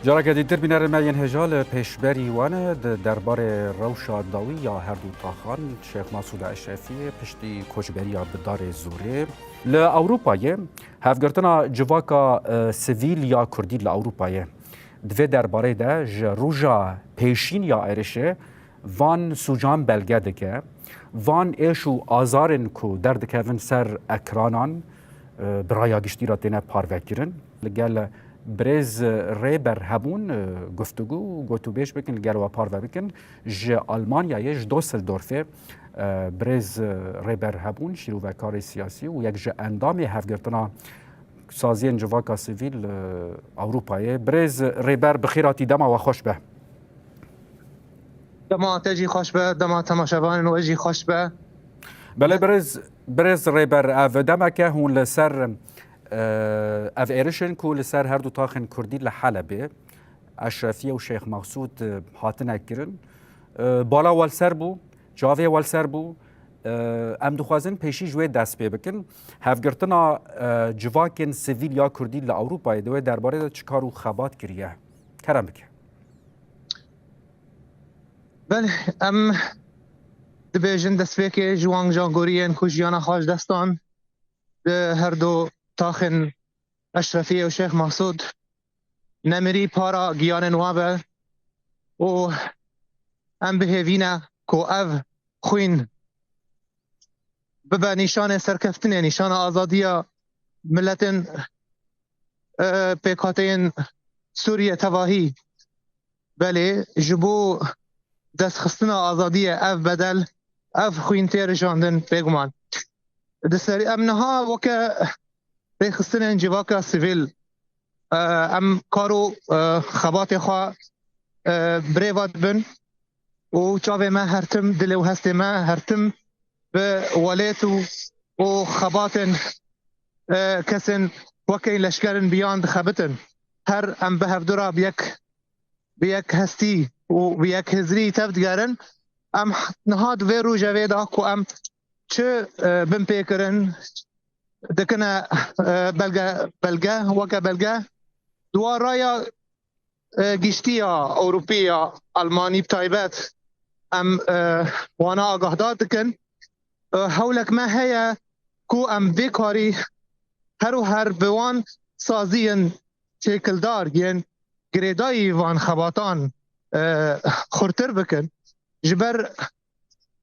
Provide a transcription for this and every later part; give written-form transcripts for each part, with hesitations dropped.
جارك دیتر بینر ما هجال پیشبری وانه دربار روشا داوی یا هر دو تاخان شیخ مسعود اشرفی پشتی کوچبری بدار زوره ل اروپای هفگرتنا جواکا سیویل یا کردی ل اروپای دوی درباره ده روژا پیشین یا ارشه وان سوجان بلگه دکه وان ایشو آزارن کو دردکوین سر اکرانان برایا گشتی را تینه پاروک گرن لگل برز ریبر هبون گفتگو گوتو بیش بکن لگل و پارو بکن ج آلمانیا یه دوسلدورفه برز ریبر هبون شیرو و کار سیاسی و یک ج اندام هفگرتنا سازی انجواکا سیویل اروپایه برز ریبر بخیراتی دما و خوش به دما تجی خوش به دما تماشاوان و اجی خوش به بله برز ریبر او دمکه هون لسر اف ایرشن کو لسر هر دو تاخن کردی لحلبه اشرفیه و شیخ مسعود هاتن کرن بالا والسر بو جاوی والسر بو ام دخوازن پیشی جوی دست پی بکن هفگرتنا جواکن سیویل یا کردی لاوروپای دوی درباره چکار و خبات کریه کرم بکن بله ام دبیجن دست پی که جوان جانگورین کجیانا خاج دستان هر دو تاخن اشرفیه و شیخ مسعود نمری پارا گیان نوابه و ام بهوینه کو او خوین ببا نشان سرکفتنه نشان آزادی ملت پیکاتین سوریه تواهی بله جبو دست خستن آزادی او بدل او خوین تیر جاندن پیگمان دستری امنها وکه پیخستن انجواکا سیویل ام کارو خبات خواه بریواد بن و چاوه ما هرتم دلو هسته ما هرتم به ولیتو و خباتن کسن وکی لشکرن بیاند خبتن هر ام به هفدورا بیک هستی و بیک هزری تبدگرن ام نهاد ویرو جوید آکو ام چه بم پیکرن دکنه بلگه وکا بلگه دوار رایا گشتی اوروپی آلمانی بتایبت ام وانا آگاه دادکن هولک ما هیا کو ام بیکاری هر بوان سازین چیکلدار ین گریدای وان خباتان خورتر بکن جبر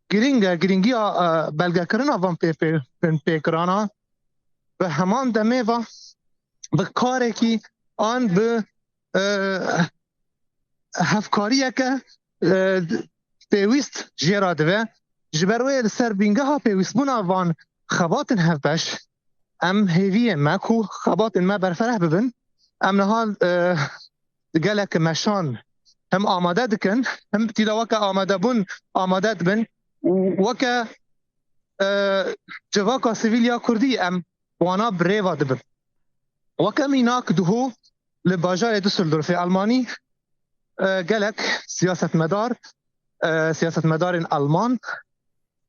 گرینگی بلگه کرنا وان پیکرانا به همان دمه و به کاری که آن به هفکاریه که پیویست جیرا دوه جبروی سر بینگه ها پیویست بونا وان خباتن هفبش ام هیویه ما کو خباتن ما برفره ببن ام نهال گلک مشان هم آماده دکن هم تیدا وکا آماده بون آماده بن وکا جواکا سیویلیا کردی ام وانا بریوا دبن وکا میناک دهو لباجار دوسلدورف آلمانی گلک سیاست مدار آلمان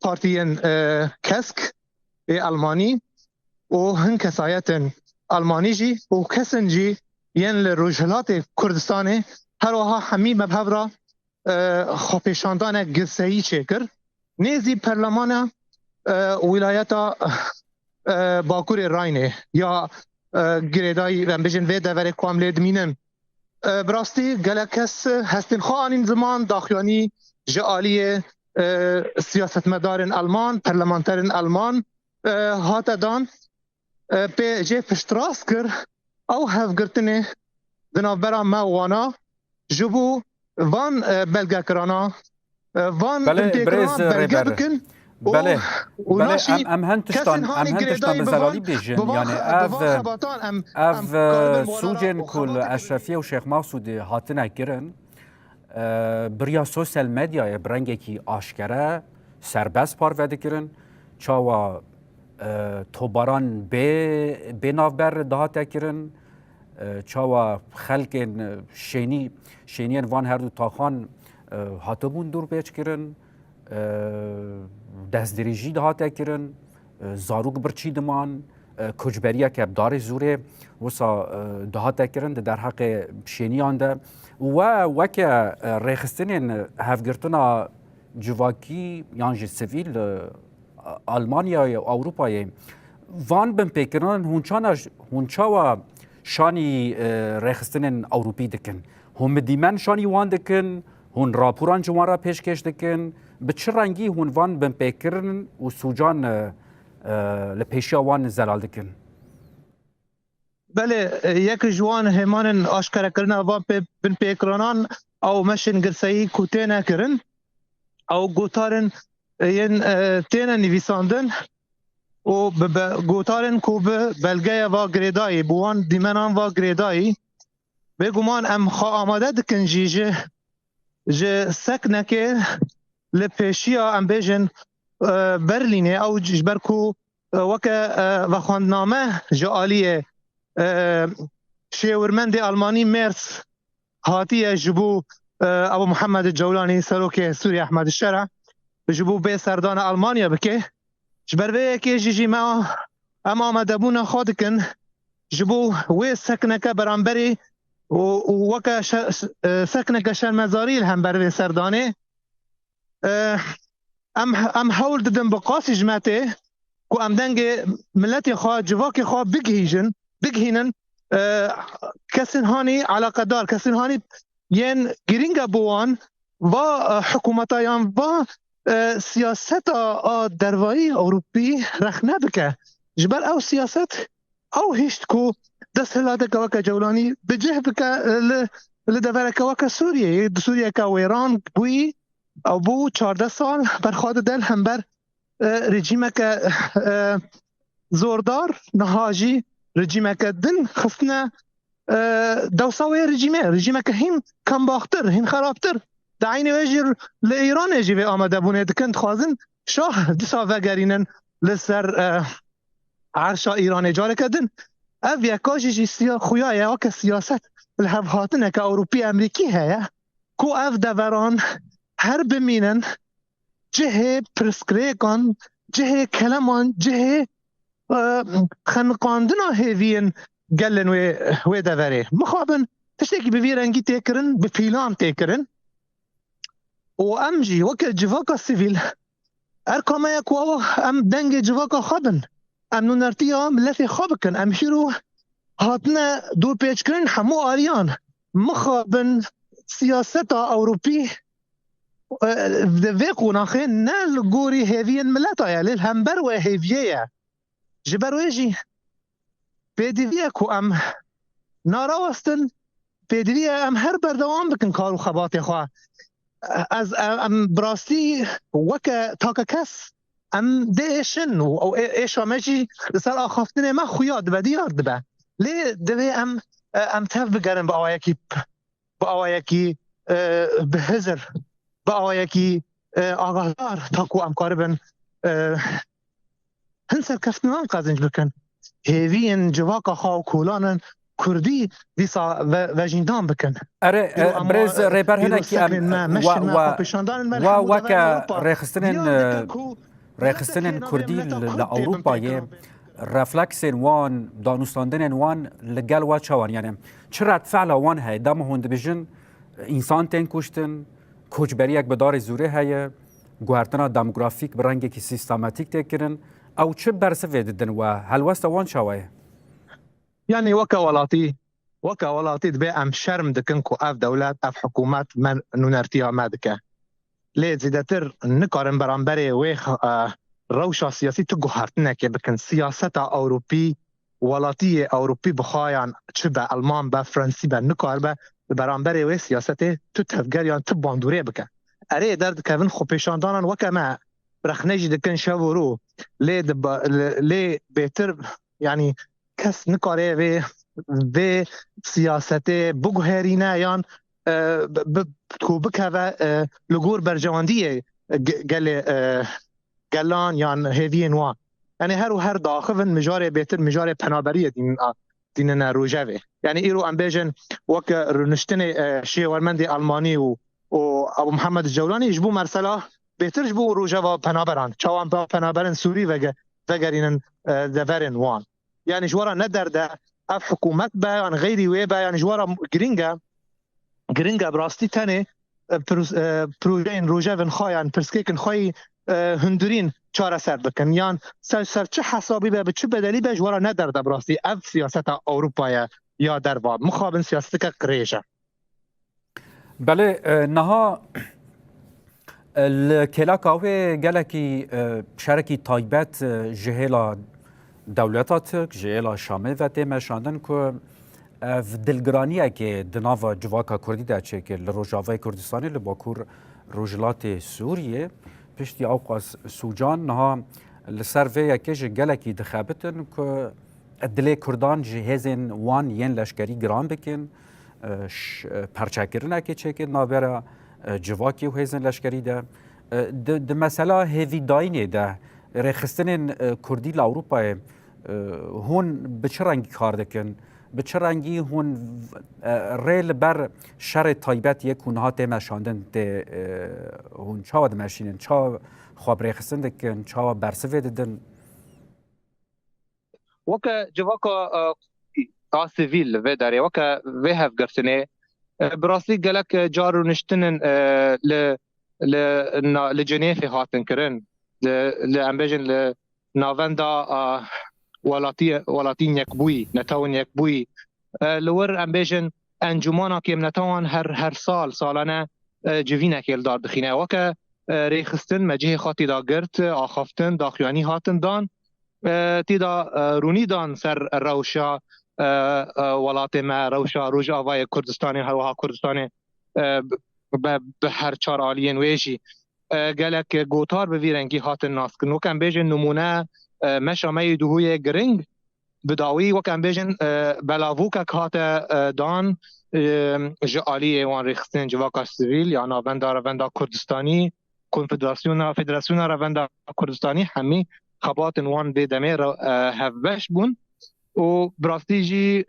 پارتین کسک آلمانی و هن کسایت آلمانی جی و کسن جی ین لروجهلات کردستان هر وها همی مبهب را خوپیشاندان گرسهی چکر نیزی پرلمان ولایت باکور راینه یا گریدای و بجن وی دوره کوام لیدمینن براستی گلکس هستین خواه این زمان داخیانی جعالی سیاستمدار آلمان پرلمانتر آلمان هات دان به جه پشتراس کر او هفگرتنه دنابرا ما وانا جبو وان بلگه کرانا وان برز بلگه بکن بله ام هنتشتان به زلالی بیجن یعنی اف سوجن کل اشرفیه و شیخ مسعود هاتنه کرن بریا سوسیال مدیا برنگه کی آشکره سربست پاروده کرن چاوا توباران به نافبر دهاته کرن چاوا خلق شینین وان هر دو تاخان هاتبون دور بیچ کرن دست دریجی دهاته کرن زاروک برچی دمان کجبریه که بدار زوره وسا دهات کردن در حق شینیان ده و که رخصتن هفگرتنا جواکی یانج سیویل آلمانیا و اروپای وان بن پیکران هونچا و شانی رخصتن اروپی دکن هم دیمن شانی وان دکن هون راپوران جوارا پیشکش دکن به چه رنگی هون وان بن پیکرن و سوجان لپیشیا وان زلال دکن بله یک جوان همان آشکار کردن وان بن پیکرانان او مشن گرسایی کوتینا کرن او گوتارن ین تینا نویساندن و گوتارن کو به بلگه و گریدایی بوان دیمنان و گریدایی بگومان ام خواه آماده دکن جه سکنه لپیشیا ام بیجن برلینه او جبرکو وکه وخواندنامه جالیه شیورمند آلمانی مرس هاتیه جبو ابو محمد الجولانی سروک سوری احمد الشرع جبو به سردان آلمانیا بکه جبروه که جیجی ما اما آمدبون خودکن جبو وی سکنه که برانبری وکه سکنه که شرمزاری هم بروه سردانه ام حول ددن بقاسی جمعته کو ام دنگ ملت خواه جواک خواه بگهینن کسین هانی علاقه دار کسین هانی ین گرینگ بوان و حکومتایان و سیاست دروایی اروپی رخ نبکه جبر او سیاست او هیشت کو دست هلاده که وکا جولانی بجه بکه لدوره که وکا سوریه که ویران بوی او بو 14 سال برخواد دل هم بر رژیم که زوردار نهاجی رژیم که دن خستنه دوساوی رژیم که هین کم باختر هین خرابتر دعین ویجر لإیران اجی به آمده بونه دکند خوازن شاه دسا وگرینن لسر عرشا ایران اجاره کدن او یکاجی جی خویای او که سیاست الهفهاتنه که اوروپی امریکی هیا کو او دوران هر بمینن جه پرسکریکان جه کلمان جه خنقاندنا هیوین گلن و دوره مخابن تشتکی بوی رنگی تیکرن بفیلان تیکرن و امجی وکر جواکا سیویل ارکامه یکو ام دنگ جواکا خوابن ام نونرتی ها ملت خوابکن ام شیرو هاتنا دور پیچ کرن همو آریان مخابن سیاست اوروپی وی قوناخه نل گوری هیوین ملت آیا لیل همبر و هیویه جبر ویجی پیدویه که ام ناراوستن پیدویه ام هر بردوام بکن کارو خباتی خواه از ام براستی وکه تاکه کس ام دیشن و ایشا مجی لسر آخافتنه ما خویاد به دیار دبه لی دوی ام تف بگرن با آوایکی به هزر با آوایکی آگاهدار تاکو ام کاربن هنسر کفتنان قازنج بکن هیوین جواکا خواو کولانن کردی دیسا و جیندان بکن اره برز ریبر هنکی و وکا رخصتنن کردی لأوروپا یه رفلکسین وان دانوستاندنن وان لگل و چوان یعنی چرا فعل وان های دام هند بجن انسان تین کشتن کجبریک بدار زوره های گوهرتنا دموگرافیک برنگی که سیستماتیک تکرن او چه برسه ددن و هلوست وان چوایه يعني وكا ولاتي دبي ام شرم دكن كو اف دولات اف حكومات من نونرتيا مادكا لي زيدتر نقارن برانبري ويخ روشا سياسي تقهرتنا كي بكن سياسة اوروبي ولاتي اوروبي بخايان تشبه المان با فرنسي با نقار با برانبري وي سياسته تتفجريان تباندوري بكا اري درد كافن خو بيشاندانان وكا ما رخنجي دكن شاورو لي بيتر يعني کس نکاره و سیاست بگوهرینه یان کو بکوه لگور برجواندیه گلان یان هیوی نوان یعنی هر داخل مجاره بهتر مجاره پنابریه دینن روژوه یعنی ایرو ام بیجن وک رنشتن شیورمند آلمانی و ابو محمد الجولانی جبو مرسلا بهتر جبو روژه و پنابران چوان پنابران سوری وگرینن دورن وان يعني جوارا ندر ده اف حكومت با يعني غيري وي با يعني جوارا جرينجا براستي تاني بروجين روجافن خا يعني برسكيكن خاي هندورين چاره سر بکن یان سر چه حسابی به چه بدلی به جوارا ندر ده براستي اف سیاست اوروپا یا در باب مخابن سیاست که قریجه بله نها الكلاكاوي جالكي شاركي تايبات جهيلا دولتاتك جهيلا شامي وتي مشاندن كو في دلگرانيه كي دنافا جواكا كردي دا چه لروجاوي كردستاني لباكور روجلات سوريه پشتی اوقاس سوجان نها لسروی کش جالكي دخابتن كو ادلي كردان جهازن وان ين لشكري گران بكن پرچاکرنا که چه نابرا جواکی و هزن لشکری ده مثلا هیوی داینه ده رخصتن کردی لاوروپا هون به چه رنگی کار دکن به چه رنگی هون ریل بر شر تایبت یک هونها تمشاندن ده هون چاوا دمشینن چاوا خواب رخصتن دکن چاوا برسوه ددن وكا جواكا سيفيل في داري وكا فيها في قرسنة براسي قالك جارو نشتنن لجنيف هاتن كرن لأمبيجن لنافندا ولاتين يكبوي نتاون يكبوي لور أمبيجن أنجمانا كيم نتاون هر سالانه جوينة كيل دار دخينه وكا ريخستن مجيه خاطي دا قرت آخافتن داخياني هاتن دان تیدا رونی دان سر روشا ولات ما روشا روج آوای کردستانی هر وها کردستانی به هر چار آلین ویجی گلک گوتار به ویرنگی هات الناس کنو کم بیجن نمونه مشامه دوهوی گرنگ بداوی و کم بیجن بلاووکک هات دان جالی وان ریخستن جواکا سیویل یا ناوندا کردستانی فدراسیون روندا کردستانی همی خبات وان به دمه هفبش بون و براستیجی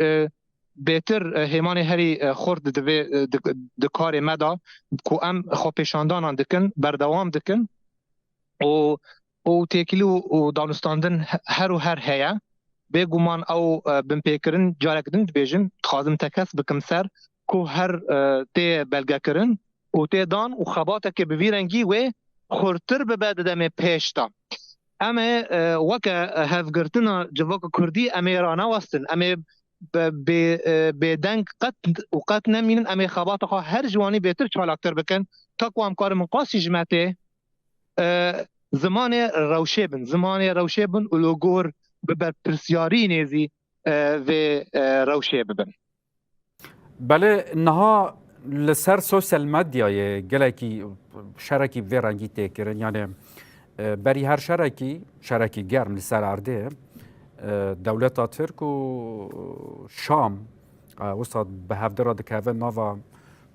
بهتر همان هری خورد دکار مدا کو ام خو پیشاندان دکن بردوام دکن و تکلو و دانستاندن هر هیا بگومان او بمپیکرن جارکدن بیجن خازم تکس بکم سر کو هر تی بلگه کرن و تی دان و خباته که بویرنگی و خورتر به بعد دمه پیشتا اما وكا هفقرتنا جواكا كردي اما رانا وستن اما بدنك قت نمين اما خباطقا هر جواني بيتر چالاكتر بكن تاكو امكار من قاسي جماعته زمان روشي بن ولوغور ببر پرسياري نيزي و روشي ببن بله نها لسر سوسيال ميديا گلکی شرکی و رنگی تکرن یعنی بری هر شرکی گرم لسر عرده دولت ترک و شام وسط به هفته را دکوه ناوا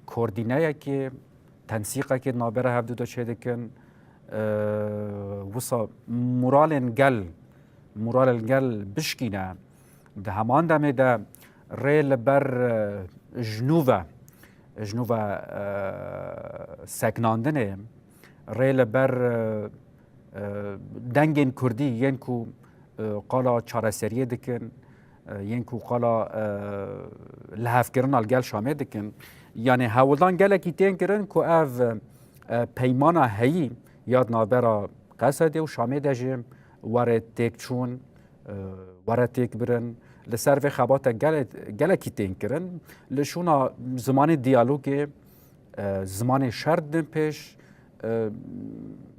کوردینه که تنسیقه که نابره هفته دا چه دکن وسط مورال گل بشکینه ده همان دمه ده ریل بر جنوبه سکناندنه ریل بر دنگین کردی ین کو قالا چاره سریه دکن ین کو قالا لحف کرن الگل شامه دکن یعنی هولدان گلکی تین کرن کو او پیمانا هایی یاد نابرا قصده و شامه دجم وره تک چون وره تک برن لسر و خبات گلکی تین کرن لشونا زمان دیالوگ زمان شرد پیش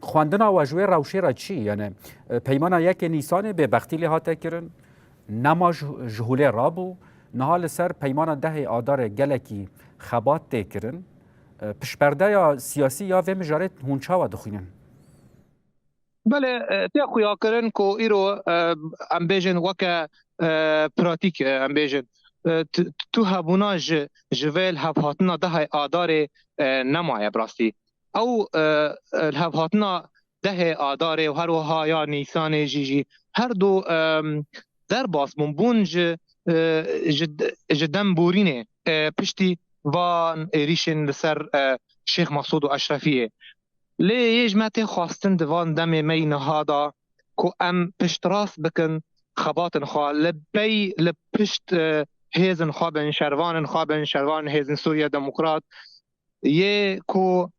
خواندن آواجوی روشه را چی؟ یعنی پیمان یک نیسان به بختی لحاته کرن نما جهوله رابو نهال سر پیمان ده آدار گلکی خبات ده کرن پشپرده یا سیاسی یا و مجارت هونچا و دخوینن بله تیا خویا کرن کو ایرو ام بیجن وکا پراتیک ام بیجن تو هبونا جویل هفهاتنا ده آدار نمایه براستی او هفهاتنا ده آداره و هر وها یا نیسان جیجی هر دو در باس بون جدن بورینه پشتی وان ایریشن لسر شیخ مسعود و اشرفیه لی یجمت خواستن دوان دم می نهادا کو ام پشت راست بکن خباتن خوا لبی لپشت هیزن خوا بن شروان هیزن سوریا دموکرات یه کو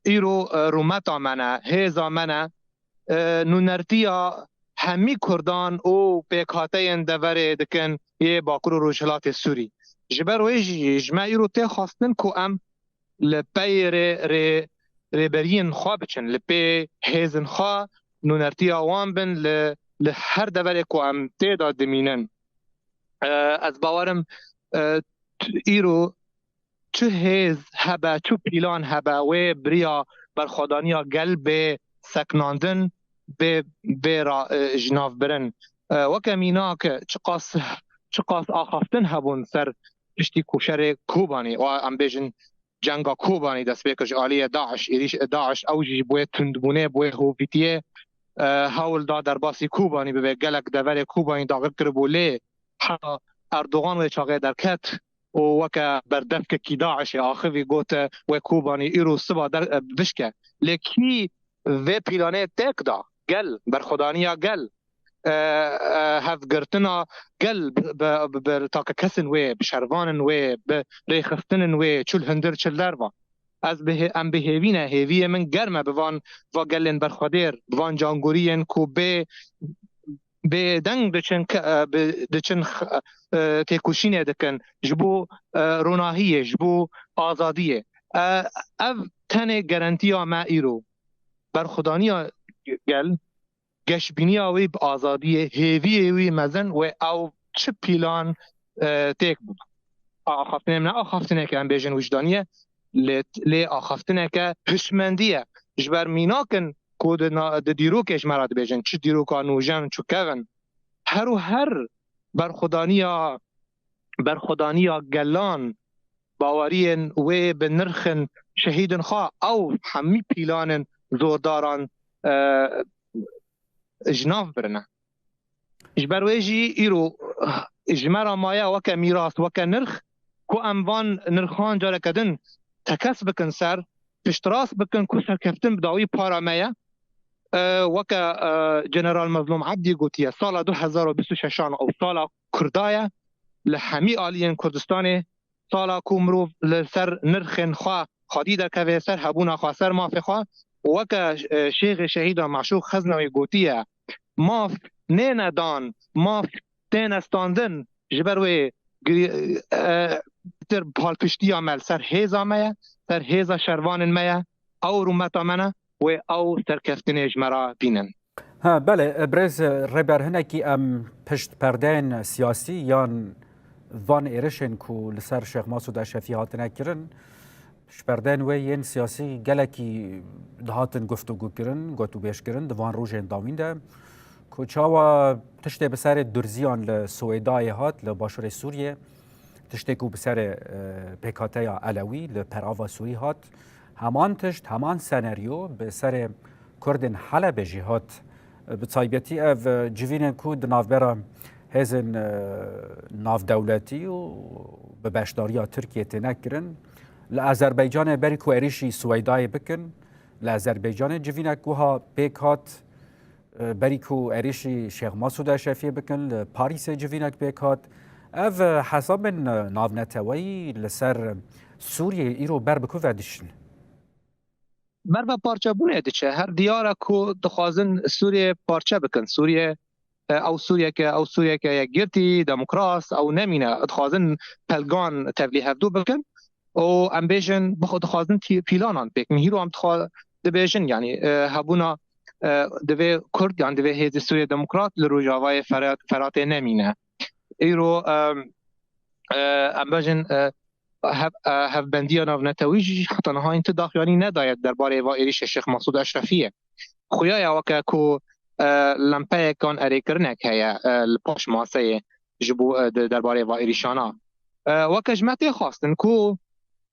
ایرو رومتا منه هیزا منه نونرتیا همی کردان او پیکاته دور دکن یه باکر روشلات سوری جبر ویجی جمع ایرو تی خواستن که ام لپی ری برین خواه بچن لپی هیزن خواه نونرتیا وان بن لهر دور که ام تی داد دمینن از باورم ایرو چه هیز هبه چه پیلان هبه و بریا برخودانیا گل سکناندن به را جناف برن وکمینا که چقاس آخافتن هبون سر پشتی کوشر کوبانی و ام بیجن جنگا کوبانی دست بکش آلیه داعش اوجی بوی تندبونه بوی هوفیتیه هاول دا در باسی کوبانی به گلک دور کوبانی داغر کربوله اردوغان و چاقه در کت و وکا بردف که کی داعش آخوی گوت و کوبانی ایرو سبا در بشکه لکی و پیلانه تک دا گل برخودانیا گل هف گرتنا گل بر تاک کسن و بشروانن و بریخفتنن و چل هندر چل دروا از به ام بهوینه هویه من گرمه بوان و گلن برخودیر بوان جانگورین کو به دنگ دچن تکوشینه دکن جبو روناهیه جبو آزادیه او تنه گرانتیا ما ایرو برخودانیا گل گشبینیا وی آزادیه هیویه وی مزن و او چه پیلان تک بود آخافتنه که هم بیجن وجدانیه لی آخافتنه که هشمندیه جبر میناکن کود دیروکش مراد بیجن چه دیروکا نوجن چه کون هر برخودانیا گلان باورین و به نرخن شهیدن خواه او همی پیلان زورداران جناف برنه اجبر ویجی ایرو اجمرا مایا وکا میراث وکا نرخ کو اموان نرخان جاره کدن تکس بکن سر پشتراس بکن کو سرکفتن بداوی پارا مایا وکا جنرال مظلوم عبدی گوتیه سال 2026 او سال کردایه لحمی آلین کردستان سالا کومرو لسر نرخن خواه خادی در که سر هبونا خواه سر مافی خواه وکا شیخ شهید معشوق خزنوی گوتیه ماف نه ندان ماف تین استاندن جبروی در پال پشتی عمل سر هیزا میا سر هیزا شروان میا او رومتا منه و او سرکفتن اجمرا بینن ها بله برز ربر هنکی ام پشت پردین سیاسی یان وان ایرشن کو لسر شیخ ماسود اشرفی هاتنه کرن پشت پردین و ین سیاسی گلکی دهاتن گفتگو کرن گوتو بیش کرن دوان روژین داوین ده کو چاوا تشته بسر درزیان لسویدای هات لباشور سوریه تشته کو بسر پیکاته علوی لپراوا سوری هات همان تشت همان سناریو بسر کردن حلب جهات بطایبتی او جوینن کو دنافبرا هزن ناف دولتی و ببشداریا ترکیه تنکرن لازربیجان بری کو اریشی سویدای بکن لازربیجان جوینن کوها پیکات بری کو اریشی شیخ ماسود اشرفی بکن پاریس جوینن پیکات او حساب ناف نتوی لسر سوریه ایرو بر بکو ودشن بر با پارچه بونه دیچه هر دیاره کو دخوازن سوریه پارچه بکن سوریه او سوریه که یک گرتی دموکراس او نمینه دخوازن پلگان تبلیه هفدو بکن و ام بیجن بخود دخوازن پیلانان بکن هیرو هم دبیجن یعنی هبونا دوی کرد یعنی دوی هیز سوریه دموکرات لروجاوای فرات نمینه ایرو ام بیجن هف بندی ناو نتویج حتی نها انت داخیانی نداید درباره وائریش شیخ مسعود اشرفیه خویا وکا کو لمپه کان اری کرنک هيا الپاش ماسه جبو درباره وائریشانا وکا جمعتی خواستن کو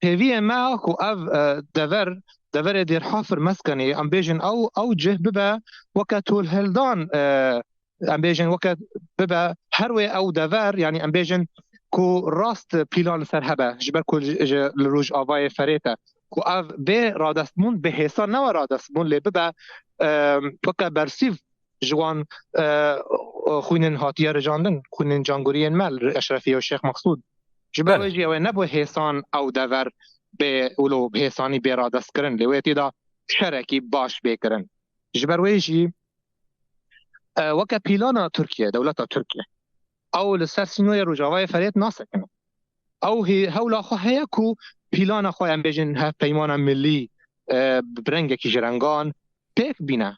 هیوی ما کو اف دور دیر حافر مسکنی ام بیجن او جه ببا وکا طول هلدان ام بیجن وکا ببا هروی او دور یعنی ام بیجن کو راست پیلان سر هبه جبر کو روج آوای فریتا کو اف به رادستمون به حسان نو رادستمون لی ببا وکا برسیف جوان خوینن هاتیه رجاندن خوینن جانگورین مل اشرفی و شیخ مقصود جبر ویجی او نبو حسان او دور به اولو حسانی بیرا دست کرن لیویتی دا شرکی باش بکرن جبر ویجی وکا پیلانا ترکیه دولتا ترکیه او لسر سینوی روجاوای فرید ناسکنه او هولا خو هيا کو پیلانا خو ام بجن ها پیمانا ملی برنگ کی جرنگان پیک بینا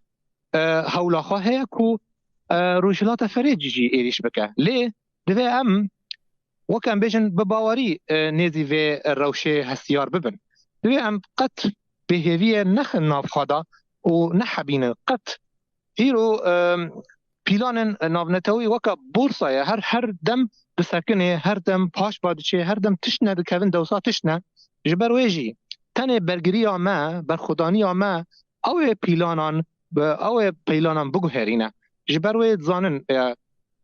هولا خو هيا کو روجلات فرید جی ایریش بکه لی دوی ام وكان بيجن بباوري نيزي في الروشة هسيار ببن دوي ام قط بهذه نخل نافخادا ونحبين قط هيرو بيلان نافنتوي وكا بورصة هر دم بسكنه هر دم باش بادشي هر دم تشنا دكافن دوسا تشنا جبر ويجي تاني برگريا ما برخدانيا ما او بيلانان بگو هرينا جبر ويد زانن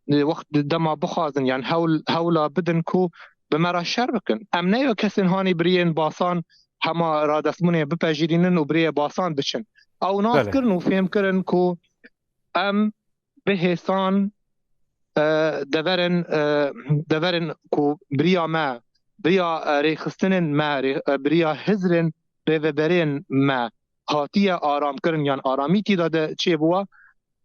وقت دما بخازن يعني هولا بدن کو بمرا شر بکن ام نیو کسین هانی برین باسان هما را دستمونه بپجیرینن و بری باسان بچن او ناس کرن و فهم کرن کو ام به حسان دورن کو بریا ریخستنن ما بریا هزرن ریوبرین ما هاتیه آرام کرن یعنی آرامی تی داده چه بوا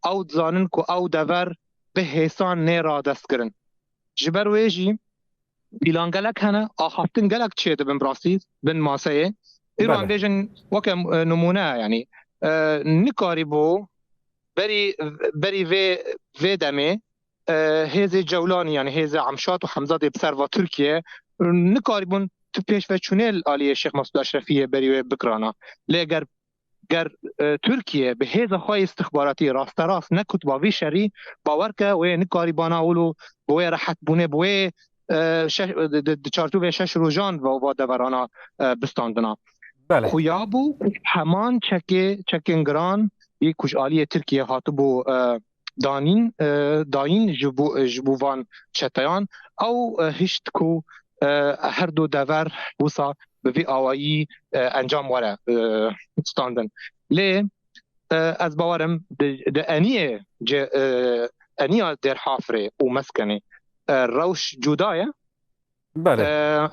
او زانن کو او دور به حسان نیرا دست کرن جبر ویجی پیلان گلک هنه آخافتن گلک چه ده بن براسید بن ماسه ایران بیجن وکم نمونه یعنی نکاری بو بری وی دمه هیز جولانی یعنی هیز عمشات و حمزات بسروا ترکیه نکاری بون تو پیش و چونل آلیه شیخ مسعود اشرفیه بری بکرانا لیگر ترکیه به هیز خواهی استخباراتی راست نکت باوی شری باور که وی نکاری بانا اولو بوی راحت بونه بوی چارتو شش روزان و دورانا بستاندنا خویابو همان چکینگران یک کش آلی ترکیه هاتو بو داین جبووان چتایان او هشت کو هر دو دور بوسا به وی آوایی انجام واره ستاندن لی از باورم ده انیه در حافره و مسکنه روش جدایه بله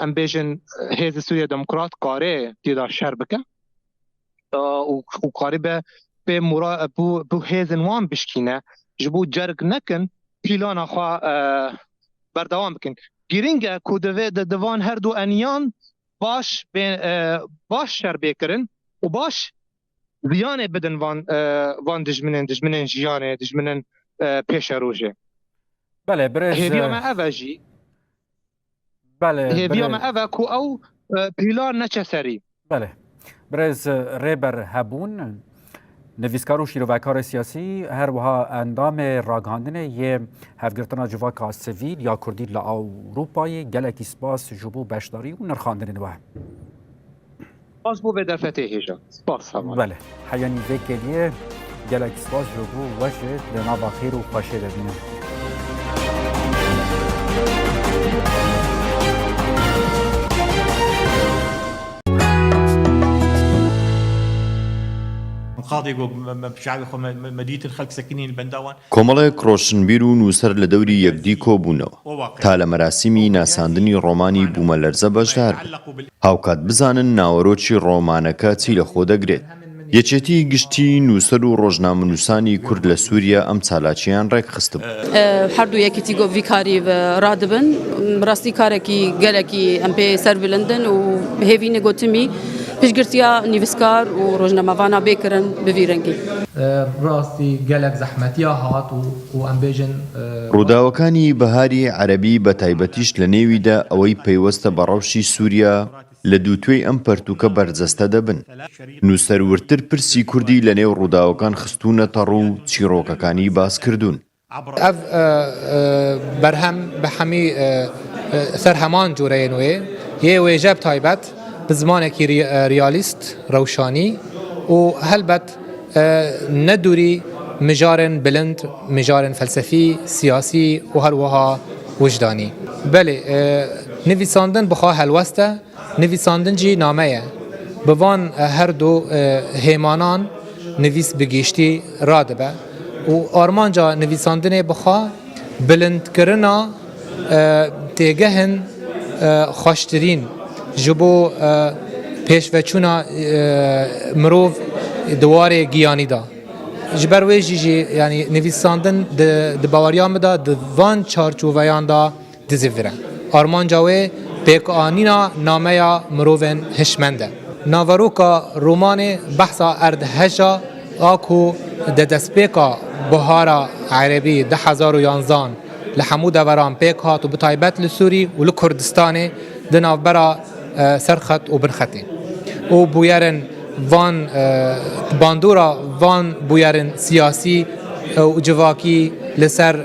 ام بیجن هیز سوریه دموکرات قاره دیدار شر بکه و قاره به بو هیزن وان بشکینه جبو جرگ نکن پیلان خواه بردوام بکن گیرینگه که دوان هر دو انیان باش شر بکرن و باش زیانه بدن وان دجمنن جیانه دجمنن پیش روژه بله برز هیویا ما اوه جی هیویا ما اوه که او پیلان نچه سری بله برز ریبر هبون نویسکار و شیروکار سیاسی هر وها اندام راگاندنه یه هفگرتنا جواکا سویل یا کردی لأوروپای گلکی سپاس جبو بشداری و نرخاندنه نوه باز بو به دفته هیجا سپاس همان بله حیانی وکلیه گلکی سپاس جبو وجه لنابا خیر و خوشه ببینه کۆمەڵێک ڕۆشنبیر و نووسەر لە دەوری یەکدی کۆبوونەوە تا لە مەراسیمی ناساندنی ڕۆمانی بوومەلەرزە بەشدار بن هاوکات بزانن ناوەڕۆکی ڕۆمانەکە چی لە خۆ دەگرێت یەکێتی گشتی نووسەر و ڕۆژنامەنووسانی کورد لە سووریا ئەم چالاکیان ڕێکخستبوو هەردوو یەکێتی گۆڤی کاری ڕادبن ڕاستی کارێکی گەلێکی ئەم پێ سەر بلندن و هێوینە گوتمی پشگرتیا نیویسکار و ڕۆژنامەوانە بێکردن بڤی ڕەنگی ڕاستی گەلێک زەحمەتیا هات و ئەم بێژن ڕووداوەکانی بەهاری عەرەبی بە تایبەتیش لە نێویدا ئەوەی پەیوەستە بە ڕەوشی سووریا لە دووتوێی ئەم پەرتووکە بەرجەستە دەبن نووسەرورتر پرسی کوردی لە نێو ڕووداوەکان خستوونەتە ڕوو چیرۆکەکانی باس کردوون ئەv بەرهەم بە هەمی سەر هەمان جۆرەیە نوێ یێ وێژە تایبەت به زمانێکی ریالیست ڕەوشانی و هەلبەت نەدووری مژارن بلند مژارن فەلسەفی سیاسی و هەروەها وجدانی بەێ نویساندن بخوا هەلوەستە نویساندن جی نامەیە بوان هەردوو هێمانان نویس بگیشتی ڕادبە و آرمانجا نویساندن بخوا بلندکرنا تیگهن خوشترین جبو پیشوچونا مروف دوار گیانی دا جبر ویجی یعنی نویساندن د باوریام دا د وان چارچوبیان دا دزیفره آرمان جاوی پیک آنینا نامه مروفن هشمنده ناوروکا رومان بحثا اردهجا آکو د دسپیکا بهارا عربی 2011 لحمود وران پیک هات و بطایبت لسوری و لکردستان دنافبرا سرخط و بنخطی و بویرن وان باندورا وان بویرن سیاسی و جواکی لسر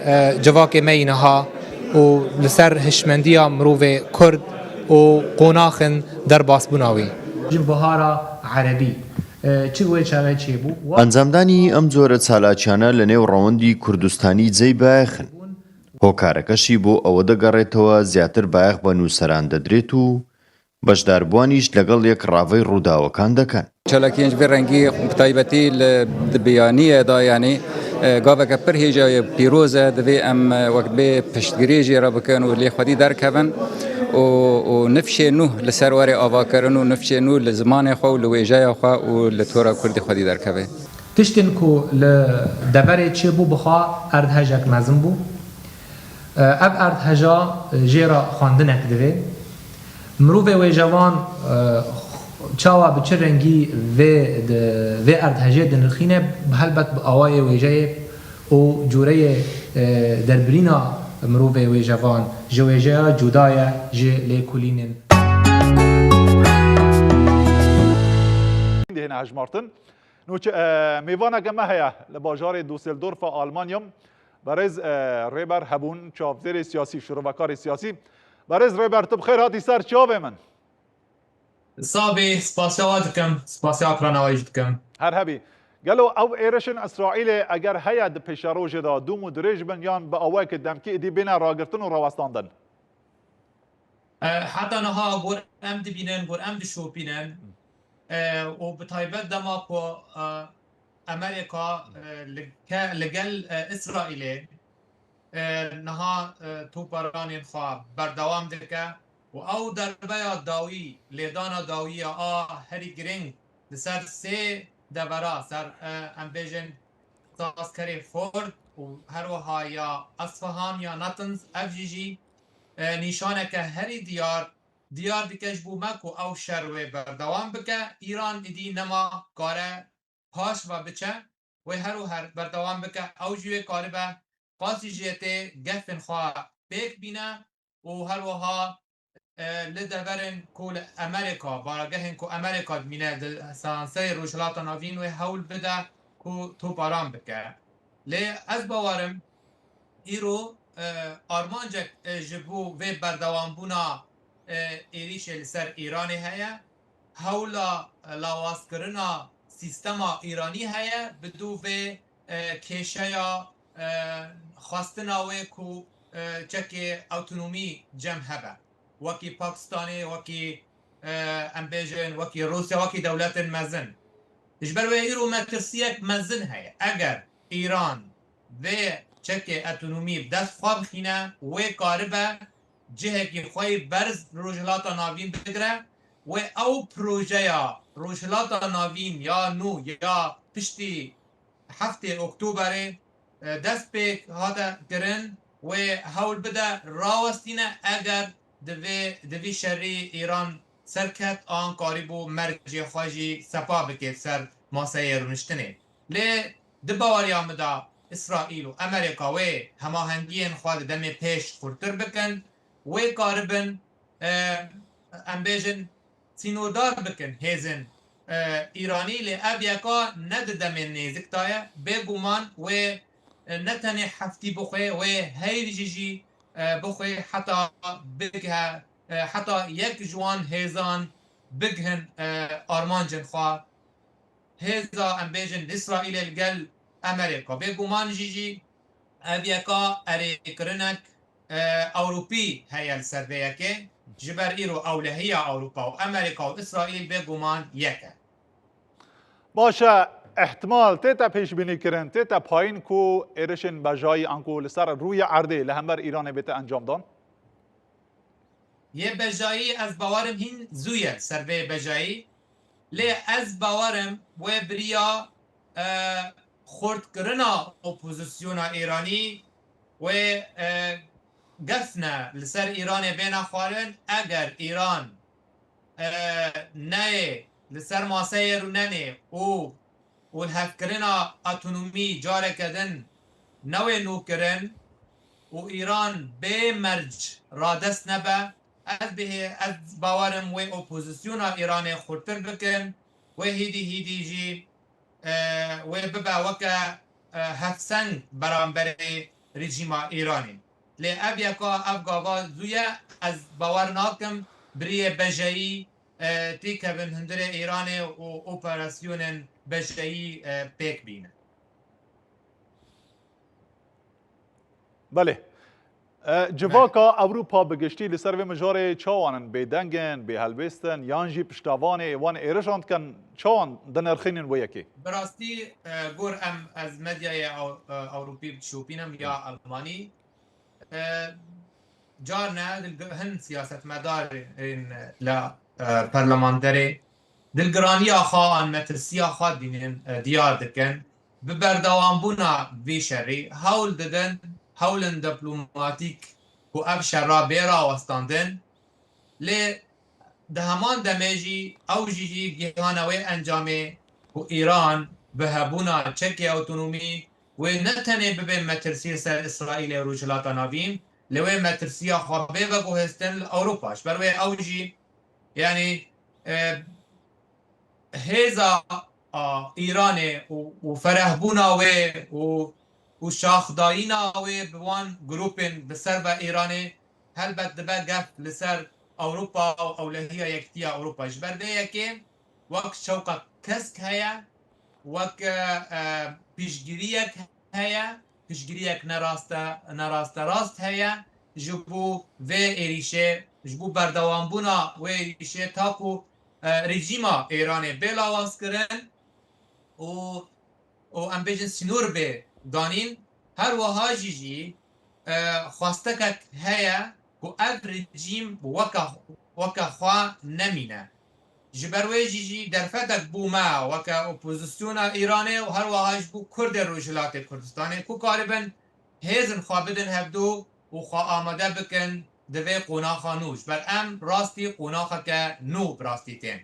جواک مینها و لسر هشمندیا مروف کرد و قناخن در باسبوناوی بهارا عربی چی گوی چاوی چی بو ئەنجامدانی ئەم جۆرە چالاکیانە لە نێو ڕەوەندی کوردستانی جێی بایەخن هۆکارەکەشی بۆ ئەوە دەگەڕێتەوە زیاتر بایەخ بە نووسەران دەدرێت و بەشداربوانیش لەگەڵ یەک ڕاوەی ڕووداوەکان دەکەن چالاکیەنج بێ ڕەنگی تایبەتی لە بیانیەدا یعنی گاوەکە پڕ هێژایە پیرۆزە دەبێ ئەم وەک بێ پشتگirêjê را بکەن و لێخوەدی دەرکەون و نفشێ نو لەسەر وەرێ ئاواکردن و نفشێ نو لە زمانێ خۆ و لە وێژایە خوا و لە تۆرە کوردی خودی دەرکەوێ تشتن کو لدبر چی بو بخوا اردهجک مزن بو اب اردهجا جیرا خواندنک دوی مروف و جوان چاوا بچه رنگی و اردهجه دنرخینه بهلبت بآوای ویجه و جوره دربرینا مروف و جوان جویجه جدای جه لیکولینن هنا هجمارتن نوچ میوانه گمه هیا لباجار دوسلدورف آلمانیوم برز ریبر هبون چاوزیر سیاسی شروعکار سیاسی برز ریبر تو بخیر هاتی سر چاوه من صابي سپاسیات دکم سپاسیات را نوایج دکم هر هبی قالوا او ایرشن اسرائیل اگر هیا د پیشروج دا دوم و دریج بن یان با اوای که دمکی دی بین راگرتن و راوستاندن حتی نها گور ام دی بینن گور ام دی شو بینن و بتایبت دما کو امریکا لگل اسرائیل نها تو پرانی خوا بردوام دکه و او دربیا داوی لیدانا داوی هری گرینگ لسر سه دورا سر امبیجن تاسکری فورد و هر وها یا اصفهان یا ناتنز افجیجی نشانه که هری دیار دکش بو مکو او شروع بردوام بکه ایران ادی نما کاره پاش و بچه و هر بردوام بکه او جوی کاره به قاسی جیته گفن خواه بیک بینه و هر وها لدورن کول امریکا بارگهن کو امریکا بینه سانسه روشلات ناوین و حول بده کو تو پارام بکه لی از باورم ایرو آرمانجک جبو و بردوام بونا ایریش لسر ایرانی هیا حولا لاواز کرنا سیستما ایرانی هیا بدو و کشه یا خواستناوی کو چک اوتونومی جمع هبه وکی پاکستانی وکی امبیجن وکی روسیا وکی دولت مزن اجبر و ایرو مترسیک مزن هیا اگر ایران و چک اتونومی دست خواب خینه و کاربه جهه که خواهی برز روشلاتا ناوین بگره و او پروژه یا روشلاتا ناوین یا نو یا پشتی هفته اکتبر دست پیک هاده گرن و حول بده راوستینه اگر دوی شری ایران سرکت آن کاریبو مرجی خواهی سپا بکید سر ماسه رونشتنه لی دباوری آمده اسرائیل و امریکا و هماهنگی خواه دم پیش خورتر بکن و کاربن امبیجن سینودار بکن هیزن ایرانی لی ابیکا ند دم نیزک تایه بگومان و نتنی هفتی بخواه و هیویجی بخواه حتی بگه حتی یک جوان هیزان بگهن آرمانجن خواه هیزا امبیجن اسرائیل الگل امریکا بگومان جیجی ابیکا اری کرنک اوروپی هیا السربیه که جبر ایرو اولهی اوروپا و امریکا و اسرائیل بگومان یکه باشه احتمال تیتا پیش بینی کرن تیتا پایین کو ایرشن بجای انکو لسر روی عرضه لهمبر ایران بیت انجام دان یه بجایی از باورم هین زویه سر به بجایی لی از باورم و بریا خورد کرنا اپوزیسیون ایرانی و گفنه لسر ایران بین خوارن اگر ایران نه لسر ماسه رو ننه او والهف کرنا اتونومی جاره کدن نوی نو کرن و ایران به مرج را دست نبه از باورم و اپوزیسیون ایران خورتر بکن و هیدی جی و ببا وکا هفسنگ برانبر رژیم ایرانی لی اب یکا اب گاوا زویا از باور ناکم بری بجایی تیک بن هندر ایران و اپراسیون بجایی پیک بینه بله جواکا اوروپا بگشتی لسر و مجار چاوانن بیدنگن به هلبستن یانجی پشتاوان ایوان ایرشاند کن چاوان دنرخینن و یکی براستی گور ام از مدیای اوروپی بتشوفینم یا المانی جارنا هن سیاست مدار لا پرلماندری دلگرانی آخا آن مترسی آخا دیار دکن ببردوان بونا وی شری هول ددن هولن دیپلماتیک و اب شرا بیرا وستاندن لی دهمان دمیجی او جیجی گیهانوی انجامه و ایران به هبونا چکی اوتونومی و نتنه ببین مترسی سر اسرائیل و روجلات ناوین لوی مترسی خوابه و گوهستن اوروپاش بروی او جی یعنی هیزا ایران و فرهبونا و شاخدایینا و بوان گروپین بسر و ایران هل بد دبا گفت لسر اوروپا او اولهیه یکتیا اوروپا جبرده یکی وک شوقا کسک هیا وک پیشگیریک هیا پیشگیریک نراست راست هیا جبو و ایریشه جبو بردوانبونا و ایریشه تاکو رژیما ایران بلاواز کرن و ام بیجن سنور به دانین هر وها جیجی خواسته که هیا و اف رژیم وکا خواه نمینه جبروی جیجی در فتک بوما وکا اپوزیسیون ایرانه و هر وهاش بو کرد روجلات کردستانه کو کاربن هیزن خواه بدن هفدو و خواه آمده بکن دوی قوناخا نوش بل ام راستی قوناخا که نو براستی تین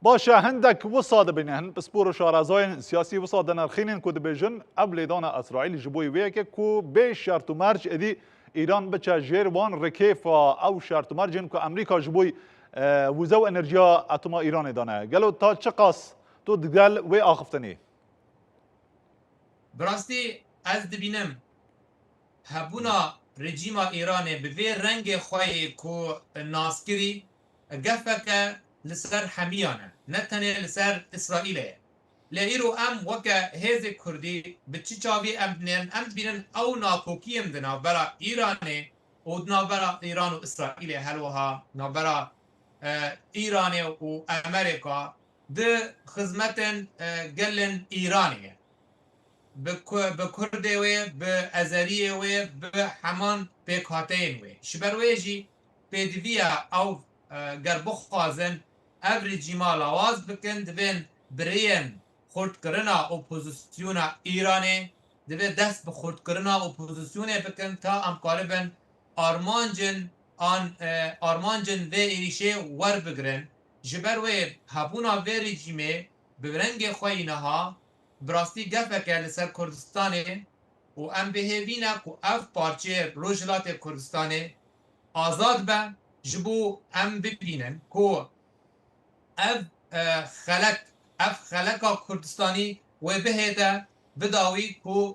باشه هندك وصاد بينهن بسبور شارزاين سياسي وصاد نرخين كود بيجن قبل دانا اسرائيل جبوي ويك كو بي شرط مرج ادي ایران بچه جیروان رکیفا او شرط مرجن که امریکا جبوی وزو انرژیا اتما ایران دانه گلو تا چه قاس تو دگل و آخفتنی براستی از دبینم هبونا رژیم ایران به وی رنگ خواهی که ناسکری گفه لسر حمیانه نتنه لسر اسرائیله لایرو ام وکه هیز کردی به چی چاوی ام بینن او ناکوکیم دنا برا ایرانه و دنا برا ایران و اسرائیل هلوها نا برا ایران و امریکا ده خدمتن گلن ایرانیه به کرده و به ازریه و به همان پیکاتین و شبروی جی پیدویا او گربو خوازن او رژیما لاواز بکن دبین برین خورد کردن اپوزیسیون ایرانی دوی دست به خورد کردن اپوزیسیون بکن تا امکاربن آرمانجن و ایریشه ور بگرن جبر و هبونا و رژیمه به رنگ خوینها براستی گفه که لسر کردستانه و ام بهوینه که اف پارچه روجلات کردستانه آزاد به جبو ام ببینن که اف خلق کردستانی و بهده بداوی که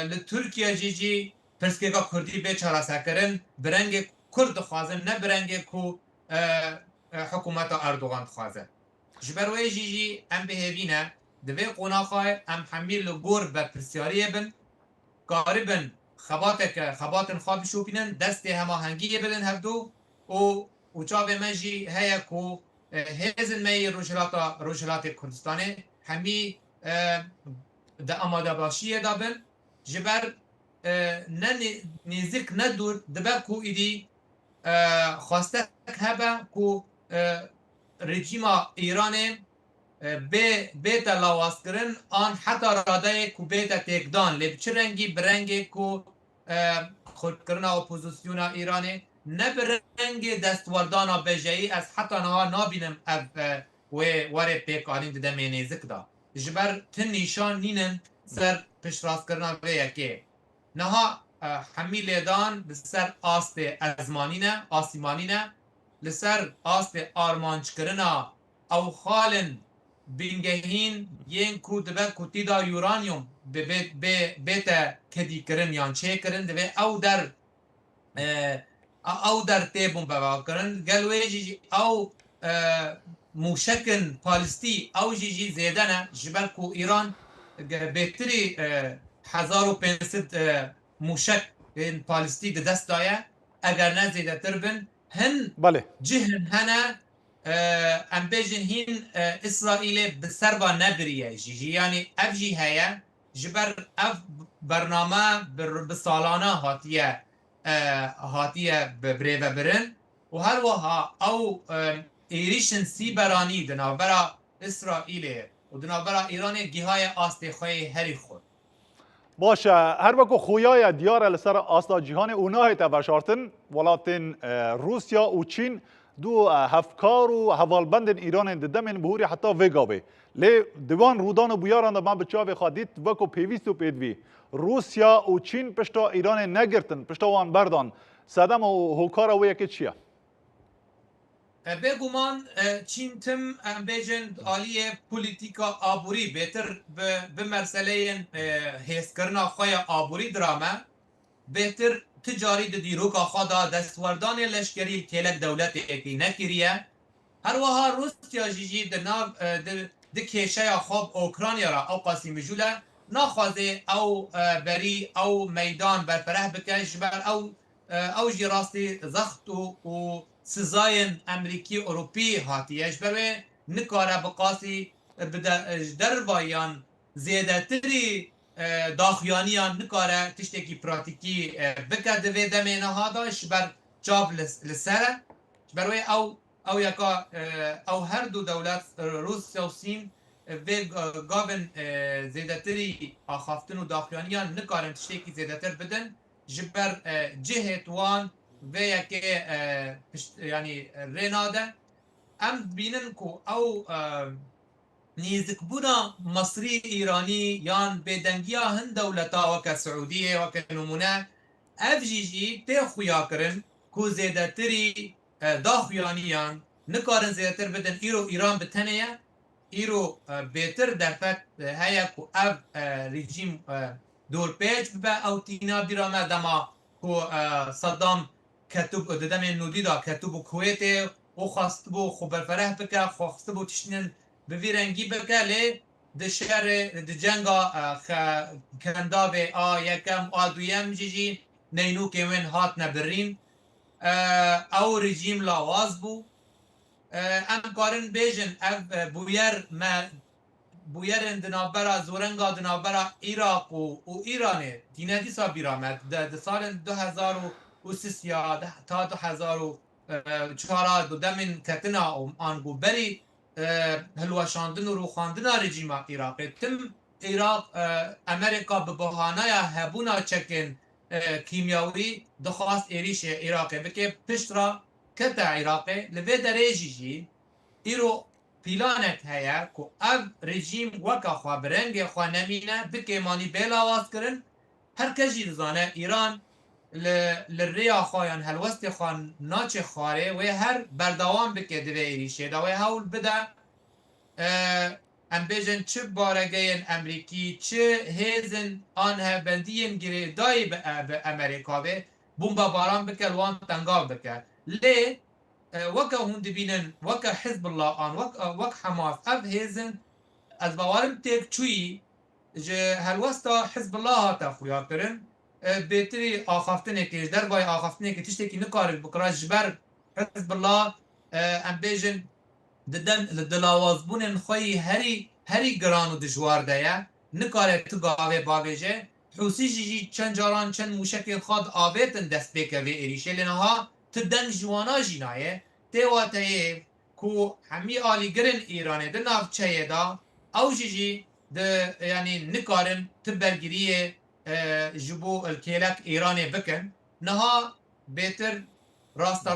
لترکیه جیجی پرسکیگا کردی به چارا سکرن برنگ کرد خوازن نه برنگ که حکومت اردوغان خوازن جبروی جیجی ام بهوینه دوی قناخای ام حمیل گور به پرسیاریه بن قاربن خباتن خواب شوپینن دست هماهنگی بدن هفدو و چاوه مجی هیا که هزن می روجلات کردستانه همی ده آماده باشیه دابن جبر نه نزدیک نه دور دبه کو ایدی خواسته هبه کو رژیم ایران بیت لاواز کرن آن حتی راده کو بیت تکدان لب چه رنگی برنگی کو خود کرن اپوزیسیون ایرانی نه برنگ دستوردان بجایی از حتی نها نابینم و وره پیکارین ده مینیزک دا جبر تن نیشان نینن سر پشت راست کرنا به یکی نها همی لیدان بسر آست ازمانینه آسیمانینه لسر آست آرمانچ کرنا او خالن بینگهین ین کو دبه کتی دا یورانیوم به بیت کدی کرن یان چه کرن دبه او در تیبون بوا کرن گلوی جی او موشکن پالستی او جی زیدنه جبر کو ایران بهتری 1500 موشک این پالستی ده دست دایه اگر نه زیده تر بن هن بله جهن هنه ام بیجن هین اسرائیل بسر با نبریه جی یعنی اف جی هیا جبر اف برنامه بسالانه هاتیه بریوه برن و هر وها او ایریشن سی برانی دنابرا اسرائیل و دنابرا ایران گیهای آستی خوی هری خود باشه هر وقت خویای دیار لسر آستا جهان اونای تبشارتن ولاتن روسیا و چین دو هفکار و حوالبند ایران ددمن بهوری حتی وگاوه لی دوان رودان و بیاران ما بچاوی خادیت وکو پیویست و پیدوی روسیا و چین پشتا ایران نگرتن پشتا وان بردان صدم و هوکارا و یکی چیه؟ بگومان چین تم بیجن آلی پولیتیکا آبوری بهتر به مرسله حس کرنا خوی آبوری درامه بهتر تجاری دیروکا خدا دستوردان لشکری کلک دولت اکی نکریه هر وها روسیا جیجی د کشه خواب اوکرانیا را او قاسم جوله ناخوازه او بری او میدان برفره بکش بر او جی راستی زخت و سزاین امریکی اروپی هاتیش بروی نکاره بقاسی در وایان زیاده تری داخیانیان نکاره تشتکی پراتیکی بکرده و دمینه ها داشت بر چاپ لسره بروی او یکا او هر دو دولت روسیا و سین و گاون زیاده تری آخافتن و داخیانیان نکارن تشتکی زیاده تر بدن جبر جهت وان و یکی یعنی رناده ام بینن کو او نیزک بونا مصری ایرانی یان بدنگیا هند دولتا وک سعودیه وک نمونه اف جی جی تی خویا کرن کو زیده تری داخیانیان نکارن زیده تر بدن ایران بتنیه ایرو بهتر درفت هیا کو اف رژیم دور پیچ به او تینا بیرامه دما کو صدام کتب ددم نودی دا کتب کویت و خواست بو خبر فرح بکه خواست بو تشنن به ویرنگی بکه لی د شهر د جنگا کندا به یکم دویم جیجی نینو که من هات نبرین او رژیم لاواز بو ام کارن بیجن بویر دنابرا زورنگا دنابرا عراق و ایرانه دینه دیسا بیرامد ده سال 2003 تا 2004 دمین کتنا آنگو بری هلوشاندن و روخاندن رژیم عراقی تم عراق امریکا به بحانه هبونا چکن کیمیاوی دخواست ایریش عراقی بکه پشت را کت عراقی لوی درجی جی ایرو پیلانک هیا که او رژیم وکا خواه برنگ خواه نمینه بکه مانی بیلاواز کرن هر کجی دزانه ایران لریا خواهان هلوست خواه ناچه خواره و هر بردوام بکه دوی ایریشه دا و هول بده ام بیجن چه بارگین امریکی چه هیزن آنها بندین گره دای به امریکا به بومبا باران بکه الوان تنگاو بکه لی وکا هون دبینن وکا حزب الله آن وکا حماس اف هیزن از باورم تیک چوی جه هلوستا حزب الله هاتا خویا کرن بهتری آخافتنه که در بای آخافتنه که تشتی که نکارد بکراج جبر حزب الله ام بیجن ددن دلاوازبون خوی هری هری گران و دجوار دیا نکاره تو گاوه باویجه حوسی جی چند جاران چند موشک خود آبیتن دست بکه و ایریشه لنها تو دنگ جوانا جینایه تیواته کو همی آلی گرن ایرانه ده نافچه دا او جی ده یعنی نکارن تبرگیریه جبو الکیلک ایرانه بکن نها بهتر راست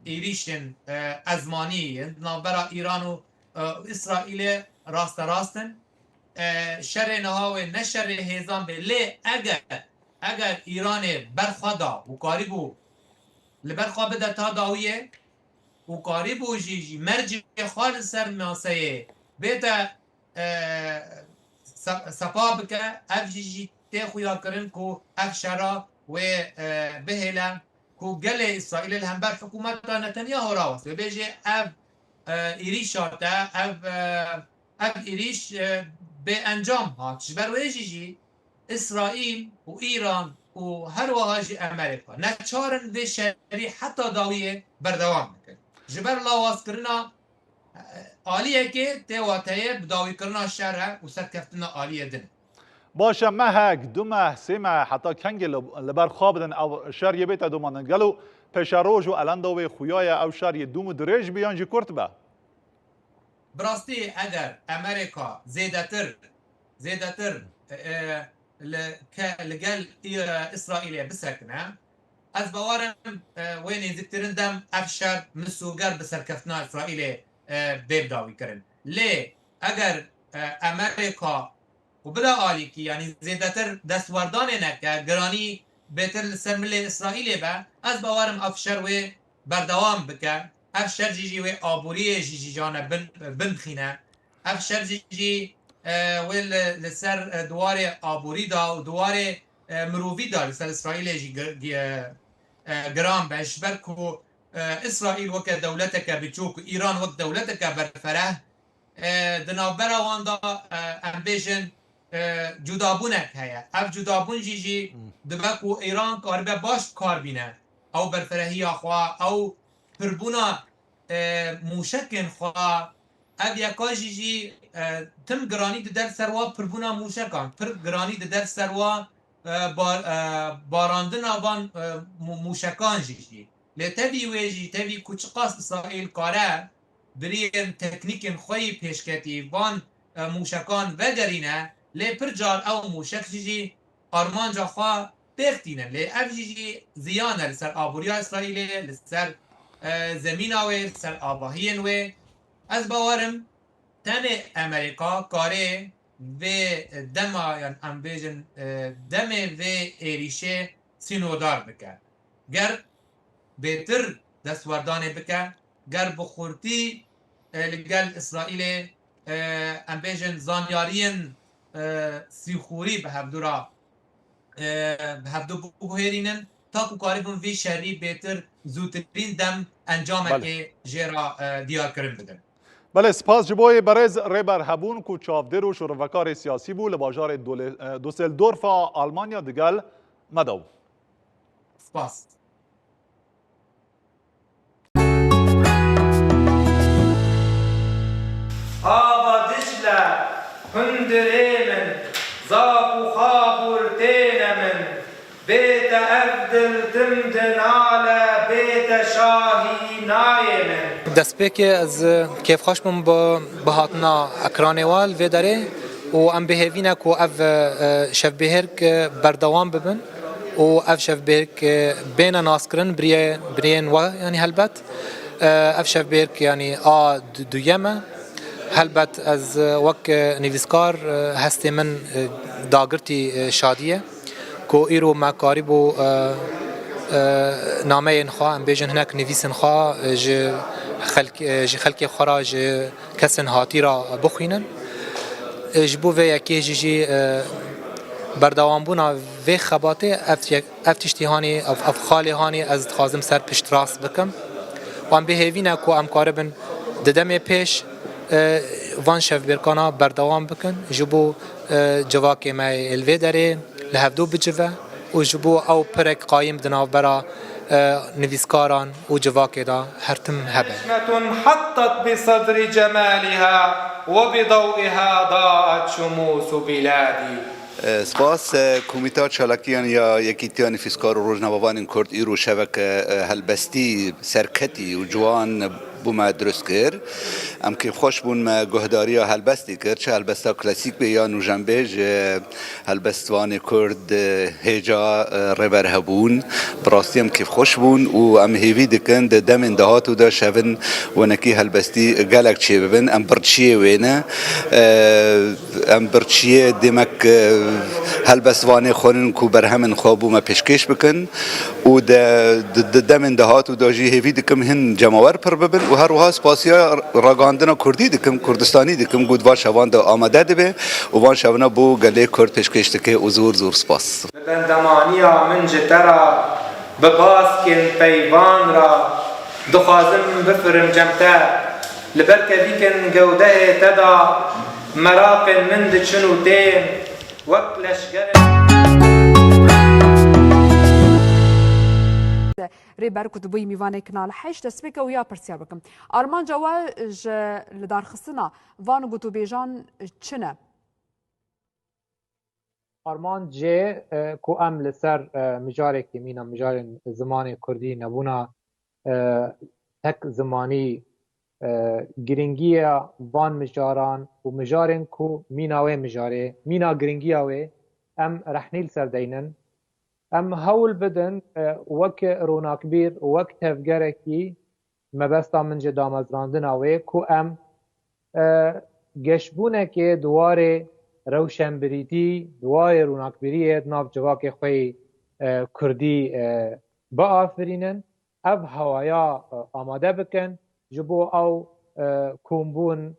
ایریشن ازمانی نابرا ایران و اسرائیل راستن شر نها و نشر هیزان به لی اگر ایران برخدا و قریبو لبرخوا بده تا داویه و قریبو جی مرج خالص سر ماسه بیتا سپا بکه اف جی تخویا کرن کو اف شرا و بهلا کو گل اسرائیل الهمبر حکومت نتانیاهو راوست و بیجه اف ایریشاتا اف ایریش به انجام هات بروی جی اسرائیل و ایران و هر وهاجي امریکا نچارن به شری حتی داویه بردوام میکنه جبر لاواز کرنا عالیه که تیواتیه بداوی کرنا شره و سرکفتنا عالیه دن باشه مهک دومه سیمه حتی کنگ لبر خوابدن او شر یه بیت دومانن گلو پشروج و الندوی خویای او شر یه دوم دریج بیان جی کرد با براستی اگر امریکا زیدتر لقال اسرائيل بسكنه از باورم وين ذكرن دم افشار مسوغر بسركفتنا اسرائيل بيبداوي كرن ليه اگر امريكا وبدا آليكي يعني زيادتر دستوردان نكا گراني بهتر سرمل اسرائيل با از باورم افشار و بردوام بك افشار جيجي و آبوري جيجي جانا بنخينه افشار جيجي ویل لسر دوار آبوری دا و دوار مرووی دا لسر اسرائیل جی گرام بش برکو اسرائیل وک دولتک بچوک ایران وک دولتک برفره دنابرا وان دا امبیشن جدابونک هیا اف جدابون جی دبکو ایران کاربه باش کار بینه او برفرهی خواه او پربونا موشکن خواه اف یکا جی تم گرانی در سروا پربونا موشکان پر گرانی در سروا باراندن آوان موشکان جی لتوی ویجی توی کچقاس اسرائیل کاره برین تکنیکن خوی پیشکتی وان موشکان وگرینه لی پر جار او موشک جی آرمان جا خواه بختینه لی اف جی زیانه لسر آبوریا اسرائیل لسر زمین آوه لسر آباهین وی از باورم تن امریکا کاره و دما یعنی امبیجن دم و ایریشه سینودار بکن گر بهتر دستوردانه بکن گر بخورتی لگل اسرائیل امبیجن زانیارین سیخوری به هفدو بگوهرینن تا که کاری بون وی شهری بهتر زودترین دم انجام که جیرا دیار کرن بدن بله سپاس جبوی برز ریبر هبون کو چاودر و شروکار سیاسی بو لباجار دوسلدورف آلمانیا دگل مدو سپاس آبا دجله هندريمن زاكو خابر تينمن بيت أبدل تمدن على بيت شاهي نايمن دەستپێکی ئەس کێف خۆش بم بە هاتنا ئەکرانێوال vê derê û em bihêvîne ku ev şevbêhêrk berdewam bibin û ev şevbêhêrk bêne naskirin biriyên we yanî helbet ev şevbêhêrk yanî a duyem e helbet ez wek nivîskar hestê min dagirtî şadiye ku îro me karîbû نامeyên xwe em bêjin hinek nivîsên xwe ji xelkê xwe ra ji kesên hatî ra bixwînin ji bo vê yekê jî berdewambûna vê xebatê ev tiştî hanî ev xalê hanî ez dixwazim ser pişt rast bikim wan bihêvîne ku em karibin di demê pêş van şevbêrkana berdewam bikin ji bo civakê me li vê derê li hevdû bicive و جبو او پرک قایم دناوبرا نویسکاران و جواکی دا هرتم هبه نجمة حطت بصدر جمالها وبضوئها ضاءت شموس بلادي. سپاس کومیتا چالاکیان یا یکیتیان فیسکار و روزنامه‌وان کرد ایرو شبک هلبستی سرکتی و جوان بوما درست کرد ام که خوش بون ما گهداری هلبستی کرد چه هلبستا کلاسیک به یا نوجنبیج هلبستوان کرد هجا ربر هبون براستی ام که خوش بون و ام هیوی دکن دم دهات و دا شون و نکی هلبستی گلک چه ببن ام برچیه وینه ام برچیه دمک هلبستوان خورن کو برهمن خوابو ما پیشکش بکن و دم دهات و دا جی هیوی دکم هن جماور پر ببن و هر وها سپاسیا راگاندنا کردی دکم کردستانی دکم گود وان شوان دا آماده دبه و وان شوانا بو گله کرد پیشکش دکه و زور سپاس بندمانیا من جترا بباسکن پیوان را دخوازم بفرم جمتا لبرکه بیکن گوده تدا مراقن من دچنو تیم وقت لشگر ريبر كتبوي ميواني كنال حيش تسبيك ويا برسيار بكم أرمان جواج لدار خصنا فانو قطو بيجان چنه آرمان جه کو ام لسر مجاره که مینا مجاره زمان کردی نبونا تک زمانی گرینگی وان مجاران و مجارن کو میناوه مجاره مینا گرینگی اوه ام رحنیل سردینن ام هول بدن وک روناکبیر وک تفگرکی مبستا من جه دامزراندن اوه کو ام گشبونه که دواره روشنبریتی دوای روناکبریه ناف جواک خوی کردی با آفرینن اب هوایا آماده بکن جبو او کومبون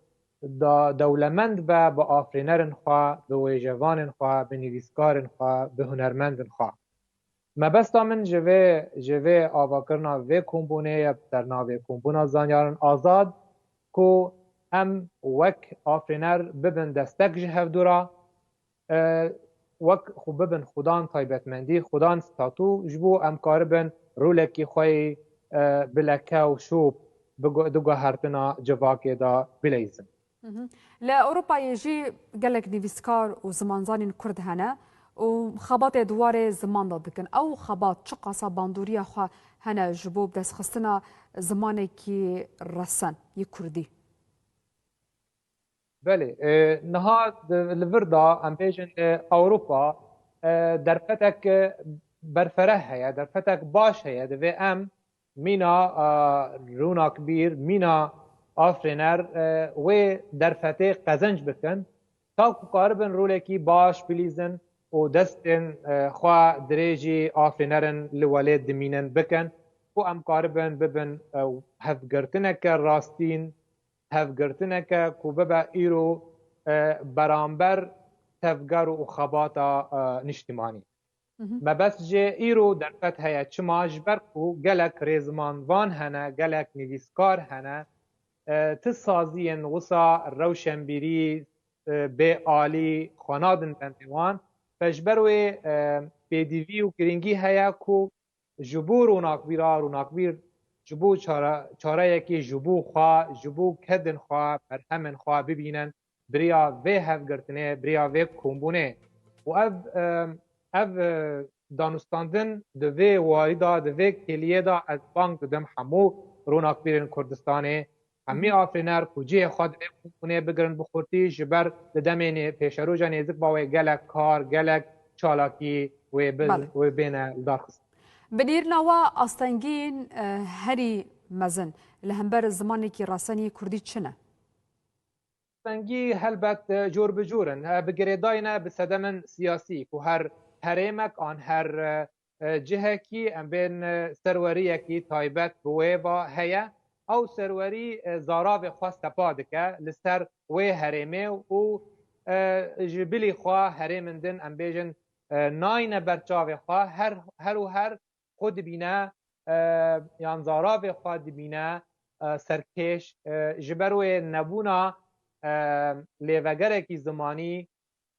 دولمند با آفرینرن خواه به ویجوانن خواه به نویسکارن خواه به هنرمندن خواه مبستا من جوه آواکرنا و کومبونه یا بترنا و کومبونا زانیارن آزاد کو ام وک آفرینر ببن دستک جهف دورا وک خوب ببن خودان تایبتمندی خودان ستاتو جبو ام کاربن رولکی خوی بلکه و شوب دوگه هرتنا جواکی دا بلیزن لأوروبا يجي قالك نيفيسكار وزمانزانين كرد هنا وخبات دوار زمان دادكن او خبات شقصا باندوريا خوا هنا جبوب دست خستنا زماني كي رسن يكردي بله نها الوردا ام بیشن اوروپا در فتک برفره هیا در فتک باش هیا دوی ام مینا رونا کبیر مینا آفرینر و در فتک قزنج بکن تا قاربن رولکی باش بلیزن و دستن خوا دریجی آفرینرن لولید دمینن بکن و ام قاربن ببن هفگرتنک راستین هفگرتنه که کوبه ایرو برانبر تفگر و خباتا نشتیمانی ما بس جه ایرو در فتح هیا چما جبر کو گلک ریزمان وان هنه گلک نویسکار هنه تسازین وصا روشنبیری به آلی خوانادن بندوان فجبروی بیدیوی و گرینگی هیا کو جبور و ناکبیر جبو چاره یکی جبو خواه جبو کدن خواه برهمن خواه ببینن بریا و هفگرتنه بریا و کمبونه و اف دانستاندن دوی واریدا دوی کلیه دا از بانک دم همو روناک بیرن کردستانه همی آفرینر کجی خود کمبونه بگرن بخورتی جبر دمین پیشروجا نیزک باوی گلک کار گلک چالاکی و بین دارخست بنيرناوا أستنجين هري مزن لهمبر الزماني كي راسني كردي چنه أستنجي هلبت جور بجورن بقريداينا بسدمن سياسي كو هر هريمك عن هر جهة كي ام بين سرورية كي تايبت بويبا هيا او سروري زاراف خواست تبادكه لسر وي هريمه و جبلي خوا هريمن دن ام بيجن ناين برچاو خوا هر و هر خود بینه یان زاراو خود بینه سرکش جبروی نبونا لیوگره کی زمانی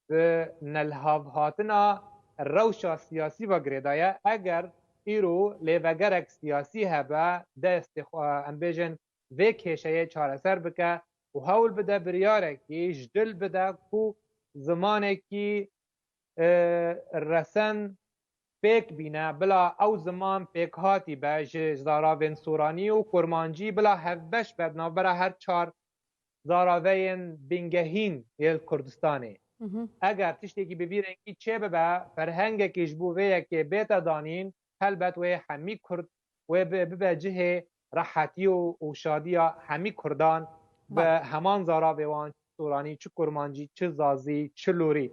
به نلهاو هاتنا روشا سیاسی و گریدایا اگر ایرو لیوگرک سیاسی هبه دست ام بیجن وی کشه چارەسەر بکە و هەوڵ بدە بریارێکی جدل بدە و زمانێکی رەسەن پێک بینە بلا ئەو زمان پێک هاتی بە ji zaravên سوورانی و کورمانجی بلا hevbeş be navbera her çar zaraveyên bingehîn yê Kurdistanê. Eger tiştekî bi vî rengî çê bibe ferhengekî ji bo vê yekê bête danîn helbet wê hemî Kurd wê bibe cihê rahetî û şadiya hemî Kurdan bi heman zaravê wan سوورانی çi kurmancî çi zazî çi lûrî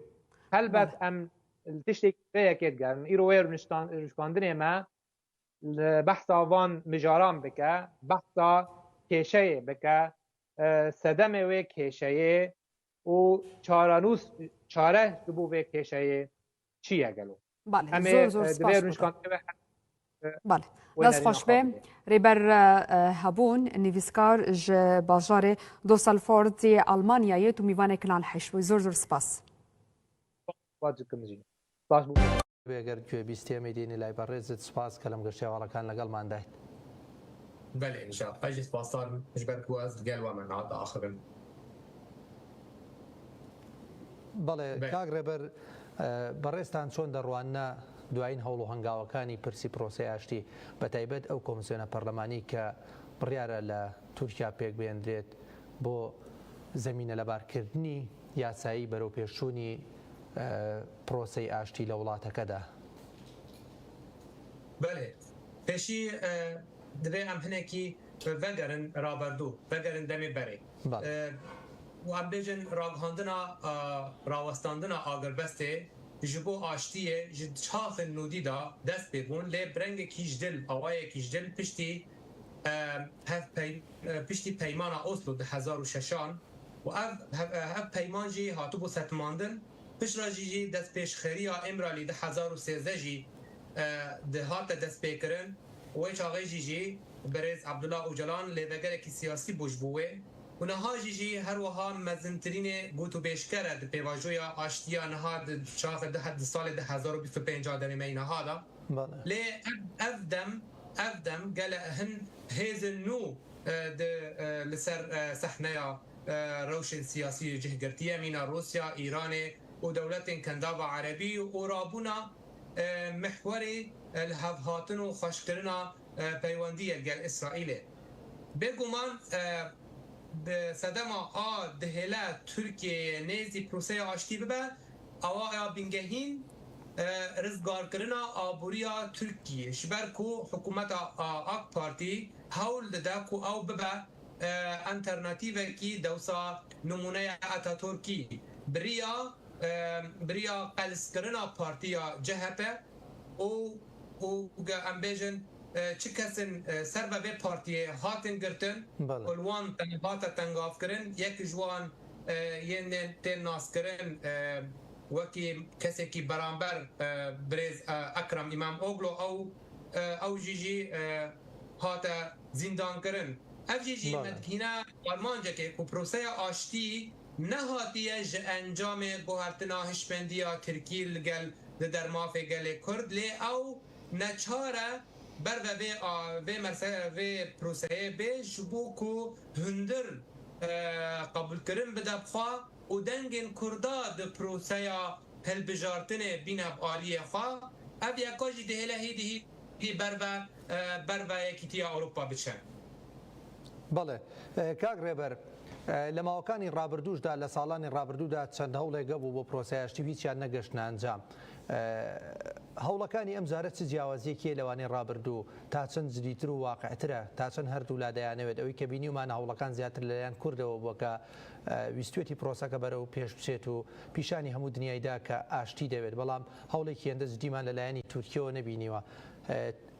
helbet em tiştekî vê yekê digerin îro wê rûşkandinê me behsa van mijaran bike behsa kêşeyê bike sedemê wê kêşeyê û çaranûs çare ji bo vê kêşeyê çi ye gelo em ê divê rûşkandinê بله دست خوش به ریبر هبون نویسکار ج بازار دوسالفوردی آلمانیایی تو میوان کنال حشوی زور سپاس بێگەر گوێبیستێمە دێنی لای بەڕێزت سپاس کە لەم گەشتیاوەڵەکان لەگەڵمان دایت بله انشاء اجي سپاسان جبر كواز قال ومن عاد اخرين بەڵێ کاک ڕێبەر بەڕێستان چۆن دەڕوانە دوایین هەوڵ و هەنگاوەکانی پرسی پرۆسی ئاشتی بەتایبەت ئەو کۆمسیۆنە پەرلەمانی کە بڕیارە لە تورکیا پێک بێنرێت بۆ زەمینە لەبارکردنی یاسایی بەرەو پێشچوونی پرۆسی ئاشتی لە وڵاتەکەدا بله پێشی دەبێ ئەم هەنێکی vegeren raberdû vegerin demê berê wan bêjin ragihandina rawestandina agirbestê ji bo aştiyê ji çaxên nûdî da dest pê bûn lê birengekî ji dil awayekî ji dil piştî peymana Oslo di 2006 û ev peyman jî hatû bû setmandin pişra jî destpêşxeriya Emralî di 2013 jî dihate destpêkirin wê çaxê jî برز عبدالله اوجلان لیوگرکی سیاسی بوجبوه و نها جی هر وها مزنترین گوتو بیشکره د پیواجویا آشتیا نها د شاخ ده سال 2025 دمی می نها دا لی افدم گل هن هیز نو د لسر صحنه روشن سیاسی جهگرتیه مینا روسیا ایران و دولت کنداوا عربی و رابونا محور الهفهاتن و خوشکرنا پیوندی گل اسرائیل بگومان به صدما دهلا ترکیه نیزی پروسه آشتی ببه اوا بینگهین رزگار کرنا آبوریا ترکیه شبر کو حکومت آک پارتی هول ده کو او ببه انترناتیو کی دوسا نمونه اتاتورکی بریا قلس کرنا پارتیا جهپه او ام بیجن چه کسین سر به پارتیه هاتن گرتن کلوان تنهات تنگاف کرن یک جوان یه تن ناس کرن وکی کسی کی برانبر برز اکرم امام اوگلو او جیجی هات زندان کرن اف جیجی مدهینا آلمانجا که پروسه آشتی نهاتیه ج انجام گوهرتنا هشمندیا ترکی لگل در مافه گل کرد لی او نچاره بر و مرسه پروسه به جبو کو هندر قبول کردن بده بخوا و دنگن کردا د پروسه هل بجارتن بین عالیه خوا اب یکاجی دهله هیدی بر و یکیتی اروپا بچن بله کاک ڕێبەر لە ماوەکانی ڕابردووشدا لە ساڵانی ڕابردوودا چەند هەوڵێک گەبوو بۆ پرۆسەی ئاشتی هیچیان نەگەشتە ئەنجام هەوڵەکانی ئەم جارە چ جیاوازیەکیە لەوانەی ڕابردوو تا چەند جدیتر و واقعترە تا چەند هەردوو لا دەیانەوێت ئەوەی کە بینیومان هەوڵەکان زیاتر لەلایەن کوردەوە بووکە ویستوێتی پرۆسەکە بەرەو پێش بچێت و پیشانی هەموو دنیایدا کە ئاشتی دەوێت بەڵام هەوڵێکی هێندە جدیمان لەلایەنی تورکیەوە نەبینیوە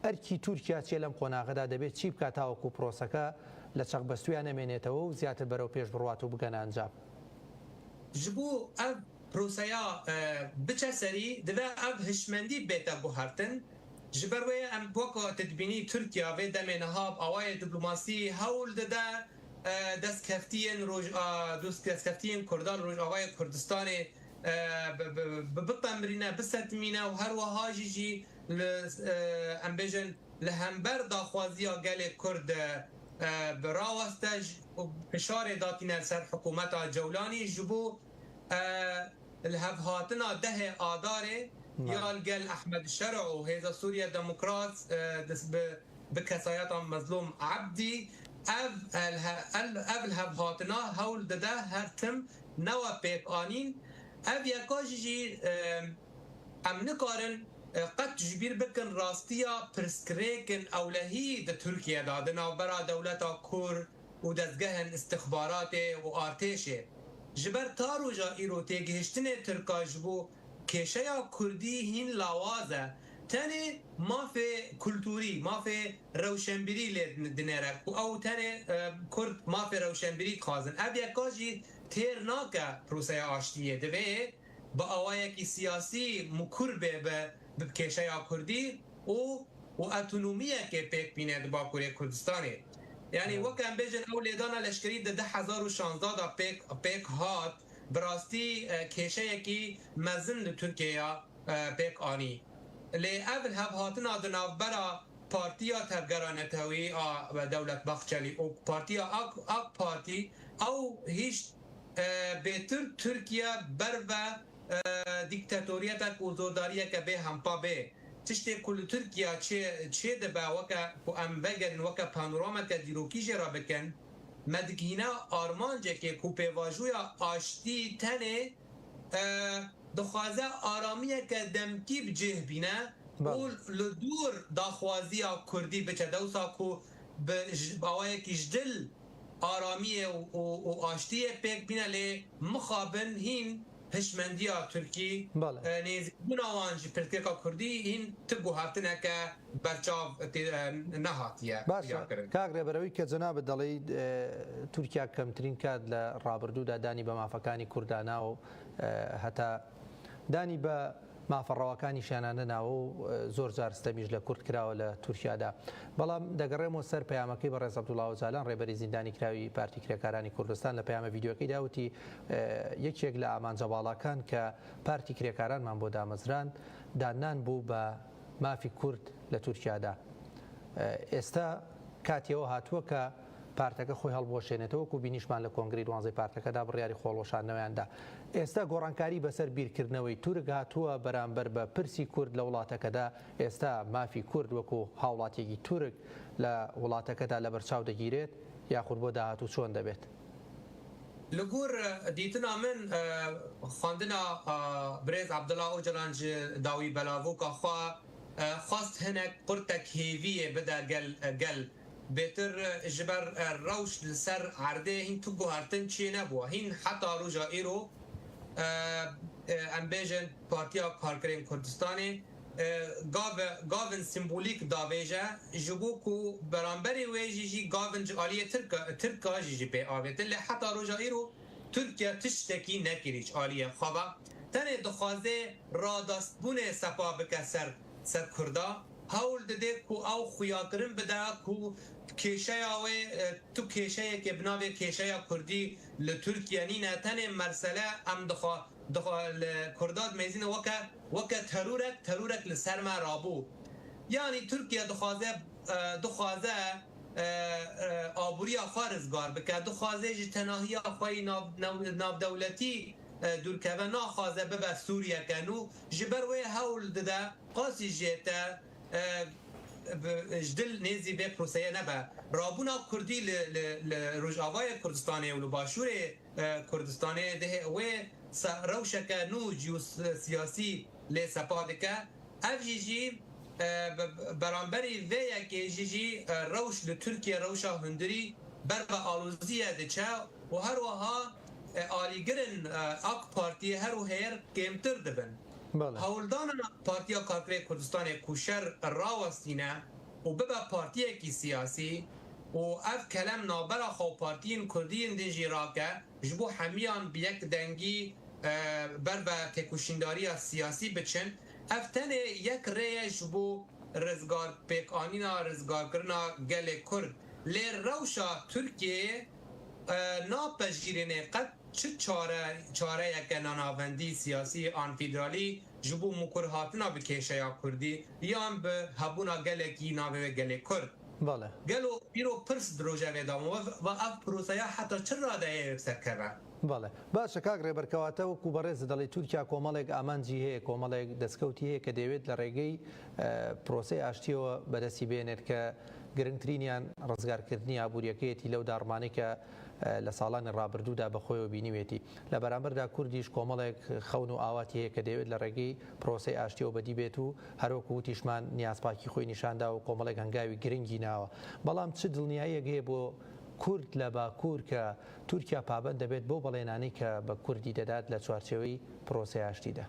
ئەرکی تورکیا چێ لەم قۆناغەدا دەبێت چی بکات تاوەکو پرۆسەکە لە چەقبەستویان نەمێنێتەوە و زیاتر بەرەو پێش بڕوات و بگەنە ئەنجام جبو اف پروسیا بچه سری دوه اف هشمندی بیتا گوهرتن جبروی ام بوکو تدبینی ترکیا و دمینها آوای دیپلماسی هول ده دست کفتین کردان روش آوای کردستان بتمرینه بستمینه و هر وها جی ام بجن لهمبر داخوازیا گل کرد براوستج فشار داتین سر حکومت جولانی جبو الهفهاتنا ده آداره یا الگل احمد شرع و هیزا سوریا دموکرات بکسایت مظلوم عبدی اف الهفهاتنا هول ده هر تم نوا پیک آنین اف یکاجی ام نکارن قد تجبير بكن راستيا برسكريكن أولهي دا تركيا دادنا برا دولتا كور ودزگهن استخباراتي وارتيشي جبر تارو جا إيرو تيگهشتنه تركا جبو كيشيا كردي هين لاوازه تاني ما في كولتوري ما في روشنبري لدنيرك أو تاني كرد ما في روشنبري قازن أبيا كاجي تير ناكا روسيا آشتية دبي بأوايكي سياسي مكربه بکشای کردی و اتونومیه که پیک بینه با کوری کردستانی یعنی وکم بیجن اولیدانا لشکری ده 2016 پیک هات براستی کشایی که مزن ترکیه پیک آنی لی اول هب هاتنا دناو برا پارتیا تبگرانتوی و دولت بخچلی و پارتیا اک پارتی او هیچ بهتر ترکیه بر و دیکتاتوریت کو زورداریه که به همپا به تشتی کل ترکیه چه دبا وکا کو ام بگرن وکا پانوراما که دیروکی جرا بکن مدگینا آرمانجه که کو پیواجویا آشتی تنه دخوازه آرامیه که دمکی بجه بینه و لدور داخوازی کردی بچه دوسا کو باوه که جدل آرامیه و آشتی پیک بینه لی مخابن هین هشمندیا ترکی نیز بناوانج پرتکا کردی این تگو هاتنه که برچاو نهاتیه باشا کاغره بروی که جناب دلی ترکیه کمترین کاد لرابردو دانی به مافکانی کردانا و حتی دانی به مافڕەوەکانی شانانە ناوە زۆر جار ستەمیش لە کورد کراوە لە تورکیادا بەڵام دەگەڕێمەوە سەر پەیامەکەی بە ڕێز عەبدوڵڵا ئۆجالان ڕێبەری زیندانی کراوی پارتی کرێکارانی کوردستان لە پەیامە ڤیدیۆکەی داوتی یەکێک لە ئامانجە باڵاکان کە پارتی کرێکارانمان بۆ دامەزران دانان بوو بە مافی کورد لە تورکیادا ئێستا کاتیەوە هاتووە کە پارتەکە خۆی هەڵبۆشێنێتەوە و بینیشمان لە کۆنگری دوانزەی پارتەکەدا بڕیاری خۆڵۆشانەوەیاندا ئێستا گۆڕانکاری بەسەر بیرکردنەوەی تورک هاتووە بەرامبەر بە پرسی کورد لە وڵاتەکەدا ئێستا مافی کورد وەکو هاوڵاتێکی تورک لە وڵاتەکەدا لە بەرچاو دەگیرێت یاخود بۆ داهاتوو چۆن دەبێت لەگۆر دیتنا من خواندنا برێز عەبدوڵڵا ئۆجەلان داوی بەلاڤۆکە خوا خواست هەنێک قورتێک هێویە بدا گەل بهتر جبر روش لسر عرده هین تو گوهرتن چی نبوه هین حتی روژا ایرو ام بیجن پارتیا کارکرین کردستانی گاون سیمبولیک داویجه جبو کو برانبری ویجی جی گاون آلیه ترکا جی پی آویتن لی حتی روژا ایرو ترکیه تشتکی نکریج آلیه خوابا تنه دخوازه رادست بونه سپا بکه سر کردا هول دده کو او خویاکرین بده کو کیشه تو کیشه که بنابه کیشه کردی لترکیه نینه تنه مرسله ام دخوا کرداد میزین وکه ترورک لسر ما رابو یعنی ترکیه دخوازه آبوری خارزگار بکه دخوازه جتناهی آخوی ناب دولتی دورکوه ناخوازه ببه سوریه کنو جبروی هول دده قاسی جیته جدل نزی به پروسه نبا رابونا کردی لروجاوای کردستانی و لباشور کردستانی ده و روشک نو جیو سیاسی لسپادکه اف جی برانبری و یکی جی روش لترکیه روشا هندری بر آلوزیه دچه و هر وها آلیگرن اک پارتی هر و هر کمتر دبن هولدان پارتیا کارکری کردستان کوشر راوستینه و ببا پارتیه کی سیاسی و اف کلم نابرا خو پارتین کردین دیجی راکه جبو همیان بیک دنگی بر با تکوشینداری سیاسی بچن افتن یک ریه جبو رزگار پیک آنینا رزگار کرنا گل کرد لی روشا ترکیه ناپذیرینه قد چه چاره یک ناناوندی سیاسی آن فیدرالی جبو مکرهاتنا به کشیا کردی یا به هبونا گلکی ناوه گل کرد بله گلو بیرو پرس دروجه ویدام و اف پروسیا حتی چرا ده سرکره بەڵێ باشە کاک ڕێبەرکەواتە وەکو بەڕێز دەڵی تورکیا کۆمەڵێک ئامانجی هەیە کۆمەڵێک دەستکەوتی هەیە کە دەوێت لە ڕێگەی پرۆسی ئاشتیەوە بەدەستی بێنێت کە گرنگترینیان ڕزگارکردنی ئابوووریەکەیەتی لەو داڕمانەی کە لە ساڵانی ڕابردوودا بەخۆیەوە بینیوێتی لە بەرامبەردا کوردیش کۆمەڵێک خەون و ئاواتی هەیە کە دەوێت لە ڕێگەی پرۆسی ئاشتیەوە بەدی بێت و هەروەکو وتیشمان نیازپاکی خۆی نیشاندا و کۆمەڵێک هەنگاوی گرنگی ناوە بەڵام چ دڵنیاییەک هەیە بۆ کورد لە باکوور کە تورکیا پابند دەبێت بۆ بەڵێنانی کە بە کوردی دەدات لە چوارچێوەی پرۆسی ئاشتیدا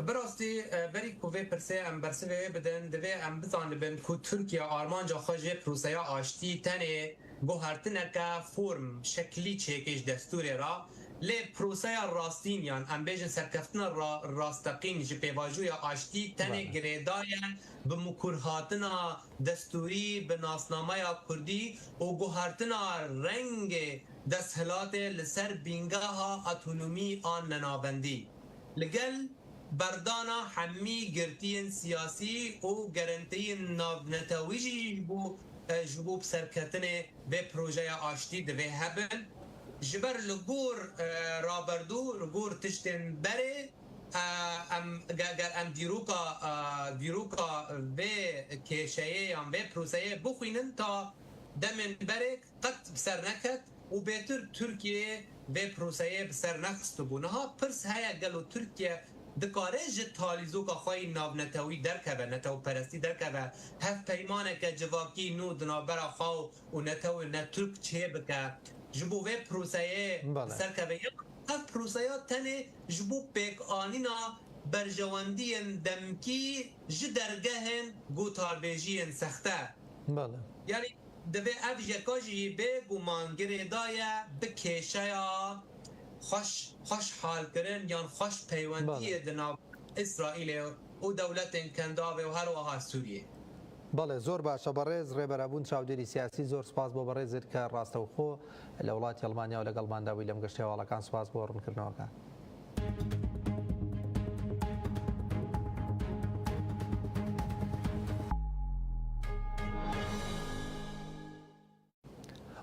براستی بری کوه پرسه ام برسه بدن دوی ام بزن بن کو ترکیه آرمانجا خواجه پروسه آشتی تنه گوهرتنه که فرم شکلی چکش دستور را لی پروسه راستینیان ام بیجن سرکفتن راستقین جی پیواجوی آشتی تنه گریداین به مکرهاتنا دستوری به ناسنامه کردی و گوهرتنا رنگ دستهلات لسر بینگاه اتونومی آن ننابندی لگل بردانا همی گرتین سیاسی و گرنتین نتویجی بو جبوب سرکتن به پروژه آشتی دوی هبن جبر لگور رابردو لگور تشتن بره ام دیروکا به کشهیه یا به پروژه بخوینن تا دمن بره قد بسر نکد و بهتر ترکیه به پروژه بسر نخست بونه ها پرس هیا گلو ترکیه دکاره جد تالیزو که خواهی نابنتوی درکه نتو پرستی درکه هف پیمانه که جواکی نو دنابرا خواهو و نتو نترک چه بکه جبو وی پروسه سرکه هف پروسه تنه جبو پیک آنینا برجواندی دمکی جدرگهن گوتار بیجی سخته یعنی دوی اف جکاجی به گمانگره دایه بکشه خوش حال کردن یا خوش پیوندی دناب اسرائیل و دولت کنداوی و هر وها سوریه بەڵێ زۆر باشە بەڕێز ڕێبەرابوون چاودێری سیاسی زۆر سپاس بۆ بەڕێزت کە ڕاستەوخۆ لە وڵاتی ئەڵمانیا و لەگەڵمانداوی لەم گەشتە هەواڵەکان سپاس بۆ ڕوونکردنەوەکە.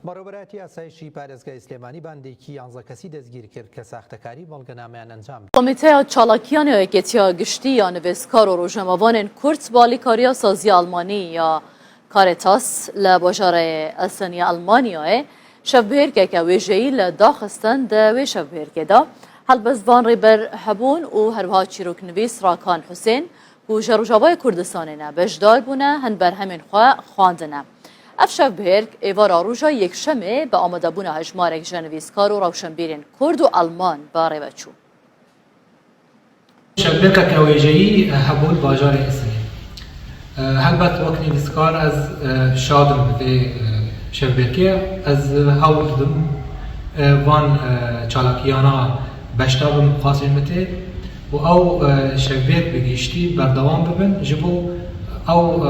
بەڕێوەبەرەتی ئاسایشی پارێزگای سلێمانی باندێکی 11 کەسی دەستگیر کرد کە ساختەکاری بەڵگەنامەیان ئەنجام کۆمیتەیە چالاکیان یەکێتیە گشتی یا نوێستکار و ڕۆژنامەوانên کورد بالیکاریya سازی ئەڵمانی یا کارێتاس لە باژارê ئەسەنیە ئەڵمانیایê şevbihêrkeke wêjeyî li daxistin di wê şevbihêrkê de helbestvan rêber hebûn û herwiha çîroknivîs Rakan Husên ku ji Rojavayê Kurdistanê ne bejdar bûne hin berhemên xwe xwandine. Ev şevbihêrk êvara roja yekşemê bi amadebûna hejmarek ji nivîskar û rewşenbîrên Kurd û Alman bi rêve çû. شevbêrkeke wêjeyî hebûn bajarê Esenê. Helbet wek nivîskar ez şadim bi vê şevbêrkê ez hewl didim van çalakiyana beşdar bim xwazên me tê û ew şevbêrk bi giştî berdewam bibin ji bo ew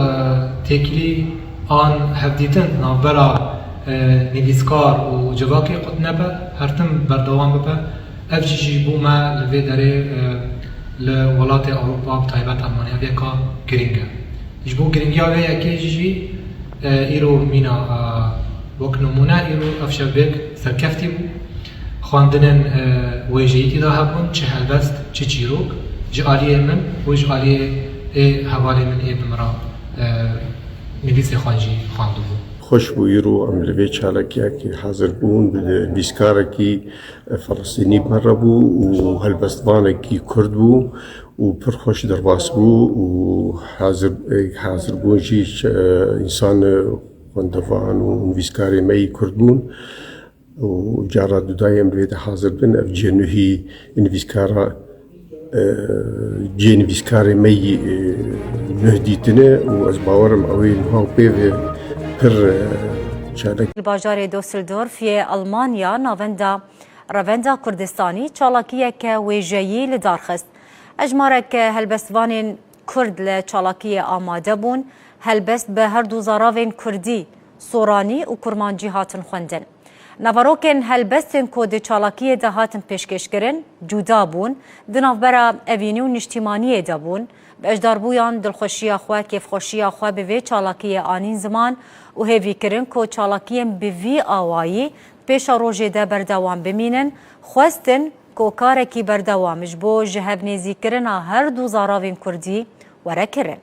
têkilî an hevdîtin navbera nivîskar û civakê xwe nebe her tim berdewam bibe ev jî bû me li vê derê li welatê Ewropa bi taybet Almanya vêka giring e. Ji bo giringiya vê yekê jî îro mîna wek nimûne îro ev şevbêrk serkeftî bû xwandinên wêjeyîtî de hebûn çi helbest çi çîrok ji aliyê min û ji aliyê hevalê min ê bi mira نویسێ خواجی خواندبوو. خۆش بوو ئیرۆ ئەم لەوێ چالکیاکی حاضر بوون بیسکارێکی فەڵەستینی بەڕە بوو و هەلبەستبانێکی کورد بوو و پڕ خۆش دەرباس بوو و حاضر بوونژی ئینسان خوێندەڤان و نویسکاری مەی کورد بوون و جارا دوودای ئەم لێدە حاضر بن ئەف جێنوهی نویسکارە جێنویسکاری مەی نهدیتنه و از باورم ئەوەی ها پێوێ پر چالک باژارê Düsseldorfê Almanya Revenda Kurdistanî çalakiyeke wêjeyî li darxist. Ejmarek helbestvanên Kurd li çalakiyê amade bûn helbest bi her du zaravên Kurdî سۆرانی و کورمانجی هاتن خوێندن. نەڤەڕۆکên هەلبەستên کۆدê çalakiyê de hatin pêşkêşkirin, cuda bûn, di navbera evînî û niştîmaniyê de bûn, beşdarbûyan dilxweşiya xwe, kêfxweşiya xwe bi vê çalakiyê anîn ziman û hêvîkirin ku çalakiyên bi vî awayî pêşa rojê de berdewam bimînin, xwestin ku karekî berdewam ji bo ji hevnêzîkirina her du zaravên Kurdî were kirin.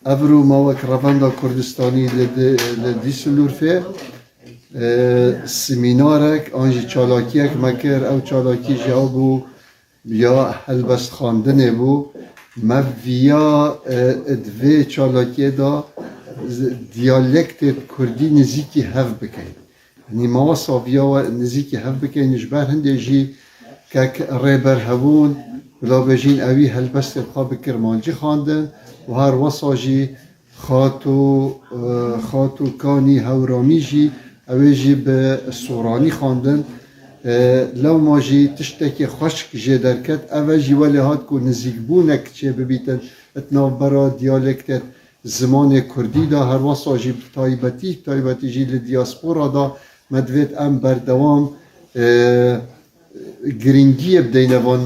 ابرو ماوک رفندا کردستانی لدیسلورفه سمینارک آنجی چالاکیک مکر او چالاکی جوابو یا هلبست خواندنه بو ما ویا دوی چالاکی دا دیالکت کردی نزیکی هف بکن یعنی ما صافیا و نزیکی هف بکن نجبر هنده جی که ریبر هبون بلا بجین اوی هلبست خواب کرمانجی خواندن و هر وصاجی خاتو کانی هورامی جی اوی جی به سورانی خواندن لو ما جی تشتکی خشک جی درکت اوی جی ولی هات کو نزیک بونک چه ببیتن اتناف برا دیالکتت زمان کردی دا هر وصاجی تایبتی جی لدیاسپورا دا مدوید ام بردوام گرینگی بدینوان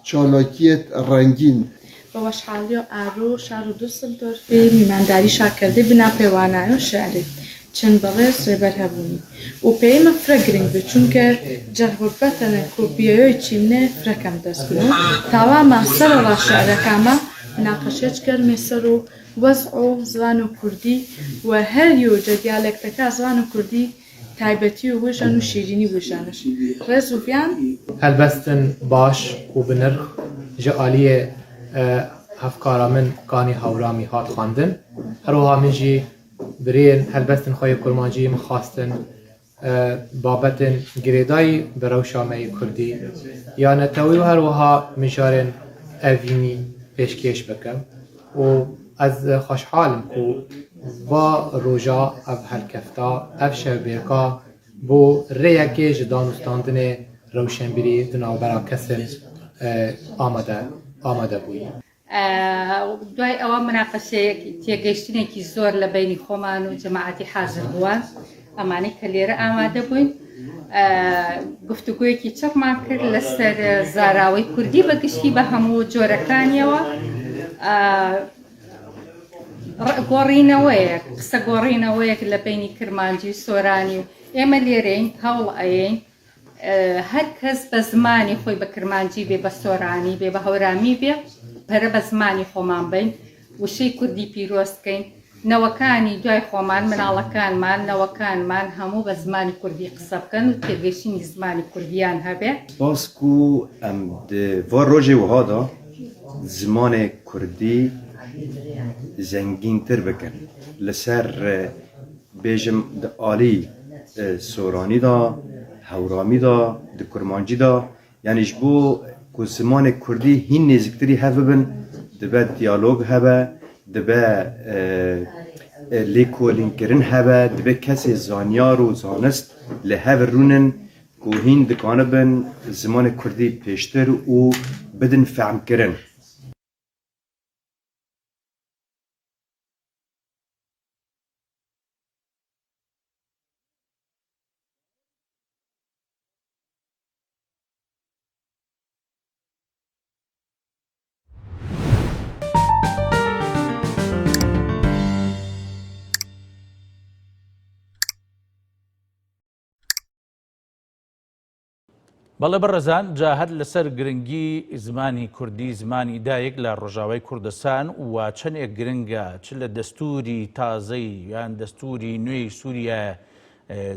چالاکیت رنگین باش حالی آرو شهر دوسلدورف میمانداری شاکرده بنا پیوانای و شهری چند بغیر ریبر هبونی و پیم فرگرینگ به چون که جهبتن کوبیای چینه فرکم دست کنه توا ماسر و شهر کاما مناقشش کرد مسرو وضع زبان کردی و هر یو دیالکت زبان کردی تایبەتی و وژان و شیرینی وژانش ڕێز و بیان هەلبەستن باش و بنرخ ji aliyê hevkara min kanî hewramî hat xwandin herwiha min jî birêyên helbestin xwe yê kurmanciyê min xwastin babetên girêdayî bi rewşa me yê Kurdî ya netewî û herwiha mijarên evînî pêşkêş bikim û ez xweşhalim ku va roja ev herkefta ev şevbêrka بۆ ڕێیەکێ ji danûstandinê rewşenbîrî di navbera kesin amade bûyî. دوای ئەوە مناقەشەیەکی تێگەیشتنێکی زۆر لە بینی خۆمان و جەماعەتی حاضر بووە ئەمانەی کە لێرە ئامادە بووین گفتوگویەکی چەپمان کرد لەسەر زاراوەی کوردی بەگشتی بە هەموو جۆرەکانیەوە گۆڕینەوەیەک قسە گۆڕینەوەیەک لە بینی کرمانجی و سۆرانی و ئێمە لێرەین هەوڵ ئەین هەر کەس بە زمانی خۆی بە کرمانجی بێ بە سۆرانی بێ بە هەورامی بێ پەرە بە زمانی خۆمان بین وشەی کوردی پیرۆستکەین نەوەکانی دوای خۆمان مناڵەکانمان نەوەکانمان هەموو بە زمانی کوردی قسە بکەن و تێگەیشتنی زمانی کوردیان هەبێ باسکو ئەم وا ڕۆژێ وهادا زمانی کوردی زەنگینتر بکەن لەسەر بێژم ئالی سۆرانی دا هەورامی دا di kurmancî da yani ji bo ku zimanê Kurdî hîn nêzîktirî hev bibin dibe diyalog hebe dibe lêkolînkirin hebe dibe kesê zanyar û zanist li hev rûnin ku hîn dikanibin zimanê Kurdî pêştir û bidin fehm-kirin. بەڵێ بەڕێزان جا هەر لەسەر گرنگی زمانی کوردی زمانی دایک لە ڕۆژاوای کوردستان و چەندێک گرنگە چ لە دەستوری تازەی یان دەستوری نوێی سووریا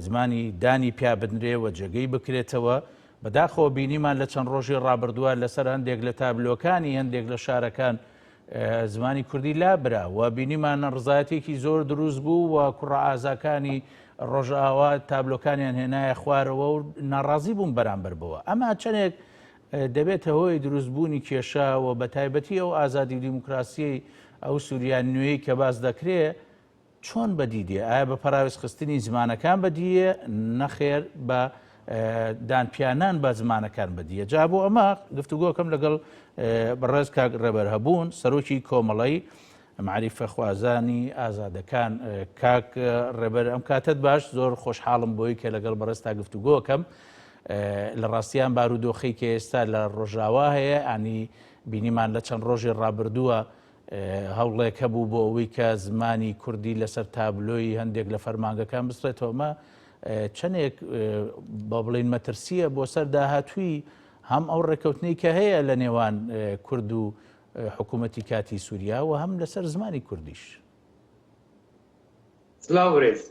زمانی دانی پیا بنرێ و جێگەی بکرێتەوە بەداخەوە بینیمان لە چەند ڕۆژی ڕابردووە لەسەر هەندێک لە تابلۆکانی هەندێک لە شارەکان زمانی کوردی لابرا و بینیمان ڕزایەتێکی زۆر دروست بوو و کوڕە ئازاکانی ڕۆژئاوا تابلۆکانیان هێنایە خوارەوە و ناڕازی بوون بەرامبەر بەوە ئەمە چەندێک دەبێتە هۆی دروستبوونی کێشە و بە تایبەتی ئەو ئازادی دیموکراسی ئەو سووریان نوێی کە باز دەکرێت چۆن بەدیدێ ئایا بە پەراویست خستنی زمانەکان بەدیە نەخێر بە دانپیانان بە زمانەکان بەدیە جا بۆ ئەمە گفتوگۆکەم لەگەڵ بەڕێز کاک ڕێبەر هەبوون سەرۆکی کۆمەڵی معریفە خوازانی ئازادەکان کاک ڕێبەر ئەم کاتت باش زۆر خۆشحاڵم بۆی کە لەگەڵ بەڕێستا گفتوگۆکەم لە ڕاستیان بارودۆخی کە ئێستا لە ڕۆژاوا هەیە ئانی بینیمان لە چەند ڕۆژی ڕابردووە هەوڵێک هەبوو بۆ ئەوەی کە زمانی کوردی لەسەر تابلۆی هەندێک لە فەرمانگەکان بسترێتەوەمە چەندێک بە بڵین مەترسیە بۆ سەر داهاتووی هەم ئەو ڕێکەوتنەی کە هەیە لە نێوان کورد و حکوومەتی کاتی سووریا و هەم لەسەر زمانی کوردیش. سلااوڕێز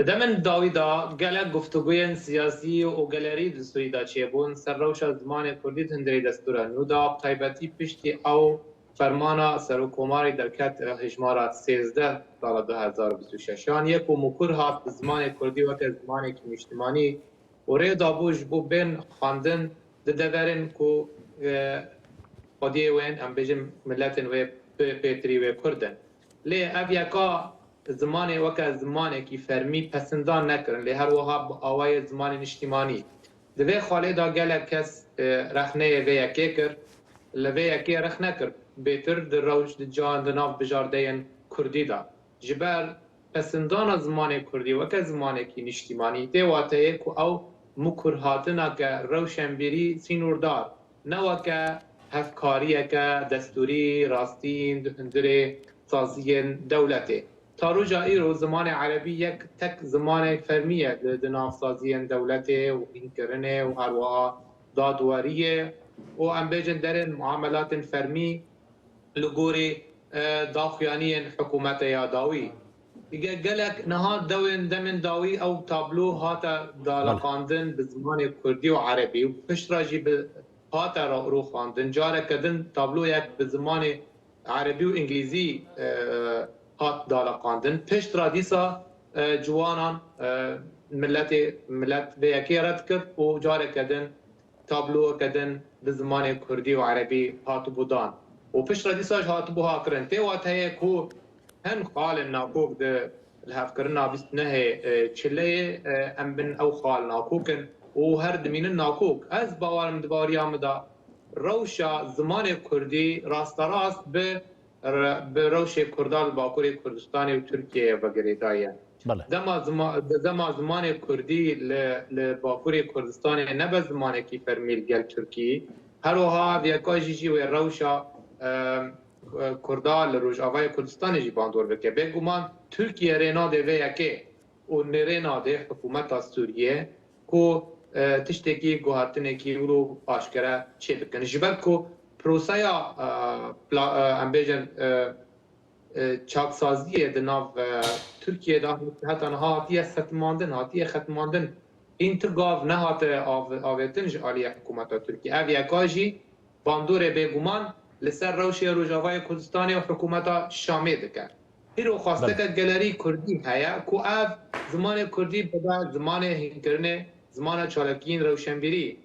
دەمن داویدا gelek guftuguyên siyasî û gelerî di Sûrî de çêbûn ser rewşa zimanê Kurdî hindirê destûra nû da taybetî piştî ew fermana Serokkomarê derket hejmara 13 sala 2026 yek û mukur hat bi zimanê Kurdî weke zimanekî niştimanî û rê dabû ji bo bên xwandin di deverin ku xwediyê wên em bêjin milletên wê pêtirî wê Kurdin. Lê ev yeka zimanê weke zimanekî fermî pesindan nekirin lê her wiha bi awayê zimanê niştimanî. Di vê xalê da gelek kes rexneyê vê yekê kir li vê yekê rex nekir bêtir di rewş di can di nav bijardeyên Kurdî da. Ji ber pesindana zimanê Kurdî weke zimanekî niştimanî tê wateyê ku ew mukur hatinake rewşên bîrî sînûrdar ne weke hevkariyeke destûrî rastîn di hundirê saziyên dewletê. Taroja îro zimanê Erebî yek tek zimanê fermî ye di navsaziyên dewletê û hînkirinê û her wiha dadwariyê û em bêjin derên muamelatên fermî li gorî daxuyaniyên hikûmetê ya dawî. Gelek niha dewên demên dawî ew tablo hate daleqandin bi zimanê Kurdî û Erebî û piştra jî bi hate rûxandin careke din tabloyek bi zimanê Erebî û İngilîzî hat daleqandin piştra dîsa ciwanan millet vê yekê red kir û careke din tabloyeke din bi zimanê Kurdî û Erebî hatibû dan. û piştra dîsa ji hatibû hakirin tê wat heye ku hin xalên nakok di li hevkirina bîstnehê çileyê em bin ew xal nakokin û her dimînin nakok. Ez bawarim di bariya me da rewşa zimanê Kurdî rasterast bi rewşê Kurdan li Bakurê Kurdistanê û Tirkiyeyê vegirêdaye. Dema zimanê Kurdî li Bakurê Kurdistanê nebe zimanekî fermî gel Tirkiyê her wiha yeka jî wê rewşa Kurda li Rojavayê Kurdistanê jî bandor bike. Bêguman Tirkiye rê nade vê yekê û nêrê nade hikûmeta Sûriye ku tiştekî guhatinekî wilo aşkere çê bikin. Ji ber ku prosaya em bêjin çaksaziyê di nav Tirkiye da heta niha hatiye setmandin hatiye xetmandin întigav nehate avêtin ji aliyê hikûmeta Tirkiye. Ev yeka jî bandorê bêguman li ser rewşê Rojavayê Kurdistanê û hikûmeta Şamê dike. Îro xwasteke gelerî Kurdî heye ku ev zimanê Kurdî bibe zimanê hînkirinê zimana çalakiyên rewşenbîrî.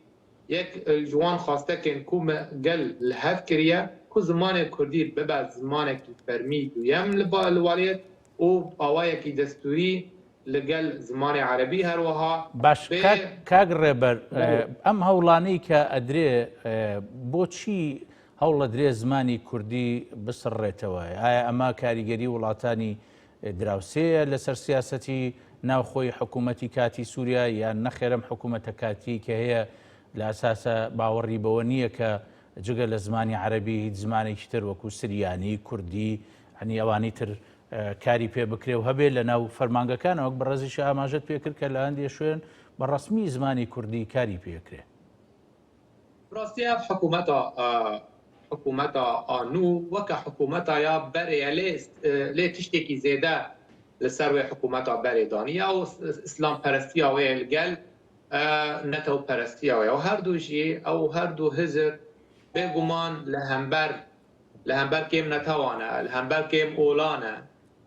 Yek ji wan xwastekên ku me gel li hev kiriye ku zimanê Kurdî bibe zimanekî fermî duyem li waliyê û awayekî destûrî li gel zimanê Erebî her wiha baş kag rêber em hewlanî ke edrê بۆچی هەوڵ لە درێ زمانی کوردی بسڕێتەوە ئایا ئەمە کاریگەری وڵاتانی دراوسەیە لەسەر سیاسەتی ناوخۆی حکوومەتی کاتی سووریا یان نەخێرم حکوومەتە کاتی کە هەیە لە ئاساسە باوەڕی بەوە نییە کە جگە لە زمانی عەرەبی هیچ زمانێکی تر وەکو سریانی کوردی هەنی ئەوانی تر کاری پێ بکرێ و هەبێت لە ناو فەرمانگەکانەوە بەڕێزیش ئاماژەت پێکرد کە لە هەندێک شوێن بە ڕەسمی زمانی کوردی کاری پێکرێ. ڕاستی حکوومەتا ئانوو وەکە حکوومەتا یا بەرەیە لێ تشتێکی زێدە لەسەر وێ حکوومەتا بەرێدانیە و ئیسلام پەرستیە وێ لەگەل نەتەو پەرستیەوەیە و هەردووژی ئەو هەردوو هزر بێگومان لە هەمبەر کێم نەتەوانە لە هەمبەر کێم ئۆلانە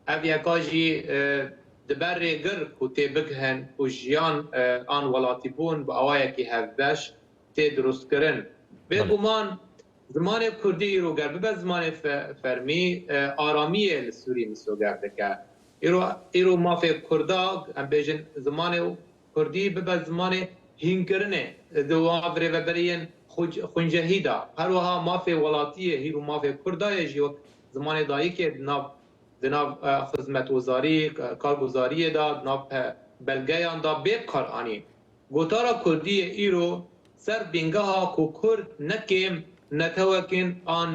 ئەڤ یەکاژی دبەر رێگر و تێ بگهن و ژیان ئان وڵاتی بوون بە ئەوایەکی هەڤبەش تێ دروستکردن بێگومان زمانê Kurdî îroger bibe zimanê fermî aramiyê li Sûrî misoger dike. Îro mafê Kurda em bêjin zimanê Kurdî bibe zimanê هینکرنه دوام ریوبرین خونجهی دا هر وها مافی ولاتیه هیرو مافی کردای جیو زمان دایی که دناو خدمت وزاری کارگزاری دا دناو بلگیان دا بیب کار آنی گوتارا کردی ایرو سر بینگه ها کو کرد نکیم نتوکین آن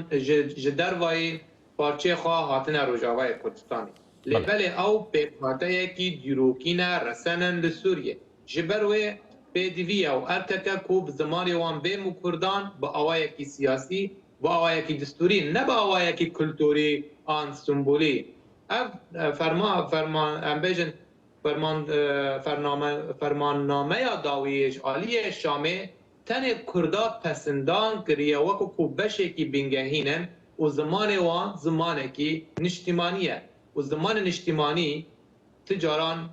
جدروای پارچه خواه هاتن روجاوای کردستانی لبله او پیپاته کی دیروکینه رسنن لسوریه جبروه پیدویه و ارتکه کوب زمانی وان بیم و کردان با آوایکی سیاسی با آوایکی دستوری نه با آوایکی کلتوری آن سمبولی فرماننامه داویش آلی شامه تن کردات پسندان کریه وکو کو بشه کی بینگهینن و زمان وان زمانه کی نشتیمانیه و زمان نشتیمانی تجاران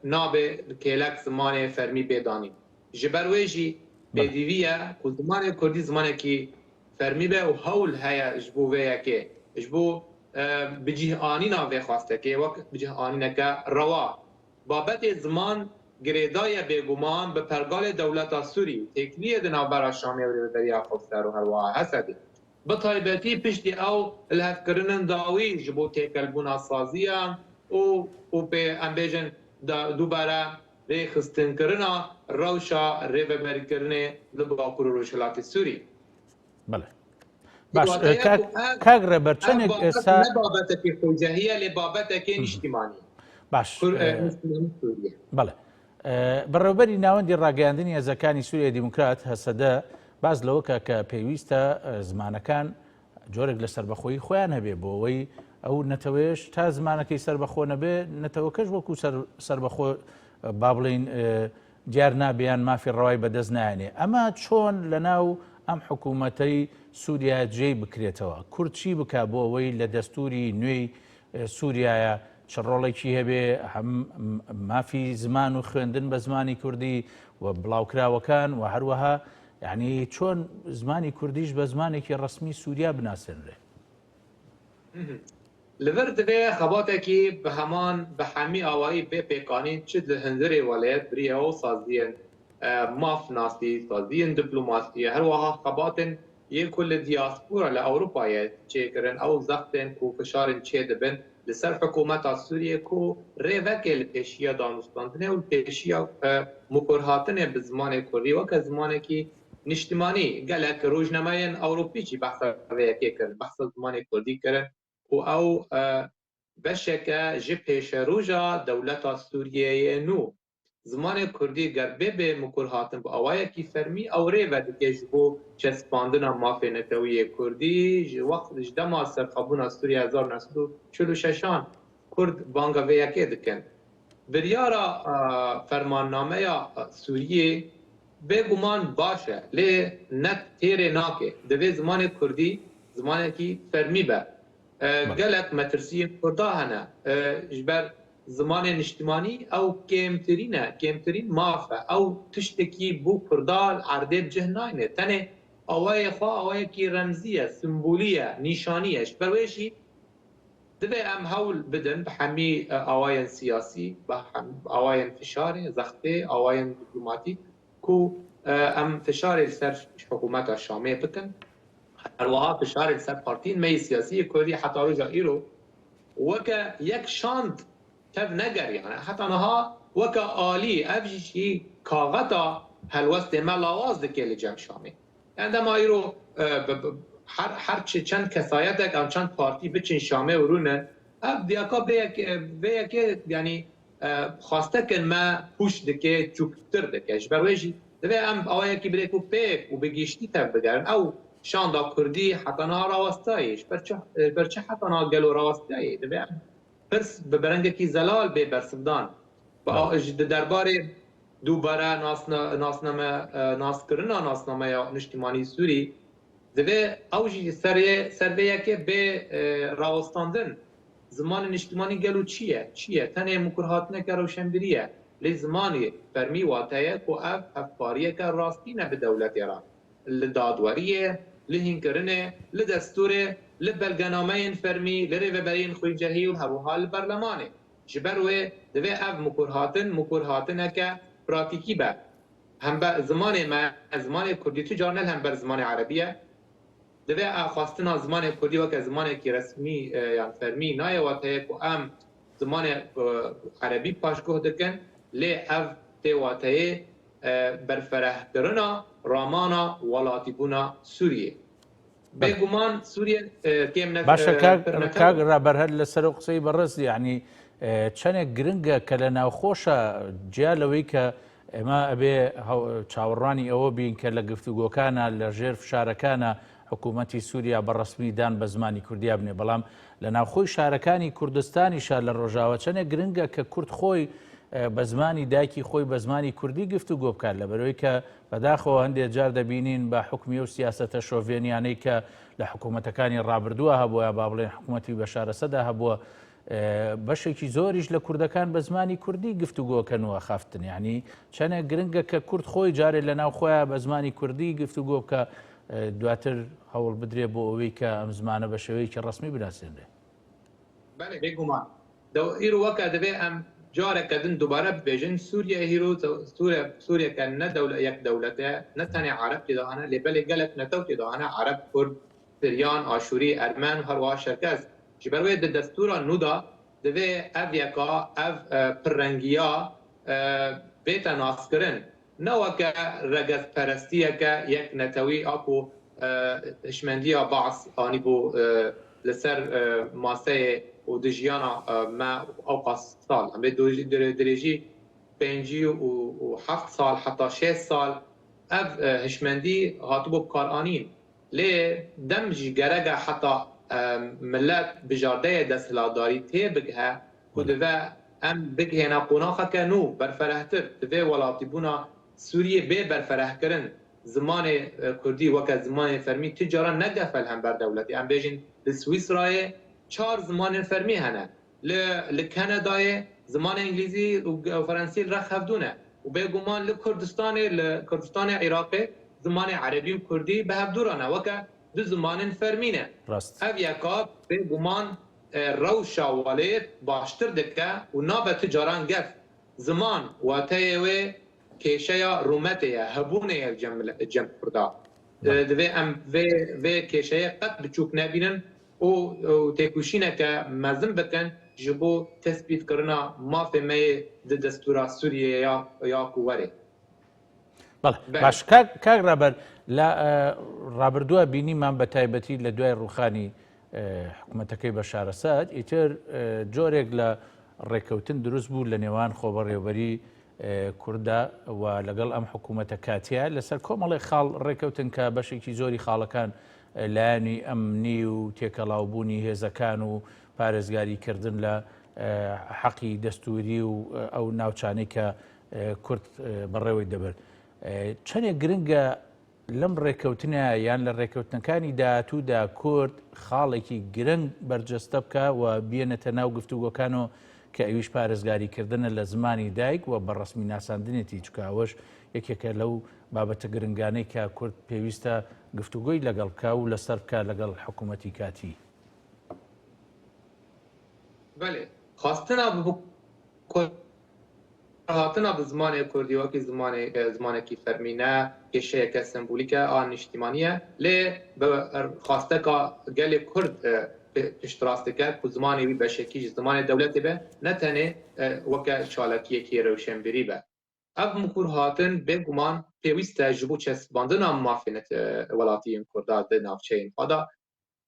نابه کلک زمان فرمی بدانی جبرویجی بدیویه و زمان کردی زمانه کی فرمی به و حول هیا جبو ویا که جبو بجه آنی ناوه خواسته که وقت بجه آنی نکه روا بابت زمان گریدای بگمان به پرگال دولت سوری تکنیه دنو برا شامی و ریبریا خوستر و هروا حسدی بطایبتی پشتی او الهف کرنن داوی جبو تکلبونا سازیه و به امبیجن دوباره ری خستن کرنا روشا ریبری کرنه لباکور روشلات سوری بله باش کاغ ربرچنگ اسا نبابت که خوجهیه لبابت که نشتیمانی باش بله بەڕێوەبەری ناوەندی ڕاگەیاندنی هێزەکانی سووریا دیموکرات هەسەدە باز لەوەکە کە پێویستە زمانەکان جۆرێک لە سربەخۆیی خۆیان هەبێ بۆ ئەوەی ئەو نەتەوەیش تا زمانەکەی سربەخۆ نەبێ نەتەوەکەش وەکو سربەخۆ با بڵین دیار نابیان مافی ڕەوای بەدەست نایانێ ئەمە چۆن لەناو ئەم حکوومەتەی سووریا جێی بکرێتەوە کورد چی بکە بۆ ئەوەی لە دەستوری نوێی سووریایە چ ڕۆڵێکی هەبێ هەم مافی زمان و خوێندن بە زمانی کوردی و بڵاوکراوەکان و هەروەها یعنی چۆن زمانی کوردیش بە زمانێکی ڕسمی سووریا بناسێنرێ لەبەر دەبێ خەباتێکی بە هەمان بە هەمی ئاوایی بێ پێکانی چ لە هەندێ وەلایەت بریەوە سازیەن ماف ناستی سازیەن دیپلۆماسیە هەروەها خەباتن یەکو لە دیاسپۆرە لە ئەوروپایە چێکردن ئەو زەختێن و فشارن چێ دەبن لسر حکومت سوریه کو ریوکه لپیشیا دانستاندنه و لپیشیا مکرهاتنه به زمان کردی و که زمانی که نشتیمانی گلک روزنامه‌ین اوروپی چی بحث ریوکه کرد بحث زمان کردی کرد و او بشکه جه پیش روژا دولت سوریه نو زمان کردی گربه به مکرهاتن با اوایه کی فرمی او ریوکه که جبو چسپاندن مافی نتوی کردی وقت جدما سرخابون سوریه 1946 کرد بانگا ویکه دکن بریارا فرماننامه سوریه بگمان باشه لی نت تیره ناکه دوی زمان کردی زمانی کی فرمی به گلک مترسی کرده هنه جبر زمان نشتیمانی او کمترین مافه او تشتکی بو کردال عرده جهناینه تنه اوای خواه اوای کی رمزیه سمبولیه نشانیه برویشی دبی ام هول بدن بحمی اوای سیاسی اوای فشار زخته اوای دیپلماتیک کو ام فشار سر حکومت شامه بکن هروها فشار سر پارتین می سیاسی کردی حتی رجا ایرو وکا یک شاند تف نگر يعني حتى نها وكا آلي أفجي كاغتا هالوست ما لواز دكي لجم شامي عندما يرو هر چند کسایتک او چند پارتی بچین شامه ورونه اب دیاکا بیاک يعني خواسته کن ما پوش دکه چوکتر دکه برویجی دوی ام آوایا کی بریکو پیک و بگیشتی تف بگرن او شاندا کردی حتی نها راوستایش برچه حتی نها گلو راوستایی دوی ام پرس ببرنگه کی زلال به برسدان با درباره دوباره ناسنامه یا نشتیمانی سوری دوی اوجی سرویه که به راوستاندن زمان نشتیمانی گلو چیه تنه مکرهاتنه که روشنبریه لی زمانی فرمی واتایه که افکاریه که راستی نه به دولت ایران لدادوریه لهینکرنه لدستوره لبلغنامه فرمی لریوبرین خویجهی و هروها لبرلمانه جبروه دوی اف مکرهاتن که پراتیکی به هم بر زمان ما زمان کردی تجار نل هم بر زمان عربیه دوی خواستنا زمان کردی وقت زمان کی رسمی یان فرمی نای وقتی کو ام زمان عربی پاشگاه دکن لی اف تی وقتی برفره کرنا رامانا ولاتی بونا سوریه بگمان سوریه کیم نف باشا کاغ رابر هل لسر قصي برز يعني چنێک گرنگە کە لە ناوخۆشە جیالەوەی کە ئێمە ئەبێ چاوەڕوانی ئەوە بین کە لە گفتوگۆکانە لە ژێر فشارەکانە حکوومەتی سووریا بەڕسمیدان بە زمانی کوردیا بنێ بەڵام لە ناوخۆی شارەکانی کوردستانیشە لە ڕۆژاوە چنێک گرنگە کە کورد خۆی بە زمانی دایکی خۆی بە زمانی کوردی گفتوگۆ بکات لەبەرەوەی کە بەداخەوە هەندێک جار دەبینین بە حکومی و سیاسەتە شۆڤێنیانەی کە لە حکوومەتەکانی ڕابردووە هەبووە با بڵێن حکوومەتی بەشار ئەسەدا هەبووە بەشێکی زۆریش لە کوردەکان بە زمانی کوردی گفتوگۆکەنەوە خافتن یعنی چەندێک گرنگە کە کورد خۆی جارێ لە ناو خۆیان بە زمانی کوردی گفتوگۆ بکە دواتر هەوڵ بدرێ بۆ ئەوەی کە ئەم زمانە بە شێوەیەکی ڕسمی بناسێنرێ. بەڵێ بێگومان ئیرۆ وەکە دەبێ ئەم جارێکەدن دووبارە ببێژن سووریا هیرۆ سووریەکە نە یەک دەولەتە نەتەنێ عەرەب تێدا هەنە لێبەلێ گەلک نەتەو تێدا هەنە عەرەب کورد سریان ئاشووری ئەرمەن هەروەها شەرکەز ji ber wê di destûra nû da divê ev yeka ev pirrengiya bête naskirin ne weke regezperestiyeke yek netewî a ku hişmendiya Baas anîbû li ser maseyê û di jiyana me awqas sal em bê dirêjî 5 û 7 sal heta 6 sal ev hişmendî hatibû bikaranîn lê dem jî gerek e heta ملت بجاردەیە دەسەڵاتداری تێ بگهە و divê em bighêne qonaxeke nû berferehtir divê welatîbûna Sûriyê bê berferehkirin zimanê Kurdî weke zimanê fermî ti caran negefel hem berdewletî em bêjin li Swîsrayê 4 zimanên fermî hene li Kanadayê zimanê İngilîzî û Frensî rex hevdûne û bêguman li Kurdistanê Iraqê zimanê Erebî û Kurdî bi hevdûrane weke du zimanên fermîne ev yeka bêguman rewşa welêt baştir dike û nabe ti caran gef ziman wateyê wê kêşeya rûmetê ye hebûnê ye cem Kurda divê em vê kêşeyê qet biçûk nebînin û têkuşîneke mezin bikin ji bo tespîtkirina mafê me yê di destûra Sûriyê ya ku werê. باش کاک رابەر لە ڕابردووە بینیمان بە تایبەتی لە دوای ڕوخانی حکوومەتەکەی بەشار ئەسەد ئیتر جۆرێک لە ڕێکەوتن دروست بوو لە نێوان خۆبەڕێوەبەری کووردا و لەگەڵ ئەم حکوومەتە کاتیە لەسەر کۆمەڵی خاڵ ڕێکەوتن کە بەشێکی زۆری خاڵەکان لایانی ئەمنی و تێکەڵاوبوونی هێزەکان و پارێزگاریکردن لە حەقی دەستوری و ئەو ناوچانەی کە کورد بەڕێوەی دەبێت. چەندێک گرنگە لەم ڕێکەوتنە یان لە ڕێکەوتنەکانی داهاتوودا کورد خاڵێکی گرنگ بەرجەستە بکە و بێنێتە ناو گفتوگۆکانەوە کە ئەویش پارێزگاریکردنە لە زمانی دایک و بەڕسمی ناساندنێتی چکاوەش یەکێکە لەو بابەتە گرنگانەی کە کورد پێویستە گفتوگۆی لەگەڵ بکە و لەسەر بکە لەگەڵ حکوومەتی کاتی. بەڵێ خواستنا هاتنا bi zimanê Kurdî wekî zimanekî fermîne kêşeyeke sembolîke an niştimaniye lê bi xwasteka gelê Kurd piştrast dike ku zimanê wî beşekî ji zimanê dewletê be ne tenê weke çalakiyekî rewşenbirî be. Ev mikur hatin bêguman pêwîst e ji bo çesbandina mafên welatiyên Kurda di navçeyên xwe da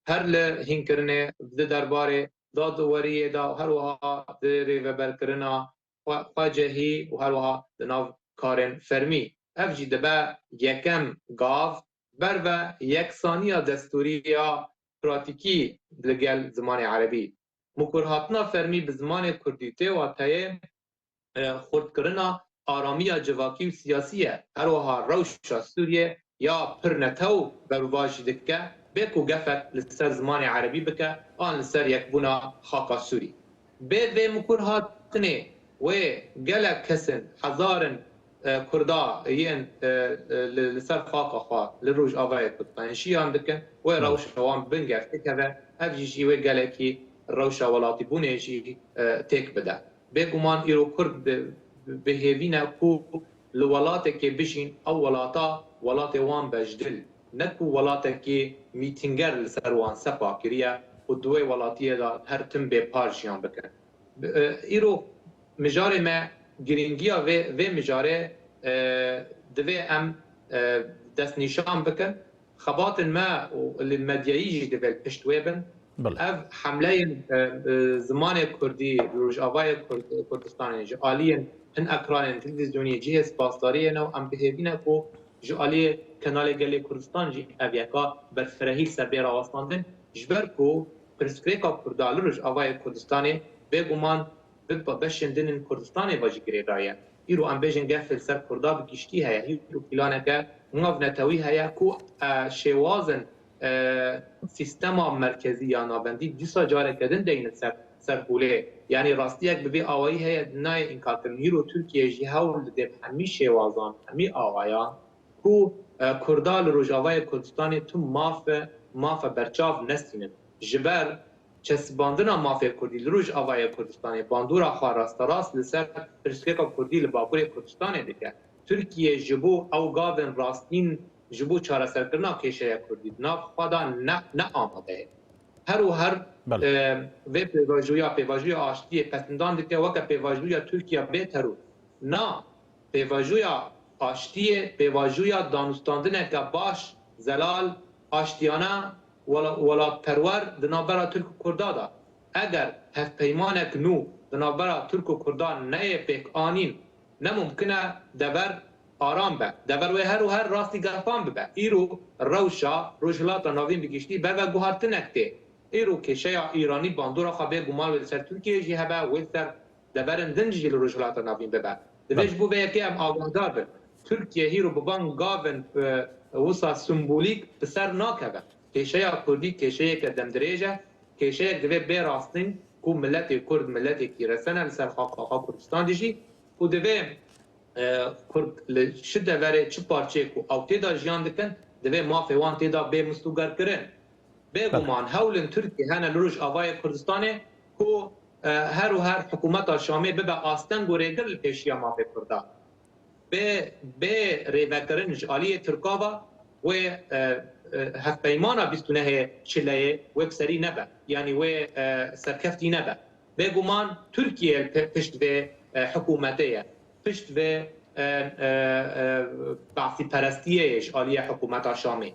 her li hînkirinê di derbarê dadweriyê da her wiha di rêveberkirina xwecehî û her wiha di nav karên fermî ev jî dibe yekem gav ber ve yeksaniya destûriya pratikî li gel zimanê Erebî. Mûkurhatina fermî bi zimanê Kurdî tê wateyê xurtkirina aramiya civakî û siyasî ye her wiha rewşa Sûriye ya pir netew berûva jî dike bê ku gefek li ser zimanê Erebî bike an li ser yekbûna xaka Sûrî. Bê vê mûkurhatinê wê gelek kesin hezarin Kurda yên li ser xaka xwe li Rojavayê Kurdîyan dikin wê rewşa wan bingef dikeve ev jî jî wê gelekî rewşa welatîbûnê jî têk bide. Bêguman îro Kurd bihêvîne ku لولاتك بشين أو ولاتا ولات وان بجدل نكو ولاتك ميتنجر لسروان سبا كريا ودوي ولاتيه دا هر تم به پارشیان بکن ایرو مجاره ما گرینگیا و مجاره دوی ام دست نشان بکن خبات ما المدیایی دوی پشتوی بن اف حمله زمان کردی روجاوای کردستان جالین هن اکران تلویزیونی جه سپاسداری نو ام بهبینه کو جالی کانال گلی کردستان جی اویکا برفرهی سربیر آواستاندن جبر کو پرسکریکا کردالو روجاوای کردستانی بگومان بشندن کردستان باجی گریدایه ایرو ام بیژن گفت سر کردا بگیشتی هیا ایرو پلانه که ناف نتوی هیا کو شوازن سیستما مرکزی یا نابندی دیسا جاره کردن دین سر پوله یعنی راستی یک ببی آوایی هیا نای انکار کردن ایرو ترکیه جی هول دب همی شوازان همی آوایان کو کردال روجاوای کردستان تو ماف برچاف نستینن جبر چسباندنا مافیا کردی لروج آوای کردستان باندورا خواراست راست لسر پرسکرکا کردی لبابور کردستان دیگه ترکیه جبو او گاون راستین جبو چاره سرکرنا کشه کردی ناف خدا نه آماده هر و هر و پیواجویا آشتی پسندان دیگه وکا پیواجویا ترکیه بهترو نه پیواجویا آشتی پیواجویا دانستاندنه که باش زلال آشتیانه ولا پرور دنابرا ترک و کردادا اگر هف پیمانک نو دنابرا ترک و کردان نه پیک آنین نممکنه دبر آرام به دبر و هر راستی گرفان ببه ایرو روشا روشلاتا ناوین بگیشتی بر و گوهرتنکته ایرو کشه ایرانی باندورا خوابه گمال و سر ترکیه جی هبه و سر دبرن دنجی روشلاتا ناوین ببه دویش بو به یکی هم آگاهدار بر ترکیه هیرو ببان گاون وسا سمبولیک بسر ناکبه کشه کردی کشه که دمدریجه کشه دوی بی راستین کو ملت کرد ملت کی رسنه لسر خاقا کردستان دیجی و دوی کرد شده وره چه پارچه کو او تیدا جیان دکن دوی مافی وان تیدا بی مستوگر کرن بگومان هولن ترکی هنه لروش آوای کردستانه کو هر و هر حکومت شامی ببه آستن گوریگر لپیشی مافی کرده به ریوکرن جالی ترکاوا و هف پیمانا بیستونه چلایه و بسری نبه یعنی و سرکفتی نبه بگومان ترکیه پشت به حکومتیه پشت به بعثی پرستیه آلیه حکومت شامی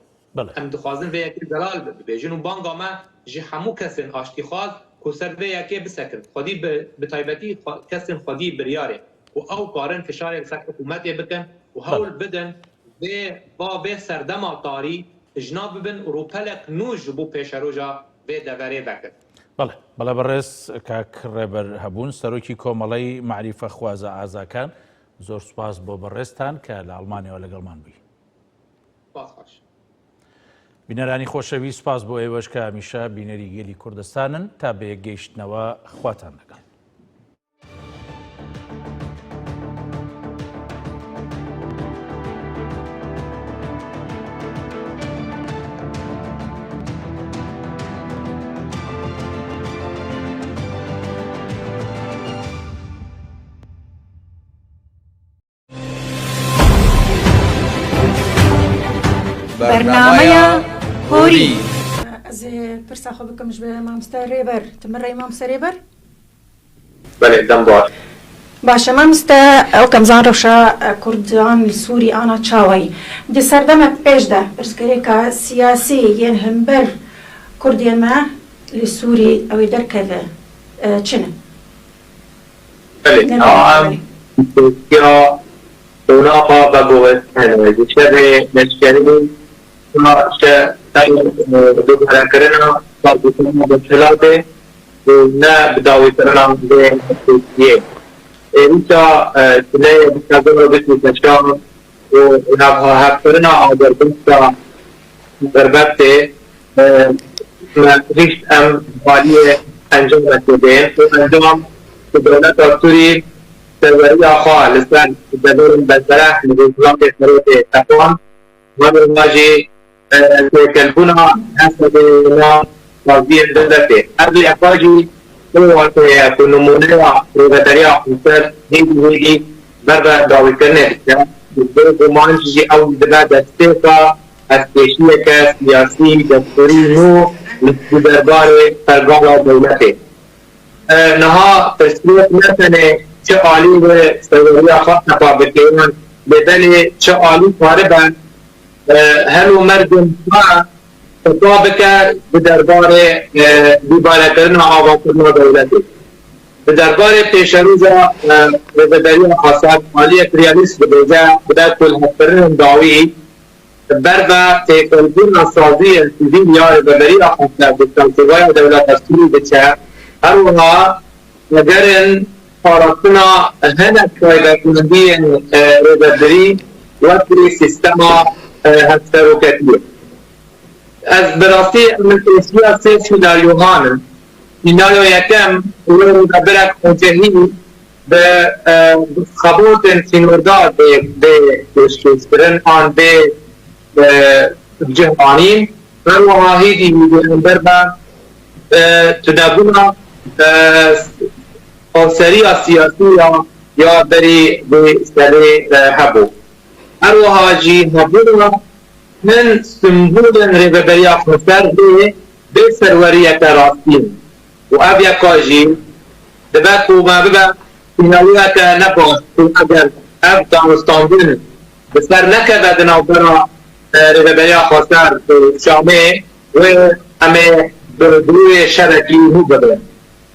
هم دخوازن و یکی دلال ببیجن و بانگا ما جی همو کسین آشتی خواز که سر و یکی بسکن خودی به طایبتی کسین خودی بریاره و او کارن فشار یک سر حکومتی بکن و هول بدن با سردم آتاری جناب بن روپلک نوج بو پیش روجا به دوره وکر بله برس کاک ریبر هبون سروکی کۆمەڵەی معریفە خوازە ئازاکان زۆر سوپاس بۆ بەڕێستان کە لە ئەڵمانیەوە لەگەڵمان بووی بینەرانی خۆشەوی سوپاس بۆ ئێوەش کە هەمیشە بینەری گێلی کوردستانن تا بە یەکگەیشتنەوە خواتان لەگەڵ برنامه هوری از پرسا خو بکمش به مامستا ریبر تمرای مامستا ریبر بله دم بار باشه مامستا او کم زان روشا کردان سوری آنا چاوی دی سردم پیش ده برسکری که سیاسی ین همبر کردی ما لسوری اوی در کده چنه بله یا اونا با بگوه هنوی دیشه نشکری که دو کردن با بسیار مبتلاته نه بداوی کردن به سیاسی اینجا سنه بسیار رو بسیار کشان و نبها کردن آدر بسیار دربته ریشت ام والی انجام رسیده و انجام که دولت آسوری سروری آخواه لسان دلور بزرح لبزلام بسروت تفان و برماجی کلبونا حسب ما وزیر دولته ارضی افاجی نمونه و روگتری آخوصر هیدی بر داوی کرنه گمان جی او دبا دستیقا از پیشیه که سیاسی دستوری نو دربار فرگالا دولته نها تسلیت نتنه چه عالی و سوری خواست نفابتیان بدلی چه عالی فاربا هلو مردم تطابق بدربار دیباره کرن آوا کرنا دولتی بدربار پیشروزا رهبری خاصات مالی کریالیست بدوزه بدا کل هفرن داوی بربا تکلبون سازی سیزین یا رهبری خاصات بستانسوای دولت دستوری بچه هروها نگرن فارستنا هنک شایدکنندی رهبری وکری سیستما هستروکتیه از براستی من تسلیه سه سیناریوهانه سیناریو یکم رو برک مجهی به خبوت سینوردار به تشکیز کرن آن به جهانین و واحدی میدونم بربا تدابونا سری سیاسی یا بری به سری حبو اروها جی حبونا من سنبول رهبری افسر به سروریت راستین و ابیا کاجی دبا کوما ببا سیناریات نبا اگر اب دانستاندن بسر نکرد نوبرا رهبری افسر شامه و همه دروی شرکی هو بده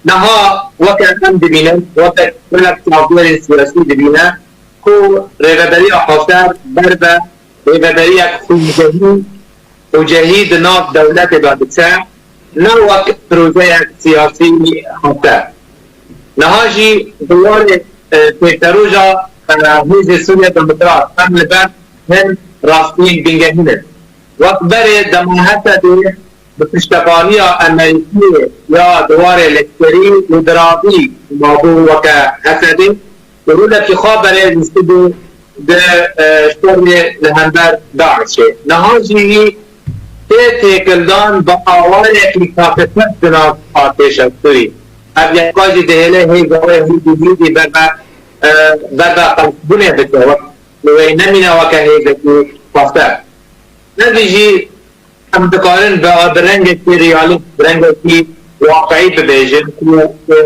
نها وقت هم دبینن وقت ولک تعبیر سیاسی دبینه کو رهبری افسر بربا رهبری خوجهی وجهید ناف دولت دادسه نه وقت پروژه سیاسی خاطر نهاجی دوار پیتروجا حزب سوریه دموکرات هم لبن هن راستین بینگهینه وقت بره دماهت ده بپشتقانی امریکی یا دوار لکتری ودرابی مابو وکا حسده ورولت خواه بره نستدو ده شتر لهنبر داعشه نهاجی تکلدان با آوار اکی کافتت دناب آتش اکتوری اب یکاجی دهله هی گوه هی دیدی بربا قلبونه بکه لوی نمینه وکه هی بکی فاستر نبیجی هم دکارن برنگ کی ریالی برنگ کی واقعی ببیجن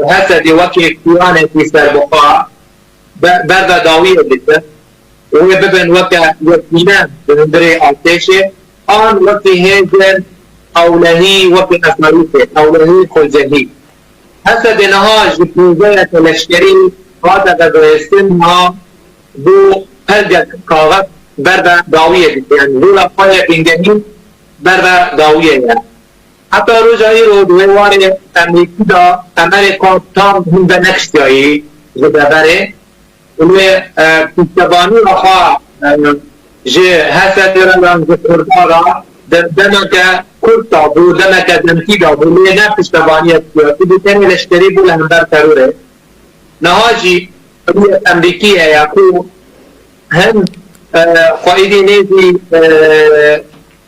حسدی وکی کیانه کی سربقا بربا داویه بکه و ببین وکه یکینه بندره آتشه آن وقتی هیجن اولهی وقتی اسماریته اولهی خلجهی حسد نهاج بپروزه تلشکری قاعدة قدويستن ما دو هرجة كاغت بردا داوية يعني دولا قاية بينجهين بردا داوية يعني حتى رجعي رو دوار أمريكي دا أمريكا تام هم بنكشتاي زبابره ولي كتباني رخا جه حسد رلان زكردارا دمك كرتا بو دمك دمكي دا بو لي نفس تبانية سياسي بتاني لشتري بو لهمبر تروره نهاجي أمريكية يقول هم قائدي نيزي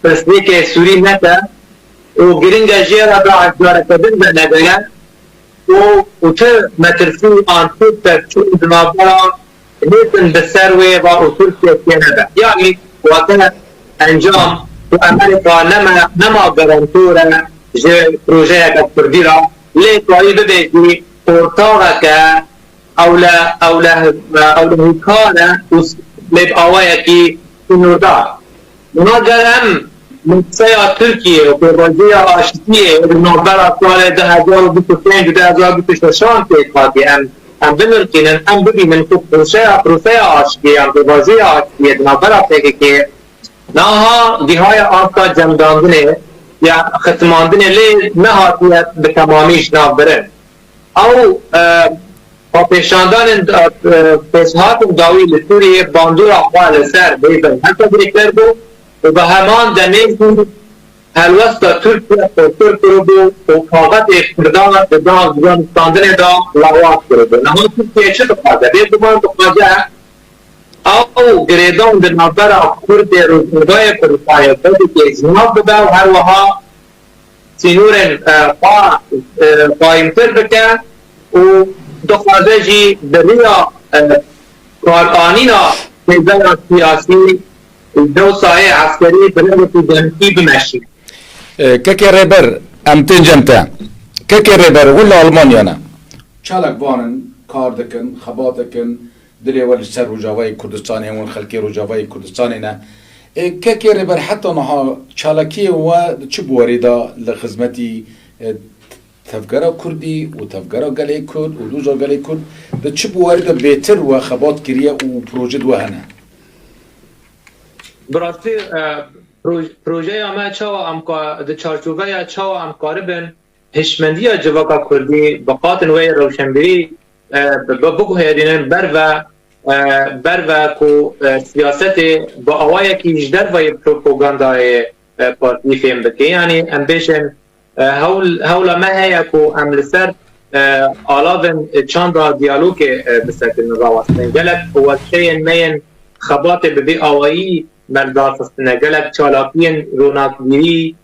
تسليك سوري نتا وقرنجا جيرا بعد جارة كبنزا نگايا وتر مترسو عن خطة شو دمابرا نيتن بسروي وأصول كندا يعني وقتا انجام وأمريكا نما غرانتورا بروجيا كرديرا ليه قائد بيجي ورطاغك أولا هكانا لب آوائكي سنودا مناجر هم مقصية تركيا وبرازية عاشتية ونوبرا سوال 2025 و 2026 تيقاتي هم بمركين هم ببينن كو پروسية عاشتية هم برازية عاشتية نوبرا تيكي ناها ديهاي آنتا جمداندنه یا ختماندنه لی نهاتیت بتمامیش نوبرن او پیشاندان پیشهات داوی لسوریه باندور اخوال سر بیبن حتی بریکتر بو و به همان دمیزون هلوستا ترکیه و ترک رو بو و کاغت اقتردان بدان ستاندن دا لغواز کرده نهان ترکیه چه دخواده؟ بید دومان دخواده او گریدان در نظر کرد روزمدای کردهای بودی که اجناب بده و هر وها سینور قایمتر بکه و دخوازه جی دریا کارآنینا نظام سیاسی دو سایه عسکری بلغتی دنکی بمشی كاكي ريبر ام تنجمتا كاكي ريبر ولا المانيانا چالك وانن كاردكن خباتكن دلي ول سر رجاوي كردستاني ون خلكي رجاوي كردستانينا كاكي ريبر حتى نها چالكي و چبوريدا لخدمتي تفكرا كردي وتفكرا غالي كرد ودوزا غالي كرد ده چبوريدا بيتر و خبات كريا و بروجيت وهنا براستی پروژه ما چاوا امکار د چارچوبه چاوا امکار بن هشمندی جواکا کردی بقات نوی روشنبری بگو هیدینن بر و کو سیاست با آوای کی جدر و پروپاگاندای پارتی فهم بکی یعنی ام بیشن هولا ما هیا کو ام لسر آلاون چند را دیالوگ بسکن راوستن گلک و شیئن مین خبات ببی آوایی مردار فستنه گلک چالاکین روناکگیری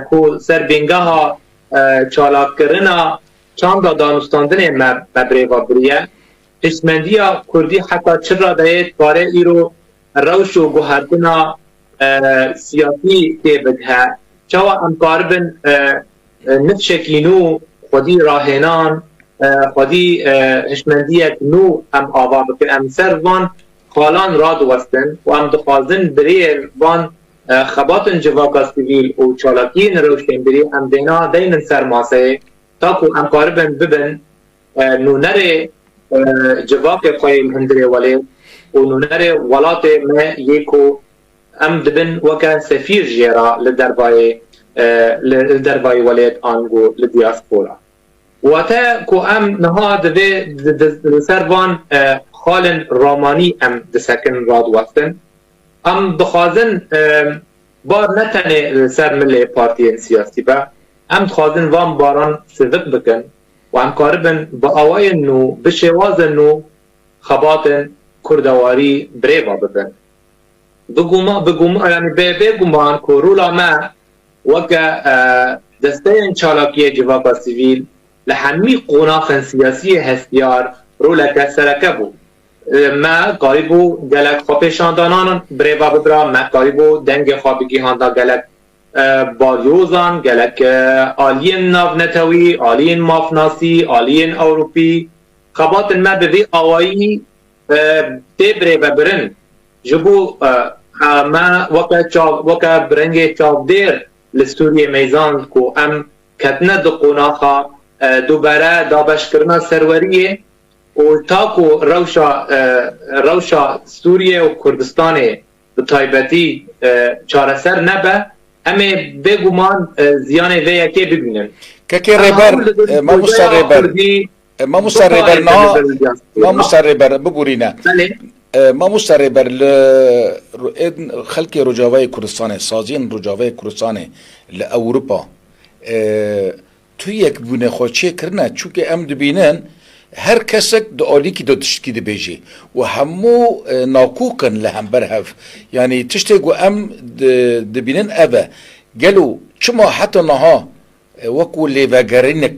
کو سر بینگه ها چالاک کرنا چند دانستاندن مبریوا بریه هشمندی کردی حتی چرا دهید کاره ایرو روش و گوهردنا سیاسی تیبده چاوا امکار بن نفشکینو خودی راهنان خودی هشمندیت نو ام آوا بکن ام سروان خالان راد وستن و ام دخوازن بریر وان خباتن جواکا سیویل و چالاکین روشن بری ام دینا دینن سرماسه تاکو ام کاربن ببن نونر جواک خویل هندری ولی و نونر ولات ما یکو ام دبن وکا سفیر جیرا لدربای ولیت آنگو لدیاسپورا و تا کو ام نها دبه سروان خالن رامانی ام دسکن راد وقتن ام بخوازن بار نتنه سر ملی پارتی سیاسی با ام دخوازن وام باران سوق بکن و ام کاربن با آوای نو بشواز نو خباتن کردواری بریوا ببن بگوما یعنی بگومان که رولا ما وکا دستین چالاکی جواکا سیویل لحنمی قناخ سیاسی هستیار رولا کسرکه بود ما قریبو گلک خوابشاندانان بریوا بدرا ما قریبو دنگ خوابگی هاندا گلک بالیوزان گلک آلین ناونتوی آلین مافناسی آلین اوروپی خبات ما بوی آوایی تی بریوا برن جبو ما وکا برنگ چاو دیر لسوریه میزان کو ام کتنه دو قناخا دوباره دابش کرنا سروریه و تاکو روشا سوریه و کردستان بطایبتی چارسر نبه همه بگومان زیان وی که ببینن که ریبر ما مستربر ببورینه ما مستربر خلق رجاوه کردستان سازین رجاوه کردستان لأوروپا تو یک بونه خوچه کرنه چونکه ام دبینن هر کسک دعالی که دادشت که بیجی و همو ناکوکن لهم برهف یعنی تشتی گو ام دبینن اوه گلو چما حتی نها وکو لیوگرینک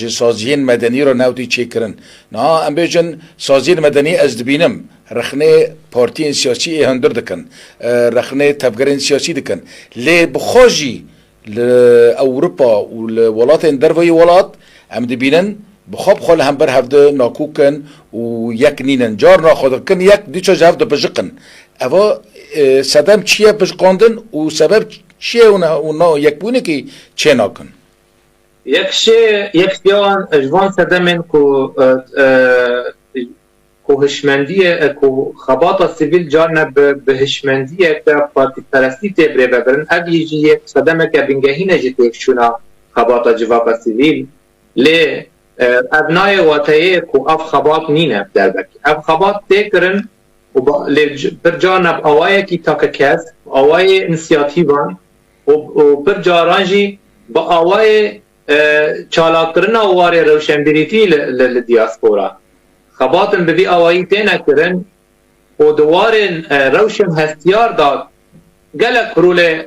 سازین مدنی رو نوتی چه کرن نه ام بیجن سازین مدنی از دبینم رخنه پارتی سیاسی هندر دکن رخنه تفگرین سیاسی دکن لی بخواجی لأوروبا والولات دروي ولات ام دبینن بخواب خال هم بر هفته ناکوکن و یک نینن جار ناخودکن یک دیچا جفت بجقن اوا سدم چیه بجقاندن و سبب چیه اونا یک بونه که چه ناکن یک دیان اجوان سدمن کو هشمندیه کو خباط سیویل جارنا به هشمندیه که پارتی پرستی تبره ببرن اگه یک صدمه که بینگهی نجیت شونا خباط جواب سیویل لی ابنای واتایه کو اف خباط نینه در بکی اف خباط تکرن و پر جارنا آوائه کی تاک کس آوائه انسیاتیوان و پر جارانجی با آوائه چالاکترن آواره روشنبریتی لدیاسپورا خباتن ببی آوایی تینا کرن و دوارن روشن هستیار داد گلک رول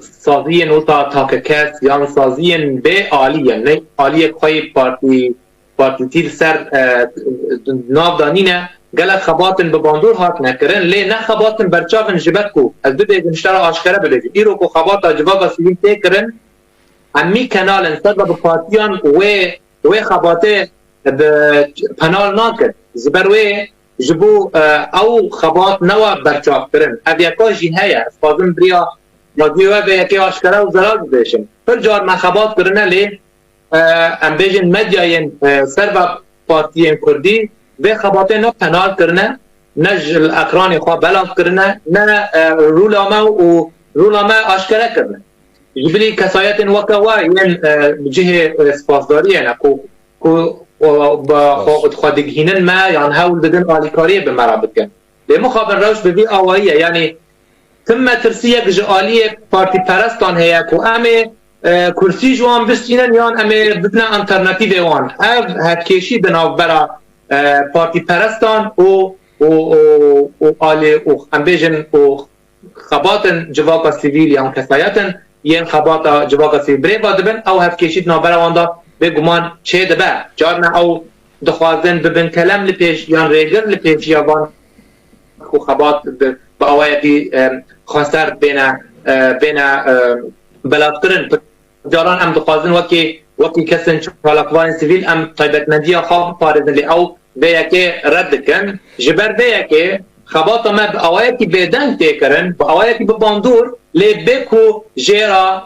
سازین و تا تاک کس یا سازین به آلیه نه آلیه خواهی پارتی پارتیتیل سر ناو دانینه گلک خباتن به باندور هات نکرن لی نه خباتن برچاون جبت کو از بده نشترا آشکره بده ایرو کو خباتا جواب سیویل تکرن امی کانال سبب پارتیان و خباته پنال ناکر زبروی جبو او خبات نوا برچاف کرن اویکا جی هیا فازم بریا رادیو به یکی آشکره و زلال بشن پر جار ما خبات کرنه لی ام بیجن مدیاین سر پارتیان کردی و خباته نه پنال کرنه نه اقران خواه بلاف کرنه نه رولامه آشکره کرنه جبلی کسایت وکوا یعنی جه سپاسداری یعنی کو خودگهینن ما یعنی هول بدن آلیکاری به مرابط کن لیمو خابن روش ببی آوائیه یعنی ثم ترسیه که آلیه پارتی پرستان هیا کو امه کرسی جوان بستینن یان امه بدن انترناتیو وان هدکشی بناو برا پارتی پرستان و آلی ام بیجن خباتن جواقا سیویل یا کسایتن ین خباتا جواقا سیویل بری بادبن او هدکشید نابرا واندا به گمان چه دبه جارنا او دخوازن ببن کلم لپیش یا ریگر لپیش یا وان خو خبات با اوایتی خاصر بین بلافترن جاران ام دخوازن وکی کسن چالاکوان سیویل ام طیبت مندیا خواب پارزن لی او بیاکی رد کن جبر بیاکی خباتا ما با اوایتی بیدنگ تیکرن با اوایتی بباندور لی بکو جیرا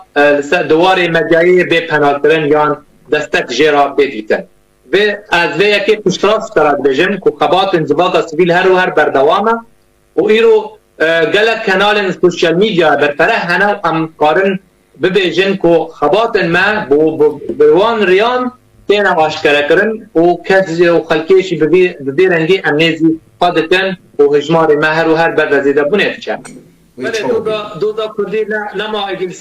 دوار مدیایی بی پنالترن یان دستک جیرا بدیتن و از وی یکی پشتراف تراد بجن که خبات انزباق سیویل هر و هر بردوامه و ایرو گلک کنال سوشیال میدیا برپره هنو ام کارن ببیجن که خبات ما بروان ریان تین آشکره کرن و کسی و خلکیشی ببی رنگی امنیزی قادتن و هجمار ما هر و هر بردازیده بونه چه ولی دودا کردی نما اگل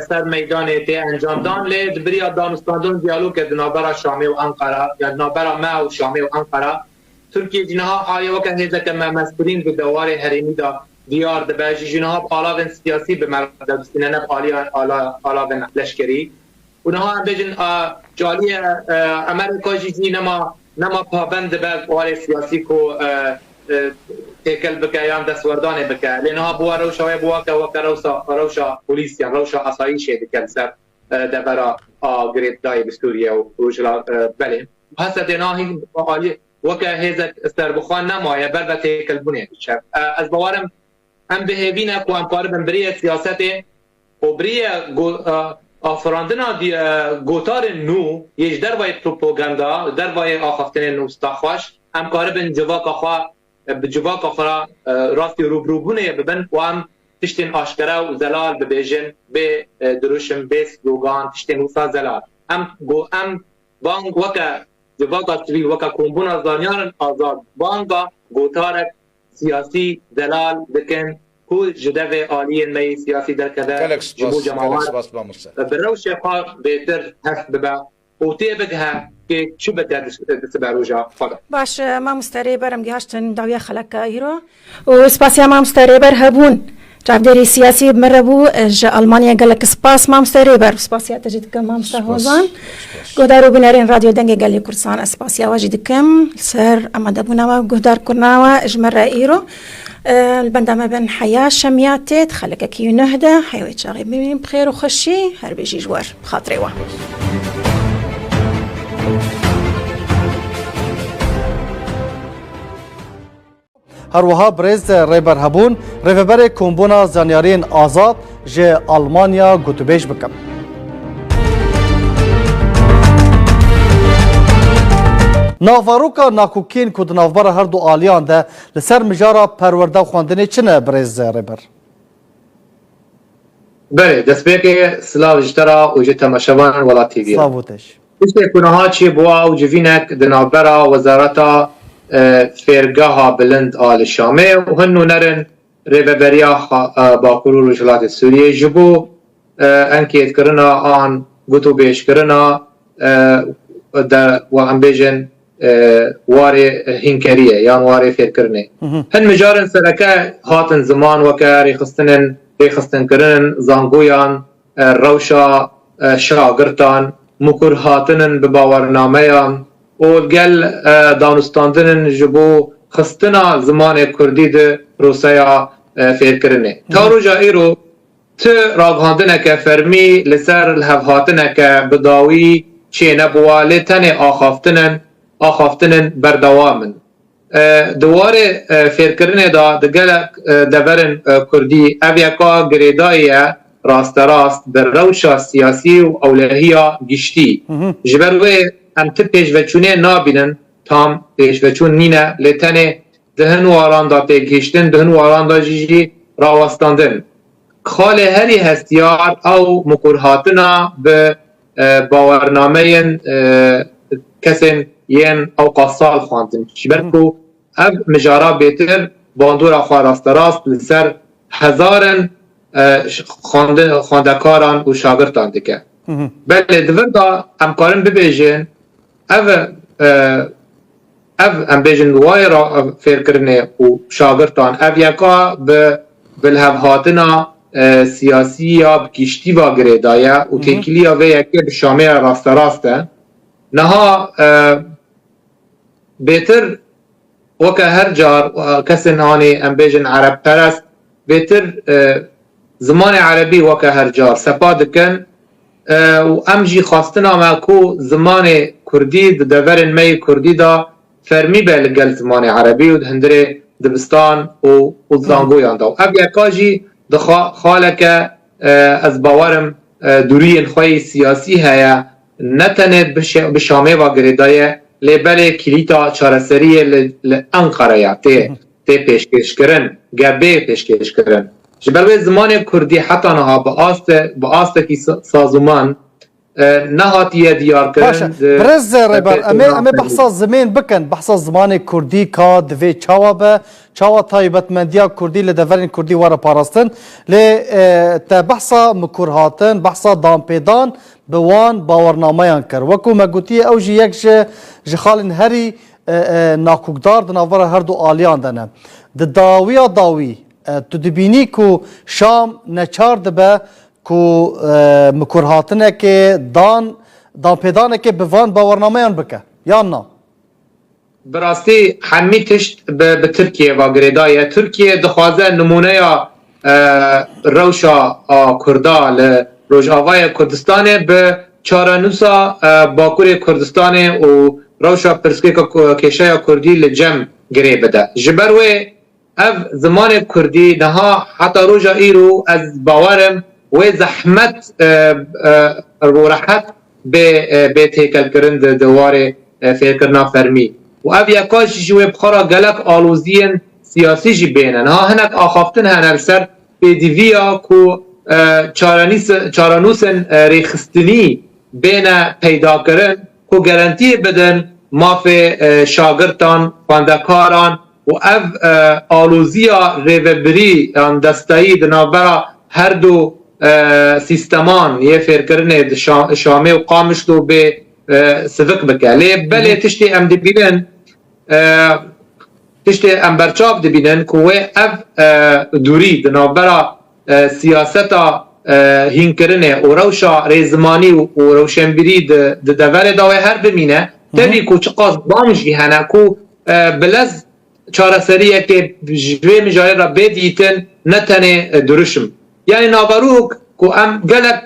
سر میدان تی انجام دان لید بریا دانستاندون دیالوگ نابرا شامی و انقره یا نابرا ما و شامی و انقره ترکیه جنها آیا وکه هیزه که مسئولین به دوار حریمی دا دیار دباجی جنها بالاوین سیاسی به مرد سینه بالاوین لشکری اونها هم بجن جالی امریکا جیزی نما پابند به دوار سیاسی کو تکل بکه یا دستوردانه بکه لانها بوا روشا و بوا که وکه روشا پولیس یا روشا آسایشه دکل سر دبرا گریت دای بسکوریه و روشلا بله حسد ناهی وکه هیزک سربخوان نمایه بر و تکل بونه از بوارم هم بهوینه که هم کاربن بریه سیاسته و بریه آفراندنا گوتار نو یش دروای پروپاگاندا دروای آخفتن نوستاخواش هم کاربن جواک آخوا بجواک آخرا راستی روبروبونه ببن و هم تشتین آشکره و زلال ببیجن به دروشم بیس گوگان تشتین وصا زلال هم بانگ وکا جواک سویل وکا کمبون از دانیان آزاد بانگا گوتار سیاسی زلال بکن کو جدوه آلی می سیاسی در کده جبو جماعات بروش خواه بهتر هست ببا و تی بگه که شو بده دستبروجا خدا باش ما مستری برم گهشتن داویه خلک ایرو و سپاسیا ما مستری بر هبون جابداری سیاسی مربو ج آلمانیا گلک سپاس ما مستری بر سپاسیا تجد کم ما مستهوزان گودارو بنارین رادیو دنگ گلی کورسان سپاسیا واجد کم سر اما دبونا و گودار کرنا و اجمر ایرو البندامه بن حياة شمياتي تخلك كي نهدى حيوي تشاغي بين بخير وخشي هر بيجي جوار بخاطري وا هروها برز ریبر هبون ریبر کومبونا زانیارین آزاد جه آلمانیا گوتوبیش بکم ناواروکا ناکوکین کود ناوبر هر دو آلیان ده لسر مجارا پرورده خواندنی چنه برز ریبر؟ بله دست که سلاو جترا و جتا مشوان ولا تیوی سلاوتش بسته کنها چی بوا و جوینک دنابرا وزارتا فرگاها بلند آل شامه و هنو نرن ریبریا باکرو رجلات سوریه جبو انکیت کرنا آن گوتو بیش کرنا و هم بیجن واره هنکریه یان واره فیر کرنه هن مجارن سرکه هاتن زمان وکه ریخستن کرن زانگویان روشا شاگرتان مکر هاتنن به باورنامه و گل دانستاندن جبو خستنا زمان کردی ده روسیا فکرنه تا روزا ایرو ت راگهاندنه که فرمی لسر الهفهاتنه که بداوی چه نبواله تنه آخافتنن بردوامن دواره فکرنه دا دگل دورن کردی اویکا گریدایه راست بر روشا سیاسی و اولهیا گشتی جبروه ام ته پیشوچونه نابینن تام پیشوچون نینه لتنه دهن واران دا پیگشتن دهن واران دا جیجی راوستاندن خال هری هستیار او مکرهاتنا به باورنامه کسین ین او قصال خواندن شبرکو اب مجارا بیتر باندور خواه راست لسر هزارن خواندکاران و شاگردان دیگه بله دور دا امکارن ببیجن ام بیجن وای را فکرنه و شاگردان یکا به بلهوهاتنا سیاسی یا بکشتی با گریدایه و تکیلی یا وی یکی بشامه راسته نها بهتر وکه هر جار کسی نهانی ام بیجن عرب پرست بهتر زمان عربی وکه هر جار سپا دکن و امجی خواستنا ما کو زمان کردی دورن می کردی دا فرمی به لگل زمان عربی و هندره دبستان و زانگویان دا اب یکاجی خالک از باورم دوری خوی سیاسی هیا نتنه بشامه و گریدای لیبل کلیتا چارسری لانقره یا تی پیشکش کرن گبه پیشکش کرن جبروی زمان کردی حتی نها با آست کی سازمان نهاتیه دیار کرن باشه برز ریبر امی بحثا زمین بکن بحثا زمان کردی که دوی چاوا به چاوا تایبتمندیا کردی لدورین کردی واره پاراستن لی تا بحثا مکرهاتن بحثا دامپیدان بوان باورنامهان کر وکو مگوتی او جی یک جخالن هری ناکوکدار دناوره هر دو آلیان دنه داوی تو دبینی کو شام نچار دبه کو مکرهاتنه که دان پیدانه که بوان باورنامهان بکه یا نه براستی همی تشت به ترکیه و گریدایه ترکیه دخوازه نمونه یا روشا کردا لروجاوای کردستانه به چارانوسا باکور کردستانه و روشا پرسکه کشه کردی لجم گری بده جبروه اف زمان کردی نها حتی روژا ایرو از باورم و زحمت و راحت به تیکل کرند دواره فکرنا فرمی و اف یکاش جوی بخورا گلک آلوزین سیاسی جی بینن ها هنک آخافتن هنر سر بیدیویا کو چارانوسن ریخستنی بین پیدا کرن کو گرانتی بدن مافی شاگردان خواندکاران و اف آلوزیا ریوبری دستایی دنابرا هر دو سیستمان یه فکرنه شامه و قامش دو به سفق بکه لی بله تشتی ام دبینن تشتی ام برچاف دبینن که اف دوری دنابرا سیاستا هینکرنه و روشا ریزمانی و روشنبری دوره داوه هر بمینه تبی که چقاس بامشی هنه که بلز چاره سریه که جوی مجاری را بدیتن نتنه درشم یعنی ناوروک که ام گلک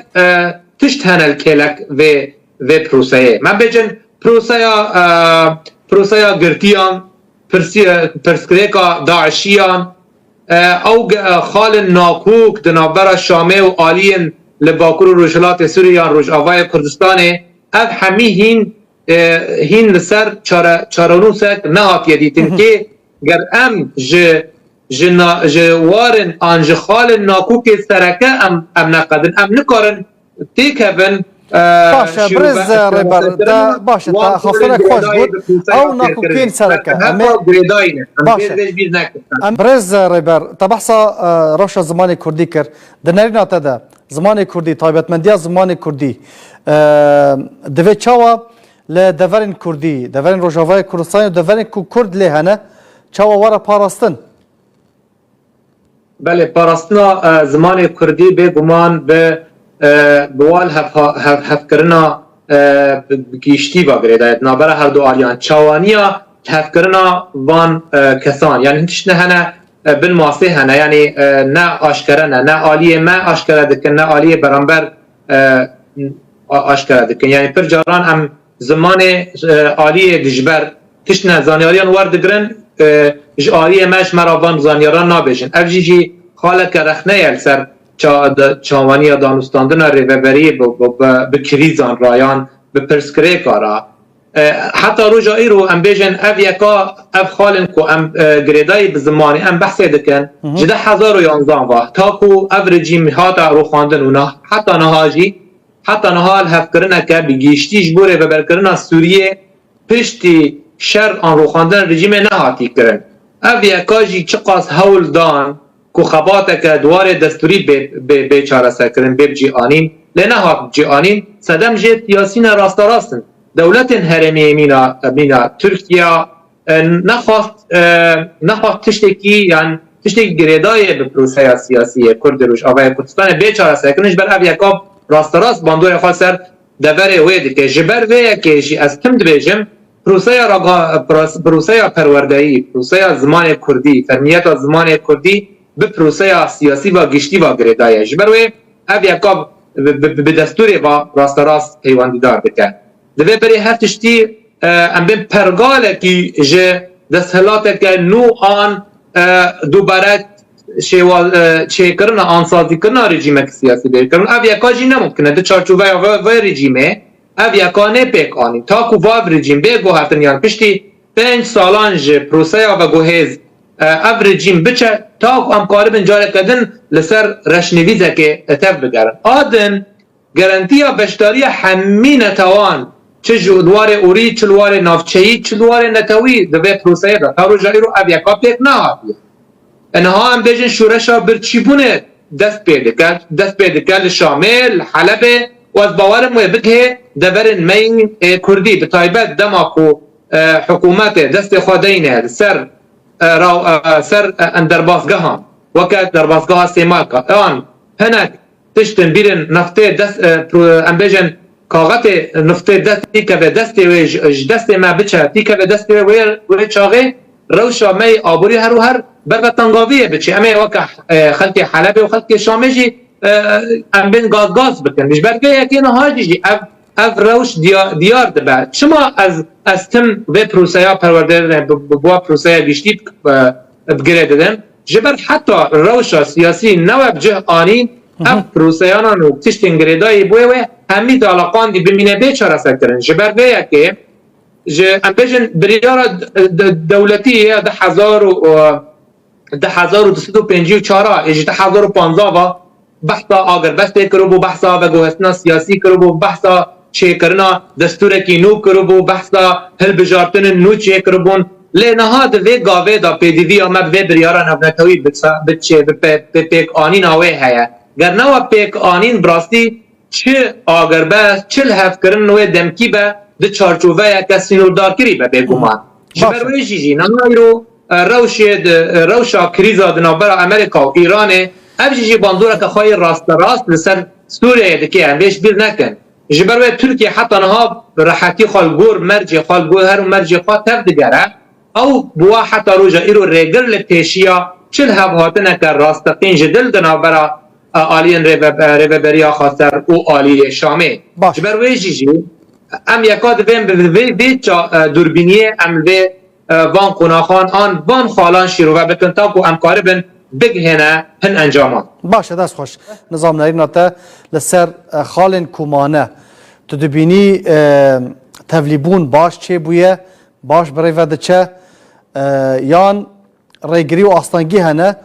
تشت هنل کلک و پروسه من بجن پروسه گرتیان پرسکریکا داعشیان او خال ناکوک دنابرا شامه و آلین لباکور روشلات سوریان روجاوای کردستانه اف همی هین لسر چارانوسک نهات یدیتن که گر ام جوارن آنج خال ناکوک سرکه ام نقدن ام نکارن تیکبن باشه برز ریبر دا باشه تا خواستنک خوش بود او ناکوکین سرکه باشه برز ریبر تا بحثا روشا زمان کردی کر دنرین آتا دا زمان کردی تایبتمندی زمان کردی دوی چاوا لدورین کردی دورین روجاوای کردستان و دورین کرد لیهنه چاوا واره پاراستن بله پاراستنا زمان کردی به گمان به بوال هف کرنا گیشتی با گریده نابرا هر دو آلیان چاوانیا هفکرنا وان کسان یعنی تشنه هنه بن ماسه هنه یعنی نه آشکره نه آلیه ما آشکره دکن نه آلیه برانبر آشکره دکن یعنی پر جاران هم زمان آلیه دجبر تشنه زانیاریان وردگرن آلیه ماش مراوان زانیاران نابیشن اف جی خاله که رخنه یل سر چاوانی دانستاندن ریوبری به کریزان رایان به پرسکره کارا حتی روژا ایرو ام بیجن اف یکا اف خالن کو ام گریدای بزمانی ام بحثی دکن جده 1011 و تاکو اف رژیم هاتا رو خواندن اونا حتی نهاجی حتی نهال هف کرنه که بگیشتیش بوره و برکرنه سوریه پشتی شر آن رو خواندن رژیم نهاتی کرن اف یکا جی چقاس هول دان کو خباته که دوار دستوری به چاره سکرن به جیانین لنها جیانین صدم جت یاسین راست راستن دولت هرمی مینا ترکیه نخواست تشتکی یعنی تشتکی گریدای به پروسه سیاسی کرد روش آوای کردستان به چاره سکرنش بر اوی یکاب راست راست باندور خاص سر دوره ویدی که جبر وی که جی از تم دبیجم پروسه پروردهی پروسه زمان کردی فرمیت زمان کردی به پروسه سیاسی و گشتی و گریدای جبروی اوی یکاب به دستوری و راست راست پیوندی دار بکن دوی بری هر تشتی ام بین پرگاله که جه دستهلاته که نو آن دوباره چه کرنا آنسازی کرنا رژیمه سیاسی بیر کرنا اوی یکا جی نممکنه ده چارچوبه و رژیمه اوی یکا نه پیک آنی تا کو واو رژیم بگو هفتن یان پشتی 5 سالان جه پروسه و گوهز اف رژیم بچه تا ام قالب انجاره کدن لسر رشنویزه که اتف بگرن آدن گرانتیا بشتاری همین نتوان چه جوار اوری چلوار نافچهی چلوار نتوی دوی پروسه دا تا رو جایی رو اوی یکا پیک نهاتیه انها هم بیجن شورشا برچیبونه دست پیده کل شامل حلبه و از باورم بگه دورن مین کردی به تایبت دماکو حکومت دست خودینه سر اندرباسگاه هم وقت درباسگاه سیماکا آن هنک تشتن بیرن نفته دست امبیجن کاغت نفته دستی که به دستی و دست ما بچه تی که به دستی و چاقه روشا می آبوری هر و هر بر تنگاویه بچه امی وقت خلق حلبه و خلق شامه جی امبین گاز بکن مش برگه یکی نهاجی جی اف روش دیار دبه شما از تم و پروسه ها پرورده با پروسه گشتی بگره دادن جبر حتی روش سیاسی نو بجه آنین اف پروسه ها نو تشتین گریدای بوی همین علاقان دی بمینه بیچاره سکرن جبر بیه که ام بیجن بریار دولتی ده 1254 اجی ده 1015 و بحثا آگر بسته کرو بو بحثا و گوهستنا سیاسی کرو بو بحثا چه کرنا دستور کی نو کرو بو بحثا هل بجارتن نو چه کرو بون لنها دوی گاوه دا پیدیوی آمد وی بریاران افنتوی بچه به پیک آنین آوه هیا گرنوا پیک آنین براستی چه آگر بس چه هف کرن نوی دمکی به ده چارچوبه یک سینوردار کری به بگومان جبروی جیجی نمایی رو روشا کریزا دنابرا امریکا و ایرانه افجیجی باندوره که خواهی راست لسر سوریه دکه انویش بیر نکن جبروی ترکیه حتی نها راحتی خالگور مرجی خالگور هر مرجی خواه تف دگره او بوا حتی روژا ایرو ریگر لپیشیا چل هفهاتنه که راستقین جدل دنابرا آلین ریبریا خاصر او آلی شامه جبروی جیجی ام یکاد ویم به دوربینیه ام به وان قناخان آن وان خالان شیرو و بکن تاکو ام کاربن بگهنه هن انجامان باشه دست خوش نظام نایرناته لسر خالن کومانه تو دبینی تفلیبون باش چه بویه باش برای وده چه یان ریگری و آستانگی هنه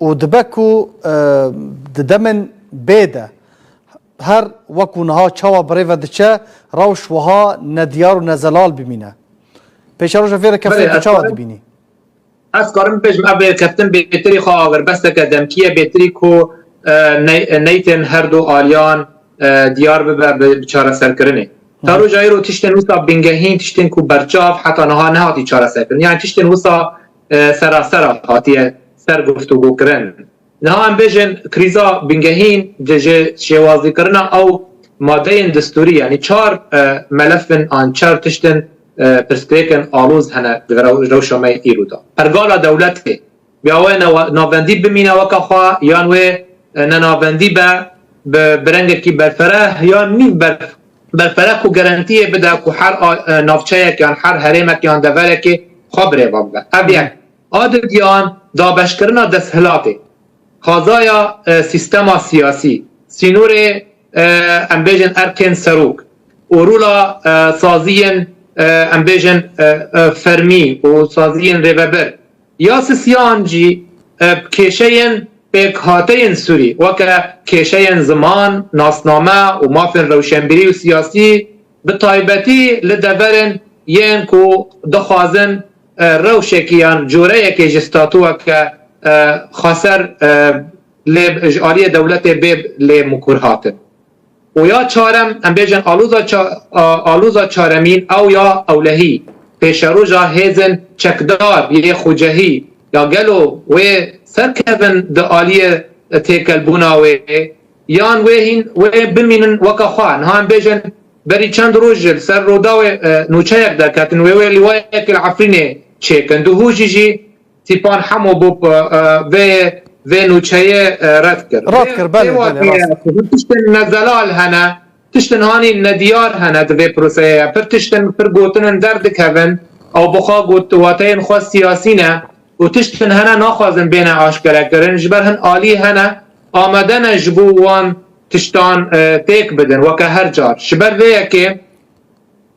و دبکو دمن بیده هر وکونها چاوا برای وده چه روش وها ندیار و نزلال ببینه پیش روش فیره کفته چاوا دبینی از کارم پیش ابل کپتن بهتری خواه آگر بس که دمکیه بهتری کو نیتن هر دو آلیان دیار به چاره سر کرنه تا رو جایی رو تشتن وسا بنگهین تشتن کو برچاف حتی نها هاتی چاره سر کرنه یعنی تشتن وسا سراسر هاتی سر گفتگو کرن نها هم بیجن کریزا بنگهین جه شوازی کرنه او ماده دستوری یعنی 4 ملف آن 4 تشتن پرسکریکن آلوز هنه روشا می ایرو دا ارگالا دولته بیاوه نابندی بمینه وکا خواه یانوه نابندی به برنگه کی برفره یا نیم برفره کو گارانتیه بده کو هر نافچه که هر حرمه که آن دوره که خبره بابه ابیک آدگیان دابشکرنا دستهلاته خازایا سیستما سیاسی سینور امبیجن ارکن سروک اورولا سازین امبیجن فرمی و سازین ریوبر یا سیان جی کشین بکهاتین سوری وکه کشین زمان ناسنامه و مافن روشنبری و سیاسی به تایبتی لدورن ین کو دخوازن روشکیان جوره که جستاتو که خسر لجاری دولت بیب لمکرهاتن و یا چارم ام بیجن آلوزا چارمین او یا اولهی پیشروجا هیزن چکدار یه خوجهی یا گلو و سرکبن د آلیه تیکل بونا و یان و بمینن وکا خوان ها ام بیجن بری چند روز سر رودا و نوچه یک درکتن و لیوه یک العفرینه چیکن دو هوجی جی تیپان همو بوب و نوچه رد کرد بله تشتن نزلال هنه تشتن هانی ندیار هنه دوی پروسه پر تشتن پر گوتنن درد کون او بخوا گوتواتین خواه سیاسی نه و تشتن هنه ناخوازن بین آشکره کرن جبر هن آلی هنه آمدن جبوان تشتان تیک بدن وکه هر جار شبر ویه که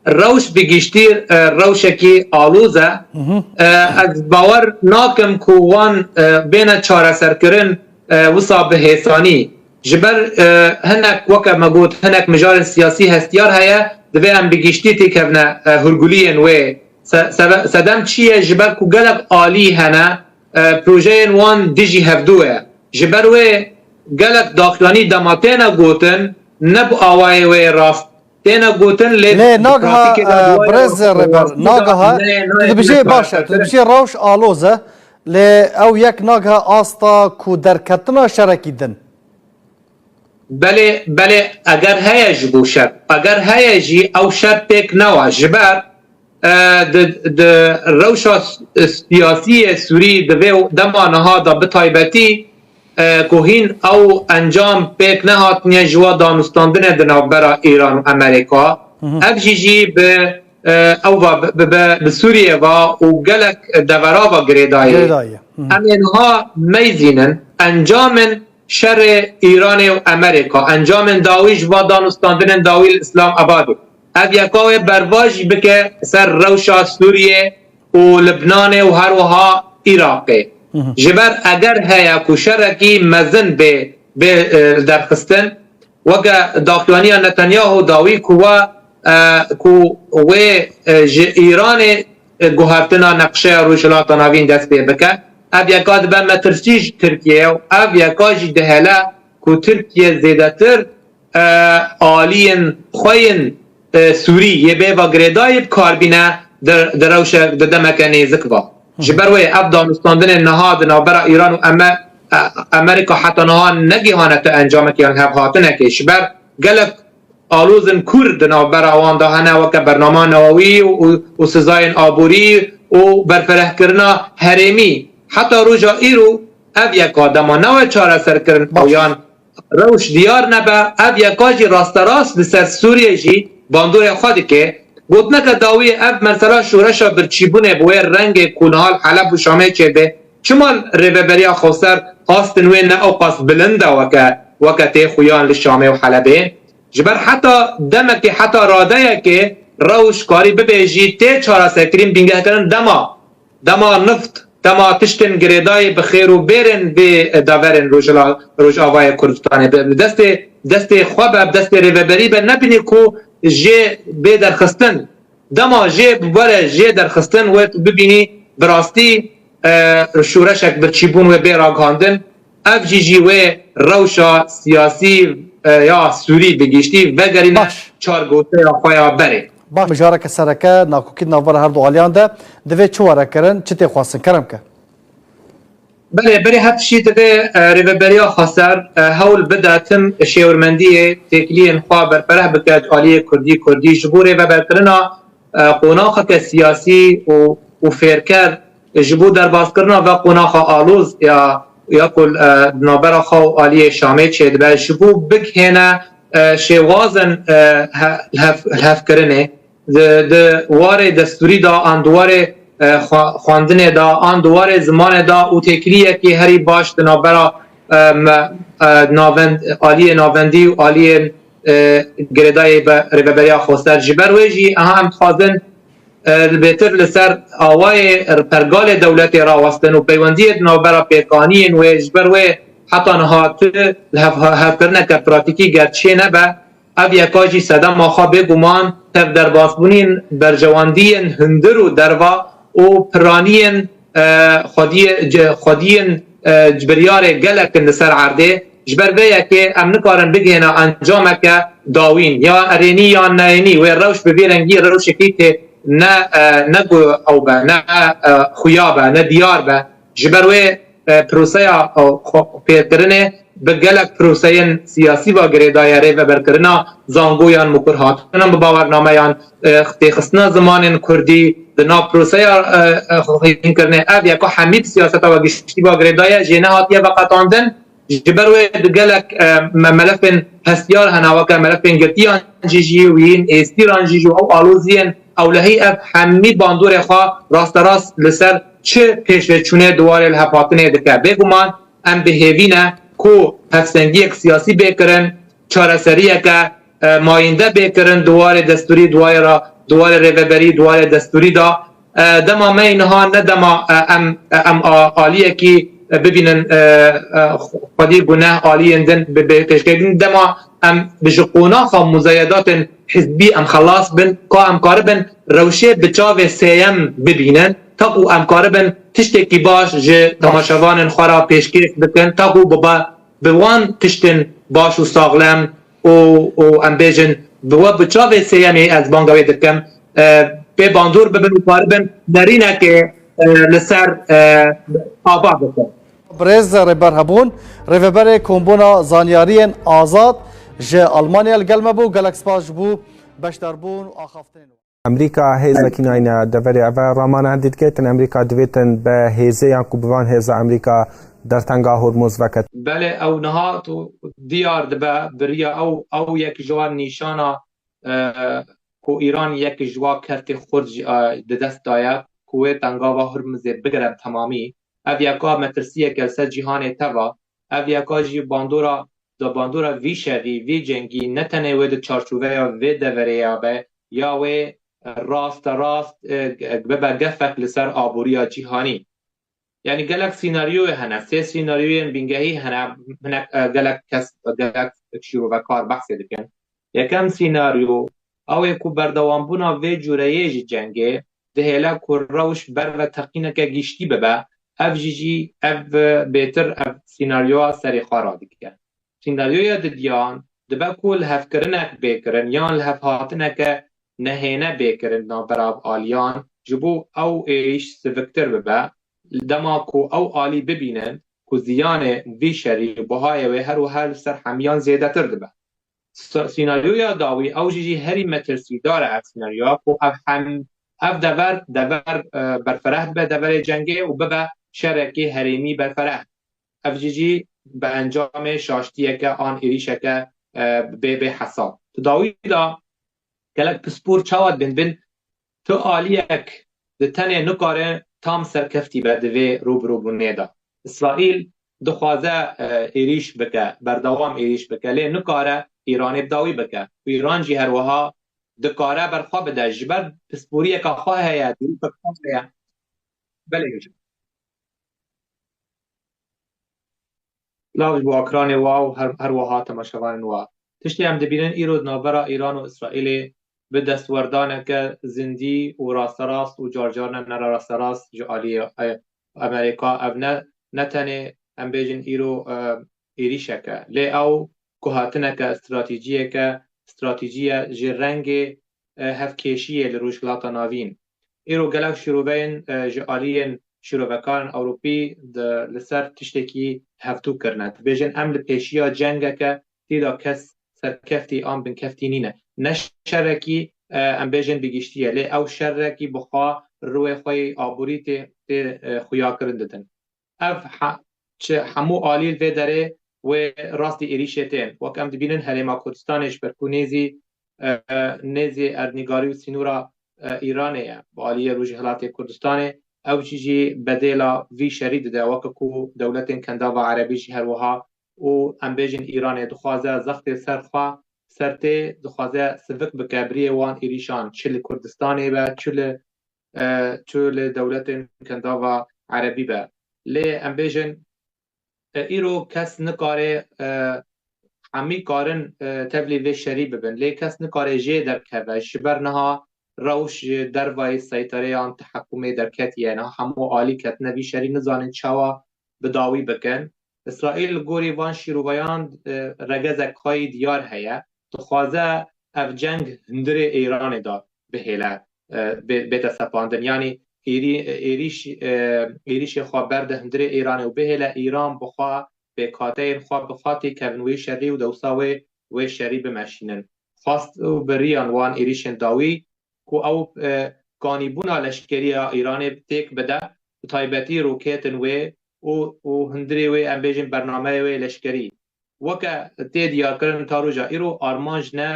روش بگیشتی روشکی آلوزه از باور ناکم که وان بین چاره سرکرن وصا به حسانی جبر هنک وکه مگود هنک مجال سیاسی هستیار هیا دوی هم بگیشتی تیکونه هرگولین و سدم چیه جبر که گلک آلی هنه پروژه وان دیجی هفدوه جبر و گلک داخلانی دماتینا گوتن نب آوای و راست تینا گوتن لی ناگها برز ریبر ناگها تدبجی باشه تدبجی روش آلوزه لی او یک ناگها آستا کو درکتنا شرکی دن بله اگر هیج بو شر اگر هیجی او شر تیک نوا جبر د روش سیاسی سوری دمانها دا بطایبتی کوهین او انجام پیک نهات نیه جوا دانستاندن دنابرا ایران و امریکا اف جی به او به سوریه و گلک دورا و گریدایی امینها میزینن انجام شر ایران و امریکا انجام داویش و دانستاندن داوی اسلام آباد اف یکاوی برواج بکه سر روشا سوریه و لبنان و هر وها عراقی جبر اگر هیا کوشرکی مزن به درخستن وگه داخلانی نتانیاهو داوی کوا و ایران گوهرتنا نقشه روشلات ناوین دست بکه اب یکاد به مترسیج ترکیه و اب یکاجی دهلا که ترکیه زیدتر آلین خوین سوری یه به و گریدای کاربینه در روش دمکنه زکوا جبروی اب دانستاندن نهاد نابرا ایران و امریکا حتی نهاد نگیهانت انجام که هف هاتنه که شبر گلک آلوزن کرد نابرا وانده هنه وکه برنامه نواوی و سزاین آبوری و برفره کرنا حریمی حتی روژا ایرو اب یکا دما نوه چاره سر کرن اویان روش دیار نبه اب یکا جی راست راست بسر سوریه جی باندوی خودی که گوت نکه داوی اب مثلا شورشا برچیبونه بوی رنگ کونهال حلب و شامه چه ده چمال ریوبریا خوصر قاستن وی نه او قاست بلنده وکه تی خویان لشامه و حلبه جبر حتی دمکی حتی راده که روش کاری ببیجی تی چارا سکرین بینگه کرن دما نفت دما تشتن گریدای بخیر و بیرن به داورن روش آوای کردستانه دست خواب دست ریوبری به نبینی که جه به درخستن دما جه ببره جه درخستن و ببینی براستی شورشک برچیبون و بیراگاندن اف جی و روشا سیاسی یا سوری بگیشتی وگرین چارگوته یا خواه بره باش مجارك السركة ناكوكيد نافر هردو عليان ده دوی چواره کرن چه تی خواستن کرم که بله بری هفت شی دبه ریوبریا خسر هول بده تم شیورمندی تکلین خواه برپره بکد آلی کردی جبو ریوبرکرنا قناخ که سیاسی و فیرکر جبو در باز کرنا و قناخ آلوز یا کل نابرا خو آلی شامه چه دبه جبو بگهنه شوازن هف کرنه ده واره دستوری دا اندواره خواندن دا آن دوار زمان دا او تکلیه که هری باش دنابرا آلی ناوندی و آلی گردای ریوبریا خوستر جبر ویجی اهم خوازن بهتر لسر آوای پرگال دولت راوستن و پیوندی دنابرا پیکانین و جبر وی حتی نهات هف کرنه که پراتیکی گرچه نبه او یکاجی صدام آخوا بگومان تف در باسبونین برجواندین هندر و دروا و پرانین خودین جبریار گلک لسر عرده جبر بیا که ام نکارن بگینا انجام که داوین یا ارینی یا نینی و روش ببیرنگی روش که نه گو او با نه خویابه نه دیار به جبر و پروسه پیرکرنه بگلک پروسه سیاسی و گریدای ریو برکرنا زانگویان مکرهات کنم به باورنامه یان تخصنا زمان کردی دنا پروسه این کرنه او یکا حمید سیاست و گشتی با گریدای جنه هاتیه و قطاندن جبر و بگلک ملف هستیار هنواکا ملف گرتیان جیجی و این استیران جیجو او آلوزین او لحی اف حمید باندور خواه راست راست لسر چه پیشوچونه دوار الهفاتنه دکه بگومان ام بهیوینه کو هفسنگی یک سیاسی بکرن چارەسەریە که ماینده بکرن دوار دستوری دوار ریوبری دوار دستوری دا دما مینها نه دما ام آلیه که ببینن خودی گناه آلی اندن بپیشکردین دما ام بجقونا خوا مزایدات حزبی ام خلاص بن که ام کاربن روشه بچاو سیم ببینن تاکو ام کاربن تشتکی باش جه تماشاوان خورا پیشکش بکن تاکو بابا بوان تشتن باش و ساغلم و ام بیجن بوا بچاو سیمی از بانگاوی دکم به باندور ببن و کاربن نرینه که لسر آبا بکن برز ریبر هبون ریبر کومبونا زانیارین آزاد جه آلمانیا الگلمه بو گلکسپاش بو بشتر بون و آخافتین امریکا هیزا کناینا دوری اول رامان هندید کتن امریکا دویتن به هیزه یا کوبوان هیزا امریکا در تنگا هرمز وقت بله او نها تو دیار دبا بریا او یک جوان نیشانا کو ایران یک جوا کرت خرج دست دایا کوه تنگا و هرمز بگرم تمامی او یکا مترسیه که سر جهان توا او یکا جی باندورا وی شوی وی جنگی نتنه وید چارچوبه وی دوره یا به یا وی راست ببا گفک لسر آبوریا جهانی یعنی گلک سیناریوی هنه سه سیناریوی بینگهی هنه گلک شروع و کار بحثی دکن یکم سیناریو او یکو بردوان بونا وی جوریه جنگه دهیلا که روش بر و تقینه که گیشتی ببا اف جیجی اف بیتر اف سیناریو سری خوارا دکن سیناریوی دیان دبا کل هف کرنک بکرن یان لحف هاتنک نهینه بکرن نابراب آلیان جبو او ایش سوکتر ببا دما کو او آلی ببینن کو زیان وی شری بهای و هر و هر سر همیان زیاده تر دبا سیناریوی داوی او جیجی هری مترسی داره اف سیناریو کو اف دور برفره به دور جنگه و ببا شرکی هریمی برفره اف جیجی به انجام شاشتیه که آن ایریشه که به حساب تو داوی دا گلک پسپور چاواد بین تو آلیک ده تنه نکاره تام سرکفتی به دوی روبرو بونه دا اسرائیل دخوازه ایریش بکه بردوام ایریش بکه لی نکاره ایران بداوی بکه و ایران جی هروها دکاره برخواه بده جبر پسپوریه که خواه هیا دوی بکخواه هیا بله گجب لاوش بو اکران واو هر وها تماشاوان واو تشتی هم دبینن ایرود نابرا ایران و اسرائیل به دستوردانه که زندی و راست راست و جارجارن نرا راست راست جعالی امریکا او نتنه هم بیجن ایرو ایریشه که لی او که که استراتیجیه جرنگ هفکیشیه لروشلاتا ناوین ایرو گلک شروع بین جعالی شیرۆڤەکان ئەوروپی لەسەر تشتێکی هەفتوو کردنە بێژن ئەم لە پێشیە جەنگەکە تێدا کەس سەرکەفتی ئەم بنکەفتی نینە نە شەرێکی ئەم بێژن بگیشتیە لێ ئەو شەرێکی بخوا ڕوێ خۆی ئابووری تێ خویاکردن دەدن ئەف هەموو ئالیل vê derê wê rastî êrişê tên wek em dibînin Herêma Kurdistanê ji ber ku nêzî erdnîgarî û sînûra Îranê ye bi aliyê Rojhilatê Kurdistanê ew jî bedêla vî şerî dide weke ku dewletên Kendava Erebî jî her wiha û em bêjin Îranê dixwaze zextê serxwe sertê dixwaze sivik bike biriyê wan êrîşan çi li Kurdistanê be çi li dewletên Kendava Erebî be lê em bêjin îro kes nikare hemî karin tevlî vê şerî bibin lê kes nikare jê derkeve ji ber niha rewş dervayê seytereyan tehekûmê derketiye niha hemû alî ketine vî şerî nizanin çawa bi dawî bikin İsraîl li gorî van şîroveyan regezek xwayî diyar heye dixwaze ev ceng hundirê Îranê da bihêle bête sepandin yanî êrişê xwe berde hundirê Îranê û bihêle Îran bixwe bêkateyên xwe bixwe têkevin wê şerî û dewsa wê şerî bimeşînin xwast û beriyan wan êrişên dawî ku ew ganîbûna leşkeriya Îranê têk bide bi taybetî roketên wê û hundirê wê em bêjin bernameyê wê leşkerî weke tê diyarkirin ta roja îro armanj ne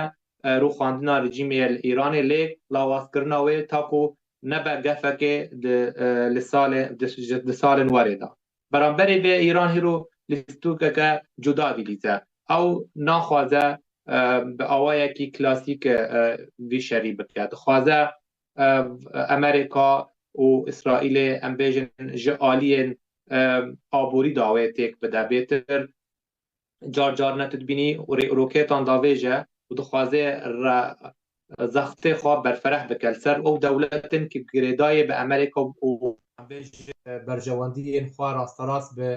rûxandina rejîmê li Îranê lê lawazkirina wê ta ku nebe gefekê di salên werê da beramberê vê Îran hîro li stûkeke cuda dîlîze ew naxwaze bi awayekî klasîk vî şerî bike dixwaze Amerîka û İsraîlê em bêjin ji aliyên aborî da wê têk bide bêtir car car ne tu dibînî roketan davêje û dixwaze zextê xwe berfereh bike li ser ew dewletin ki girêdayê bi Amerîka û berjewendiyên xwe rasterast bi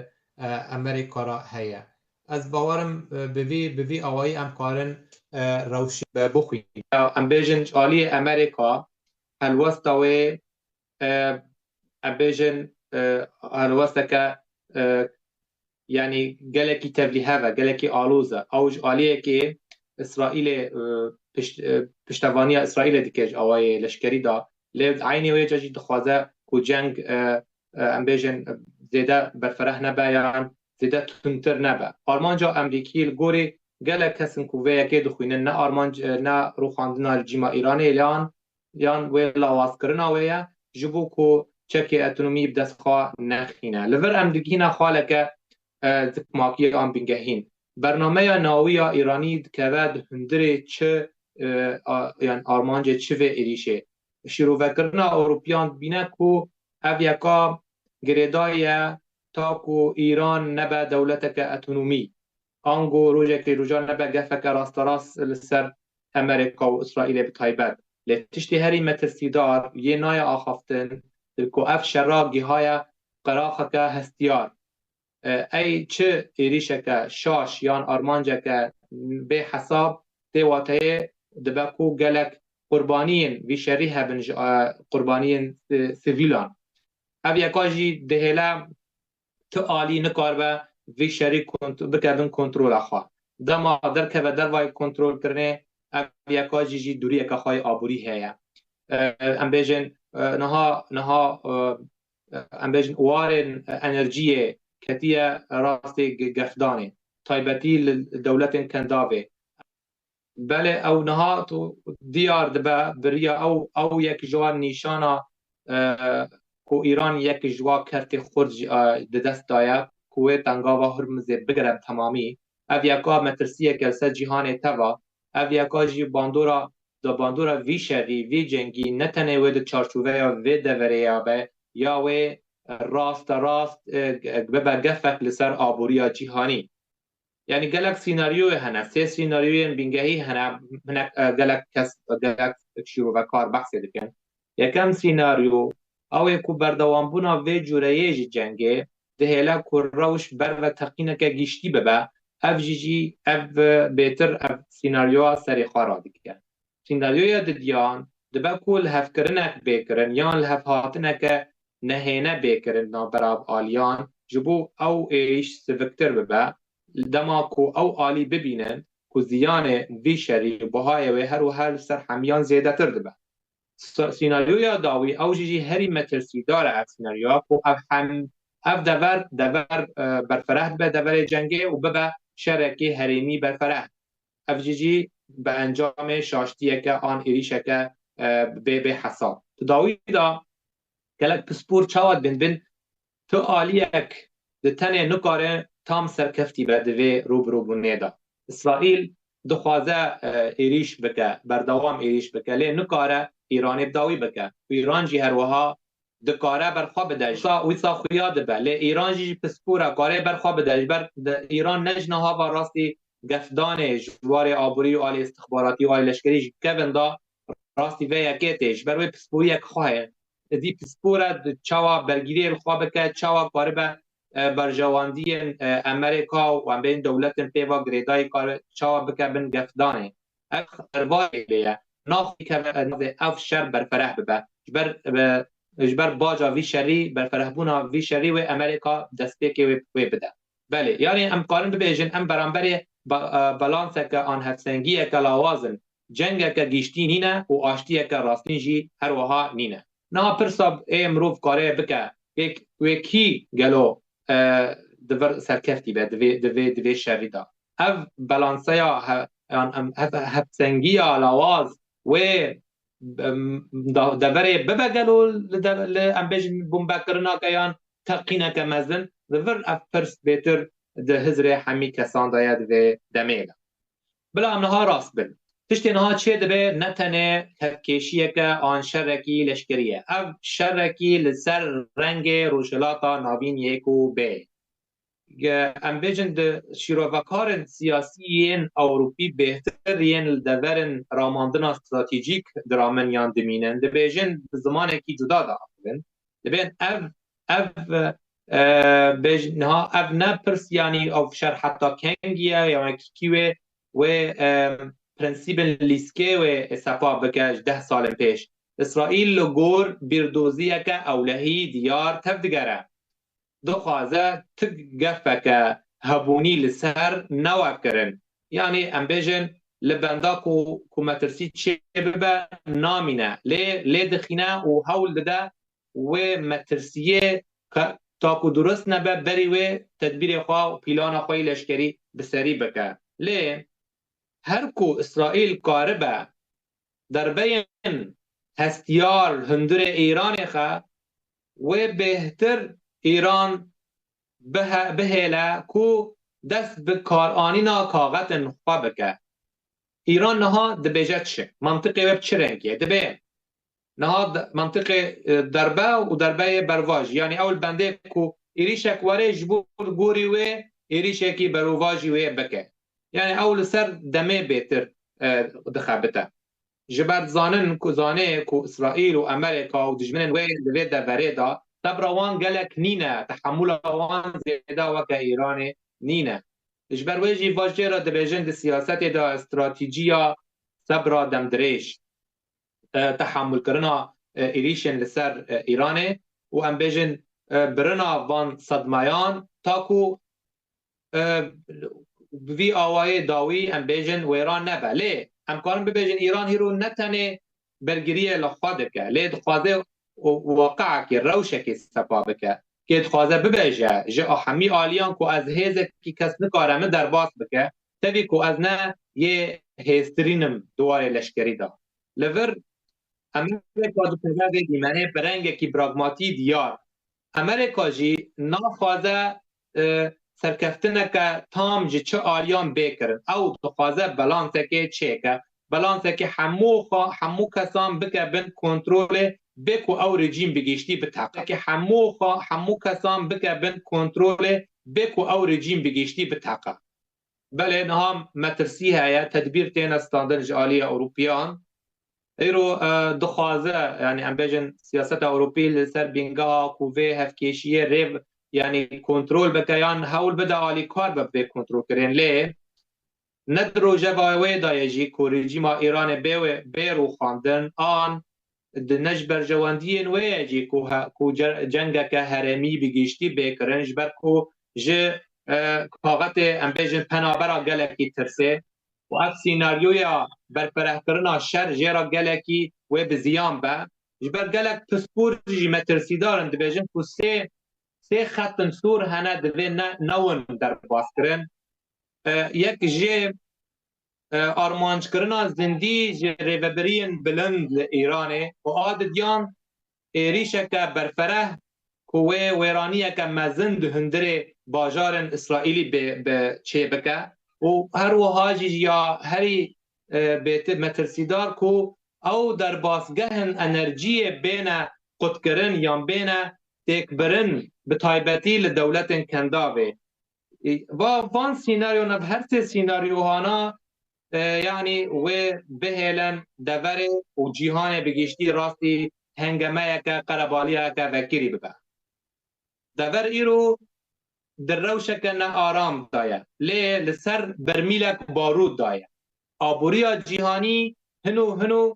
Amerîka ra heye ez bawerim bi vî awayî em karin rewşî bixwînin em bêjin aliyê Amerîka helwesta wê em bêjin helwesteke yanî gelekî tevlîhev e gelekî alûz e ew ji aliyekê İsraîlê piştevaniya İsraîlê dike ji awayê leşkerî da lê aynê wê jî dixwaze ku ceng em bêjin zêde berfereh nebe yan zêde tundtir nebe armanca Emerîkî li gorî gelek kesin ku vê yekê dixwînin ne armanc ne rûxandina rejîma Îranê yan wê lawazkirina wê ye ji bo ku çekê ekonomî bi dest xwe nexîne li vir em digîne xwaleke zikmakî an bingehîn bernameya nawiya Îranî dikeve di hundirê çi yan armancê çi vê êrişê şîrovekirina Ewropiyan bîne ku ev yeka girêdayî ye ta ku Îran nebe dewleteke ekonomî ango rojekê roja nebe gefeke rasterast li ser Amerîka û İsraîlê bi taybet lê tiştê herî metirsîdar yê naye axaftin ku ev şerra gîhaya qeraxeke hestiyar ey çi êrişeke şaş yan armanceke bê hesab tê wateyê dibe ku gelek qurbaniyên vî şerî hebin ji qurbaniyên sivîlan ev yeka jî dihêle ti alî nikaribe vî şerî bikevin kontrola xwe dema derkeve dervayê kontrolkirinê ev yeka jî dûriyeke xwe aborî heye em bêjin niha em bêjin warên enerjiyê ketiye rastê gefdanê taybetî li dewletên Kendavê belê ew niha diyar dibe biriya ew yek ji wan nîşana ku Îran yek ji wan kertê xurt di dest daye ku wê tengava Hormuzê bigire temamî ev yeka metirsiyeke li ser cîhanê teva ev yeka jî bandora vî şerî vî cengî ne tenê wê di çarçoveya vê deverê ya be ya wê rast bibe gefek li ser aboriya cîhanî yani gelek sînaryoyê hene sê sînaryoyên bingehî hene hinek gelek kes gelek şîrovekar behsê dikin yekem sînaryo ew ê ku berdewambûna vê cûreyê ji cengê dihêle ku rewş ber ve teqîneke gîştî bibe ev jî ev bêtir ev sînaryoya serê xwe radike sînaryoya didiyan dibe ku li hevkirinek bêkirin yan li hevhatineke نهینه بکرن نابراب آلیان جبو او ایش سفکتر ببه دما کو او آلی ببینن کو زیان وی شری بهای و هر و هر سر همیان زیاده تر دبه سیناریویا داوی او جیجی هری مترسی داره اف سیناریویا کو اف دور برفره به دور جنگی و ببه شرکی هریمی برفره اف جیجی به انجام شاشتیه که آن ایریشه که به حساب تو داوی دا گلک پسپور چاواد بین تو آلیک ده تنه نکاره تام سرکفتی به دوی روبرو بونه دا اسرائیل دخوازه ایریش بکه بردوام ایریش بکه لی نکاره ایران بداوی بکه و ایران جی هروها دکاره برخوا بدهش ویسا خویاد به لی ایران جی پسپوره کاره برخوا بدهش بر ایران نجنها و راستی گفدان جوار آبوری و آل استخباراتی و آل لشکری که بنده راستی وی یکیتش بروی پسپوری یک خواه دی پسپوره چاوا برگیری الخوا بکه چاوا کاره به برجواندی امریکا و بین دولت پیوا گریدای کار چاوا بکه بین گفدانه اخباری لیه ناخی که اف شر برفره ببه جبر باجا وی شری برفره بونا وی شری و امریکا دسته که وی بده بله یعنی ام قارن ببیجن ام برانبری بالانس که آن هفسنگی که لاوازن جنگ که گیشتی نینه و آشتی که راستین جی هر وها نینه نه پرساب امروف کاره بکه وکی گلو دور سرکفتی به دوی شری دا اف بالانسه یا هفسنگی لاواز و دبره ببگلو ام بیجن بومبکرنا که یان تقینه که مزن دور اف پرس بیتر ده هزر همی کسان داید و دمیگه بلا امنها راست بل تشتی نها چه دبه نتنه کشیه که آن شرکی لشکریه اف شرکی لسر رنگ روشلاتا نابین یکو بی ام بیجن ده شیروکار سیاسیین اوروپی بهتر ین دورن راماندن استراتیجیک درامن یان دمینن ده بیجن زمانه کی جدا دا افن ده بین اف بجنها اف نپرس یعنی او شر حتی کنگیه یا کیوه و پرنسیب لیسکه و سپا بکش 10 سال پیش اسرائیل لگور بیردوزیه که اولهی دیار تفدگره دو خوازه تگفه که هبونی لسر نواب کرن یعنی ام بیجن لبندا کو مترسی چه ببه نامینه لی دخینه و حول دده و مترسیه تاکو درست نبه بری و تدبیر خواه و پیلان خواه لشکری بسری بکه لی هر کو اسرائیل کاربه در بین هستیار هندور ایران خواه و بهتر ایران بهیله کو دست به کارآنینا کاغت خواه بکه ایران نها دبیجت شه منطقه وب چه رنگیه دبه نها منطقه دربه و دربه برواج یعنی اول بنده کو ایریشک واره جبور گوری و ایریشکی برواجی و بکه یعنی اول سر دمه بهتر دخبته جبر زانن کو زانه کو اسرائیل و امریکا و دجمنن و دوی دوره دا تبروان گلک نینه تحمل وان زیده و که ایران نینه جبر ویجی واجه را دبیجن سیاست دا استراتیجیا صبر دمدریش تحمل کرنا ایریشن لسر ایرانه و ام بیجن برنا وان صدمایان تاکو وی آوای داوی ام بیجن و ایران نبه لی ام کارم ببیجن ایران هیرو نتنه برگریه لخواده که لی دخوازه واقعه که روشه که سپا بکه که دخوازه ببیجه جا همی آلیان که از هیزه که کس نکارمه در باس بکه تبی که از نه یه هیسترینم دوار لشکری دا لور امریکا دو پرده دیمنه برنگه که براگماتی دیار امریکا جی نخوازه سرکفتنه که تام جی چه آلیان بکرن او دخوازه بلانسه که چه که بلانسه که همو کسان بکه بند کنترول بکو او رژیم بگیشتی بتاقه که همو کسان بکه بند کنترول بکو او رژیم بگیشتی بتاقه بله نها مترسی هیا تدبیر تین استاندن جالی اوروپیان ایرو دخوازه یعنی ام بیجن سیاست اوروپی لسر بینگا کووه هفکیشیه ریو یعنی کنترول بکیان حول بده آلی کار به کنترول کرین لی ندرو جبایوه دایجی که رژیم ایران بیرو خواندن آن نجبر جواندین ویجی کو جنگ که هرمی بگیشتی بکرن جبر کو ج کاغت امبیجن پنابرا گلکی ترسه و اف سیناریویا برپره کرنا شر جرا گلکی و بزیان با جبر گلک پسپور جی مترسی دارن دبیجن کو سه خط سور هنه دوی نون در باز کرن یک جه آرمانج کرنا زندی جه ریوبرین بلند ایرانه و آددیان ایریشه که برفره کوه ویرانیه که مزند هندره باجار اسرائیلی به چه بکه و هر وحاجی یا هری بیت مترسیدار کو او در باسگهن انرژی بین قدکرن یا بین تکبرن به تایبتی لدولت کنداوه و وان سیناریو نب هر سه سیناریو هانا یعنی و بهلن دوره و جیهان بگیشتی راستی هنگمه که قربالیه که وکیری ببه دور ایرو در روشه که نه آرام دایه لسر برمیلک بارود دایه آبوریا جیهانی هنو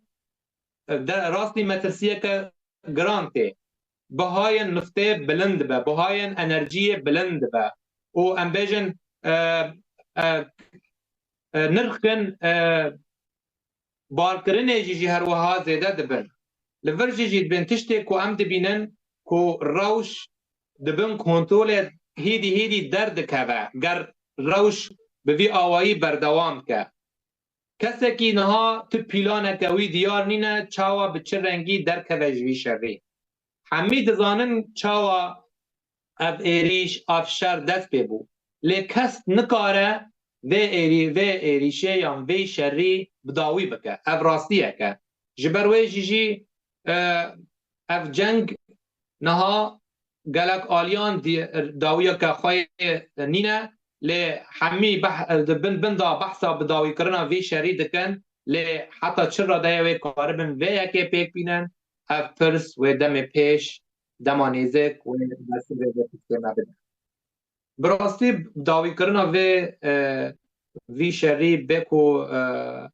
راستی مترسیه که گرانته بهای نفته بلند به بهای انرژی بلند به و امبیجن نرخن بارکرین جیجی هر وها زیده دبن لور جیجی دبن تشتی کو ام دبینن کو روش دبن کنترول هیدی درد که و گر روش به وی آوایی بردوام که کسی که نها تو پیلانه که وی دیار نینه چاوا به چه رنگی در که وجوی شوی همی دزانن چاوا اف ایریش اف شر دست ببو لی کس نکاره و ایریشه یا و شری بداوی بکه اف راستیه که جبروی جیجی اف جنگ نها گلک آلیان داویه که خواهی نینه لی همی بندا بحثا بداوی کرنا وی شری دکن لی حتی چر را دایوی کاربن و یکی پیک بینن اف پرس و دم پیش دمانیزک و نسل و سیستم بدن براستی داوی کرنا وی شری بکو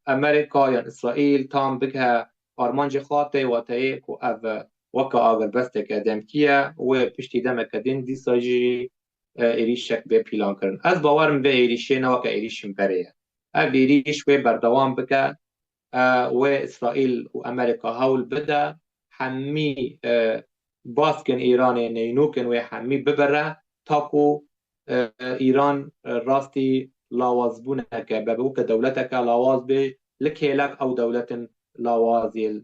امریکا یا اسرائیل تام بکه آرمانج خاطه و تایی کو اف وکا آگر بسته که دمکیه و پشتی دم کدین دی ساجی ایریشک به پیلان کرن از باورم به ایریشه نوکا ایریشم بریه اف ایریش و بردوام بکه و اسرائیل و امریکا هول بده همی باسکن ایران نینوکن و همی ببره تاکو ایران راستی لاواز بونه که ببو که دولت که لاواز به لکیلک او دولت لاوازی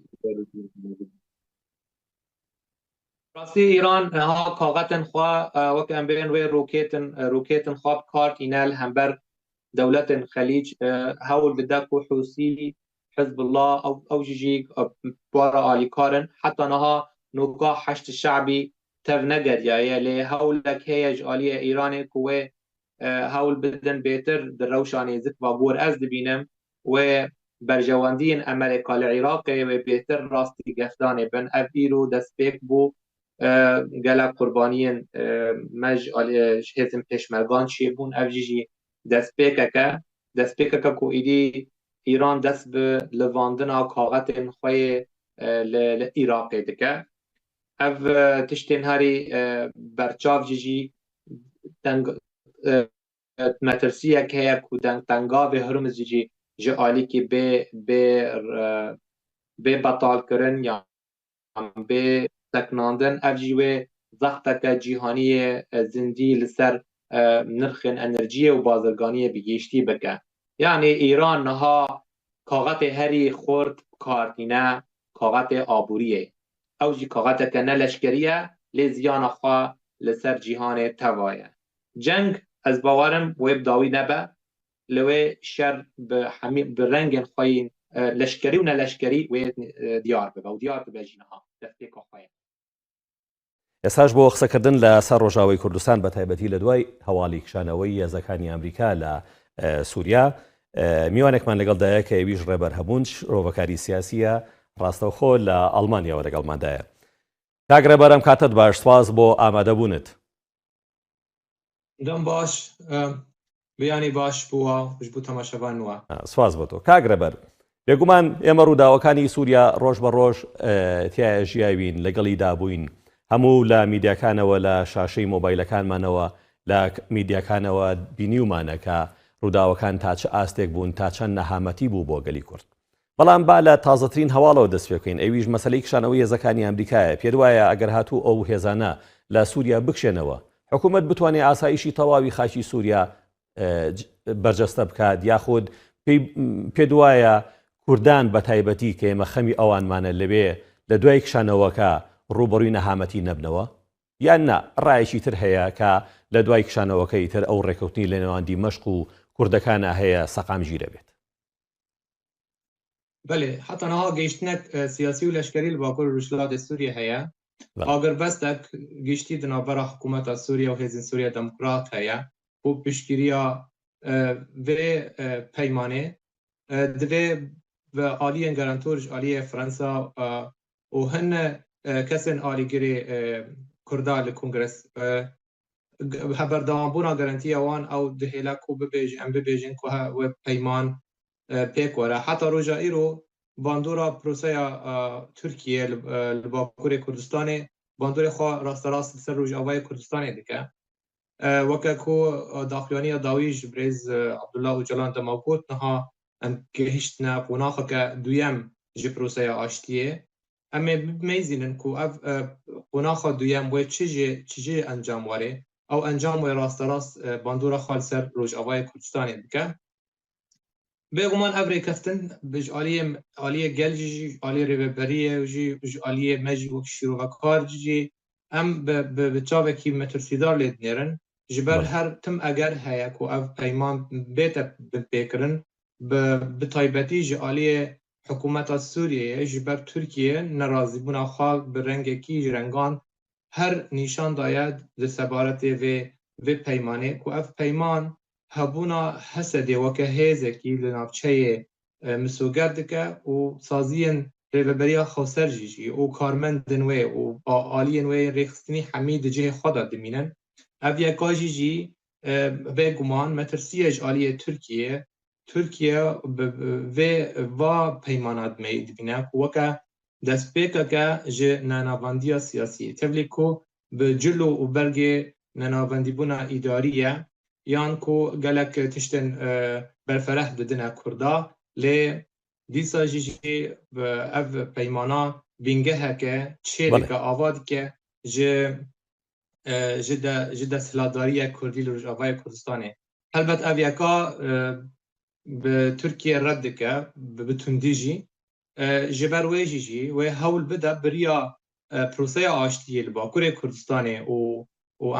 راستی ایران ها کاغتن خواه وقت ام بین و روکیتن خواب کارت اینال هم بر دولت خلیج هول بده کو حوسی حزب الله او جيجي بورا آلی کارن حتی نها نوکا حشد شعبی تف نگد یا لی هولک هیج آلی ایران کوه هول بدن بیتر در روشانی زک و بور از دبینم و برجواندین امریکا لعراق و بیتر راستی گفتان بن اف ایرو دست بیک بو گلک قربانین مج آلی هزم پشمرگان شیبون اف جیجی دست بیک که کو ایدی ایران دست به لواندنا کاغت خوی لعراق دکه اف تشتین هاری برچاف جیجی مترسیه که کو تنگا به هرم جیجی جالی که به بطال کرن یا به تکناندن اف جیوه زخته جیهانی زندی لسر نرخن انرژی و بازرگانی بگیشتی بکه یعنی ایران نها کاغت هری خورد کارتینه کاغت آبوریه او جی کاغت که نلشکریه لزیان خواه لسر جیهان توایه جنگ از باورم ویب داوی نبه لوی شر به رنگ خواهی لشکری و نلشکری وی دیار ببه و دیار ببه جینها دسته که خواهی ئێساش بۆ قسەکردن لە سەر ڕۆژاوای کوردستان بە تایبەتی لە دوای هەواڵی کشانەوەی هێزەکانی ئەمریکا لە سووریا میوانێکمان لەگەڵدایە کە ئەویش ڕێبەر هەبوون ڕۆڤەکاری سیاسیە ڕاستەوخۆ لە ئەڵمانیاوە لەگەڵماندایە. کاک ڕێبەرم کاتت باش سواز بۆ ئامادەبوونت. دەم باش بیانی باش بووە خوش بوو تەماشەوان وە سواز بۆ تۆ کاک ڕێبەر بێگومان ئێمە ڕووداوەکانی سووریا ڕۆژ بە ڕۆژ تایە ژیاوین لەگەڵی دابووین هەموو لە میدیاکانەوە لە شاشەی مۆبایلەکانمانەوە لە میدیاکانەوە بینیومانەکە ڕووداوەکان تا چه ئاستێک بوون تا چەند نەهامەتی بوو بۆ گەلی کورد. بەڵام با لە تازەترین هەواڵەوە دەست پێ بکەین ئەویش مەسەلەی کشانەوەی هێزەکانی ئەمریکایە. پێ وایە ئەگەر هاتوو ئەو هێزانە لە سووریا بکشێنەوە حکوومەت بتوانێت ئاسایشی تەواوی خاکی سووریا بەرجەستە بکات یاخود پێ وایە کوردان بە تایبەتی کە ئێمە خەمی ئەوانمانە لەوێ لە دوای کشانەوەکە ڕوبەڕووی نەهامەتی نەبنەوە یان نا ڕایەکی تر هەیە کە لە دوای کشانەوەکەی تر ئەو ڕێکەوتنی لە نێوان دیمەشق و کوردەکانە هەیە سەقامگیر بێت. بله حتی نها گەیشتنێک سیاسی و لەشکری لە باکوور ڕۆژهەڵاتی سووریا هەیە ئاگربەستێک گشتی دنابەرە حکوومەتە سووریا و هێزن سووریا دموکرات هەیە بۆ پشتگیریە vê peymanê divê bi aliyên garantor ji aliyê Fransa û hin kesên alîgirê Kurda li Kongres heberdawambûna garantiya wan ew dihêle ku bibêjin em bibêjin ku wê peyman pêk were heta roja îro bandora proseya Tirkiye li Bakurê Kurdistanê bandorê xwe rasterast li ser Rojavayê Kurdistanê dike. وەکە کۆ داخلوانیە داوی ji birêz Abdullah Öcalan dema got niha em gihîştine qonaxeke duyem ji proseya aştiyê em ê bimeyzînin ku ev qonaxa duyem wê çi jê encam warê ew encam wê rasterast bandora xwe li ser Rojavayê Kurdistanê dike. Bêguman ev rêkeftin ji aliyê gel jî aliyê rêveberiyê jî ji aliyê me jî wek şîrovekar jî em bi çavekî metirsîdar lê dinêrin ji ber her tim eger heye ku ev peyman bête pêkirin bi taybetî ji aliyê hikûmeta Sûriyeyê ji ber Tirkiye nerazîbûna xwe bi rengekî ji rengan her nîşan daye di sebaretê vê peymanê ku ev peyman hebûna Hesedê weke hêzekî li navçeyê misoger dike û saziyên rêveberiya Xweser jî û karmendên wê û aliyên wê rêxistinî hemî di cihê xwe de dimînin. Ev yeka jî bêguman metirsiye ji aliyê Tirkiye vê va peymana dibîne ku weke destpêkeke ji nenavandiya siyasî. Tevlî ku bi cilo û belgê nenavendîbûna îdarî ye yan ku gelek tiştên berfereh didine Kurda lê dîsa jî ev peymana bîngeheke çêreke ava dike ji desthilatdariya Kurdî li Rojavayê Kurdistanê. Helbet ev yeka bi Tirkiye red dike bi tundî jî ji ber wê jî wê hewl bide biriya proseya aştiyê li Bakurê Kurdistanê û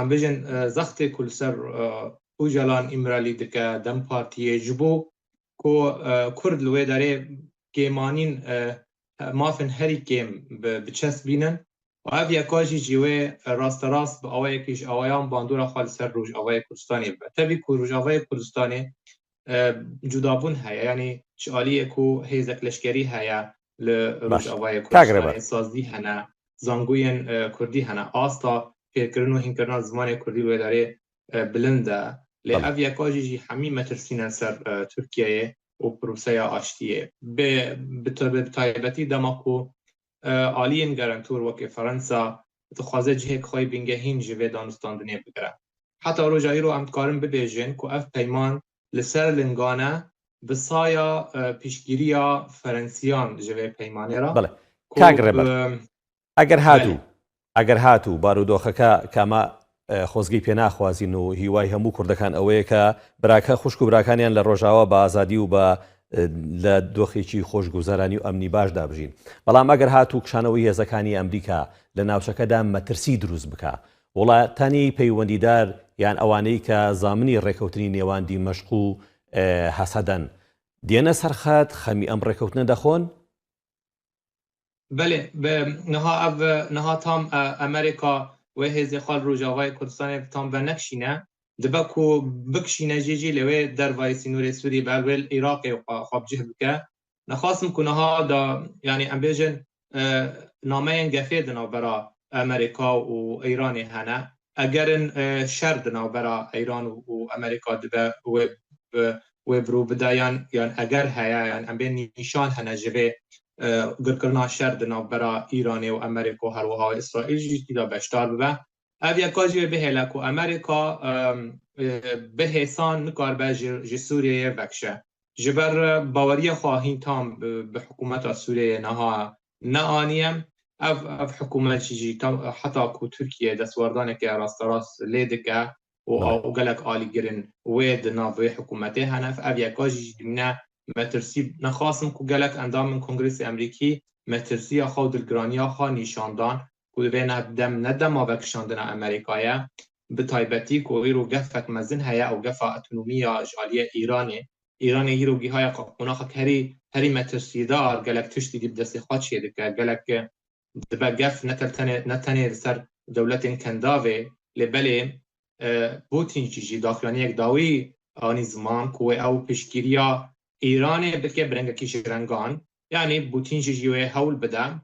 em bêjin zextê ku li ser Öcalan İmralî dike Dem Partiyê ji bo ku Kurd li wê derê kêmanîn mafin herî kêm bi çest bînin ev yeka jî wê rasterast bi awayekî ji awayan bandora xwe li ser Rojavayê Kurdistanê bibe. Tevî ku Rojavayê Kurdistanê cudabûn heye yanî ji aliyê ku hêzek leşkerî heye li Rojavayê Kurdistanê sazî hene zangûyên Kurdî hene asta pêkirin û hînkirina zimanê Kurdî wê derê bilind e lê ev yeka jî hemî metirsîne ser Tirkiyeyê û proseya aştiyê bi taybetî dema ku aliyên garantor wekî Fransa dixwaze cihêk xwe bîngehîn ji vê danûstandinê bigire. Heta roja îro em dikarin bibêjin ku ev peyman li ser lingane bi saya piştgiriya Ferensiyan ji vê peymanê ra ئەگەر هاتوو بارودۆخەکە کامە خۆزگەی پێ ناخوازین و هیوای هەموو کوردەکان ئەوەیە کە براکە خوشک و براکانیان لە ڕۆژاوە بە ئازادی و بە لە دۆخێکی خۆشگوزارانی و ئەمنی باش دابژین. بەڵام ئەگەر هاتوو کشانەوەی هێزەکانی ئەمریکا لە ناوچەکەدا مەترسی دروست بکە وڵاتانی پەیوەندیدار یان ئەوانەی کە زامنی ڕێکەوتنی نێوان دیمەشق و هەسەدەن دێنە سەرخەت خەمی ئەم ڕێکەوتنە دەخۆن؟ بله نها tam Amerika wê hêzê xwe Rojavayê Kurdistanê tam venekşîne dibe ku bikşîne jî li wê dervayê sînorê Sûrî bi wê Iraqê xwe bicih bike. Nexwastim ku niha da yanî em bêjin nameyên gefê di navbera Amerika û Îranê hene egerin şer di navbera Îran û Amerika dibe wê وبرو بدايان يعني اگر هيا يعني ام بين نشان هنا جبه گرکرنا شر دنا برا ایران و امریکا هر وها اسرائیل جدی دا بشتار ببه اویا کاجی به هلاکو امریکا به حسان نکار به سوریه بکشه جبر باوری خواهین تام به حکومت سوریه نها نانیم اف حکومت جی حتی کو ترکیه دستوردانه که راست راست لیدکه و گلک آلی گرن وید ناوی حکومته هنف اویا کاجی نه مترسی نخواستم که گلک اندام من کنگرس امریکی مترسی خود الگرانیا خوا نشاندان که بین دم ندم آبکشاندن امریکایه به تایبتی که ایرو گفت مزن هیا او گفت اتنومیا جالیه ایران ایرو گیهای قناخ هری مترسی دار گلک تشتی دیب دستی خواد شده که گلک دبا گفت نتنه سر دولت کنداوه لبله بوتین چیجی داخلانی یک داوی آنی زمان که او پشگیریا ایران بلکه برنگ کیش رنگان یعنی بوتین جیوه هول بده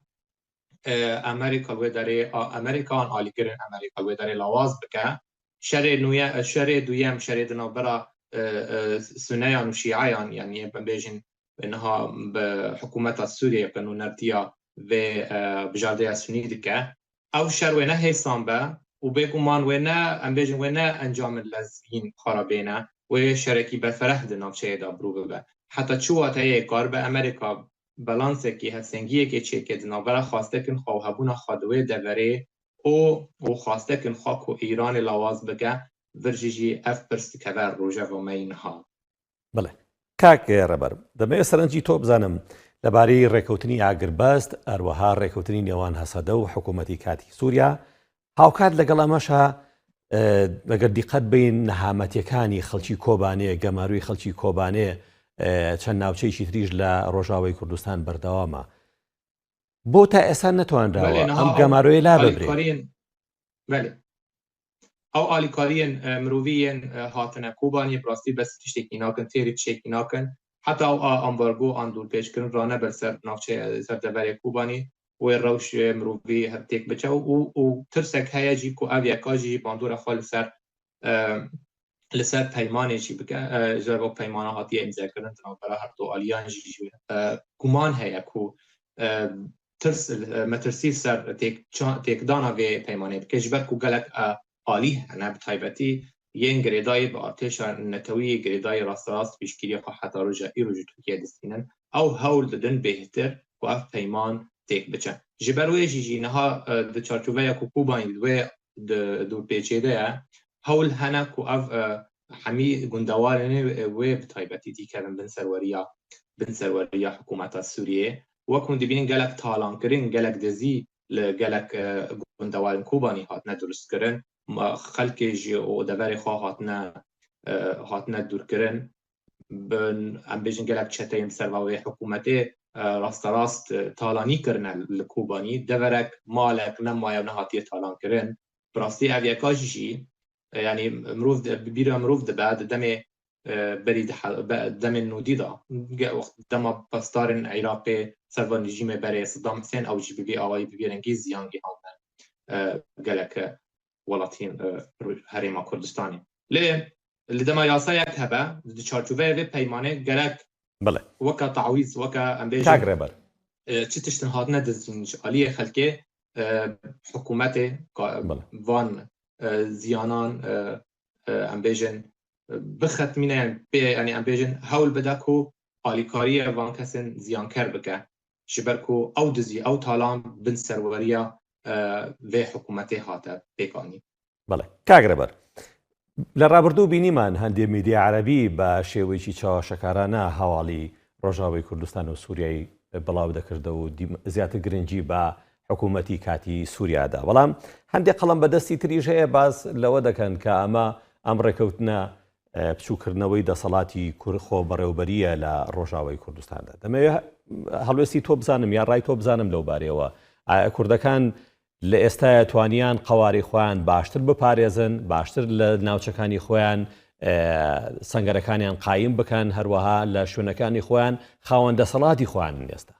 امریکا و داره امریکان آلیگرن امریکا و داره لواز بکه شر دویم شر دنابرا سنیان و شیعیان یعنی بیجن انها به حکومت سوریه کنو نرتیا و بجارده سنی دکه او شر و نه حسان به و بگمان و نه ام بیجن و نه انجام لزین خرابینه و شرکی به فرح دنابچه دا برو ببه حتی چواتای کار به امریکا بالانس کی هستنگیه که چه که دنابرا خواسته کن خواهبون خادوه دوره او خواسته کن خاک و ایران لواز بگه ورژیجی اف پرست کبر روژه و مینها بله کاک ڕێبەر دەمەوێت سەرنجی تۆ بزانم لەبارەی ڕێکەوتنی ئاگربەست ئەروەها ڕێکەوتنی نێوان هەسەدە و حکوومەتی کاتی سووریا هاوکات لەگەڵ ئەمەشە ئەگەر دیقەت بین نەهامەتیەکانی خەڵکی کۆبانێ گەماروی خەڵکی کۆبانێ چەند ناوچەیەکی تریش لە ڕۆژاوای کوردستان بەردەوامە بۆ تا ئێستا نەتوانراوە ئەم گەمارۆیە لا ببرێت او آلیکارین مروویین هاتنه کوبانی براستی بس تشتکی ناکن تیری تشتکی ناکن حتی او امبارگو اندور پیش کردن رانه بر سر نافچه سر دبری کوبانی و روش مرووی هر تک بچه و ترسک هیجی کو اویا کاجی باندور خال سر لسر پیمانی چی بکن جربا پیمانه هاتی امضا کردن برای هر دو آلیان جی گمان هیا کو ترس مترسی سر تک دانا و پیمانه بکجبر کو گلک عالی هنه بطایبتی ین گریدای با آتش نتوی گریدای راست پیشگیری خواهد حتی روژا ترکیه دستینن او هول دادن بهتر و اف پیمان تک بچن جبروی جیجی نها ده چارچوبه یا کوبانی دو پیچه ده هول هنه که اف همی گندوارنه و بطایبتی تی کردن بن سروریا حکومت سوریه و کن دبین گلک تالان کرن گلک دزی لگلک گندوارن کوبانی هات ندرست کرن خلک جی او دبر خواه هاتنه دور کرن ام بیجن گلک چتایم سروای حکومتی راست تالانی کرن لکوبانی دبرک مالک نمایه نهاتی تالان کرن براستی اویکا جی یعنی مروف دباد دم برید دم نودی دا وقت دم پستارن عراقی سروان رژیم برای صدام حسین او جی بی آوایی ببیرنگی زیانگی هاتن گلک ولاتین هریما کردستانی لدما یاسا یک هبه دی چارچوبه و پیمانه گلک وکا تعویز وکا امبیجن چی تشتن هاتنه دزینش آلیه خلکه حکومت وان زیانان امبیجن بختمینه یعنی امبیجن هول بدکو آلیکاری وان کسن زیانکر بکه شبرکو او دزی او تالان بن سروریا و حکومتی هاته بکانی بله کاگربر لە ڕابردوو بینیمان هەندێک میدیە عەرەبی بە شێوەیەکی چاوەشەکارانە هەواڵی ڕۆژاوای کوردستان و سووریای بڵاو دەکردە و زیاتر گرنگی بە حکوومەتی کاتی سووریادا بەڵام هەندێک قەڵەم بەدەستی تریش هەیە باز لەوە دەکەن کە ئەم ڕێکەوتنە بچووکردنەوەی دەسەڵاتی خۆ بەڕێوەبەریە لە ڕۆژاوای کوردستاندا دەمەوێت هەڵوێستی تۆ بزانم یا ڕای تۆ بزانم لەو بارەیەوە کوردەکان لە ئێستا توانیان قەواری خۆیان باشتر بپارێزن باشتر لە ناوچەکانی خۆیان سەنگەرەکانیان قایم بکەن هەروەها لە شوێنەکانی خۆیان خاوەن دەسەڵاتی خۆیان ئێستا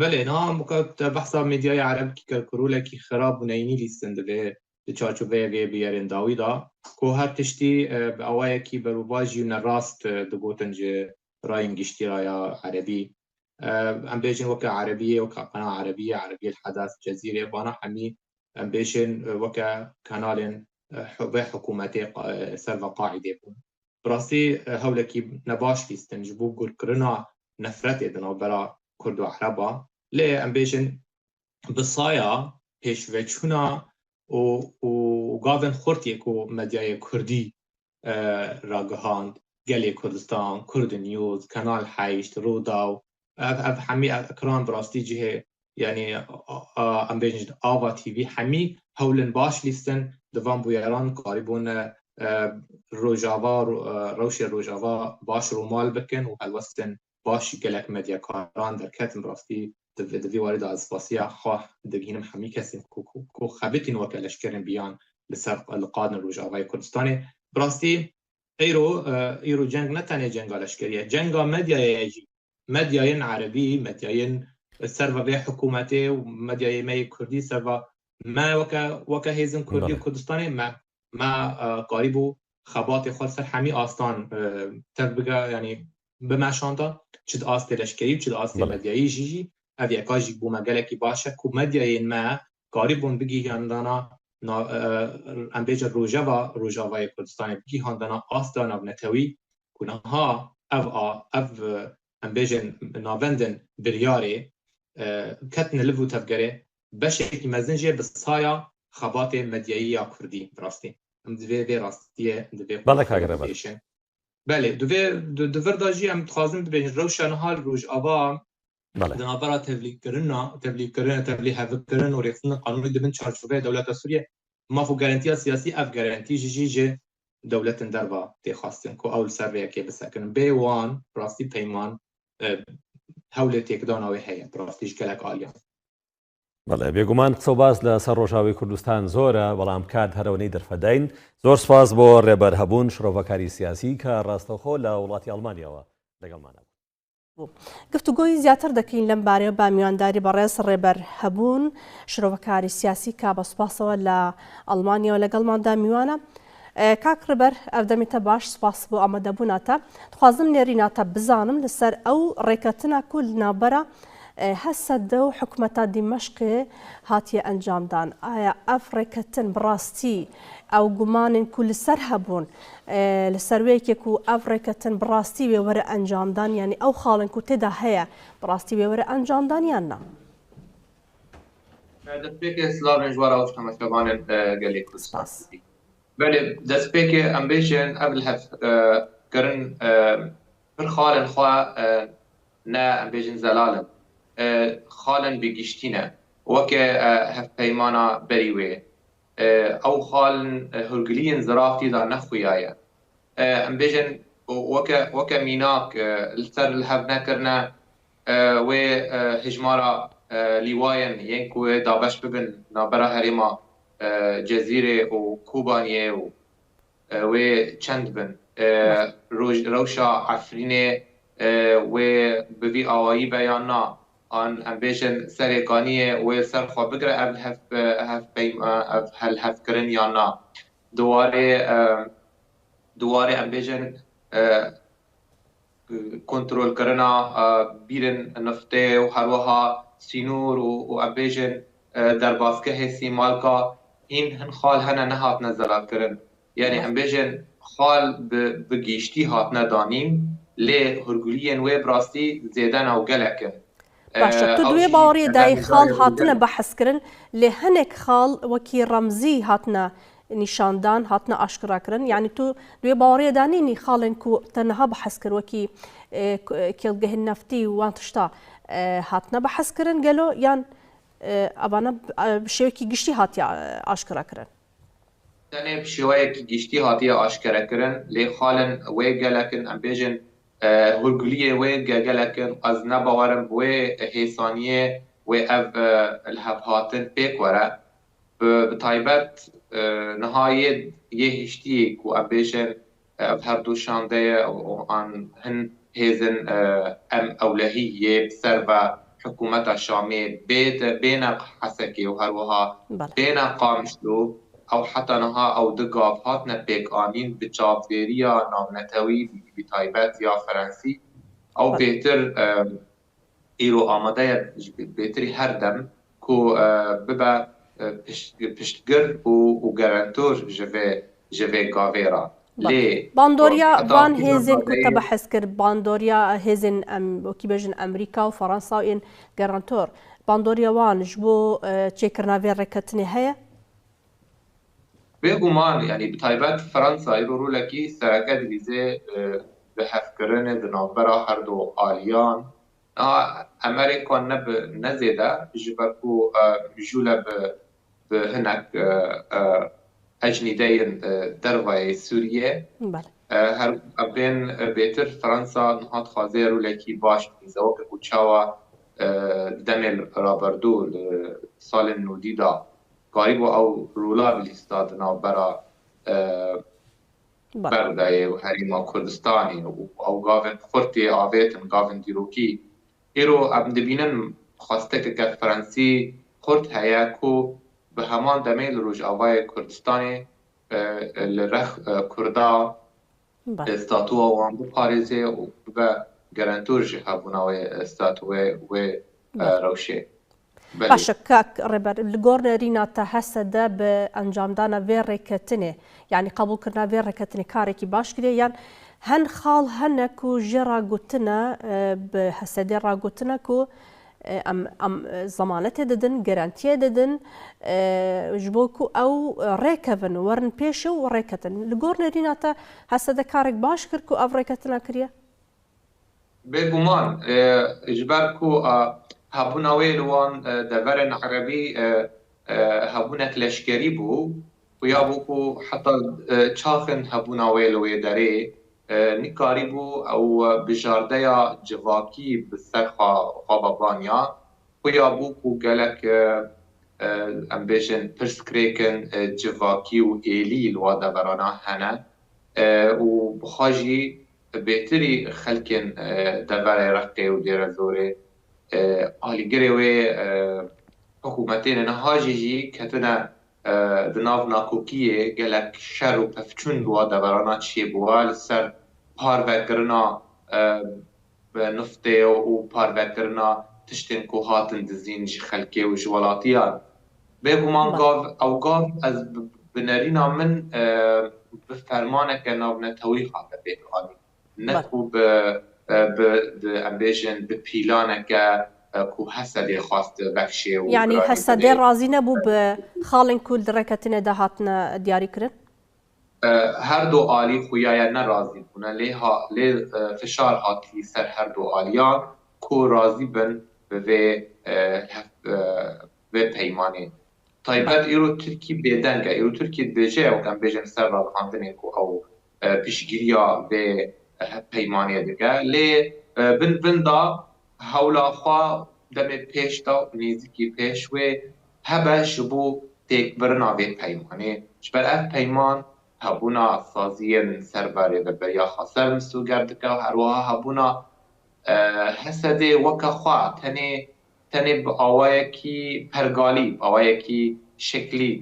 بله نعم بحث ميديا عرب كي كرولة كي خراب ونيني لي سندبه چارچوبەیەکێ بیارێنداویدا کۆ هەر تشتی ئەوەیەکی بەروباژی و نەڕاست دەگوتن ڕاین گشتیرایە عەربی ئەم بێژن وەکە عەربیە وەکە قەنا عەربیە عەربیە الحەداث جەزیرە بانە هەمی ئەم بێژن وەکە کانالێن بە حکوومەتێ سەرڤە قاعیدێ بوون بڕاستی هەولێکی نەباش بیستن ji بۆ گورکردنا نەفرەتێ دناوبەرا کورد و عەرەبا لێ ئەم بێژن بسایە پێشڤەچوونا و گاڤن خورتێک و مەدیایە کوردی ڕاگەهاند gelê Kurdistan, Kurd News, Kanal Heşt, Rodaw, ev hemî ekran bi rastî cihê yanî em bêjin Ava TV hemî hewlin baş lîstin di van bûyeran karîbûn rojava rewşê rojava baş rûmal bikin û helwestin başî gelek medyakaran derketin bi rastî di vî warî da spasiya xwe digihînim hemî kesên ku xebitîn weke leşkerên biyan li ser li qadin Rojavayê Kurdistanê bi rastî îro ceng ne tenê cenga leşkeriye cenga medyayê jî medyayên Erebî medyayên serva vê hikûmetê û medyayê me yê Kurdî serva me weke hêzin Kurdî Kurdistanê me qarîbû xebatê xwe ser hemî astan tev bige yanî bimeşanda çi di astê leşkerî çi di astê medyayî jî ev yeka jî bû me gelekî baş e ku medyayên me qarîbûn bigîhandana em bêje Rojavayê Kurdistanê bigîhandana asta navnetewî ku niha ev em bêjin navendin biryarê ketine liv û tevgerê beşekî mezin jê bi saya xebatê medyayî ya Kurdî bi rastî em divê vê rastiyê divê xêşin belê di vir da jî em dixwazin bibêjin rewşa niha Rojava di navbera tevlî hevkirin û rêxistina qanûnî dibin çarçobeya dewleta Sûriye maf û garantiya siyasî ev garantî jî ji dewletin derva tê xwastin ku ew li ser vêyekê bisekirin bê wan rastî peyman hewlê têkidana wê heye bi rastî ji gelek aliyan بەڵێ بێگومان قسە و باز لە سەر ڕۆژاوی کوردستان زۆرە بەڵام کات هەرەوەی دەرفەدەین زۆر سپاس بۆ ڕێبەر هەبوون شرۆڤەکاری سیاسی کە ڕاستەوخۆ لە وڵاتی ئەڵمانیەوە لەگەڵمانە گفتوگۆی زیاتر دەکەین لەم بارەیە با میوانداری بەڕێز ڕێبەر هەبوون شرۆڤەکاری سیاسی کا بە سوپاسەوە لە ئەڵمانیەوە لەگەڵماندا میوانە کاک ڕێبەر ئەردەمیتە باش سپاس بۆ ئامادەبووناتە دخوازم لێریناتە بزانم لەسەر ئەو ڕێکەتنە کو ناوبەرە هەسەدە و حکومەتە دیمەشقێ هاتیە ئەنجامدان ئایا ئەف ڕێکەتن بڕاستی ئەو گومانن کو لەسەر هەبوون لەسەر وەیەکێک و ئەف ڕێکەتن بڕاستی وێوەرە ئەنجامدان ینی ئەو خاڵن کو تێدا هەیە بڕاستی وێوەرە ئەنجامدان یان نا دەستپێکێ سلااوێن ژوارە ئەو شتەمەکەوانێن gelê Kurdistan belê destpêkê em bêjin ev li hevkirin pir xalên xwe ne em bêjin zelalin xalên bigîştîne weke hevpeymana berî wê ew xalin hûrgiliyên zirafî da nexuyaye em bêjin weke mînak li ser li hev nekirine wê hejmara lîwayên yên ku wê dabeş bibin navbera herêma Cezîrê û Kobaniyê û wê çend bin rewşa Efrînê wê bi vî awayî beyan na an em bêjin serêkaniyê wê ser xwe bigire ev hevkirin yan na duwarê em bêjin kontrolkirina bîrên niftê û herwiha sînûr û em bêjin derbasgehê Sîmalka hîn hin xal hene nehatine zelalkirin yanî em bêjin xal bi gîştî hatine danîn lê hûrgiliyên wê bi rastî zêdena û gelekin باشە تو دوێ باوەڕیە دای خاڵ هاتنە بەحەزکردن لێ هەنێک خاڵ وەکی ڕەمزی هاتنە نیشاندان هاتنە ئاشکراکردن یعنی تو دوێ باوەڕیە دانینی خاڵێن کو تەنەها بەحەزکرد وەکی کێڵگەهێن نەفتی و وان تشتا هاتنە بەحەزکردن گەلۆ یان ئەوانە شێوەیەکی گشتی هاتیە ئاشکراکردن tenê bi şêweyekî giştî hatiye aşkerekirin lê xalin wê gelekin em bêjin hûrgiliyê wê gelekin ez nebawerim wê hêsaniyê wê ev li hev hatin pêk were bi taybet niha yê hiştiyê ku em bêjin ev her du şandeye an hin hêzin em ewlehiyê ser ve hikûmeta Şamê bêne Hesekê û herwiha bêne Qamişlû او حتى نها او دقاف هاتنا بيك آنين بچاودێریە ناونەتەوی بتایبەت یا فەرەنسی او بێتر ئیرۆ ئامادەیە بێتری هەردەم کو ببە پشتگر و گەرانتۆر ژەvê gavêra باندۆریا وان هێزên ku te behs kir باندۆریا hêzên wekî bêjin Emerîka û Fransa ên gerantor باندۆریا wan ji bo çêkirina vê rêketinê heye بێگومان یعنی بتایبەت فەرەنسا îro rolekî sereke dibîze bi hevkirinê di navbera her du aliyan Emerîka ne zêde ji ber ku jûle bi hinek ecnîdeyên dervayê Sûriyê her bên bêtir Fransa niha dixwaze rolekî baş bîze wek ku çawa demê raberdû li salên nûdî da garîbo ew rûla bilîsta di navbera berdayê û herîma Kurdistanê û ew gavên xurtê avêtin gavên dîrokî îro em dibînin xwastekeke Frensî xurt heye ku bi heman demê li Rojavayê Kurdistanê li rex Kurda statuwa wan biparêze û bibe gerentûr ji hebûna wê statuwê wê rewşê. Başa kak rêber li gor nêrîna te hese de bi encamdana vê rêketinê yanî qebûlkirina vê rêketinê karekî baş kiriye yan hen xal hene ku jê ragotina bi hesedê ragotina ku em zamanetê didin gerantiyê didin ji bo ku ew rêkevin werin pêşê û rêketin li gor nêrîna te hese de karek baş kir ku ev rêketina kiriye bêguman ji ber ku hebûna wê li wan deverên Erebî hebûnek leşkerî bû û ya bû ku heta çaxên hebûna wê li wê derê nikarî bû ew bijardeya civakî bi ser xwebavaniya û ya bû ku gelek em bêjin pirsgirêkin civakî û êlî li wa deverana hene û bixwe jî bêtirî xelkên deverê Reqê û Dêrezorê alîgirê wê hikûmetên niha jî ketine di nav nakokiyê gelek şer û pevçûn bi wa deverana çêbûwa li ser parvekirina niftê û parvekirina tiştên ku hatin dizîn ji xelkê û ji welatiyan bêguman ew gav ez bi nerîna min bi fermaneke navnetewî hate pêkanî ne ku bi em bêjin bi pîlaneke ku hesedê xwast bexşê û yanî hesedê razî nebû bi xalên ku li rêketinê de hatine diyarîkirin her du alî xuya ne razî bûne lê fişar hatî ser her du aliyan ku razî bin bi vê peymanê taybet îro Tirkî bêdeng e îro Tirkî dibêje ew em bêjin ser ravxandinê ku ew piştgiriya vê peymanê dike lê bin da hewla xwe demê pêş da nêzîkî pêş wê hebe ji bo têkbirina vê peymanê ji ber ev peyman hebûna saziyên serberê ve beriya xeser misûger dike û her wiha hebûna hesedê weke xwe tenê bi awayekî pergalî awayekî şeklî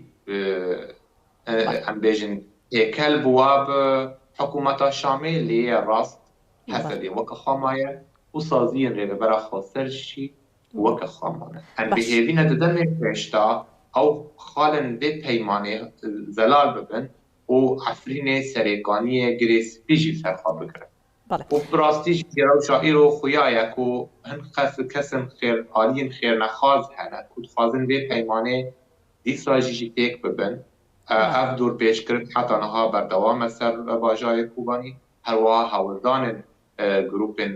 em bêjin têkel bûwa bi hikûmeta Şamê lê rast hesedê weke xwe maye û saziyên rêvebera xweser jî weke xwe mane em bihêvîne di demê pêş da ew xalên vê peymanê zelal bibin û efrînê serêkaniyê girêspî jî ser xwe bigirin û bi rastî jî rewşa îro xuya ye ku hin kesin aliyên xêrnexwaz hene ku dixwazin vê peymanê dîsa jî têk bibin ev dûrpêşkirin heta niha berdewam e ser bajarê Kobanî her wiha hewildanên grûpên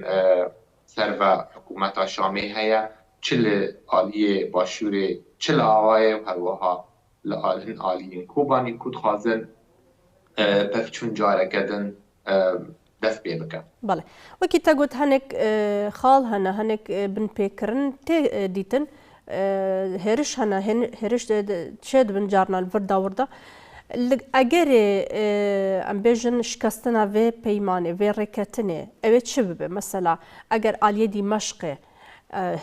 serve hikûmeta Şamê heye çi li aliyê başûrê çi li awayê û her wiha li hin aliyên Kobanî ku dixwazin pevçûn careke din dest pê bikin. Bale wekî te got hinek xal hene hinek bin pêkirin tê dîtin hêriş hene hêriş çê dibin carna li vir dawirda egerê em bêjin şikestina vê peymanê vê rêketinê ew ê çi bibe mesela eger aliyê Dîmeşqê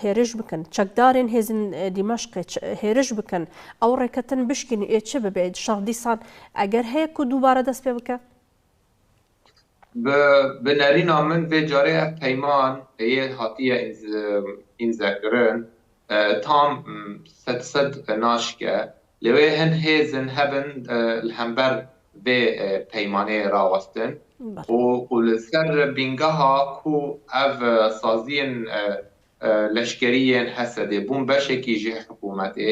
هێرش بکەن چەکدارێن هێزن دیمەشقێ هێرش بکەن ئەو ڕێکەتن بشکێنی ئێچە ببێت شەڕ دیسان ئەگەر هەیە و دووبارە دەست پێ بکە بنەرینا من vê carê ev peyman yê hatiye înzekirin tam sed naşike li wê hin hêzin hebin li hember vê peymanê rawestin û li ser bîngeha ku ev saziyên leşkeriyên Hesedê bûn beşekî ji hikûmetê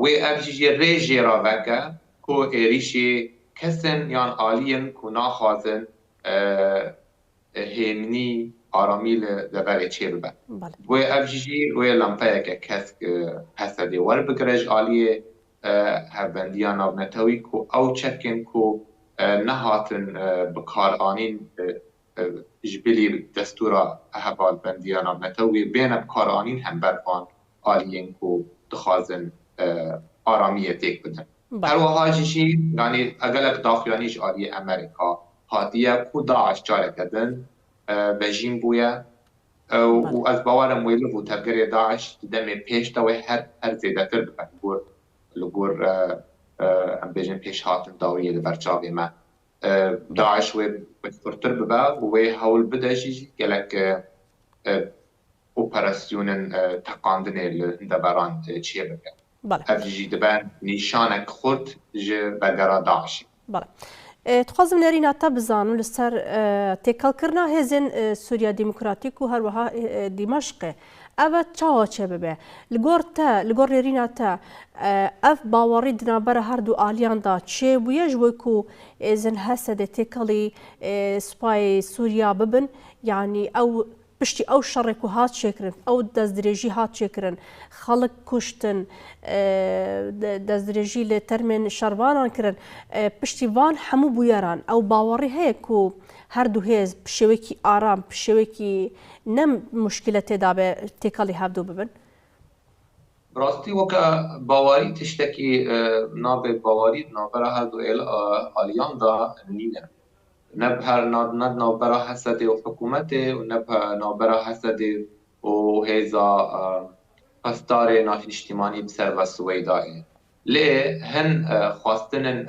wê ev jî rê jê ra veke ku êrişê kesin yan aliyên ku naxwazin hêminî aramî li deverê çê bibe. Wê ev jî wê lempeyeke kesk Hesedê werbigire ji aliyê hevbendiya navnetewî ku ew çekên ku nehatin bikaranîn ji bilî destûra hevalbendiya navnetewî bêne bikaranîn hember van aliyên ku dixwazin aramiyê têk bidin. Her wiha jî yanî egelek daxuyanî ji aliyê Amerîka hatiye ku Daeş careke din bejîn bûye û ez bawerim wê li bû tevgerê Daeş di demê pêş de wê her zêdetir bibe li gor em bêjin pêş hatin dawiyê li ber çavê me. Daeş wê firtir bibe û wê hewl bide jî gelek operasyonên teqandinê li hindeberan çê bike. Ev jî dibe nîşanek xurt ji vegera Daeşê. دخوازم نەریناتە بزانم لەسەر تێکەڵکردنا هێزن سووریا دیموکراتیک و هەروەها دیمەشقێ ئەوە چاوە چێ ببێ li gor nêrîna te ev bawerî di navbera her du aliyan da çê bûye ji bo ku êzin Hesedê têkelî spayê Sûriya bibin yanî ew piştî ew şerê ku hat çêkirin ew destdirêjî hat çêkirin xelik kuştin destdirêjî li termên şervanan kirin piştî van hemû bûyeran ew bawerî heye ku her du hêz bi şêwekî aram bi şêwekî ne muşkile têda be têkelî hevdû bibin Rastî weke bawerî tiştekî navê bawerî navbera her du aliyan da nîne. Ne navbera Hesedê û hikûmetê û ne navbera Hesedê û hêza hezdarê navnîştimanî bi ser ve Swêdayê. Lê hin xwastinên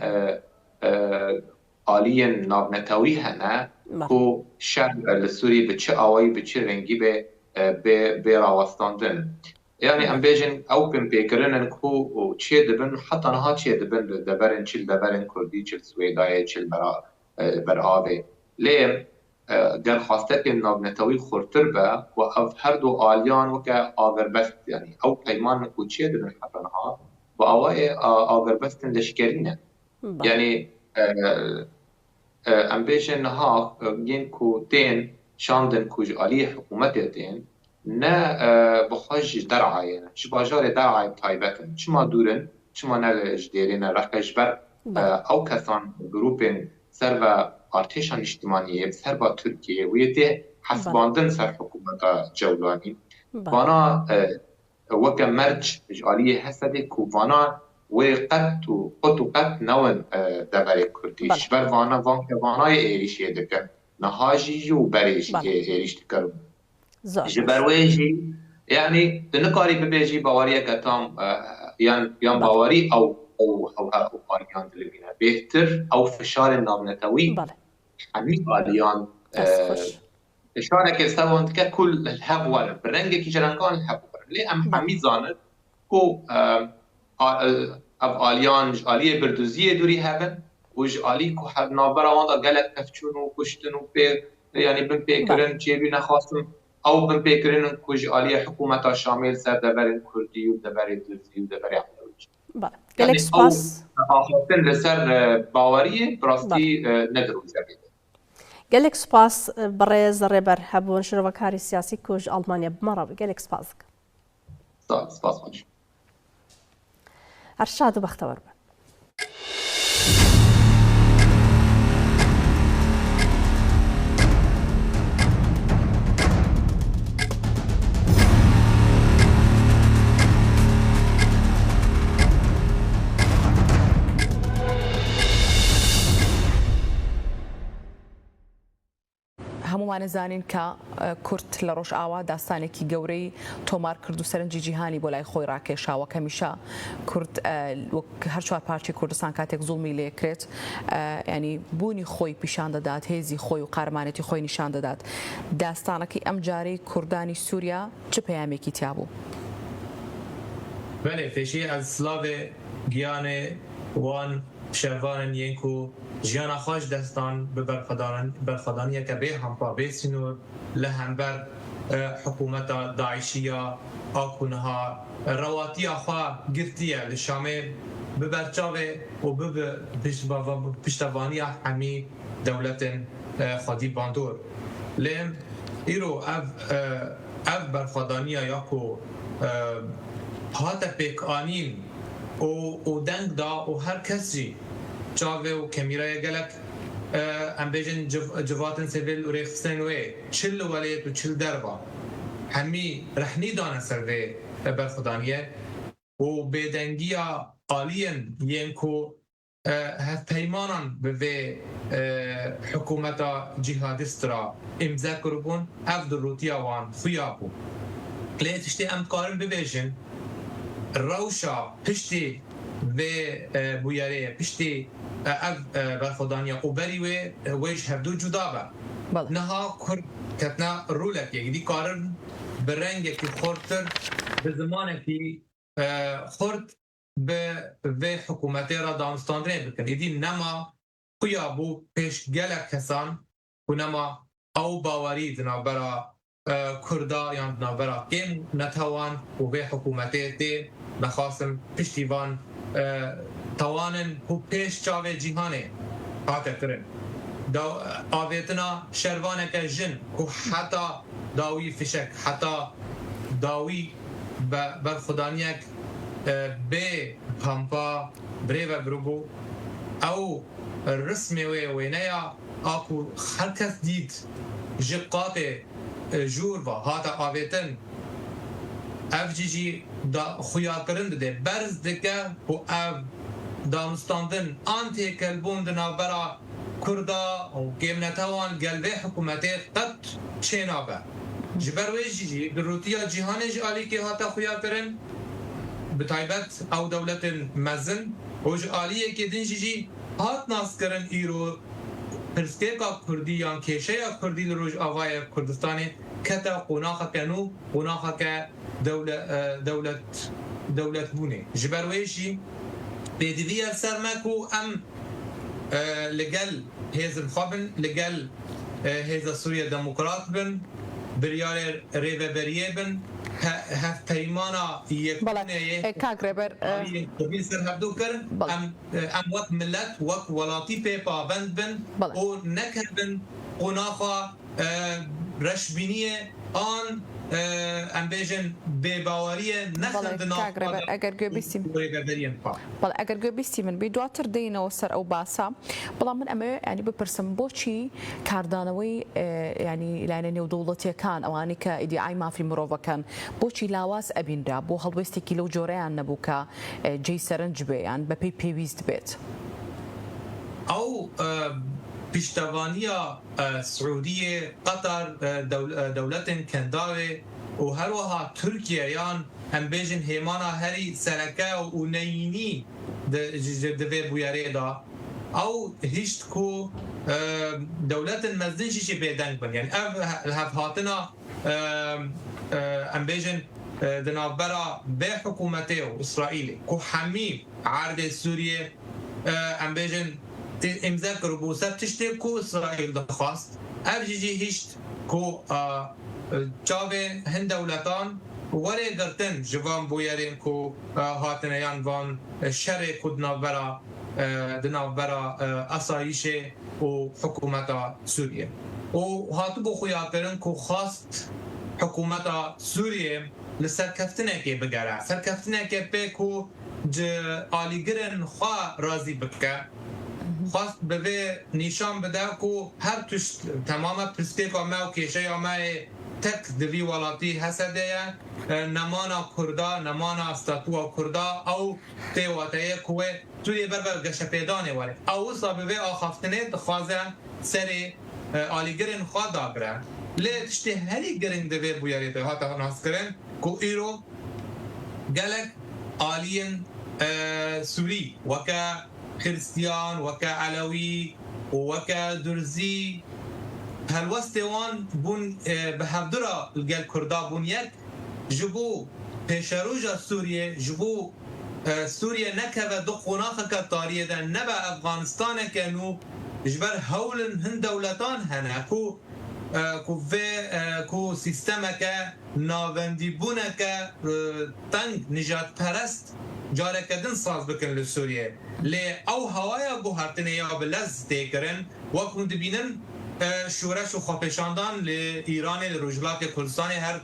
aliyên navnetewî hene ku şer li Sûrî bi çi awayî bi çi rengî bê rawestandin. Yani em bêjin ew pêkirinin ku çê dibin heta niha çê dibin li deverên çil deverên Kurdî çil Swêdayê çil ber avê. Lê gel xwastekên navnetewî xurtir be û ev her du aliyan weke agerbest yani ew peyman ku çê dibin heta niha bi awayê agerbestin leşkerî ne. Yani em bêjin niha yên ku tên şandin ku ji aliyê hikûmetê tên ne bixwe ji derayê ne ji bajarê derayê taybetin çima dûrin çima ne ji dêrê ne reqe ji ber ew kesan grûpên ser ve artêşa nîştimaniyê ser ve Tirkiyeyê wê tê hesbandin ser hikûmeta Cewlanî vana weke merc ji aliyê Hesedê ku vana wê qet û qet newin deverê Kurdî ji ber vana vanayê êrişiyê dikin niha jî û berê jî êrîş dikirin ji ber wê jî yanî tu nikarî bibêjî baweriyeke tam yan bawerî ew aliyan dilibîne bêhtir ew fişarên navnetewî hemî aliyan fişarekê sevon dike ku hev werin bi rengekî ji rengan hev werin lê em hemî zanin ku ev aliyan ji aliyê birdûziyê dûrî hebin û ji alî ku her navbera wan da gelek tevçûn û kuştin û yanî bin pêkirin çêbî nexwastin ew bin pêkirinin ku ji aliyê hikûmeta Şamêl ser deverên Kurdî û deverê Dûzî û deverê gelek spas axaftin li ser baweriyê bi rastî nediroze bê gelek spas birêz rêber hebûn şirovekarî siyasî ku ji Almanya bimara bû gelek spas dikim spas baş her şad û bextewar be هەموو هەمووانە زانین کە کورد لە ڕۆژ ئاوا داستانێکی گەورەی تۆمار کرد و سەرنجی جیهانی بۆ لای خۆی ڕاکێشاوە کە میشە کورد هەر چوار پارچی کوردستان کاتێک زوڵمی لێکرێت ینی بوونی خۆی پیشان دەدات هێزی خۆی و قارمانەتی خۆی نیشان دەدات داستانەکەی ئەم جارەی کوردانی سووریا چه پەیامێکی تیا بوو؟ بله فێشی ئەز سلاوێ گیانێ وان شەروانن یەنک و ژیانە خۆش دەستان بە بەرخەدانیەکە بێ هەمپا بێ سینۆر لە هەمبەر حکوومەتە داعشیە ئاکوونها ڕەواتیە خوا گرتیە لە شامێ ببەرچاوێ و پشتەوانیە هەمی دەولەتن خودی باندۆر لێم ئیرۆ ئەv بەرخەدانیە یاکۆ هاتە پێکانین و دەنگدا و هەر کەسی چاوێ و کەمیرایە گەلک ئەم بێژن جواتن سڤیل و ڕێخستن وێ چل وەلێت و چل دەربا هەمی ڕەحنی دانە سەر وێ بەرخەدانیە و بێدەنگیە ئالیەن یەنکۆ هەفپەیمانان بڤێ حکوومەتە جیهادیسترا ئیمزە کردبوون ئەف دڕوتیە وان خویا بوو لێ تشتێ ئەم کارن ببێژن ڕەوشە پشتی vê bûyerê piştî ev berxwedaniya û berî wê wê ji hevdû cuda be. Niha Kurd ketna rûlekê dî karin bi rengekî xortir bi zimanekî xort bi vê hikûmetê re danûstandirê bikin. Êdî nema xuya bû pêş gelek kesan ku nema ew bawerî di navbera Kurda yan di navbera kêm netewan û vê hikûmetê tê nexwasim piştîvan tawanin ku pêş çavê cîhanê hate kirin. Avêtina şervaneke jin ku heta dawî fişek heta dawî berxwedaniyek bê pampa birêve birûbû ew rismê wê wêneya a ku her kes dît ji qatê jûr va hata avêtin ev jî xuyakirin dide berz dike û ev danûstandin an têkelbûn di navbera Kurda û kêmnetewan gel vê hikûmetê qet çê nabe. Ji ber wê jî di rûtiya cîhanê ji alîkê hate xuyakirin bi taybet ew dewletin mezin û ji aliyekê din jî hat naskirin îro pirsgêka Kurdî yan kêşeya Kurdî li Rojavayê Kurdistanê kete qonaxeke nû qonaxeke dewletbûnê. Ji ber wê jî pêdiviya ser me ku em li gel hêzin xwe bin li gel Hêza Sûriya Demokrat bin biryarê rêveberiyê bin hevpeymana yekûneyê ser hevdû kirin em wek millet wek welatî pê pabend bin û nekebin qonaxa reşbîniyê an em bêjin bêbaweriyê nexin ئەگەر گوێ بیستی من بێ دواتر دێنەوە سەر ئەو باسە بەڵام من ئەمە ینی بپرسم بۆچی کاردانەوەی ینی لایەنە نێودەوڵەتیەکان ئەوانەی کە ئیدیعای مافی مرۆڤەکەن بۆچی لاواز ئەبینرا بۆ هەڵوێستێکی لەو جۆرەیان نەبوو کە جێی سەرنج بێ یان بەپێی پێویست بێت ئەو پشتوانیە سعودیە قەتەر دەولەتên kendavê û herweha Tirkiye yan em bêjin hêmana herî sereke û neyînî di vê bûyerê da ew hîşt ku dewletin mezdin jî bêdeng bin yani ev hevhatina em bêjin di navbera bê hikûmetê û İsraîlê ku hemî erdê Sûriye em bêjin امضا کربو سر تشتی کو اسرائیل دخواست اف جی هیشت کو چاوه هند دولتان وره گرتن جوان بویرین کو هاتنیان وان شر کود نوبرا اسایش و حکومت سوریه و هاتو بو خویاکرن کو خواست حکومت سوریه لسر کفتنه که بگره سر کفتنه که به کو آلیگرن خواه رازی بکه خواست به نشان بده که هر توش تمام پرسپیکا ما و کشه ما تک دوی ولاتی هسته نمانا کردا نمانا استاتوا کردا او تیواتایه کوه توی بربر گشه پیدانه واره او صابه آخافتنه دخوازه سری آلیگرین خواه داگره لی تشتی هری گرنگ دوی بویاریده هاتا ناس کرن کو ایرو گلک آلین سوری وکا خريستيان وكا علوي وكا درزي هالوستوان بون بهفدرا الجال كردا بون يك جبو بيشروجا سوريا جبو سوريا نكبة دقوناخ كطارية دا نبا أفغانستان كانوا جبر هولن هن دولتان هنا كو سيستمك ناوندي بونك تنگ نجات پرست جاره کردن ساز بکن لسوریه لی او هوایا گوهرتنه یا بلز تیکرن وکون دبینن شورش و خوابشاندان لی ایران لی رجلات کردستان هر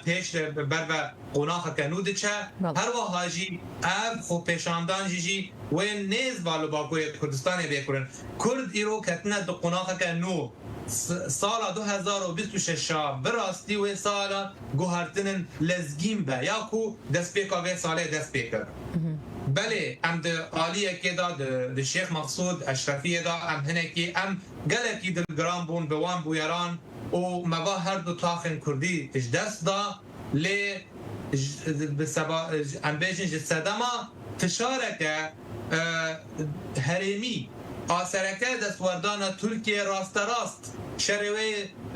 پیش بر و قناخ کنود چه هر و هاجی او خوابشاندان جیجی و نیز والو باکوی کردستان بیکرن کرد ایرو کتنه دو قناخ کنو سال 2026 براستی و سال گوهرتنن لزگیم به یا کو دست پیکا و ساله دست پیکر بله ام ده آلیه که دا ده شیخ مقصود اشرفیه دا ام هنه که ام گله کی دل گرام بون بوان بویران و موا هر دو تاخن کردی اش دست دا لی ام بیجن جسدما فشاره که هریمی آسرکه دستوردان ترکیه راست شروع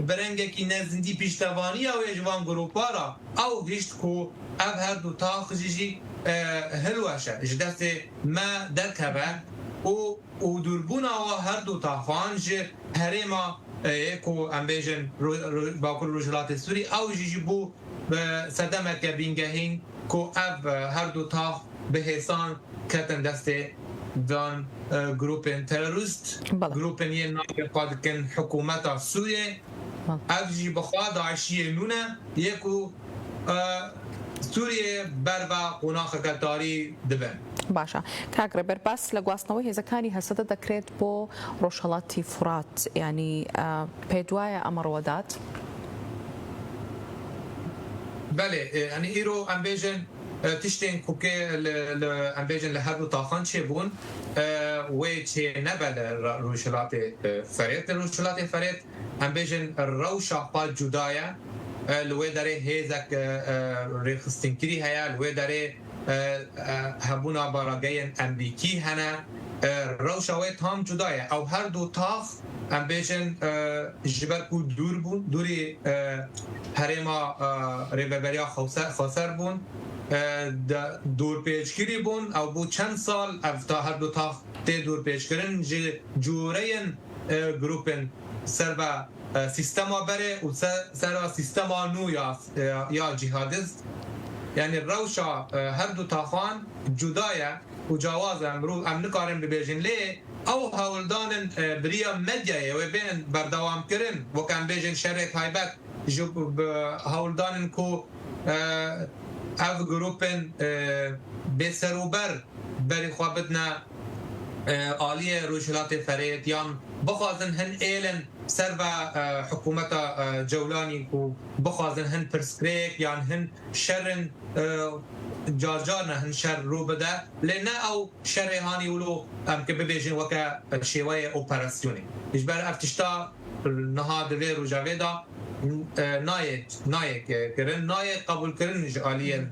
برنگه کی نزدی پیشتوانی او اجوان گروپارا او هیچ کو او هر دو تاخ جیجی هلوشه جدست ما درکبه او دربون او هر دو تاخوان جه هریما اکو امبیجن باکر رجلات سوری او جیجی بو صدمه که بینگهین که او هر دو تاخ به حسان کتن دسته دان گروپن تروریست گروپن یه نام قاد کن حکومت سوریه افجی بخواد عشیه نونه یکو سوریه بر و قناخ کتاری دبن باشە کاگرێبەر باس لە گواستنەوەی هێزەکانی هەسەدە دەکرێت بۆ ڕۆژهەڵاتی فرات ینی پێ دوایە ئەمە ڕەوەدات بله يعني إيرو أمبيجن تشتين كوكي أمبيجن لهذا طاقان شيبون ويتشي نبل روشلات فريت أمبيجن الروشة قال جدايا لوي داري هيزك ريخستين كري هيا لوي داري هبونا باراغين أمريكي هنا روشة ويت هم جدايا أو هر دو طاق أمبيجن جبركو دور بون دوري هرما ریبریا خسر بون دور پیشگیری بون او بو چند سال تا هر دو تا دور پیشگیرن جورین گروپن سر با سیستما بره و سر سیستما نو یا جهادیست یعنی روشا هر دو تاخان جدایه و جواز امرو ام نکارن ببیجن لی او هولدان بریا مدیه و بین بردوام کرن و کم بیجن شرک هایبت جب هولدان کو او گروپن بسروبر بری خوابتنا آلیه روشلات فرید یان بخوازن هن ایلن سر و حکومت جولانی کو بخوازن هن پرسکریک یان هن شرن جار هن شر رو بده لنا او شر هانی ولو ام که ببیجن وکا شیوه اپراسیونی اجبر افتشتا نها دوی رو جاویدا نایک کرن نایک قبول کرن جالیه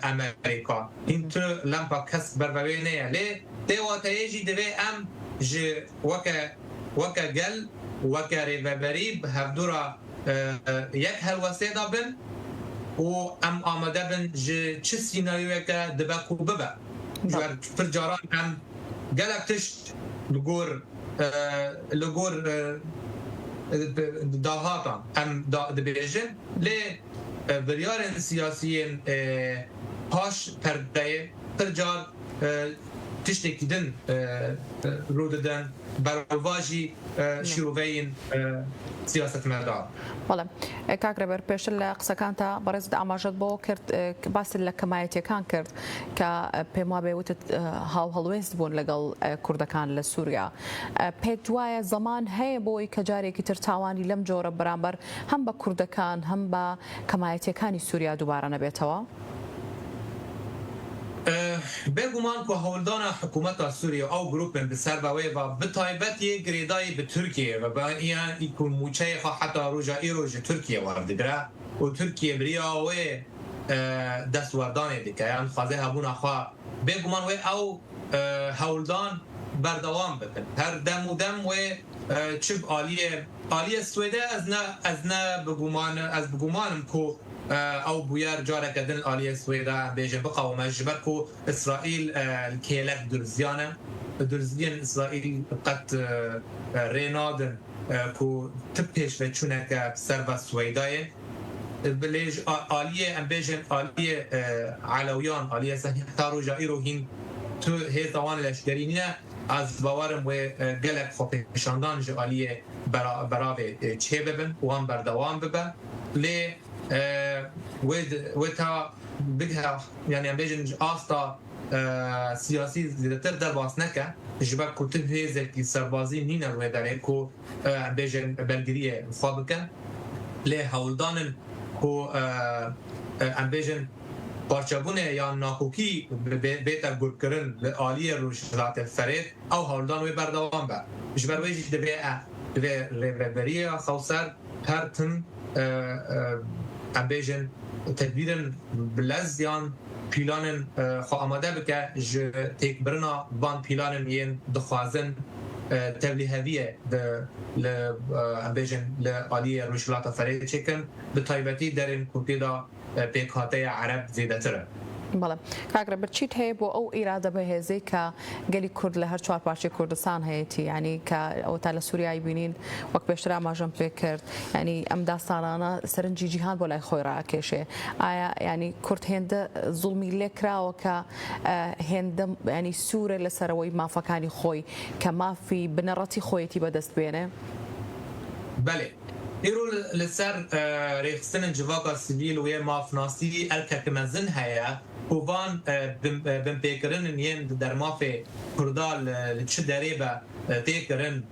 امریکا این تو لامپا کس بروی نه لی دواتایجی دوی ام ج وکا گل وکا ریبریب هفدورا یک هلوسیدا بن و ام آمده بن چه سیناریوی که دبکو ببه پر جاران ام گلک تشت لگور داهاتان ام دبیجن لی بریارن سیاسیین پاش پرده پر جار تشتێکی دن ڕوو دەدەن بەڕێوەژی شیرۆڤەیین سیاسەتمەدار. بەڵێ کاکرێبەر پێشتر لە قسەکانتە بەڕێزت ئاماژەت بۆ کرد باست لە کەمایەتیەکان کرد کە پێم وابێ وتت هاو هەڵوێست بوون لەگەڵ کوردەکان لە سووریا. پێت وایە زەمان هەیە بۆی کە جارێکی تر تاوانی لەم جۆرە بەرامبەر هەم بە کوردەکان هەم بە کەمایەتیەکانی سووریا دووبارە نەبێتەوە؟ بگومان که هولدان حکومت سوریه او گروپ به سر بوی و به تایبت یک گریدای به ترکیه و با این موچه خواه حتی روژ ترکیه وردگره و ترکیه بریا و دستوردانه دیگه یعنی خوازه هبون خواه بگومان و او هولدان بردوام بکن هر دم و دم و چب آلیه سویده از نه بگومانم که او بویار جاره کردن آلیه سویده بیجه بقا و مجبر که اسرائیل کیلک درزیان اسرائیل قد رینادن که تبکش و چونه که سر و سویده بلیج آلیه ام بیجن آلیه علویان آلیه سهی تارو جائیرو هین تو هیتوان لشکرینه از باورم و گلک خوپشاندان جوالیه براوه چه ببن و هم بردوام ببن لی و تا بگه یعنی هم بیجن آستا سیاسی زیادتر در باس نکه جبک کتب هیزه که سربازی نینه روی داره که بیجن بلگریه خواه بکن لی هولدانن که هم بیجن پارچبونه یا ناکوکی بیتر گرد کرن لآلیه روشلات فرید او هولدان وی بردوام با جبر ویجی دبی ریبریه خوصر هر تن ام بیجن تدبیرن بلزیان پیلانن خواه آماده بکه تیک برنا بان پیلانن ین دخوازن تبلیغیه ام بیجن لآلیه روشلات فرید چکن به طایبتی در این کوتیدا پێکهاتەیە عرب زیاترە. بەڵێ کاگرە بچیت هەیە بۆ ئەو ئیرادە بەهێزەی کە گەلی کورد لە هەر چوار پارچەی کوردستان هەیەی ینی کە ئەو تا لە سووریایی بینین وەک پێشتر ئاماژەم پێ کرد ینی ئەم داستانانە سەرنجی جیهان بۆ لای خۆی ڕاکێشێ ئایا ینی کورد هێندە زوڵمی لێ کراوە کە هێندە ینی سوورە لەسەرەوەی مافەکانی خۆی کە مافی بنەڕەتی خۆیەتی بەدەست بێنێ؟ بەڵێ ایرو لسر ریخستن جواقع سیویل و یه مافناسی ارکک مزن هیا وان بمپیکرن ین در ماف کردال چه داره با تیکرن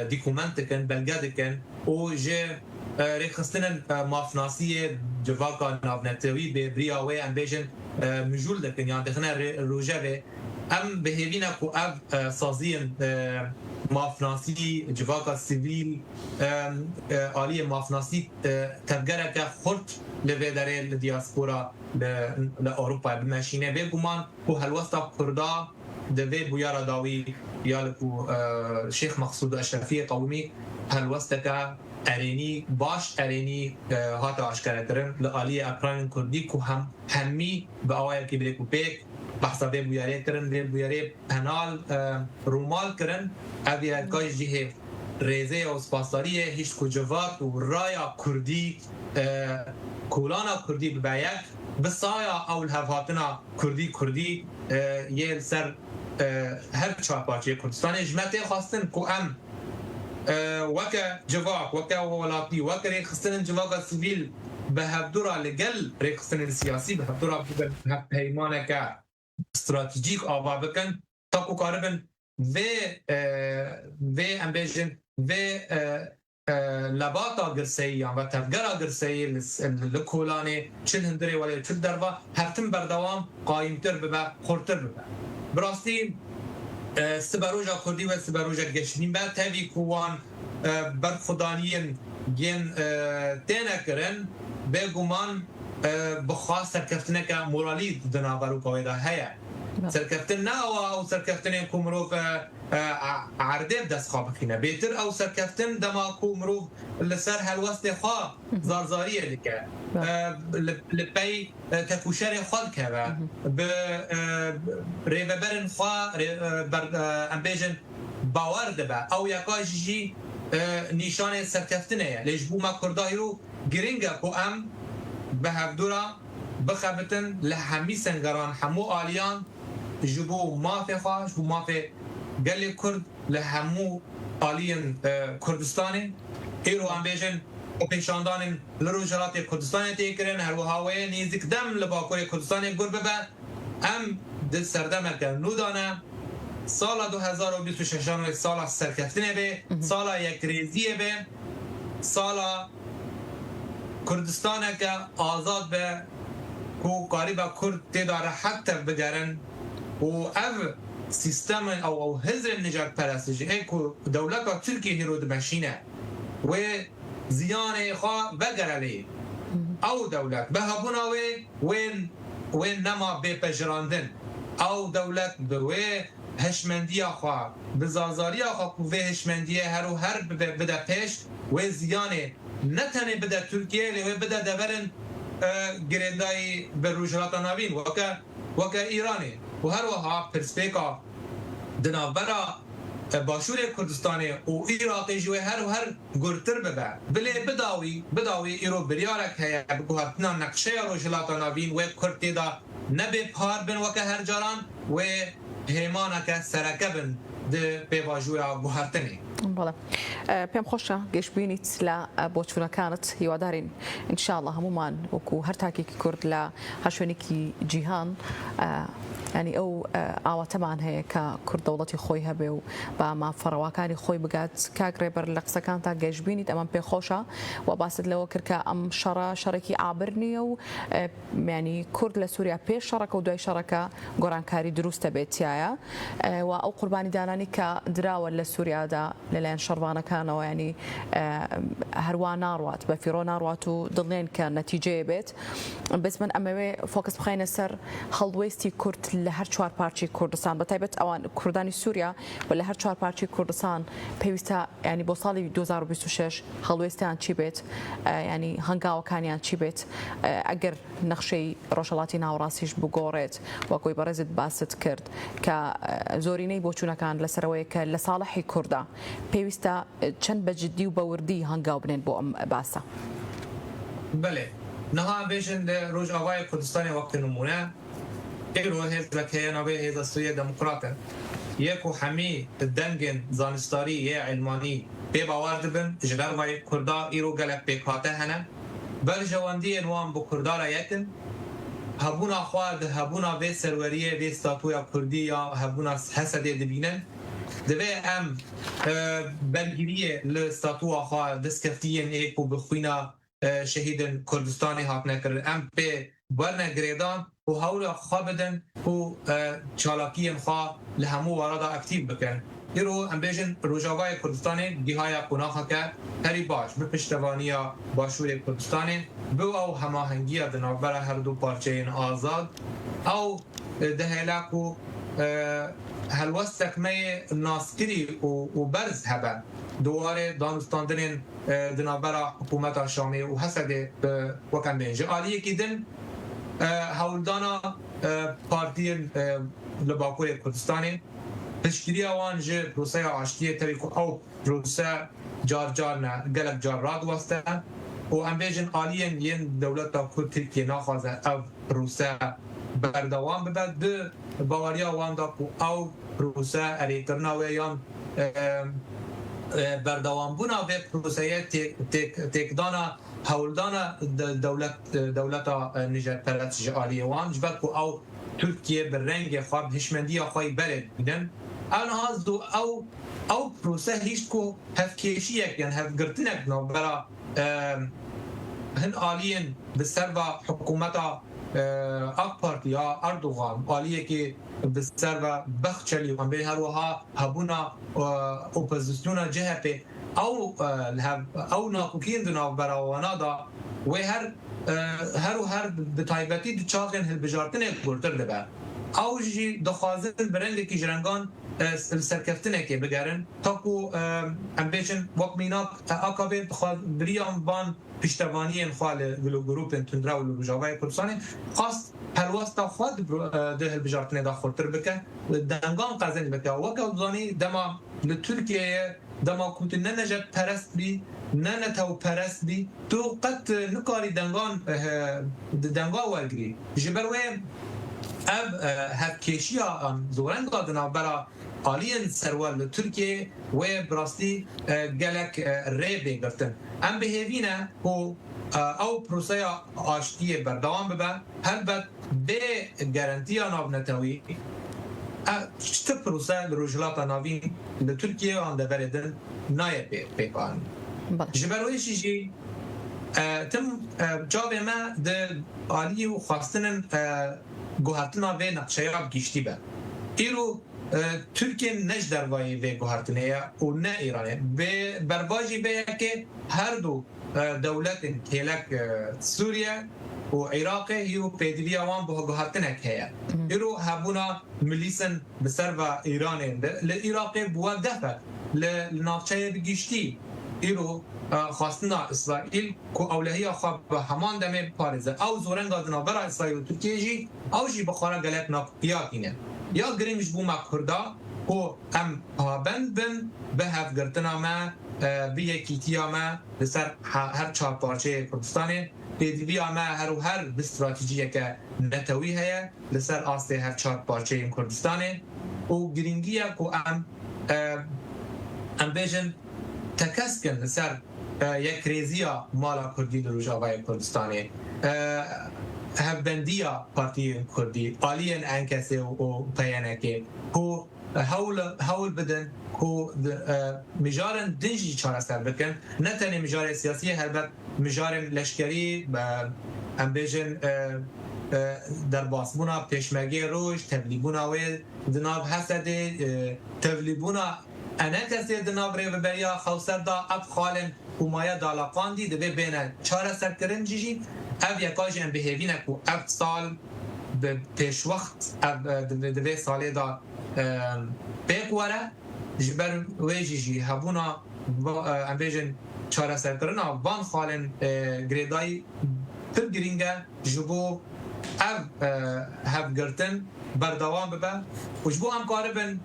دیکومنت کن بلگاد کن و جه ریخستن مافناسی جواقع نافنتوی به بریاوی ام بیجن مجول دکن یعنی دخنه روژه ام بهیوینا کو اف سازین مافناسی جواقع سیویل آلی مافناسی تفگره که خورد لوی داره لدیاسپورا لأوروپا بمشینه بگومان که هلوستا کردا دوی بویارا داوی یا لکو شیخ مقصود اشرفی قومی هلوستا که ارینی باش ارینی هاتا اشکره کرن لآلی اکران کردی که همی به آوائی که بلیکو پیک بحثا به بویاره کرن به بویاره پنال رومال کرن اوی گاش جیه ریزه و سپاسداریه هیچ کجوات و رایا کردی کولانا کردی ببایک بسایا اول هفاتنا کردی یه سر هر چهار پارچه کردستان اجمعته خواستن که ام وکه جواق وکه ولاتی وکه ریخستن جواق سیویل به هفدورا لگل ریخستن سیاسی به هفدورا پیمانه که استراتژیک آوا بکن تا کو کاربن و امبیژن و لباتا گرسایی و تفگرا گرسایی لکولانه چل هندره ولی چل دروا هفتم بردوام قایمتر ببه خورتر ببه براستی سبروجا کردی و سبروجا گشنین بعد تاوی کوان برخدانیین گین تینه کرن بگومان بخواست سرکفتنه که مورالی دنابرو کویده هیا سرکفتن نه او سرکفتنه که مروف عرده دست خواه بخینه بیتر او سرکفتن دما که مروف لسر هلوست خواه زارزاریه دیگه لپی تکوشر خود که به ریوبرن خواه امبیجن باور دبه او یکاش جی نیشان سرکفتنه لیجبو ما کرداهی رو گرینگه که ام به هفدورا بخبتن لحمی سنگران همو آلیان جبو مافی خواه جبو مافی گلی کرد لحمو آلیان کردستانی ایرو هم بیشن و پیشاندان لروجرات کردستانی تیکرین هر وحاوه نیزک دم لباکوی کردستانی گر ببه ام دل سردمه که نودانه سال 2026 سال سرکفتنه به سال یک ریزیه به سال کردستان که آزاد به کو قریبا کرد تداره حتی بگرن و اف سیستم او حزب نجات پرستش اکو دولت ترکیه هیرو دمشینه و زیان خواه بگرلی او دولت به هبونا وين نما بپجراندن او دولت به هشمندی خواه بزازاری خواه و هشمندی هر بده پیش و زیانه نتنه بده ترکیه لیوه بده دورن گرندای به روجهات ناوین وکا ایرانه و هر وها پرسپیکا دنابرا باشور کردستان و عراقی جوی هر گرتر ببه بله بداوی ایرو بریارک هیا بگوهتنا نقشه روجهات ناوین و کرتی دا نبی پار بن وکا هر جاران و هێمانەکە سەرەکە بن پێواژووە گوهارتنی. بەڵێ پێم خۆشە گەشتبینیت لە بۆچوونەکانت هیوادارین ئینشاءڵڵا هەمومان وەکو هەر تاکێکی کورد لە هەر شوێنێکی جیهان ینی ئەو ئاواتەمان هەیە کە کورد دەوڵەتی خۆی هەبێ و بە مافەڕەواکانی خۆی بگات کاگڕێبەر لە قسەکان تا گەشتبینیت ئەمەم پێخۆشە و باست لەوە کرد کە ئەم شەڕێکی ئابر نییە و ینی کورد لە سووریا پێش شەڕەکە و دوای شەڕەکە گۆڕانکاری دروستە بێتیایە و ئەو قوربانی دانانی کە دراوە لە سووریادا لەلایەن شەڕوانەکانەوە ینی هەروە ناڕوات بە فیرۆ ناڕوات و دڵێن کە نەتیجەیە بێت بەس من ئەمەوێ فۆکس بخەینە سەر هەڵوێستی کورد لە هەر چوار پارچی کوردستان بە تایبەت ئەوان کوردانی سووریا و لە هەر چوار پارچی کوردستان پێویستە ینی بۆ ساڵی 2026 هەڵوێستیان چی بێت ینی هەنگاوەکانیان چی بێت ئەگەر نەخشەی ڕۆژهەڵاتی ناوەڕاستیش بگۆڕێت وەکوی بەڕێزت باست کرد کە زۆرینەی بۆچوونەکان لەسەرەوەی کە لە ساڵحی کووردا پێویستە چەند بەجددی و بەوردی هەنگاو بنێن بۆ ئەم باسە. بەێ نەها بێژن ڕۆژئاوای کوردستانی وەکتی نمونە ئێرۆ هێزەکەیە ناوێ هێزە سوریە دەموکراتە یەک و هەمی دەنگن زانستاری یە عیلمانی پێ باوار دەبن ji ber vayê Kurda îro gelek pêkhate hene berjewendiyên wan bi Kurda re yekin hebûna xwe di hebûna vê serweriyê vê statuya Kurdî ya hebûna Hesedê dibînin divê em bergiriyê li statuya xwe destkeftiyên êk û bixwîna şehîdin Kurdistanê hatine kirin em pê berne girêdan û hewla xwe bidin û çalakiyên xwe li hemû warada aktiv bikin. îro em bêjin Rojavayê Kurdistanê gihaya qonaxeke herî baş bi piştevaniya Başûrê Kurdistanê bi ew hemahengiya di navbera her du parçeyên azad ew dihêle ku helwestek me naskirî û berz hebe duwarê danûstandinên di navbera hikûmeta Şamê û Hesedê wekem bên ji aliyekî din hewldana partiyên li Bakurê Kurdistanê piştgiriya wan ji proseya aştiyê tevî ku ew prose car ne gelek car radweste û em bêjin aliyên yên dewleta Kurd Tirkiye naxwaze ev prose berdewam bibe di bawariya wan da ku ew prose erêkirina wê yan berdewambûna vê proseyê têkdana hewldana dewleta nijadperest ji aliyê wan ji ber ku ew Türkiye bi rengê xwe bi hişmendiya xwe berê bînin ew niha ew prose hîş ku hevkêşiyek yan hevgirtinek navbera hin aliyên bi serva hikûmeta AK Parti ya Erdogan aliyekî bi serva Bexçelî wan bê her wiha hebûna opozisyona CHP ew naqûkiyên di navbera wana da wê her û her bi taybetî di çaxên hilbijartinê gurtir dibe. Ew jî dixwazin bi rengekî ji rengan serkeftinekê bigerin ta ku em bêjin wek mînak AKP biriyan van piştevaniyên xwe li grûpên tundra û li Rojavayê Kurdistanê xwast helwesta xwe di hilbijartinê da xurtir bike dengan qezin bike weke zanî dema li Tirkiyeyê dema ku tu ne necetperest bî ne netewperest bî tu qet nikarî dengan wergirî ji ber wê ev hevkêşiya zorenga di navbera aliyên serwer li Tirkiyeyê wê bi rastî gelek rê bêgirtin em bihêvîne ku ew proseya aştiyê berdewam bibe helbet bê garantiya navnetewî çi prose li rojhilata navîn li Tirkiye an deverê din naye pêkan ji ber wê jî tim cavê me di aliyê û xwastinin guhertina vê neqşeya giştî be ایرو ترکیه نج دروایی به گوهرتنه و نه ایرانه به برباجی به که هر دو دولت کلک سوریه و عراق هیو پیدوی آوان به گوهرتنه که ایرو هبونا ملیسن بسر و ایران لعراق بوا دفع لنافچه بگیشتی ایرو خواستنا اسرائیل که اولهی خواب به همان دمه پارزه او زورنگا دنابرا اسرائیل و ترکیه جی او جی بخارا گلک ناکیاتینه یا گرینج بوما کردا و ام پابند بن به هف گرتنا ما به یکیتیا ما لسر هر چهار پارچه کردستانه پیدوی ما هر و هر به استراتیجیه که نتوی هیا لسر آسته هر چهار پارچه کردستانه و گرینگیه که ام بیجن تکسکن لسر یک ریزیا مالا کردی در روجاوای کردستانه هفبندیا پارتی کردی آلین انکسی و پیانه که هول بدن که مجارن دنجی چاره سر بکن نه تنی مجار سیاسی هلبت مجار لشکری ام بیجن در باسبونا پیشمگی روش تبلیبونا و دناب حسده تبلیبونا انا کسی دناب ری ببریا خوصر دا اب خالن ومایا دالاقان دی دبی بینه چاره سر کرن جیجی او یکاج ام بهیوینه که اب سال به پیش وقت دبی ساله دا پیک وره جبر ویجیجی هبونا ام بیجن چاره سر کرنا وان خالن گریدای پر گرینگه جبو او هف گرتن بردوام ببه و جبو هم کاربن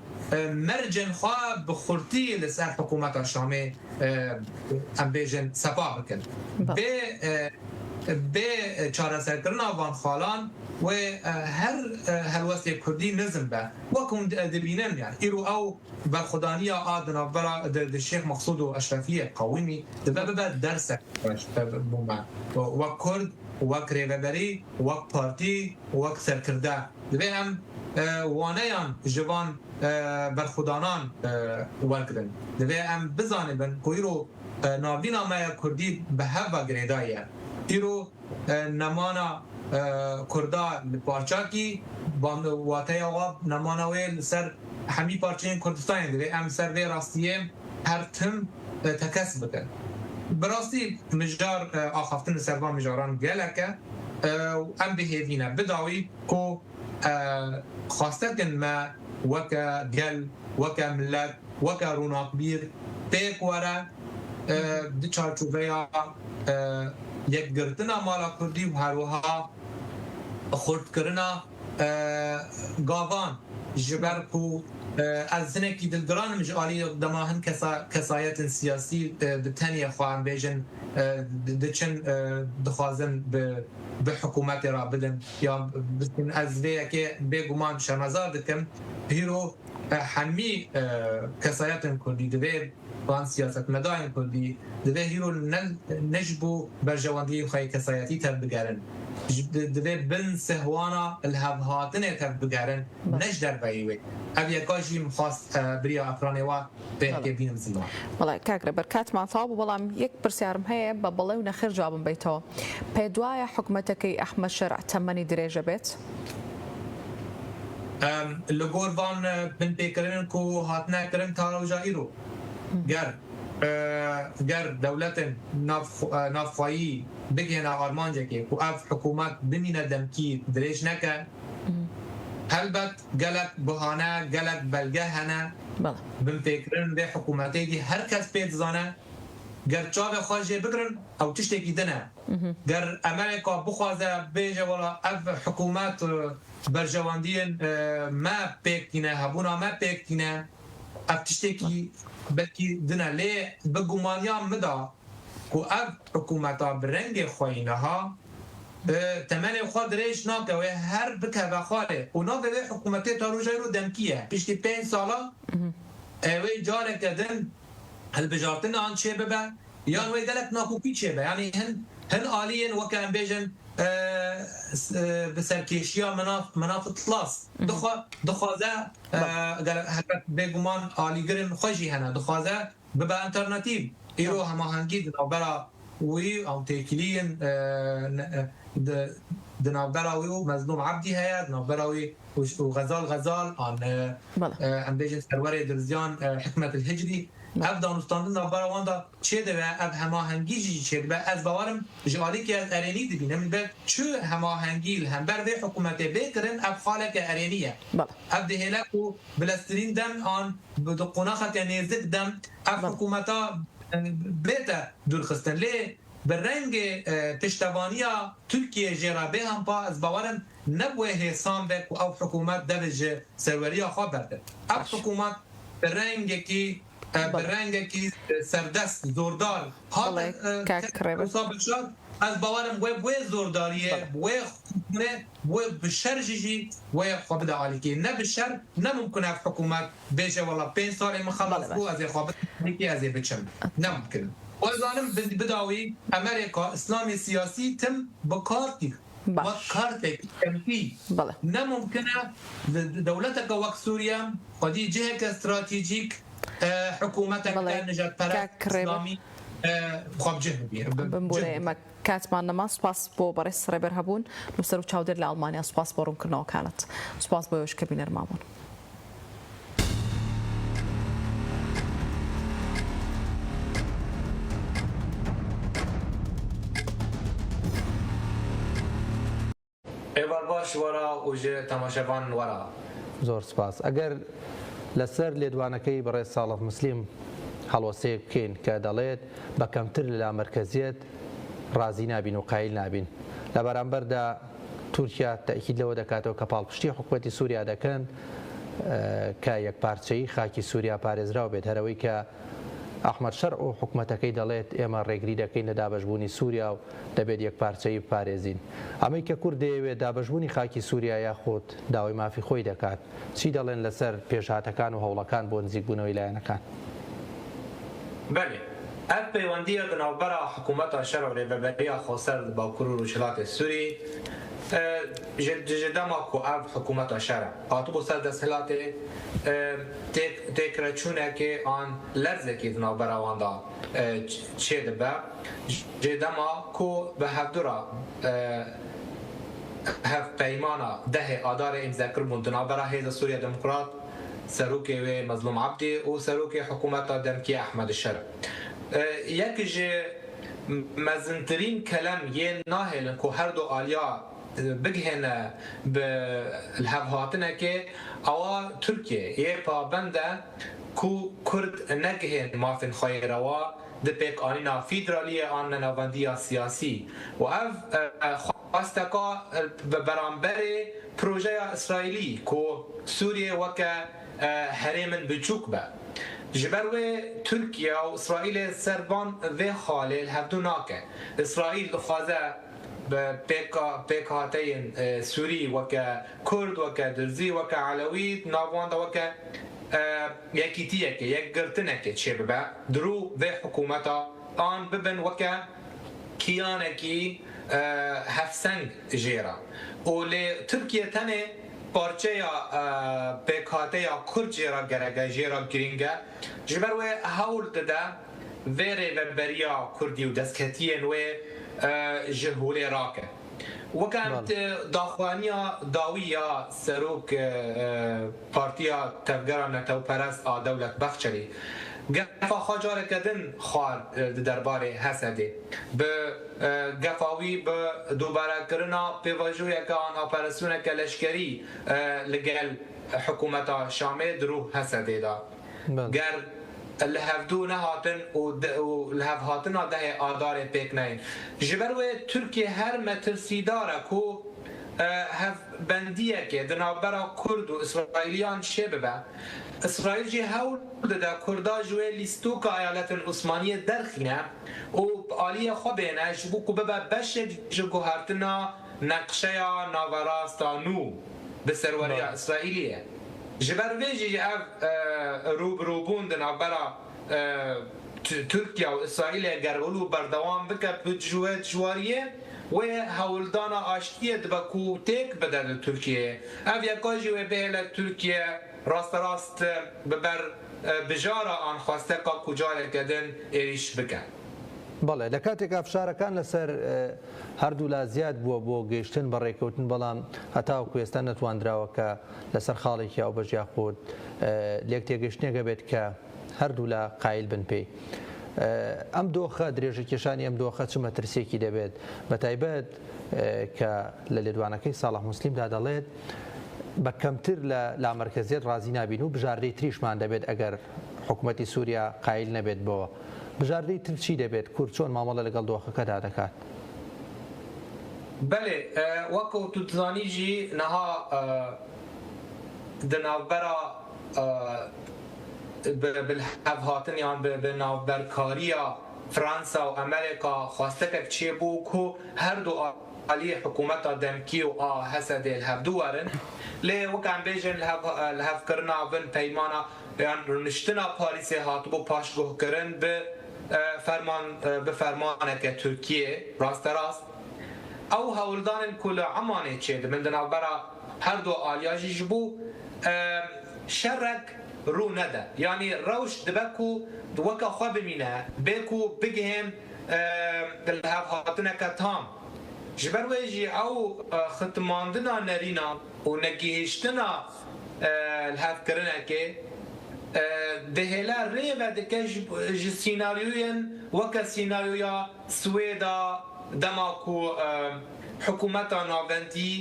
مرجن خواه بخورتی لسر حکومت الشامي ام بیجن سپاه بکن به چاره سرکرنا وان خالان و هر هلوستی کردی نظم به وکم دبینن يعني ایرو او برخدانی آدنا برا الشيخ مقصود و اشرفیه قویمی دبه درس بوما و کرد و کریوبری و پارتی و سرکرده دبه هم وانیان جوان برخودانان ورکدن دبه هم بزانه بن که ایرو ناوینا ما کردی به هوا گریدایه ایرو نمانا کردا پارچا کی واتای آقا نمانا ویل سر همی پارچه کردستان دبه هم سر وی راستیه هر تم تکس بکن براستی مجار آخفتن سروان مجاران گلکه ام بهیوینه بداوی که خواسته کن ما وکا گل وکا ملت وکا روناق بیر پیک وره دی چارچوبه یک گرتنا مالا کردی و هروها خورد کرنا گاوان جبر کو از زنکی دلگران مجالی دماهن کسایت سیاسی دتنی خواهم بیجن دچن دخوازن به حکومت را بدن یا بسن از وی که بگمان شرمزار دکم هیرو همی کسایت کردی دوی وان سیاست مدائن کردی دوی هیرو نجبو برجواندی خواهی کسایتی تر بگرن دوی بن سهوانا الهبهاتنه تر بگرن نج در بایوی او یکاشی مخواست بریا افرانه و به که بینم زمان والله کاکره برکاتمان تاو بەڵام یەک پرسیارم هەیە بە بەڵێ و نەخێر جوابم بیتەوە پێ دوایە حکوومەتەکەی ئەحمەد شەرع تەمەنی درێژە بێت لەگۆر وان بن پێکردن کو هاتنەکردن تاڕۆژا ئیرۆ گر دولت نافخوایی بگهنه آرمانجه که اف حکومت بمینه دمکی درێژ نەکە هەلبەت گەلک بهانە گەلک بەلگە هەنە بن پێکردن بێ حکوومەتێکی هەر کەس پێ دزانە گەر چاوێ خۆشێ بگرن ئەو تشتێکی دنە گەر ئەمریکا بخوازە بێژە وەڵا ئەف حکوومەت بەرژەواندیên ما پێکتینە هەبوونا ما پێکتینە ئەف تشتێکی بەلکی دنە لێ بگومانیان مدا کو ئەف حکوومەتا برەنگێ خۆینەها تمنی خود ریش ناکه هر بکه خاله اونا به حکومتی تا روزای رو دمکیه پیشتی 5 ساله اوی جاره کردن هل بجارتن آن چه ببه یا وی گلک ناکوکی چه به یعنی هن آلین وکن بیجن بسرکیشی ها مناف اطلاس دخوازه بگمان آلیگرن خوشی هنه دخوازه ببه انترناتیو ایرو هماهنگی دنابرا وی او تکلین دنابراوي ومظلوم عبدي هيا دنابراوي وغزال عن ام بيجن سروري درزيان حكمه الهجري اف دانستان نابرا واندا چه ده اف هماهنگی جی چه به از باورم جالی که از ارینی دبینم به چه هماهنگی هم بر به حکومت بکرن اف خالق ارینیه اف ده هلاکو بلسترین دم آن به قناخت نزدیک دم اف حکومتا بيتا دول خستن ليه بالرنج تشتبانيا تركيا جرابه هم با از باورم نبوه حسام بك او حكومات دبج سروريا خبرت اب حكومات بالرنج كي سردست زوردار هذا مصاب الشر از باورم و زورداریه و بالشر جيجي و خبد عليكي نه بالشر نه ممكن حكومات بيجي والله 5 سال ما خلصوا از خبد عليكي از بتشم نه ممكن وزانم بداوي امريكا اسلامي سياسي تم بكارتي وكارتك تمثيل نه ممكنه دولتك وقت سوريا قدي جهك استراتيجيك حكومتك نجات پرست اسلامي بمبوري کاتمان نما سپاس بۆ بەڕێز ڕێبەر هەبوون نووسەر و چاودێر لە ئەڵمانیا سپاس بۆ ڕوونکردنەوەکانت سپاس بۆ ئەوەش کە بینەرمابوون. ئێوار باش وەرە و ژێ تەماشەوان وەرە زۆر سپاس ئەگەر لەسەر لێدوانەکەی بەڕێز ساڵح مسلیم هەڵوەسەیەک بکەین کە دەڵێت بەکەمتر لە مرکزیت ڕازی نابین و قایل نابین لە بەرامبەردا تورکیا تاکید لەوە دەکاتەوە کە پاڵپشتی حکوومەتی سووریا دەکەن کە یەکپارچەیی خاکی سووریا پارێزراو بێت هەرەوەی کە ئەحمەد شەرع و حکوومەتەکەی دەڵێت ئێمە ڕێگری دەکەین لە دابەشبوونی سووریا و دەبێت یەکپارچەیی بپارێزین ئەمەی کە کورد دەیەوێت دابەشبوونی خاکی سووریا یاخۆت داوای مافی خۆی دەکات چی دەڵێن لەسەر پێشهاتەکان و هەوڵەکان بۆ نزیکبوونەوەی لایەنەکان بله اف پیوندی بنابرا حکومت شرع ریبریا خسر باکور و وشلات سوری جدما کو اف حکومت شرع آتو بسر دستهلات تکرچونه که آن لرزه که بنابرا واندا چه دبه جدما کو به هفدورا هف پیمانا ده آدار امضا کربون بنابرا هیز سوریا دموکرات سروک و مظلوم عبدی و سروک حکومت دمکی احمد الشرع یکیش مزنترین کلم یه ناهلن که هر دو آلیا بگهن به الهواتنه که اوا ترکیه یه پابنده که کرد نگهن مافن خیروا ده پیک آنینا فیدرالی آن نواندی سیاسی و اف خواستکا برانبر پروژه اسرائیلی که سوریه وکه هرمن بچوک به جبروی ترکیه و اسرائیل سربان و خاله هفدو ناکه اسرائیل خوازه پیکاتین سوری وکه کرد وکه درزی وکه علوی ناوانده وکه یکیتیه که یک گرتنه که چه ببه درو و حکومتا آن ببن وکه کیانه کی هفسنگ جیرا و لی ترکیه تنه پارچه یا پیکاته یا کرد جیرا گرگه جیرا گرینگه جبروی هول داده ویره و بریا کردی و دستکتین و جهولی راکه وكانت داخوانيا داوية سروك بارتيا تفجر نتو پرست دولة بخشلي گفا خاجار کدن خوار درباره حسدی به گفاوی به دوباره کرنا پیواجوی که آن اپراسیون که لشکری لگل حکومت شامل درو حسدی دا گر لهفدو نهاتن و لهف هاتن ده آدار پیک نین جبروی ترکیه هر مترسیداره کو هف بندیه که دنابرا کرد و اسرائیلیان شبه به اسرائیل جی هول ده کردا جوی لیستوک ایالت عثمانیه درخینه و آلیه خوبینه جبو که ببه بشه جگو هرتنا نقشه یا ناوراستانو به سروری اسرائیلیه جبروی جی اف روبون دنابرا ترکیه و اسرائیل گرولو بردوام بکر بجوه جواریه و هولدان آشتیه دبکو تک بدل ترکیه اف یکاجی و به ترکیه راست ببر بجارة آن خواسته که کجا لکدن ایریش بکن بەڵێ لە کاتێک ئافشارەکان لەسەر هەردوو لا زیاد بووە بۆ گەیشتن بە ڕێکەوتن بەڵام هەتاوەکو ئێستا نەتوانراوە کە لەسەر خاڵێکی ئەو بەژیا خۆت لێک تێگەشتنێکە بێت کە هەردوو لا قایل بن پێی. ئەم دۆخە درێژە کێشانی ئەم دۆخە چ مەترسێکی دەبێت بە تایبەت کە لە لێدوانەکەی ساڵح موسلیمدا دەڵێت بە کەمتر لە لامەرکەزیت ڕازی نابین و بژاردەی تریشمان دەبێت ئەگەر حکوومەتی سووریا قایل نەبێت بۆەوە. بژاردەی تر چی دەبێت کورد چۆن مامەڵە لەگەڵ دۆخەکەدا دەکات؟ بەێ وەکو توتزانیژی نەها دناوبەرە هەڤهاتنیان بە ناوبەرکاریە فرانسا و ئەمریکا خواستەکە چێ بوو کو هەردوو عالی حکوومەتە دەمکی و هەسە دێ هەفتوو وەرن لێ وەکان بێژن لە هەفکردنا بن پەیمانە یان ڕنشتنا پاریسێ هاتبوو پاشگۆهکردن بە فەرمانێکە تورکیە ڕاستەڕاست ئەو هەوڵدانن کو لە عەمانێ چێ دەبن دناوبەرە هەردوو ئالیاژیش بوو شەڕێک ڕوو نەدە یعنی ڕەوش دەبەک و وەکە خوا ببینە بێک و بگهێن لە هەڤهاتنەکە تام ji ber wê jî ew xitmandina nêrîna û negihîştina hevkirinekê dihêle rê ve dike ji sînaryoyên weke sînaryoya Swêda dema ku hikûmeta navendî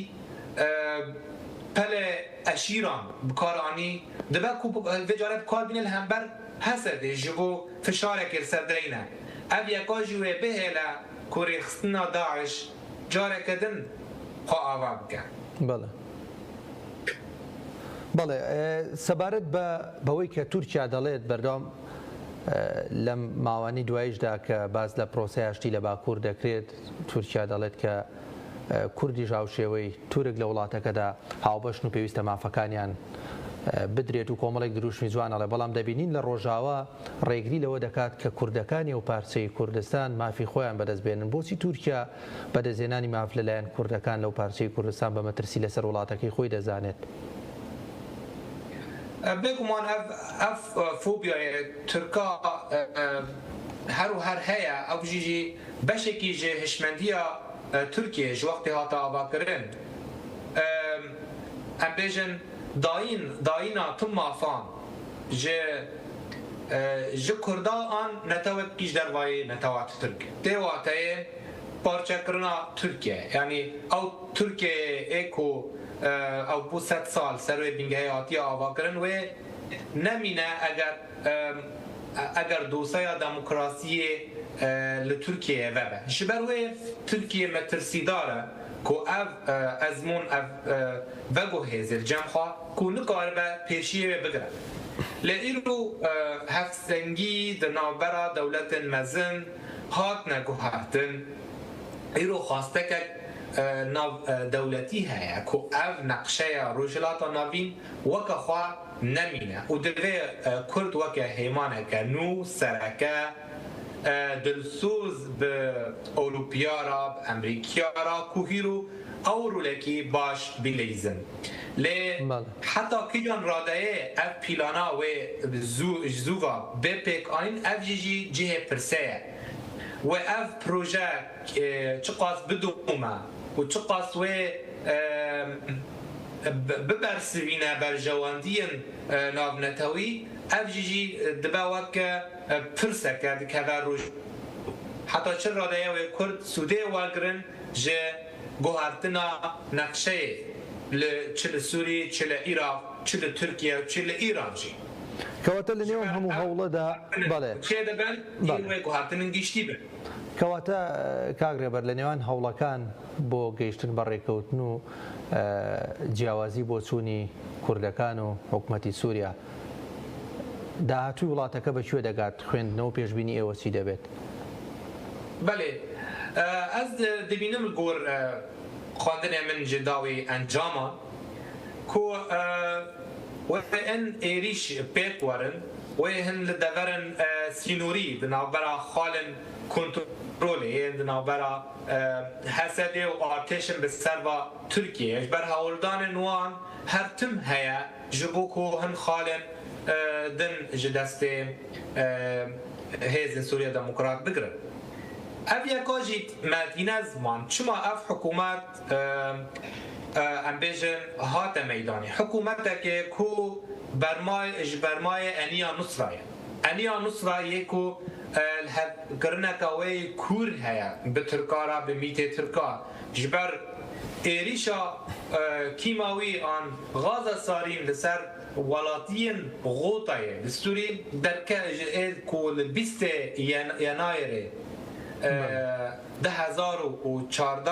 pelê eşîran bikar anî dibe ku vê care bikar bîne li hember hesedê ji bo fişarekê li ser direyne ev yeka jî wê bihêle ku rêxistina Daeş جارێکە دن خوا ئاوا بکە. بەڵێ سەبارەت بەوەی کە تورکیا دەڵێت بەردەوام لەم ماوانی دوایشدا کە باز لە پرۆسەیاشتی لە باکوور دەکرێت تورکیا دەڵێت کە کوردی ژاوشێوەی تورک لە وڵاتەکەدا هاوبەشن و پێویستە مافەکانیان بدرێت و کۆمەڵێک دروشمی جوانەڵێ بەڵام دەبینین لە ڕۆژاوە ڕێگری لەوە دەکات کە کوردەکانی و پارچەی کوردستان مافی خۆیان بەدەستبێنن بۆچی تورکیا بەدەستێنانی ماف لەلایەن کوردەکان لەو پارچەی کوردستان بە مەترسی لەسەر وڵاتەکەی خۆی دەزانێت بێگومان ئەف فۆبیایە تورکا هەر و هەر هەیە ئەو ژیژی بەشێکی ژێ هشمەندیە تورکیە ji وەختی هاتە ئاواکردن ئەم بێژن dayîna tim mafan ji Kurda an netewek kîj dervayê netewat Türk. Tê wateyê parçekirina Tirkiye. Yani ew Tirkiyeyê ê ku ew bû 100 sal ser wê bingehê hatiye avakirin wê nemîne eger dosya demokrasiyê li Tirkiyeyê vebe. Ji ber wê Tirkiye me tirsidar e ku ev ezmûn ev veguhêzir cemxwa ku nikaribe pêşiyê wê bigire. Lê îro hevsengî di navbera dewletên mezin hatine guhertin îro xwastekek nav dewletî heye ku ev neqşeya rojhilata navîn weke xwe nemîne û divê Kurd weke hêmaneke nû sereke dilsûz bi Ewropiyara bi Emerîkiyara ku hîro ew rolekî baş bilêzin. Lê heta kîjan radeyê ev pîlana wê ji zûva bê pêkanîn ev jî cihê pirse ye. Wê ev proje çi qas bidome û çi qas wê bibersivîne berjewendiyên navnetewî ev jî dibe weke pirseke dikeve roj. Heta çi radeye wê Kurd Sûdê wergirin ji guhertina neqşeyê çi li Sûrî, çi li Iraq, çi li Tirkiye, çi li İran jî. کەواتە لە نێوان هەموو هەوڵەدا بەڵێ چێ دەبن وێ گوهاتنن گشتی بن. کەواتە کاگرێبەر لە نێوان هەوڵەکان بۆ گەیشتن بە ڕێکەوتن و جیاوازی بۆ چوونی کوردەکان و حکوومەتی سووریا داهاتووی وڵاتەکە بەکوێ دەگات خوێندنەوە پێشبینی ئێوە چی دەبێت؟ بەڵێ ئەس دەبینم گۆر خواندنێ من ji dawê encama ku wên êrîş pêk werin wê hin li deverin sînorî di navbera xalên kontrolê yên di navbera hesedê û artêşin bi serva Tirkiye ji ber hewldanên wan her tim heye ji bo ku hin xalên din ji destê hêzên Sûriya Demokrat bigirin. ئەڤە کۆژیت مەدینە زمان چما ئەف حکوومەت ئەم بێژن هاتە مەدانی حکوومەتێکێ کو بەرمایە ئەنیا نووسرایە ئەنیا نووسرایەک و کردنەکەوەی کوور هەیە بە ترکارە بە میتێ ترکا ji ber êrîşa kîmawî an gaza sarîn li ser welatiyên Xotayê li Sûrî derke ji êr ku li bîstê Yenayêrê 2014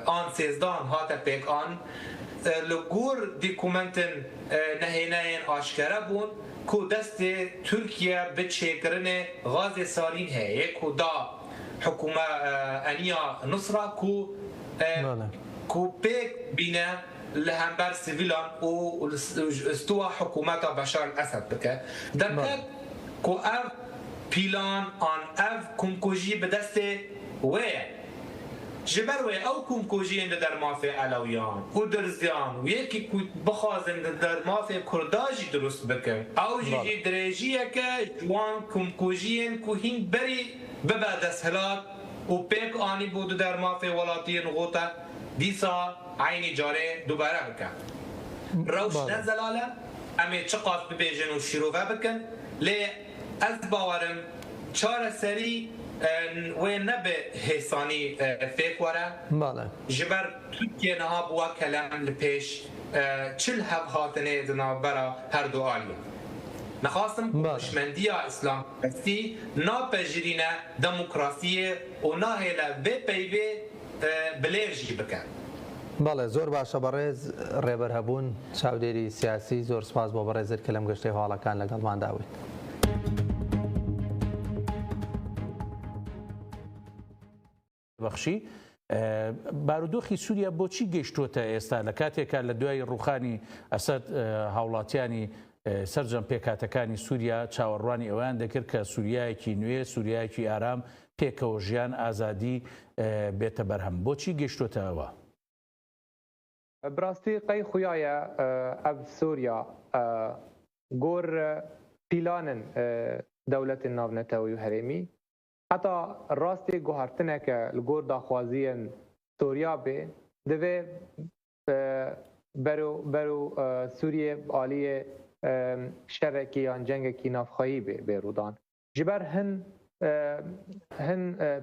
an sêzdan hate pêk an li gor dîkumentin nehêneyên aşkere bûn ku destê Tirkiye bi çêkirinê gazê sarîn heye ku da hikûme eniya Nusra ku pêk bîne li hember sivîlan û stûwa hikûmeta Beşar el-Esed bike derket ku ev pîlan an ev komkujî bi destê wê ye ji ber wê ew komkujiyên di dermafê Elewiyan û Dirziyan û yekî ku bixwazin di dermafê Kurda jî durust bikin ew jî dirêjiyeke ji wan komkujiyên ku hîn berî bibe desthilat û pêk anî bû di dermafê welatiyên Xota dîsa aynî carê dubare bike rewş ne zelale em ê çi qas bibêjin û şîrove bikin lê ez bawerim çareserî wê nebe hêsanî fêk were ji ber Tirkiye niha bûye kelem li pêş çil hev hatinê di navbera her du aliyê nexwasim hişmendiya îslamperstî napejirîne demokrasiyê û nahêle vê peyvê bilêv jî bike بەڵێ زۆر باشە بەڕێز ڕێبەر هەبوون چاودێری سیاسی زۆر سپاس بۆ بەڕێزت کە لەم گەشتەی هەواڵەکان لەگەڵمان داویت بەخشی بارودۆخی سووریا بۆچی گەیشتوتە ئێستا لە کاتێکە لە دوای ڕوخانی ئەسەد هاوڵاتیانی سەرجەم پێکاتەکانی سووریا چاوەڕوانی ئەویان دەکرد کە سووریایەکی نوێ سووریایەکی ئارام پێکەوە ژیان ئازادی بێتە بەرهەم بۆچی گەیشتوتە ئەوە براستی قەی خویایە ئەv سووریا گۆر پیلانن دەولەتی ناونەتەوەی و هەرێمی حتا ڕاستی گوهارتنێکە li gor daxwaziyên Sûriya bê divê bero Sûriyê aliyê şerekî yan cengekî navxayî bê bêrûdan ji ber hin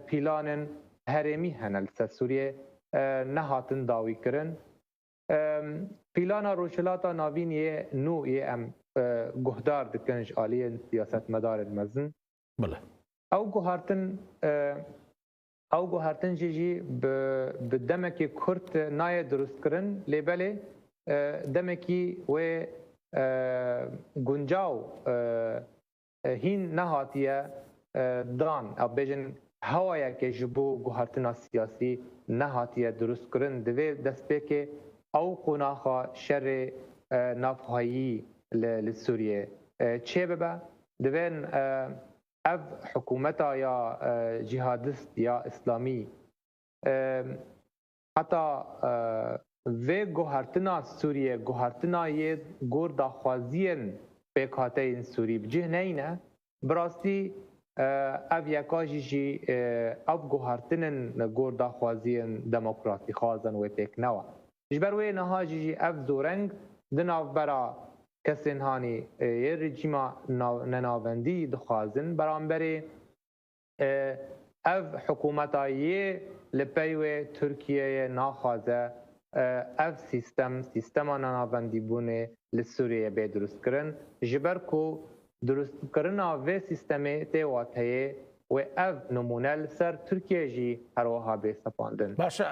pîlanên herêmî hene li ser Sûriyê nehatin dawîkirin pîlana rûşhilata navîniyê nû yê em guhdar dikin ji aliyên siyasetmedarên mezin ew guhartin jî bi demekî Kurd nayê durustkirin lêbelê demekî wê guncaw hîn nehatiye dan ew bêjin hewayekê ji bo guhartina siyasî nehatiye durustkirin divê destpêkê ew qonaxa şerê navxayî li Sûriyê çê bibe divên ev hikûmeta ya cihadist ya İslamî heta vê guhartina Sûriye guhartina yê gor daxwaziyên pêkhateyên Sûrî bi cih neyne bi rastî ev yeka jî ev guhartinên gor daxwaziyên demokratî xwazan wê pêk newe ji ber wê niha jî ev zoreng di navbera kesên hanî yê rejîma nenavendî dixwazin beramberê ev hikûmeta yê li pey wê Tirkiyeyê naxwaze ev sîstema nenavendîbûnê li Sûriyê bê durustkirin ji ber ku durustkirina vê sîstemê tê wat heye wê ev numûne li ser Tirkiye jî her wiha bê sepandin باشە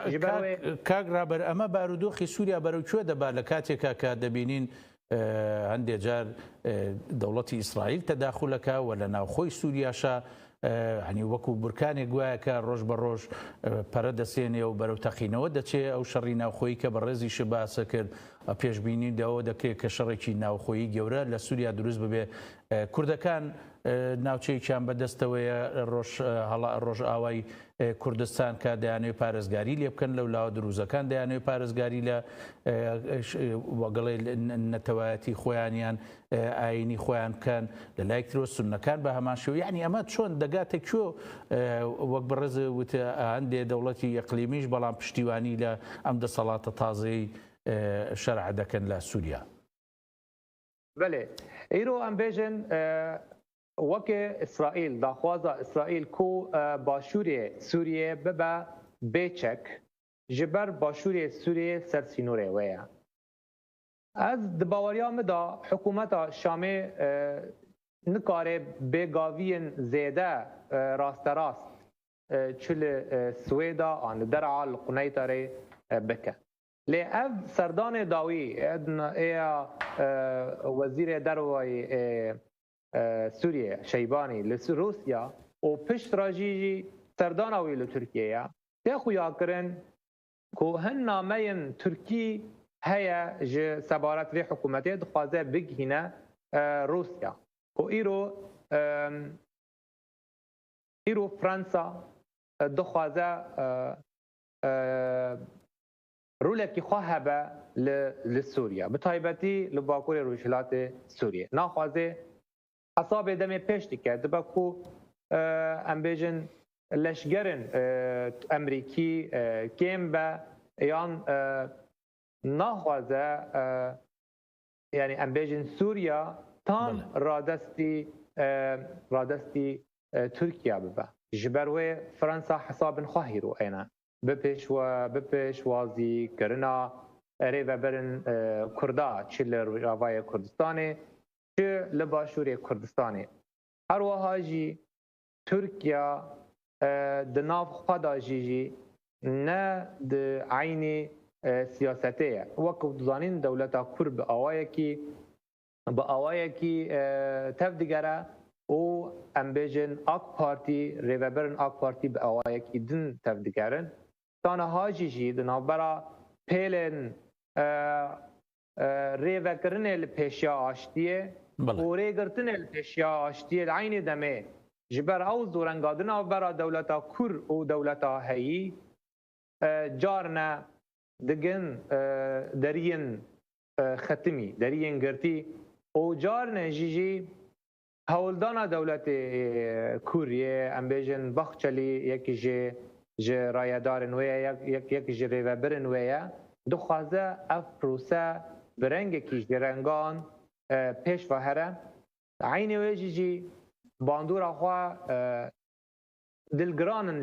کاک رابەر ئەمە بارودۆخی سووریا بەرەوکوێ دەبات لە کاتێکە کە دەبینین هەندێک جار دەوڵەتی ئیسرائیل تەداخولەکە و لە ناوخۆی سووریاشە هەنی وەکو بورکانێک گوایەکە ڕۆژ بە ڕۆژ پەرە دەسێنێ و بەرەو تەقینەوە دەچێت ئەو شەڕی ناوخۆیی کە بە ڕێزیش باسە کرد پێشبینی داوە دەکرێت کە شەڕێکی ناوخۆیی گەورە لە سووریا دروست ببێ کوردەکان ناوچەیەکیان بەدەستەوەیە ڕۆژئاوای کوردستان کە دەیانەوێت پارێزگاری لێ بکەن لەو لاوە دروزەکان دەیانەوێت پارێزگاری لە وەگەڵی نەتەوایەتی خۆیانیان ئاینی خۆیان بکەن لە لایەکترەوە سوننەکان بە هەمان شێوە یعنی ئەمە چۆن دەگاتە کوێ وەک بەڕێز وتە هەندێ دەوڵەتی ئەقلیمیش بەڵام پشتیوانی لە ئەم دەسەڵاتە تازەی شەرع دەکەن لە سووریا. بله ایرو ام بیژن وکه اسرائیل داخوازا اسرائیل کو باشوری سوریه ببا بیچک جبر باشوری سوریه سرسینوره ویا از دباوریا مدا حکومت شامه نکاره بگاوین زیده راست راست چل سویدا آن درعا لقنیتاره بکه لأب سردان داوی وزیر دروای سوریه شیبانی لروسیا و پشت راجی سردان آوی لترکیه یا خویا کرن که هن نامین ترکی هیا ج سبارت و حکومتی دخوازه بگهینه روسیا که ایرو فرانسا دخوازه رولکی خواه به لسوریا به تایبتی لباکور روشلات سوریه ناخوازه حساب دم پشتی کرد بکو ام بیجن لشگرن امریکی کم به یان ناخوازه یعنی ام بیجن سوریا تام رادستی ترکیه ببه جبروه فرانسا حساب خواهی رو اینا بپیش وازی کرنا ریو برن کردا چه لروای کردستانه چه لباشور کردستانه هر وهاجی ترکیه دناف خدا جیجی نه د عینی سیاسته وقت دزانین دولتا کرد به آوایی کی تفدیگره او امبیجن آک پارتی ریو برن آک پارتی به آوایی کی دن تفدیگرن تانه هاجی دنابرا پیلن ریو کرن الپیشیا آشتیه و ریگرتن الپیشیا آشتیه عین دمه جبر او زورنگادن برا دولتا کور و دولتا هایی جارنا دگن درین ختمی درین گرتی و جارنا جیجی هولدانا دولت کوریه امبیجن بخچلی یکی جه رایدارن ویا یک جه ریوبرن ویا دخوازه اف پروسه برنگ کیش درنگان پیش و هره عین ویجی جی باندور آخوا دلگرانن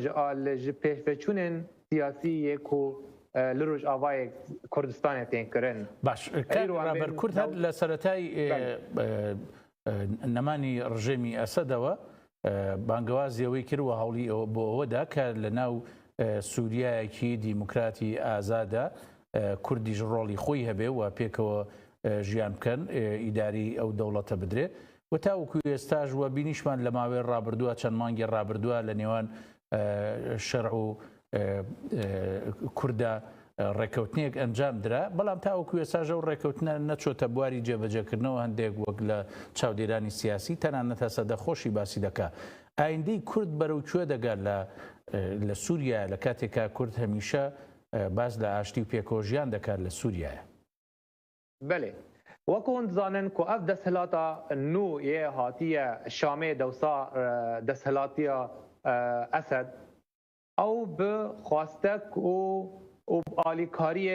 جه پیش وچونن سیاسی یکو لروج آوای کردستان تین کرن باش رابر کرد هد لسرتای نمانی رژیمی ئەسەدەوە بانگوازیەوەی کردوە هەوڵی بۆ ئەوەدا کە لە ناو سووریایەکی دیموکراتی ئازادە کوردیش ڕۆڵی خۆی هەبێ و پێکەوە ژیان بکەن ئیداری ئەو دەوڵەتە بدرێ و تاوەکو ئێستاژ وە بینیشمان لە ماوەی ڕابردووە چەند مانگی ڕابردووە لە نێوان شەرع و کوردە ڕێکەوتنێک ئەنجام درا بەڵام تاوەکو ێساژە و ڕێکەوتنە نەچۆتە بواری جێبەجێکردنەوە هەندێک وەک لە چاودێرانی سیاسی تەنانەتە سەدەخۆشی باسی دەکا ئایندەی کورد بەرەو کوێ دەگات لە سووریا لە کاتێکا کورد هەمیشە باز لە ئاشتی و پێکۆژیان دەکات لە سووریایە بله وەکۆن دزانن کو ئەف دەسەڵاتە نو یێ هاتیە شامێ دەوسا دەسەڵاتیە ئەسەد ئەو بە خواستەک و آلیکاری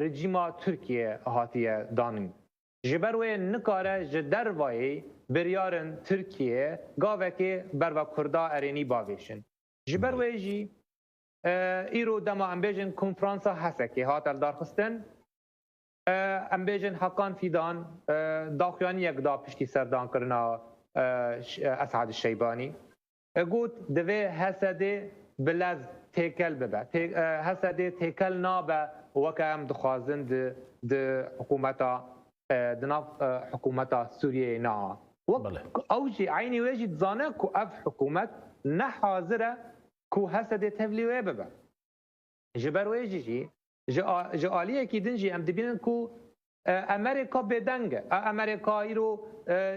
رژیما ترکیه هاتیه دانین جبروی نکاره جدروایی بریارن ترکیه گاوه که بروا کردا ارینی باویشن جبروی جی ایرو دما امبیجن کنفرانسا هسته که هات الدارخستن امبیجن حقان فیدان داخوانی یک دا پشتی سردان کرنا اسعد الشیبانی گوت دوی حسده بلز تیکل ببه حسده تیکل نابه وکم دخوازن د حکومتا دناف حکومتا سوریه نا اوجی عینی ویجی دزانه کو اف حکومت نه حاضره کو حسده تفلیوه ببه جبر ویجی جی آلیه کی دنجی ام دبینن کو امریکا بدنگ امریکایی رو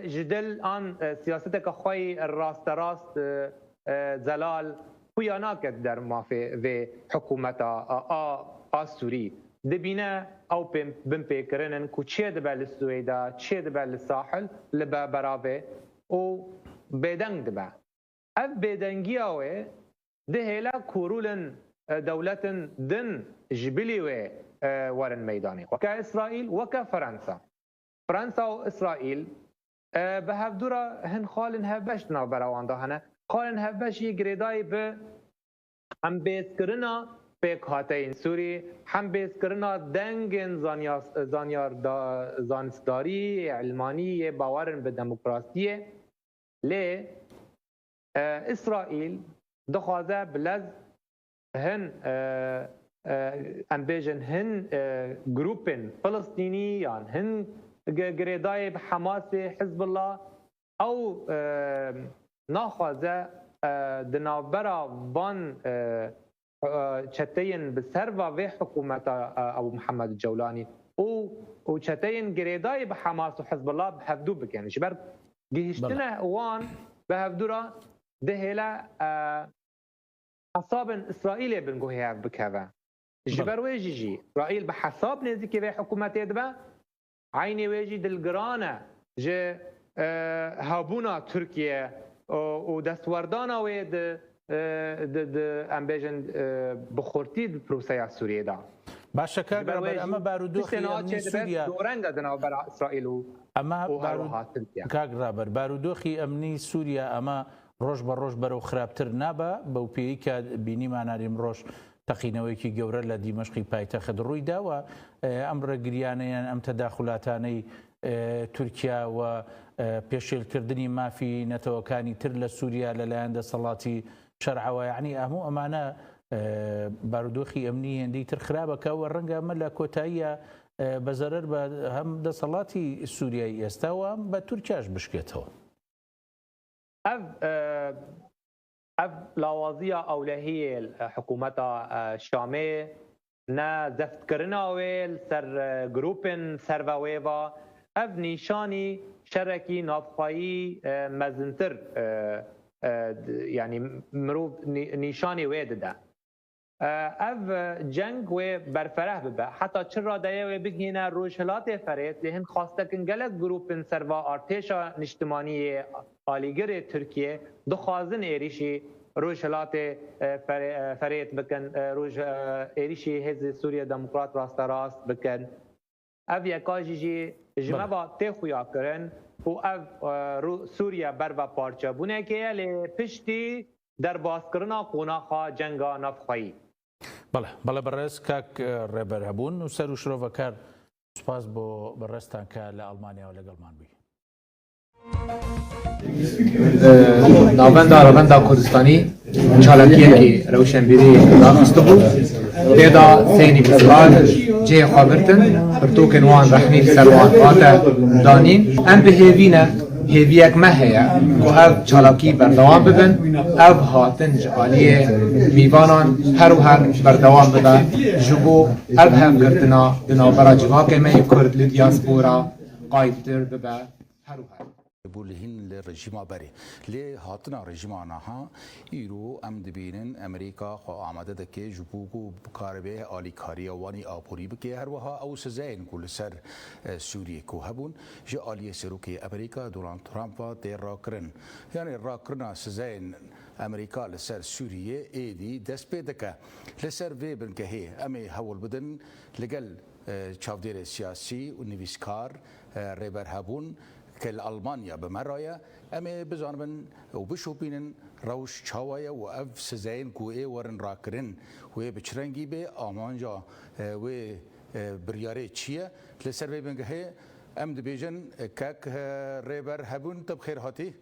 جدل آن سیاست که خوی راست زلال خویانا کرد در مافی و حکومت آسوری دبینه او بم پیکرنن کو چه دبل سویدا چه دبل ساحل لبا براوه او بدنگ دبا اف بدنگی اوه ده هلا کورولن دولت دن جبلی و ورن ميداني وكا إسرائيل وكا فرنسا وإسرائيل بهفدورا هن خالن هفبش نابرا واندا هنا خالن هفبش يقريداي هم بيسكرنا بيك هاتين سوري هم بيسكرنا دنگن زانستداري علماني باورن بديمقراطية لي إسرائيل دخوازه بلز هن ام بیژن هن گروپن فلسطینیان هن گریدای حماس حزب الله او ناخوازه دنابرا وان چتین بسروا و حکومت او محمد الجولانی او چتین گریدای به حماس و حزب الله بهفدو بکنه شبر گهشتنه وان بهفدورا دهلا حساب اسرائیل بنگوهی هف بکوه جبر ويجي إسرائيل بحساب نزيك في حكومة يدبا عيني ويجي دلقرانة جي هابونا تركيا ودستوردانا ويد أمبيجن بخورتي بروسيا سوريا دا باشا كاغرابر اما بارودوخي امني سوريا دورنگا دنا برا اسرائيل اما كاغرابر بارودوخي امني سوريا اما روش بروش برو خرابتر نابا بو بيكا بيني ما ناريم روش تەقینەوەیکی گەورە لە دیمەشقی پایتەخت ڕووی داوە ئەم ڕێگریانەیان ئەم تەداخلاتانەی تورکیا و پێشێلکردنی مافی نەتەوەکانی تر لە سووریا لەلایەن دەسەڵاتی شەرعەوە یعنی هەموو ئەمانە بارودۆخی ئەمنی هێندەی تر خراپەکە و ڕەنگە ئەمە لە کۆتاییە بەزەرەر بە هەم دەسەڵاتی سووریای ئێستاوە بە تورکیاش بشکێتەوە. اف لاوازیا اولهی حکومت شامی نه زفت کرنا ویل سر گروپن سر و ویوا اف نیشانی شرکی نافخایی مزنتر یعنی مروف نیشانی وید ده اف جنگ و برفره ببه حتی چرا دایه و بگینه روشلات فرید لهن خواسته کنگلک گروپن سر و ارتشا نشتمانی آلیگر ترکیه دخوازن ایریشی روشلات فرید بکن روش ایریشی حزب سوریه دموکرات راست بکن اف یکاجی جی جمعه تخویا کرن و اف سوریه بر و پارچه بونه که لی پشتی در باسکرنا قوناخا جنگا نفخایی بەڵێ بەڕێز کاک ڕێبەر هەبوون و سەر و شرۆڤەکار سوپاس بۆ بەڕێستان کە لە ئەڵمانیا و لەگەڵمان بووی. ناوەندا ڕەوەندا کوردستانی چالاکیەکی ڕەوشەنبیری داخستە بوو تێدا سێنی بزران جێ خواگرتن پرتوکن وان ڕەحمیل سەروان هاتە دانین ئەم بهێوینە هێویەک مە هەیە کو ئەو چالاکی بەردەوام ببن ئەو هاتن ji aliyê میوانان هەر و هەر بەردەوام ببە ji bo ئەو هەمگirtina di navbera civakê me yê Kurd li diyasپora qayîdtir bibe her û her. بولهن للرجيم بري لي هاتنا رجيم عنها إيرو أم دبينن أمريكا خو آمده دكي جبوكو بكاربه آلي كاريا واني آبوري بكي هروها أو سزاين كل سر سوريا كو هبون جا آلي سروكي أمريكا دونالد ترامب تير راكرن يعني راكرنا سزاين أمريكا لسر سوريا إيدي دست بيدكا لسر فيبن كهي أمي هول بدن لقل چاودير السياسي ونفيسكار ريبر هبون كل ألمانيا بمرايا أمي بزانبن وبشوبينن روش شوايا وأف سزاين كوئي ورن راكرن وي بچرنگي بي آمانجا وي برياري چيه لسر بيبنگه هي أم دبيجن كاك ريبر هبون تب خير هاتي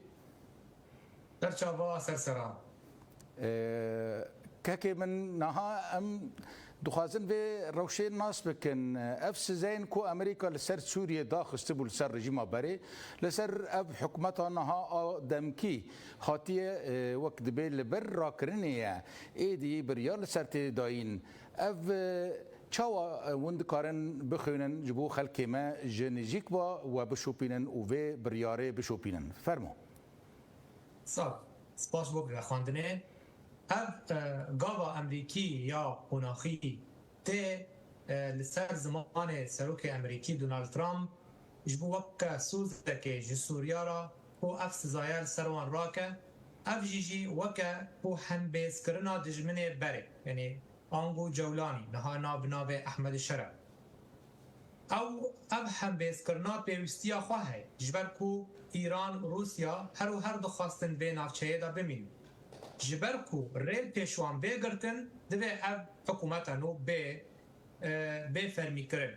سرچاوا سرسرا كاكي من نها أم دخوازن به روشن ناس بکن اف سزاین کو امریکا لسر سوریه داخسته بول سر رژیم بری لسر اف حکومت آنها دمکی خاطیه وقت به لبر راکرنیه ایدی بریال سر تداین اف چاوا وند کارن بخونن جبو خلک ما جنجیک با و بشوپینن و و بریاره بشوپینن فرمو صاف سپاس بو خواندنه اف گاوا امریکی یا قناخی ته لسر زمان سروک امریکی دونالد ترامپ جبو وقت سوز دکه جسوریا را و اف سزایل سروان راکه اف جیجی وکه و هنبیز کرنا دجمنه بره یعنی آنگو جولانی نها بناب احمد شرع او اب هنبیز کرنا پیوستیا خواهی جبر کو ایران و روسیا هر دخواستن به نافچه دا بمین جبر کو ریل پیشوان بگرتن دوی اب حکومتانو به فرمی کرن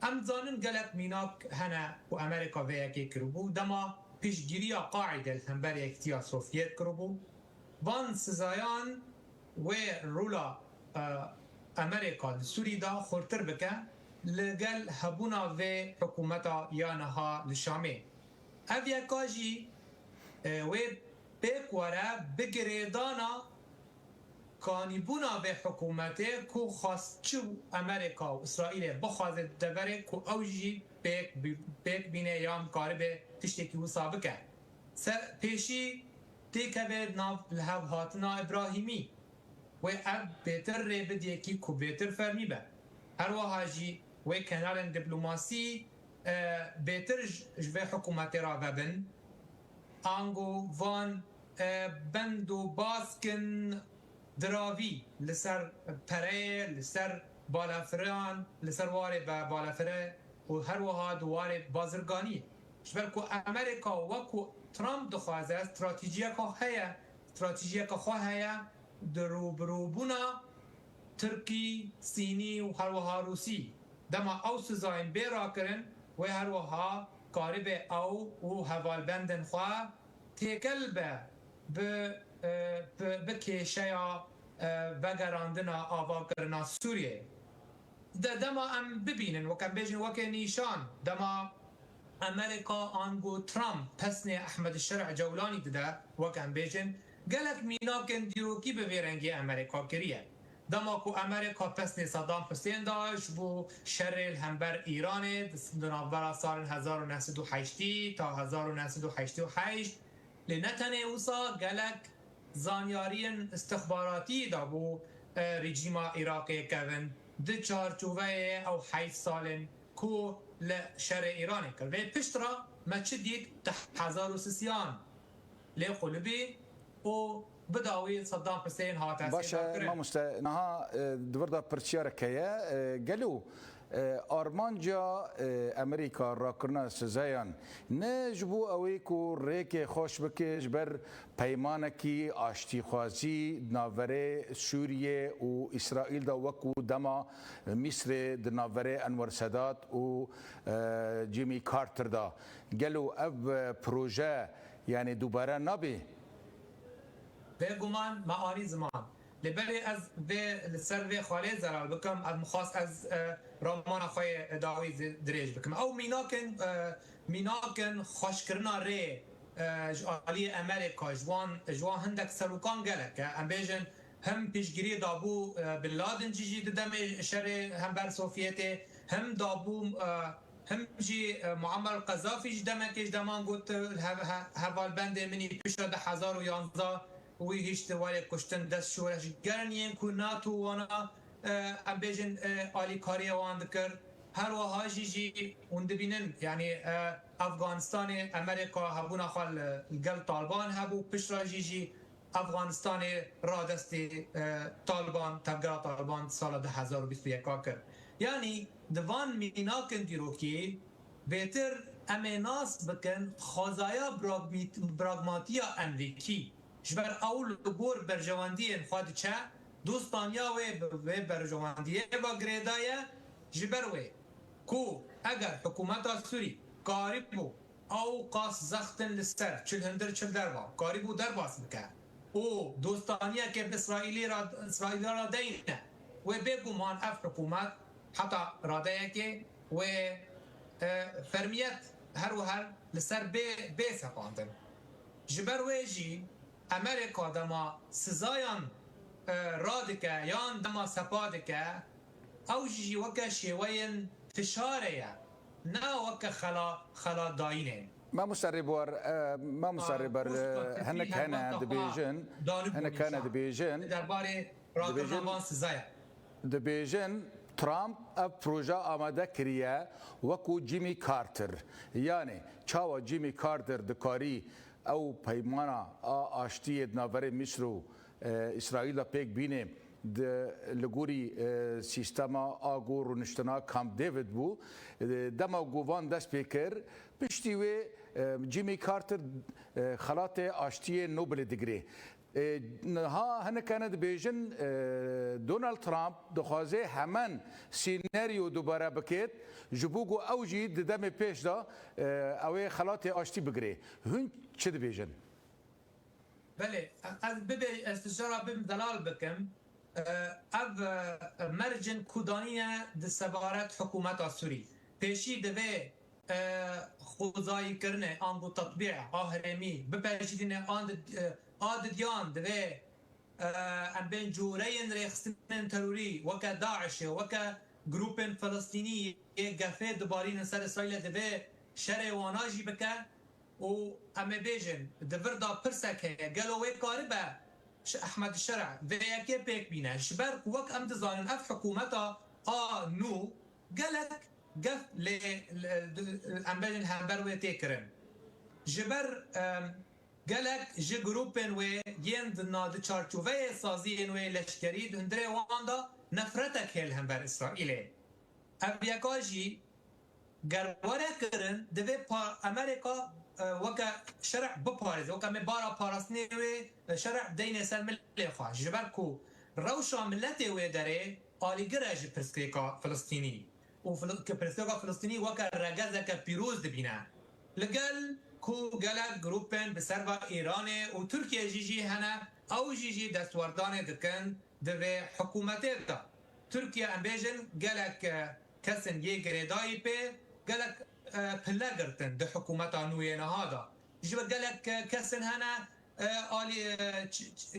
ام زانن گلت میناک هنه و امریکا و یکی کربو دما پیشگیری قاعده الهنبر یکتیا سوفیت کربو وان سزایان و رولا امریکا سوری دا خورتر بکه لگل هبونا و حکومتا یا نها لشامه او یکاجی و بکواره بگریدانا کانیبونا به حکومته کو خواست چو امریکا و اسرائیل بخوازد دوره کو اوجی بیک بینه یا مکاربه تشتکی و سابقه پیشی تیکه به ناف لحب هاتنا ابراهیمی و اب بهتر ری بدیه کی کو بهتر فرمی به هر وحاجی و کنال دیپلماسی بهتر جوه حکومت را ببن آنگو وان بندو باسکن دراوی لسر پره لسر بالافران لسر واره بالافره و هر وها دواره بازرگانی جبر کو امریکا و کو ترامپ دخوازه استراتیجیه که خواهی دروبروبونا ترکی سینی و هر وها روسی دما او سزاین بیرا کرن و هر وها قارب او و حوالبندن خواه تیکل به کیشه بگراندنا آوا کرنا سوریه دما ام ببینن و کم بیجن وکه نیشان دما امریکا آنگو ترامپ پسن احمد شرع جولانی داده و کم بیجن گلک میناکن دیروکی به ویرنگی امریکا کریه دما کو امریکا پسن صدام حسین داشت بو شر الهنبر ایران دنابرا سال 1908 تا 1988 لنتنه اوسا گلک زانیارین استخباراتی دا بو رژیم عراقی کردن ده چارچوبه او 8 سال کو لشر ایران کرد و پشت را ما چه دید ده 1300 لی قلبی و بداوی صدام حسین هات باشه ما نها دوردا پرچیار کیه گلو آرمانجا امریکا را کرنا سزایان نجبو اوی کو ریک خوش بکش بر پیمانکی آشتی خوازی ناوره سوریه و اسرائیل دا وکو دما مصر دا ناوره انور سادات و جیمی کارتر دا گلو او پروژه یعنی دوباره نبی بگمان معانی زمان لبری از به سر خاله زرال بکم از مخواست از رامان خواه دعوی دریج بکم او میناکن خوش کرنا ری جعالی امریکا جوان هندک سروکان گله که ام بیجن هم پیشگیری دابو بلادن جیجی دم شر هم بر سوفیته هم دابو هم جی معمر قذافی جدمکش دمان گوت هوال بند منی پیش ده 1011 وی هیچ دواره کشتن دست شورش گرنین که ناتو وانا ام بیجن آلی کاری وان دکر هر وها جی اون دبینن یعنی افغانستان امریکا هبونا خال گل طالبان هبو پیش را جی افغانستان را دست طالبان تبگرا طالبان سال 2021 کرد یعنی دوان میناکن دیروکی بهتر امیناس بکن خوزایا براگماتیا امریکی جبر اول گور برجواندی خود چه دوستانیا و برجواندی با گریدایه جبر و کو اگر حکومت سوری قاربو او قاس زختن لستر چل هندر چل دربا قاربو درباس بکن او دوستانیا که اسرائیلی را دینه و بگو مان اف حکومت حتی راده که و فرمیت هر و هر لسر بی سپاندن جبر ویجی امریکا دما سزایان رادکه یان دما سپادکه او جي وكا شوين فشاريا نا وكا خلا داينه ما مسربر هنك هنا دبيجن هنك هنا دبيجن درباره راكرنافانس زايا دبيجن ترامب بروژه آماده کریه وکو جیمی کارتر یعنی چاوا جیمی کارتر دکاری او پیمانا آشتی ناوره مصر و اسرائیل پیک بینه لگوری سیستما آگور و نشتنا کامپ دیوید بو دما گووان دست پیکر پشتی و جیمی کارتر خلات آشتی نوبل دگری ها هنه كانت بيجن دونالد ترامب دخوازه همان سيناريو دوباره بكيت جبوگو اوجي ددم پیش دا اوه خلات آشتی بگره هن چه بيجن؟ بله از ببی استشاره بم دلال بکم اب مرجن کودانیه د سبارت حکومت سوری پیشی دوه خوزایی کرنه آن بو تطبیع آهرمی بپیشیدینه آن دیان دوه ام بین جورین ریخستن تروری وکا داعش وکا گروپن فلسطینی گفه دبارین سر اسرائیل دوه شر واناجی بکه و امه بیجن دور دا پرسکه گلوه کاربه احمد الشرع و یکی پیک بینه شبر وک ام دزانن اف حکومتا نو گلک گف ام بیجن همبر و تیکرن جبر گلک جه گروپن و یند ناد چارچوبه سازی و لشکری دندره واندا نفرتک هل همبر اسرائیل اب یکاجی گرواره کرن دوی امریکا وکا شرع بپارز وکا مبارا پارستنی و شرع دین سر ملی خواه جبر کو روشا ملتی و داره آلیگره جی پرسکریکا فلسطینی و پرسکریکا فلسطینی وکا رگزه که پیروز دبینه لگل کو گلک گروپن بسر و ایران و ترکیه جی هنه او جی دستوردان دکن دوی حکومتی دا ترکیه امبیجن گلک کسن یه گریدایی پی گلک پله گرتن ده حکومتا نوی نهادا جبه گلک کسن هنه آلی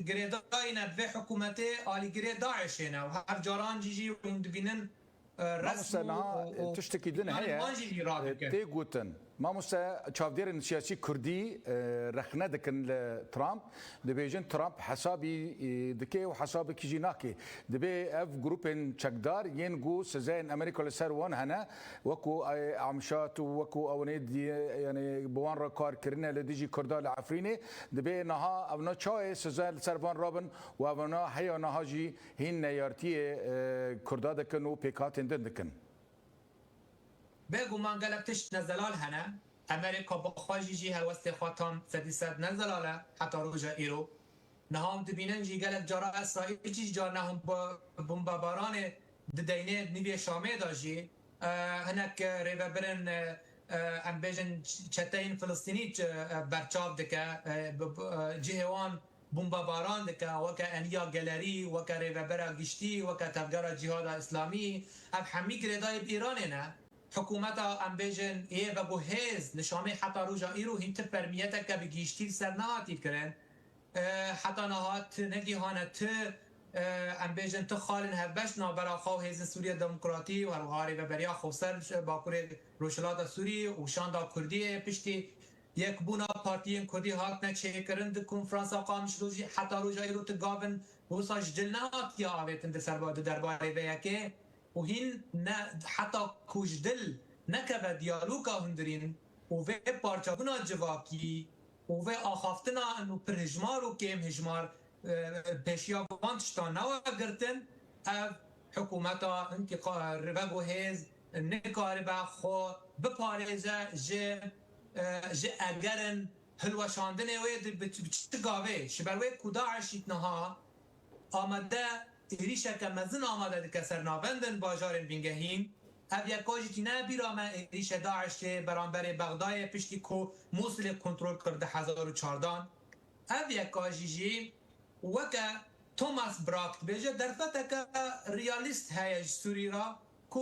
گریدایی نبوی حکومتی آلی گرید داعشینه و هر جاران جی بینن رسم و تشتكي لنا هي تي قوتن ما موسى تشافدير سياسي كردي رخنا دكن ترامب دبيجن ترامب حسابي دكي وحسابي كيجيناكي دبي اف جروبين تشكدار ينجو سزين امريكا لسروان هنا وكو عمشات وكو اونيد يعني بوان ركار كرنا لديجي كردا لعفريني دبي نها ابنا تشاي سزين سروان رابن وابنا حيا نهاجي هن يارتي كردا دكن وبيكات دكن بگو من گلبتش نزلال هنه امریکا با خواهی جی هلوسته خواتم 300 نزلاله حتی روژا ایرو نهام دبینن جی گلب جارا اسرائیل جی جار نهم با بمباران ددینه نیوی شامه داجی هنک ریوه برن ام بیجن چتین فلسطینی برچاب دکه جهوان بمباران دکه وکا انیا گلری وکا ریوه برا گشتی وکا تفگر جهاد اسلامی اب همی گردای ایران نه حکومت ام بیجن ای و بو هز نشامه حتی روژا ایرو هینت پرمیت که بگیشتی سر نهاتی کرن حتی نهات نگیهانت ام بیجن تو خالن هبش نابرا خواه هز سوریه دموکراتی و هاری و بریا خوصر باکور روشلات سوری و شاندا کردی پشتی یک بونا پارتیین کردی هات نچه کرن ده کنفرانس آقامش روژی حتی روژا ایرو تگاون بوساش جل نهات یا آویتن ده سرباد درباره بیاکه و هین حتی کجدل نکه دیالوگا هندرین و به پارچابونا جواکی و به آخافتنا انو پر هجمار و کم هجمار پیشیا وانتشتا نوا گرتن او حکومتا انتقا روگو هز نکاره با خو بپارزه جه اگرن هلوشاندنه وی بچگاوه شبروی کداعشیت نها آمده ایریشه که مزن آمده ده که سرنابندن باجار بینگهین او یکاجی تی نبیرامه ایریشه داعش برانبر بغدای پشتی که موصل کنترل کرده 1014 او یکاجی جی وکه توماس براکت بیجه در فته که ریالیست هیج سوری را که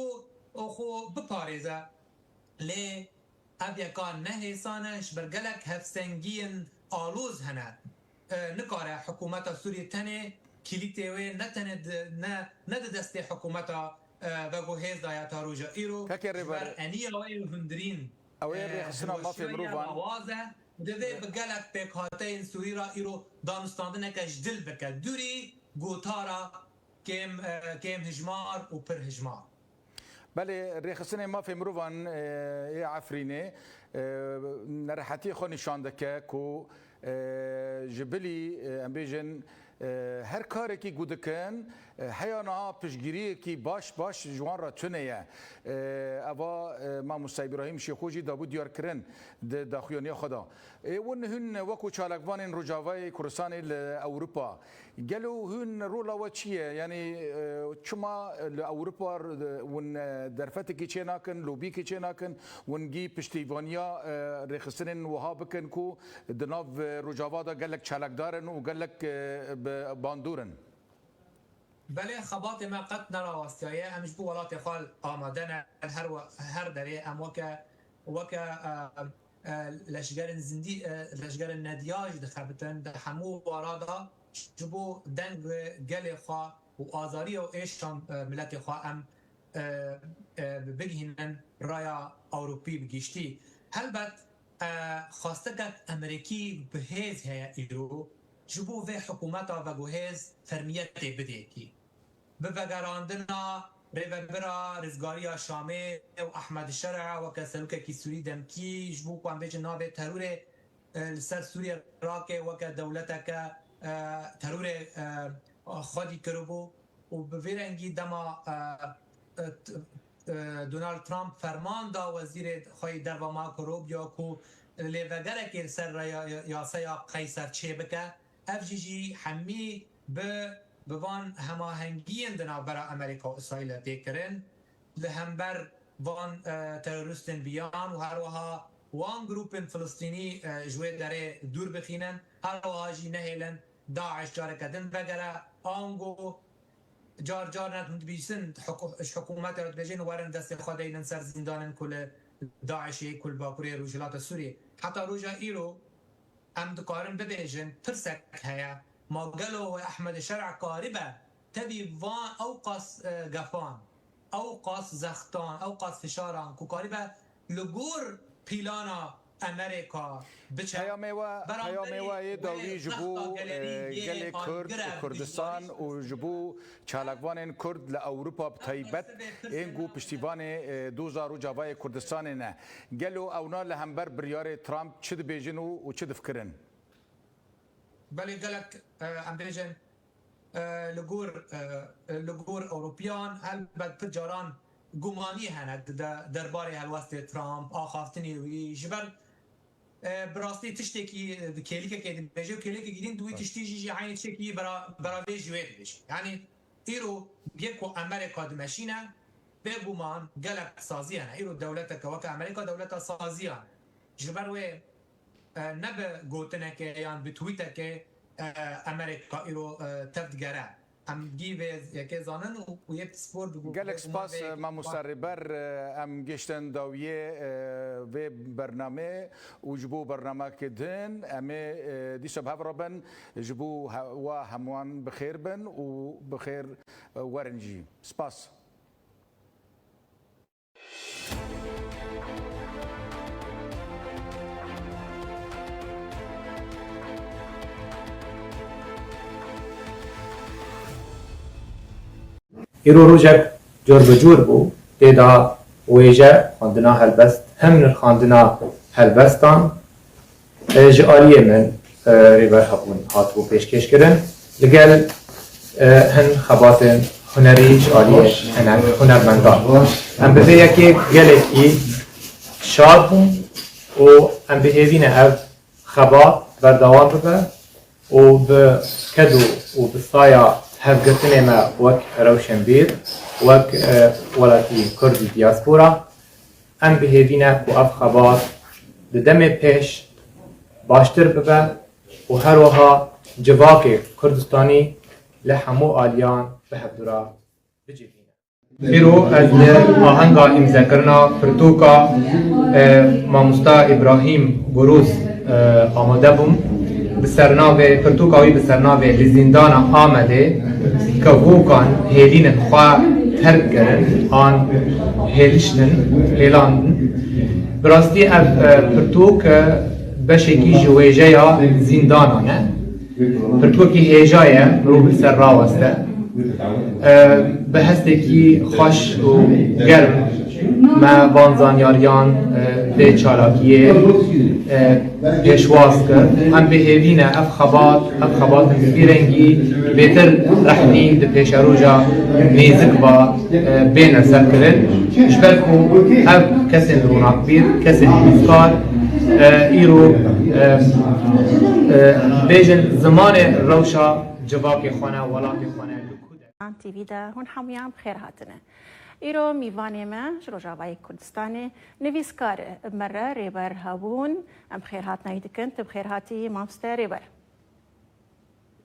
خو بپاریزه لی او یکان نهیسانش برگلک هفسنگین آلوز هنه نکاره حکومت سوری تنه کلیته و نه دست حکومت و گوهز دایا تا روژا ایرو بر انی آوی هندرین آوازه دوی بگلک پیکاته این سوری را ایرو دانستانده نکش دل بکل دوری گوتارا کم هجمار و پر هجمار بله ریخسن ما فی مروان عفرینه نرحتی خو نشانده که کو جبلی امبیجن هر کاری که گودکن حیانا پشگیری کی باش جوان را چنیه اوا ما موسی ابراهیم شیخوجی داوود دیار کرن داخیانی خدا ون هن وکو چالکوان رجاوی کردستان اروپا گلو هن رولا و چیه یعنی چما اروپا ون درفت کی چه ناکن لوبی کی چه ناکن ونگی پشتیوانیا رخصن وها بکن کو دناو رجاوا دا گلک چالکدارن و گلک باندورن بله خبات ما قد نرى وستايا امش بو ولات خال آمدن هر دری ام وكا لشجار زندي لشجار الندياج دخبتن دحمو ورادا جبو دنگ گل خوا و آزاری و ایشان ملت خوا ام بگهنن رایا اوروپی بگیشتی هلبت خواستگت امریکی بهیز هیا ایرو جبو و حکومتا و گوهز فرمیت بده کی بفقراندنا ریبرا رزگاریا شامه و احمد شرع و کسلوک کی سوری دمکی جبو قام بیچ ناب ترور سر سوریه راکه و که دولتک ترور خودی کربو و بفرنگی دما دونالد ترامپ فرمان دا وزیر خواهی در و ما کروب یا کو لیوگره که سر یاسه یا قیصر چه بکه افجیجی همی بوان هماهنگی اندنا برا امریکا و اسرائیل دیکرن لهمبر وان تروریستن بیان و هر وها وان گروپ فلسطینی جوی داره دور بخینن هر وها جی نهیلن داعش جاره کدن بگره آنگو جار نتوند بیسن حکومت رد بجین وارن دست خدایلن سر زندانن کل داعشی کل باکوری روجلات سوری حتی روجا ایرو ام دکارن ببیجن پرسک هیا ما قالوا احمد شرع قاربه تبي فان اوقاس قفان اوقاس زختان اوقاس فشاران كو قاربه لجور بيلانا امريكا پیامه و داوی جبو گل کردستان و جبو چالکوان کرد ل اروپا بتایبت اینگو پشتیبان 2000 و جوای کردستان نه گلو اونا لهمبر بریار ترامپ چه بیجن و چه فکرن بله گلک ام بیجن لگور اوروپیان هل بد تجاران گمانی هند درباره هلوست ترامپ آخافتنی وی جبل براستی تشتکی کلیک که بیجه و کلیک گیرین دوی تشتی جی عین تشکی برا بیجوید بیش یعنی ایرو بیکو امریکا دمشینه بگومان گلک سازیانه ایرو دولت که وقت امریکا دولت سازیانه جبل و نبه گوتنه که یان به توییته که امریکا ایرو تفدگره ام گیوز یکی زانن و یک سپور بگو گلک سپاس ما مسربر ام گشتن داویه و برنامه و جبو برنامه کدن ام دیشب هف ربن جبو و هموان بخیر بن و بخیر ورنجی سپاس ایرو روجک جور بجور بو تیدا ویجه خاندنا هلبست هم خاندنا هلبستان جاریه من ریبر هبون هات بو پیشکش کردن لگل هن خبات هنری جاریه هنرمندان ام بده یکی گلکی شاد بون و ام بهیوین او خبات بردوام ببه و به کدو و به سایا هفگرتنه ما وک روشنبیر وک ولاتی کردی دیاسپورا ام بهیوینه و اف خبار دم پیش باشتر ببه و هر وها جواک کردستانی لحمو آلیان به هفدورا بجیبینه ایرو از آهنگا امضا کرنا پرتوکا ماموستا ابراهیم گروز آماده بوم بسرناوه پرتوکاوی بسرناوه لزندان آمده که هوکان هیلین خواه ترک کردن آن هیلشتن لیلاندن براستی پرتوک بشکی جویجه یا زندانانه پرتوکی هیجایه مرو سر راوسته به هستکی خوش و گرم ما وانزانیاریان به چالاکیه پیشواز کرد هم به هیوینه اف خبات بیرنگی بهتر رحمی ده پیش روژا نیزک با بین سر کرد اشبرکو اف کسی روناک بیر کسی نیزکار ایرو بیجن زمان روشا جواب خانه ولات خانه تیوی ده هون همیان بخیر هاتنه ایرو میوانی ما روجاوای کردستان نویسکار مره ریبر هبون ام بخیر هات نایدکن بخیر هاتی مامسته ریبر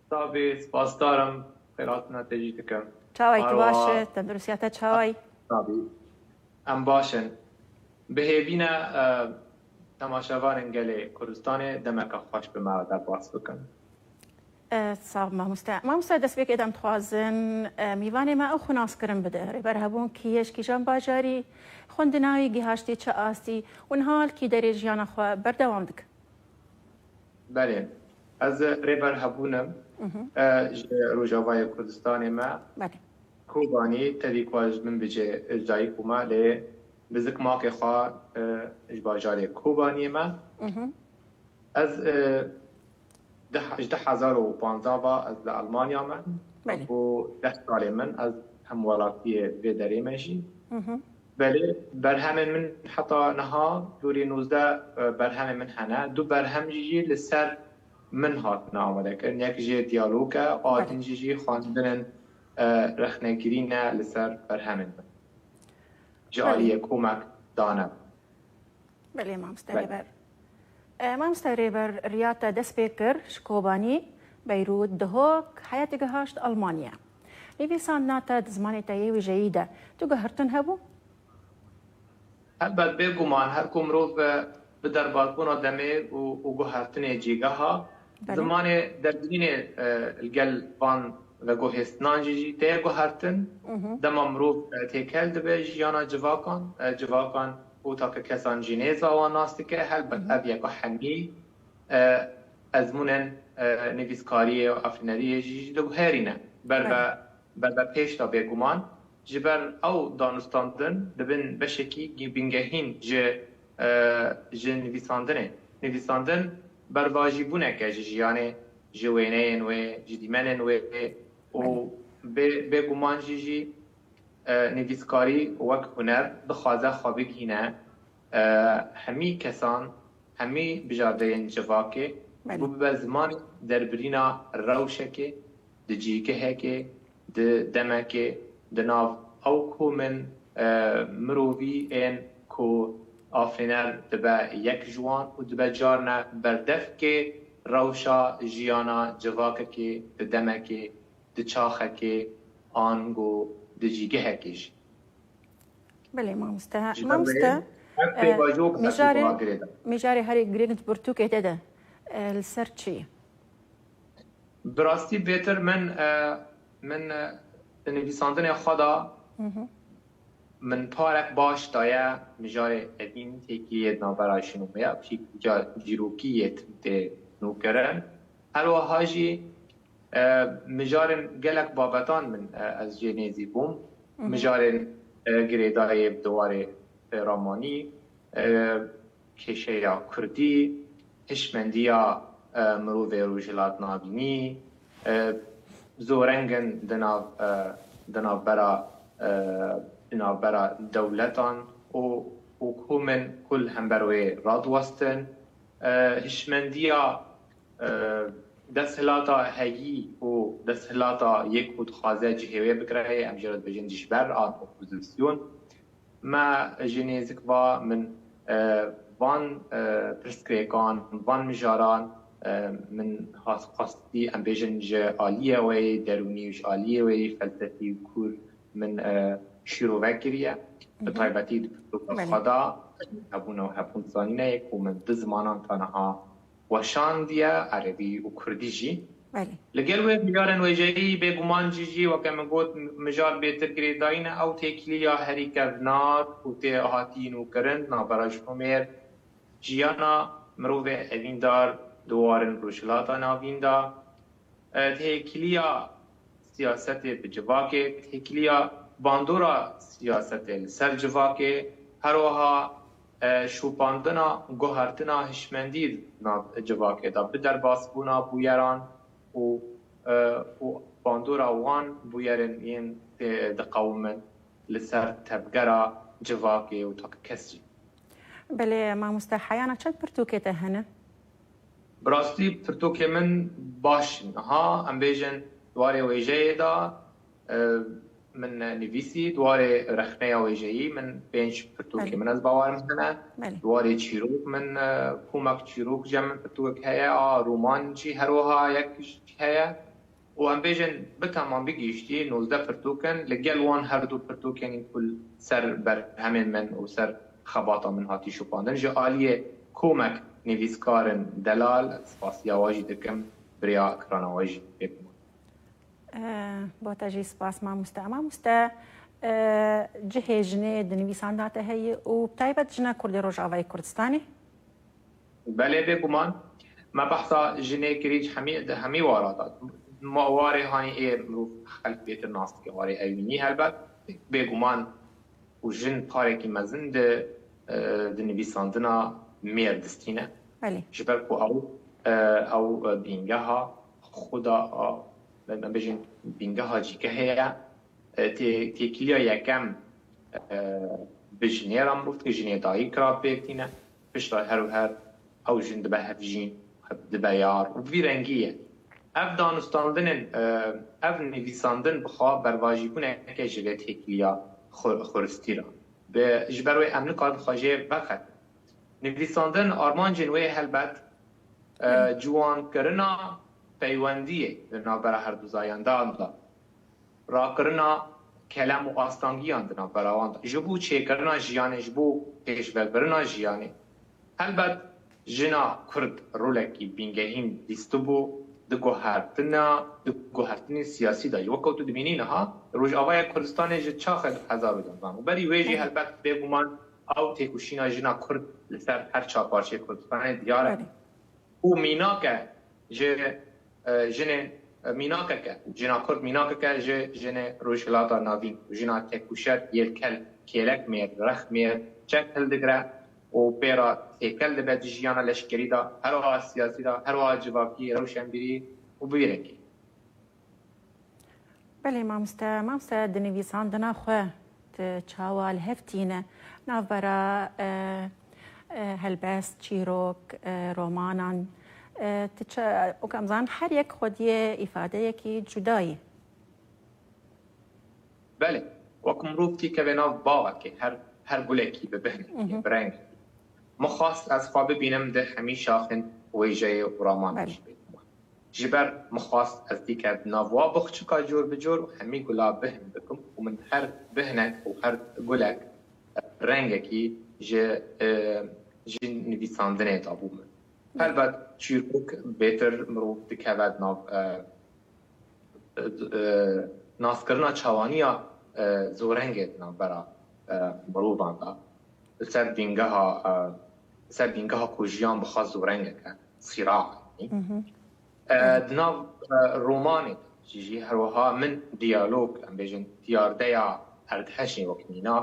صابي سپاسدارم خیراتنا تجیدکم چاوی تو باشه تندرسیاته چاوی صابي ام باشن بهیوینه تماشاوان گله کردستان دمک خوش به ما در باس بکن صاحب مامسته دست بک ادم توازن میوانی ما او خناس کرم بده ریبر هبون کیش کی جنب باجاری خوندناوی گهاشتی چه آستی اون حال کی در جیان خو بردوام دک بله از ریبر هبونم روجاوای کردستان ما بله کوبانی تدیکواج من بجه اجزایی کوما لی بزک ما که خواه اجباجاری کوبانی ما از 2015 از آلمانیا من و 10 سال من از همولاتی بدری منشی بله برهم من حتی نها دوری 19 برهم من هنه دو برهم جی لسر من هات نامده کرد یک جی دیالوگه آدین جی خواندن رخنگیرینه لسر برهم من جالی کومک دانم بله مامسته ریبر ریاتا دست بکر شکوبانی بیروت دهوک حیاتی گهاشت آلمانیا نویسان ناتا زمانی تایوی جیده تو گهرتن هبو؟ البته بگمان هر کم رو به درباربونا دمه و گهرتن جیگه ها زمان دردین الگل وان و گوهستنان جی تیر گهرتن دمام رو تیکل دبه جیانا جواکان او تا که کسان جینیز آوان ناستی که البته اب یکا حمی ازمونن نویسکاری و افرینری جی دو هرینه بر پیش تا بگمان جبر او دانستاندن دبن بشکی بینگهین جه نویساندن بر واجبونه که جیانه جوینه و جدیمنه و بگمان جی نویسکاری وک هنر بخوازه خوابی هینه همی کسان همی بجارده جواکه و به زمان دربرینا روشکه دجیگه هکه دمکه دناو او کو من مرووی این کو آفرینر دبه یک جوان و دبه جارنا بردف که روشا جیانا جواکه که دمکه دچاخه که آنگو دجیگه هکیش بله مامسته میجاری هری گریگنت برتو که داده السر چی؟ براستی بهتر من نویساندن خدا من پارک باش دایه مجار ادین تیکی نابرای شنومه جیروکیت نوکرن هلو هاجی مجار گلک بابتان من از جنیزی بوم مجار گریدای دوار رامانی کشه یا کردی هشمندی یا مروف روجلات نابینی زورنگن دناو برا دولتان و کومن کل هم بروی رادوستن هشمندیا دستهلاتا هایی و دستهلاتا یک بود خوازه جهوی بکره امجرد بجن جشبر آن اپوزیسیون ما جنیزک و من وان پرسکریکان وان مجاران من خاصی ام بجن آلیه وی درونیش آلیه وی فلسفی کور من شروع وکریه به طایبتی خدا هبون و هبون زانینه یک و من دزمانان تنها وشان دیه عربی و کردی جی لەگەل وێ میلیارن وێژەیی بێگومان جیجی وەکە من گوت مژار بێتر گرێداینە ئەو تێکلیە هەریکەڤنات و تێ هاتین و کرن نابەرەش هەمێر ژیانە مرۆڤێ ئەڤیندار دووارن ڕۆژهڵاتە ناڤیندا تێکلیە سیاسەتێ بجڤاکێ تێکلیە باندۆرا سیاسەتێ لەسەر جڤاکێ هەروەها شوپاندنا گوهرتنا هشمندی جواکێدا bi derbasbûna bûyeran û bandora wan bûyerên yên tê diqewimin li ser tevgera civakê û kesî. Belê mamoste heyana çend pirtûkê te hene? Bi rastî pirtûkê min baş niha em bêjin dwarê wêjeyê da من نویسی دواره رخنه ویژه‌ای من 5 پرتوک من از باورم هنه دواره چیروک من کومک چیروک جمع پرتوک هیا رومان چی هروها یک هیا و ام بیجن بتمام بگیشتی 19 پرتوکن لگل وان هر دو پرتوکن کل سر بر همین من و سر خباطا من هاتی شپاندن جه آلیه کومک نویسکارن دلال سپاسی واجی دکم بریا اکران واجی بکم با تجی سپاس مامۆستا جهێژنێ دنویسانداتە هەیە و تایبەت ژنە کوردی ڕۆژاوای کوردستانی بەلێ بێگومان ما بەحسا ژنێ کریج هەمی واراتات وارێ هانی ئێ مرۆڤ خەلک بێتر ناستکە وارێ ئەوینی هەلبەت بێگومان و ژن پارێکی مەزن دنویساندنا مێر دستینە ji ber ku ew bîngeha xuda من بجین بینگاه جیکه هیا تیکلیا یکم بجنیر هم بود که جنی دایی کراب بیکتینه پشتا هر و هر او جن دبه هفجین دبه یار و بی رنگیه اف دانستاندن اف نویساندن بخواه برواجی کنه که جلی تیکلیا خورستی را به جبروی امنکات خواجه بخد نویساندن آرمان جنوی هلبت جوان کرنا پیوندیه بنابرای هر دو زایندان دا راکرنا کلام و آستانگیان بنابرای آن دا جبو چه کرنا جیانه جبو پیشبرنا جیانه البته جنا کرد رولکی بینگهیم دیستو بو دگوهرتنی سیاسی دا وقت تو دبینی نه روز آوای کردستان جد چاخد هزار دنبال و بری ویجی البته بگومان او تکوشینا جنا کرد لسر هر چاپارچه کردستان دیاره و مینا که جنه میناکه که جنا کرد میناکه که جنه روشلاتا نابین جنا تکوشت یلکل کلک میر رخ میر چک هلدگره و پیرا تکل دبت جیانا لشکری دا هر وا سیاسی دا هر وا جواکی روشنبیری و بیرکی بله مامستا دنویساندنا خو چاوال هفتینه نافبرا هلبست چیروک رومانان وكمزان هر یک خودی ifadeyekî cudayî بله وەکو مرۆڤی کە بێ ناو باوەکێ هەر گولێکی ببهنێ برنگ مخواست از خوا ببینم ده هەمی شاخن وێژەیە و ڕامانش ji ber mixwast ez dîke navwa bixçika jor bi jor û hemî gula bihin bikim û min her bihinek û her gulek rengekî ji nivîsandinê dabû min البته چیروک بهتر مرو دکواد ناسکرنا چوانیا زورنگه برا مرو باندا سر بینگه ها کجیان بخواه زورنگه که صراع دناو رومانی جیجی هروها من دیالوگ ام بیجن دیارده یا اردهشی وکنینا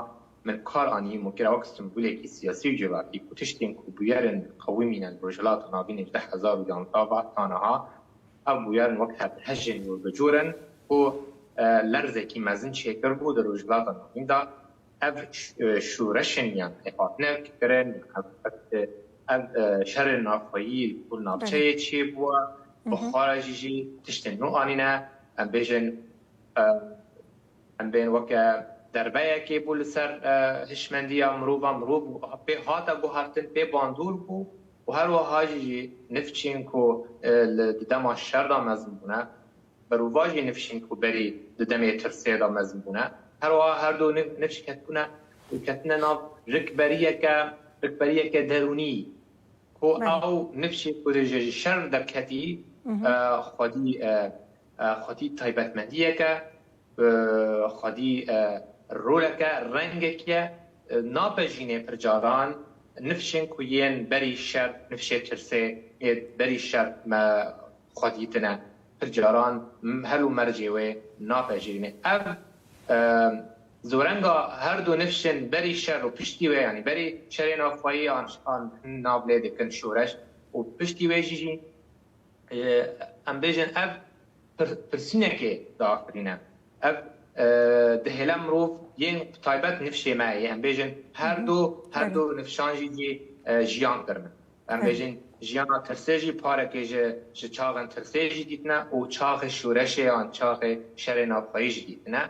من کار آنی ممکن وقت سمبولی کی سیاسی جواکی کتشتیم کوبیارن قوی مینن برجلات نابین 10,000 جانتا و تانها ابویارن وقت هجن و بجورن و لرزه کی مزن شکر بود برجلات نابین دا اف شورشنیان افاتنر کرن شر نافایی و نابچه چی بوا بخارجی تشتن نو آنینا ام بیجن ام بین وقت دربایه که بول سر هشمندی مروب به هاتا گوهرتن به باندور بو و هر وحاجی نفچین کو دم شر دا مزن بونه برواجی نفچین کو بری دم ترسه دا مزن بونه هر دو نفش کتونه کتنه ناف رکبریه که درونی کو او نفشی کو شر در کتی خودی تایبەتمەندیە کە خودی ڕۆلەکە ڕەنگێکە ناپەژینێ پرجاران نفشن کویین بەری شەر نفشێ ترسێ بەری شەر خودیتنە پرجاران هەلو مەرجێوێ ناپەژینێ ئەv زۆرەنگا هەردوو نفشن بەری شەر و پشتی وێ ینی بەری شەرێ ناوخوایی ئان ناولێ دکن شورش و پشتی وێژیژی ئەم بێژن ئەv پرسینێکێ داخرینە ئەv دهێلە مرۆڤ یەن تایبەت نفشێ مایە ئەم بێژن هەردوو نفشانژی ژیان کردن ئەم بێژن ژیانا ترسێژی پارێکێ ji çaxên tirsêjî dîtine û çaxê şûreşê an çaxê şerê navxwayî jî dîtine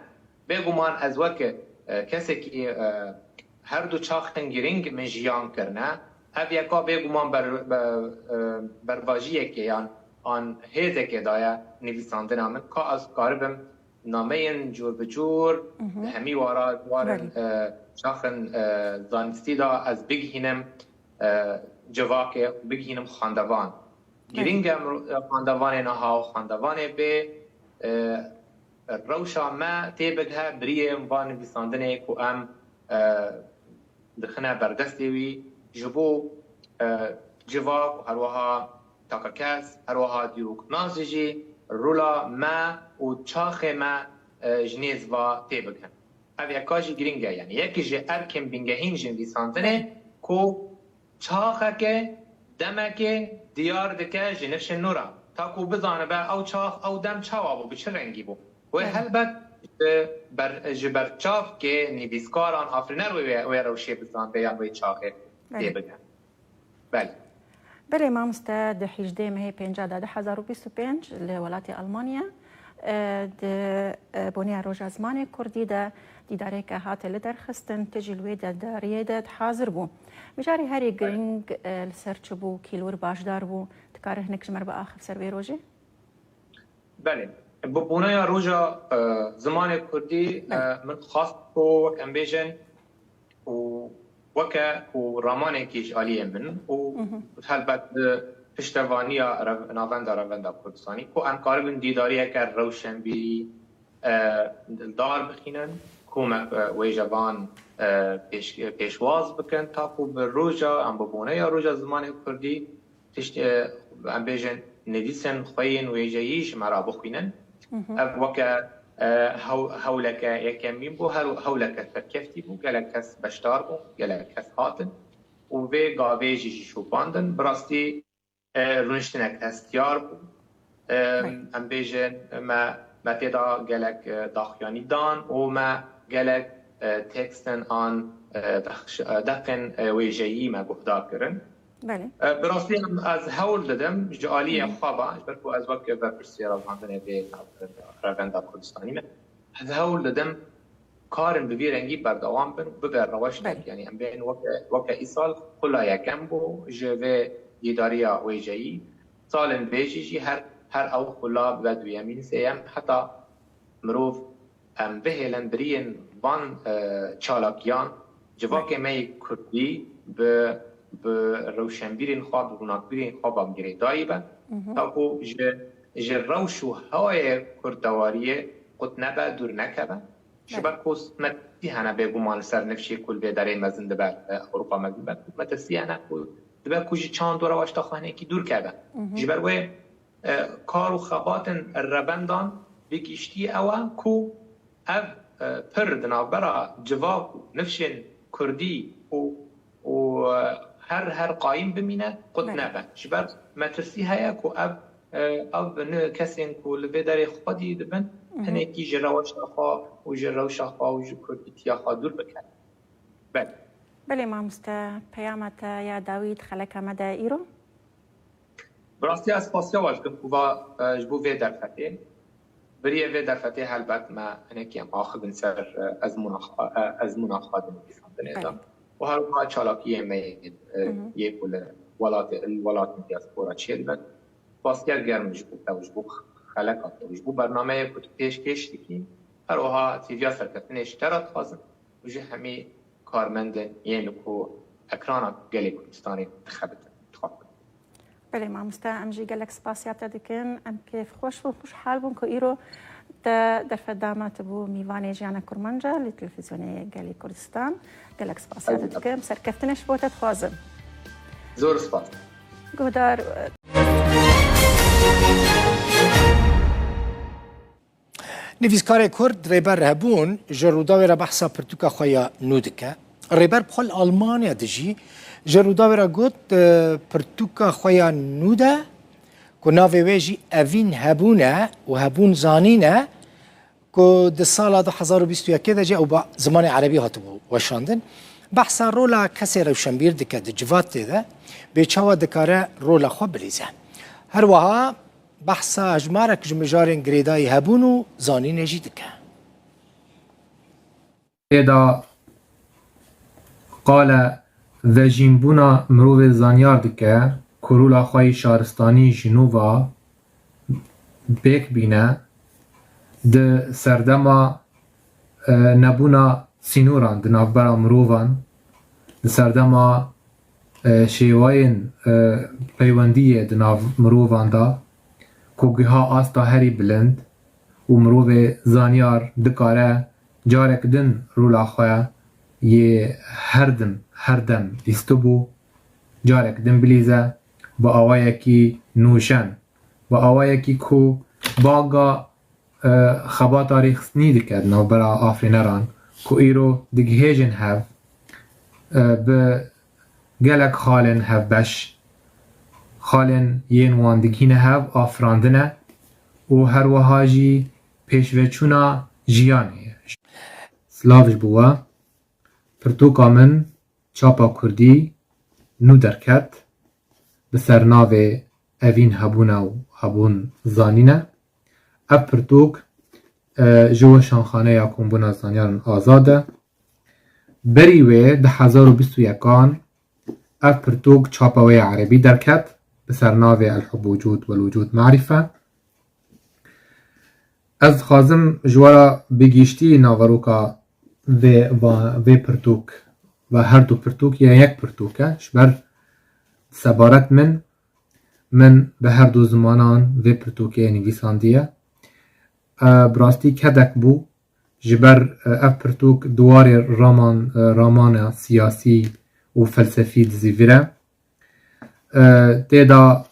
bêguman ez weke kesekî her du çaxên giring min jiyan kirine ev yeka bêguman bervajiyekê yan an hêzekê daye nivîsandina min ka ez karibim nameyên cûr bi cûr hemî warin çaxên zanistî da ez bigihînim cevakê bigihînim xandevan giringe xandevanê niha û xandevanê bê rewşa me tê bidhe biriyê van nivîsandinê ku em dixine berdestê wî ji bo civak û herwiha taka kes herwiha dîroknasî jî rûla me û çaxê me ji nê ziva tê bigihin ev yeka jî giring e yani yekî ji erkên bingehîn ji nivîsandinê ku çaxeke demekê diyar dike ji nifşên nû re ta ku bizane be ew çax ew dem çawa bû bi çi rengî bû wê helbet ji ber çavkê nivîskaran afrîner wê rewşê bizan be yan wê çaxê tê bige belê بله مامسته ده 18 مه 15 ده 2025 لولاتی آلمانیا ده بنیاد روز زمان کردی ده دیداره که هات لدر خستن تجلوی ده داریه ده حاضر بو مجاری هری گرینگ لسرچ بو کیلور باشدار بو تکاره هنکش مر با آخر سر بی روزی بله بنیاد روز زمان کردی من خاص کو امبیژن و وکه و رامانێکیش عالیە من و هەلبەت پشتەوانیە ناوەندە کوردستانی و ئەم کاربن دیداریەکە ڕەوشەنبیری دار بخینن کۆمەک وێژەوان پێشواز بکەن تاکو بە ڕۆژە ئەم ببوونەیە ڕۆژە زمانی کوردی ئەم بێژن نویسن خوێن وێژەییش مەرا بخوێنن ئەv وەکە هەولەکە یەکەمین بوو هەولەکە سەرکەفتی بوو گەلک کەس بەشدار بوو گەلک کەس هاتن و vê gavêjî şopandin bi rastî rûniştinek hestiyar bû em bêjin me têda gelek daxuyanî dan û me gelek tekstên an deqên wêjeyî me guhdar kirin bi rastî ez hewl didim ji aliyê xwe ba ji ber ku ez wek berpirsîya revandinê vê revenda kurdistanî me ez hewl didim karên bi vî rengî berdewam bin bibe reweştek yani em bên weke îsal xula yekem bû ji vê dîdariya wêjeyî salên bêjî jî her ew xula bibe duyemîn sêyem heta mirov em bihêlin biriyên van çalakiyan civakê me yê kurdî bi rewşenbîrên xwe bi rûnakbîrên xwe bangirê dayî be ta ku ji rewş û hewayê kurdewariyê qut nebe dûr nekebe ji ber ku metî hene bêguman li ser nifşê ku li vê derê mezin dibe Ewropa mezin be metî hene ku dibe ku ji çand û reweşta xwenekî dûr keve ji ber wê kar û xebatên rebendan bigîştî ew e ku ev pir di navbera civak û nifşên Kurdî û her qayîm bimîne qut nebe ji ber metirsî heye ku ev kesên ku li vê derê xwedî dibin hinekî ji reweşa xwe û ji rewşa xwe û ji kurdîtiya xwe dûr bikin بله مامسته پیامت یا داوید خلک مده ایرو bi rastî ez spasiya waj dikim ku ji bo vê derfetê biriye vê derfetê helbet me hinekî em axibin ser ezmûna xwe di nivîsandinê de û herwiha çalakiyê me yê ku li welatên diaspora çê dibin spasiyer germ ji bo te ji bo xeleka te ji bo bernameyê ku tu pêşkêş dikî herwiha tîviya serkeftinê ji te re dixwazin û ji hemî karmendin yên ku ekrana gelê Kurdistanê dixebitin بله مامۆستا ئەمژی گەلێک سپاسیاتە دەکەن ئەم کێف خۆش بوو خوشحال بوون کە ئیرۆ دەرفەت داماتە بوو میوانێ ژیانە کورمانجە لە تەلەڤیزیۆنەیە گەلی کوردستان گەلێک سپاسیاتە دەکەم سەرکەفتنش بۆتە دخوازم زۆر سپاس گۆدار نویسکارê Kurd rêber hebûn ji rûdawê re behsa pirtûka xwe ya nû dike. Rêber xwe Almanya de jî ji rûdawê re got pirtûka xwe ya nû de ku navê wê jî evîn hebûn e û hebûn zanîn e ku di sala 2021 de jî ew bi zimanê erebî hatibû weşandin. Behsa rola kesê rewşenbîr dike di civatê de bêçawa dikare rola xwe bilîze. Her wiha بحثا هجمارك جمجارين جريداي هبونو زانين جيدك إذا قال وجيمبونا مروف زانيار دكا كورولا خوي شارستاني جنوبا بيك بينا د سردما نبونا سينوران د نافبرا مروفان د سردما شيوين پيوندية د ناف مروفان دا کوگیها آستا هری بلند و مروف زانیار دکاره جارک دن رولا خواه یه هر دم دیستو بو جارک دن بلیزه با آوائه کی نوشن با آوائه کی کو باگا خبا تاریخ سنی دکد نو برا آفرینران کو ایرو دگهیجن هف به گلک خالن هف بش خالن یین وان دگینه هف آفراندنه و هر وهاجی پیشوچونا جیانه سلاوش بوا پرتوکا من چاپا کردی نو درکت بسر ناو اوین هبونه و هبون زانینه اف پرتوک جو شانخانه یا کمبونا زانیان آزاده بریوه 2021 اف پرتوک چاپاوی عربی درکت بسر ناو الحب وجود والوجود معرفة از خازم جوارا بگیشتی ناوروکا و پرتوک و هر دو پرتوک یا یک پرتوکه شبر سبارت من به هر دو زمانان و پرتوکه نویساندیه براستی کدک بو جبر اف پرتوک دوار رامان سیاسی و فلسفی دزیویره تيدا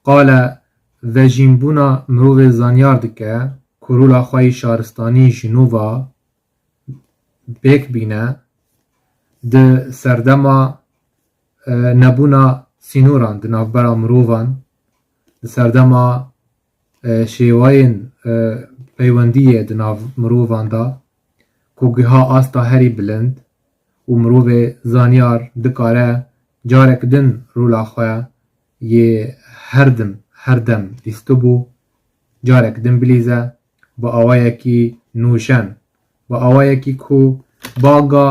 قال وجيمبونا مروف زانيار دكا كورولا خوي شارستاني جنوبا بيك بينا د سردما نبونا سينوران د نافبرا مروفان د سردما شيوين پيوندية د ناف مروفان دا كوگيها آستا هري بلند و مروف زانيار دكاره جارک دن رولا خواه یه هر دم دیستو بو جارک دن بلیزه با آوائه کی نوشن با آوائه کی کو باگا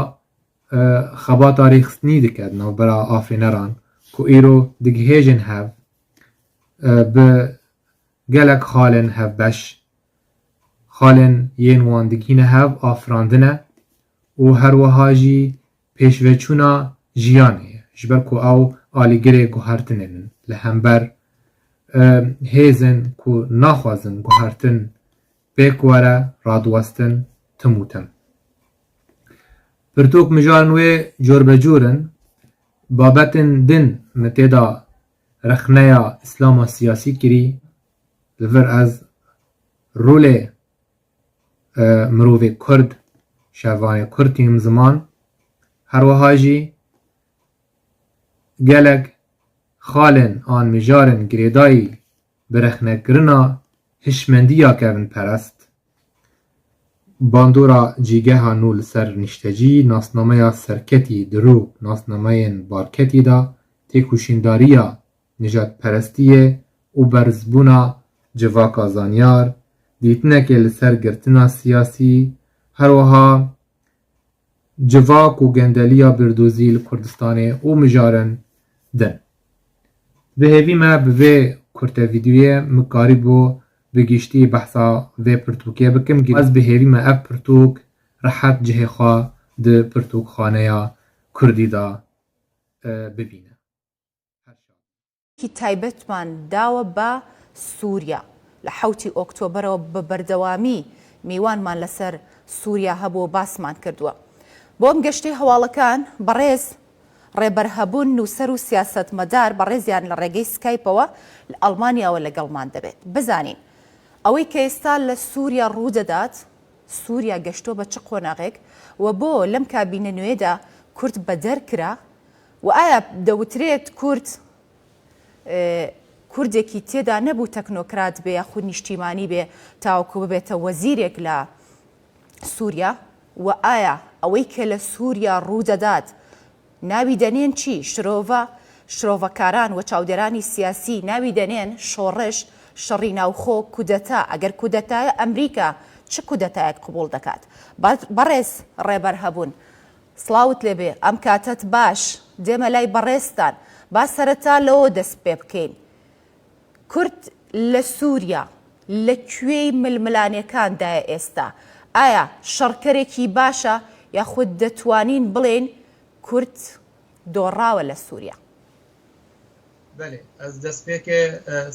خبا تاریخ سنی دکد نو برا آفرینران کو ایرو دگهیجن هف به گلک خالن هف بش خالن یین وان دگینه هف آفراندنه و هر وهاجی پیشوچونا جیانه جبر کو او آلیگره گوهرتنن لهمبر هیزن کو ناخوازن گوهرتن بیکواره رادوستن تموتن پرتوک مجارنوی جور بجورن بابتن دن متدا رخنیا اسلام سیاسی کری لور از رول مروف کرد شوان کردیم زمان هر وهاجی گلک خالن آن مجارن گریدایی برخنه گرنا هشمندیا کون پرست باندورا جیگه ها نول سر نشتجی ناسنامه سرکتی درو ناسنامه بارکتی دا تکوشینداریا نجات پرستیه و برزبونا جواکا زانیار دیتنه که لسر گرتنا سیاسی هر وها جواک و گندلیا بردوزیل کردستانه و مجارن دن به هیوی ما به کرده ویدیوی مکاری بو بگیشتی بحثا و پرتوکیه بکم از به هیوی ما اف پرتوک رحت جه خواه ده پرتوک خانه یا کردی دا ببینه کی تایبەتمان داوە بە سووریا لە 7 ئۆکتۆبرەوە بە بەردەوامی میوانمان لەسەر سووریا هەبوو باسمان کردووە. بۆم گەشتی هەواڵەکان بەڕێز ڕێبەرهەبوون نووسەر و سیاسەتمەدار بەڕێزیان لە ڕێگەی سکایپەوە لە ئەڵمانیاوە لەگەڵمان دەبێت. بزانین ئەوەی کە ئێستا لە سووریا ڕوودەدات، سووریا گەشتۆ بە چ قۆناغێک و بۆ لەم کابینە نوێدا کورد بە دەرکرا و ئایا دەوترێت کوردێکی تێدا نەبوو تەکنۆکرات بێ یاخود نیشتیمانی بێ تاوەکو ببێتە وەزیرێک لە سووریا و ئایا ئەوەی کە لە سووریا ڕوودەدات ناوی دەنێن چی؟ شرۆڤەکاران و چاودێرانی سیاسی ناوی دەنێن شۆڕش، شەڕی ناوخۆ، کودەتا. ئەگەر کودەتایە ئەمریکا چ کودەتایەک قبول دەکات؟ بەڕێز ڕێبەر هەبوون سڵاوت لێبێ ئەم کاتت باش دێمە لای بەڕێستان با سەرەتا لەوە دەست پێ بکەین. کورد لە سووریا لەکوێی ململانەکاندایە ئێستا؟ ئایا شەڕکەرێکی باشە یاخود دەتوانین بڵێن کورد دۆڕاوە لە سووریا؟ بله از دەست پێکێ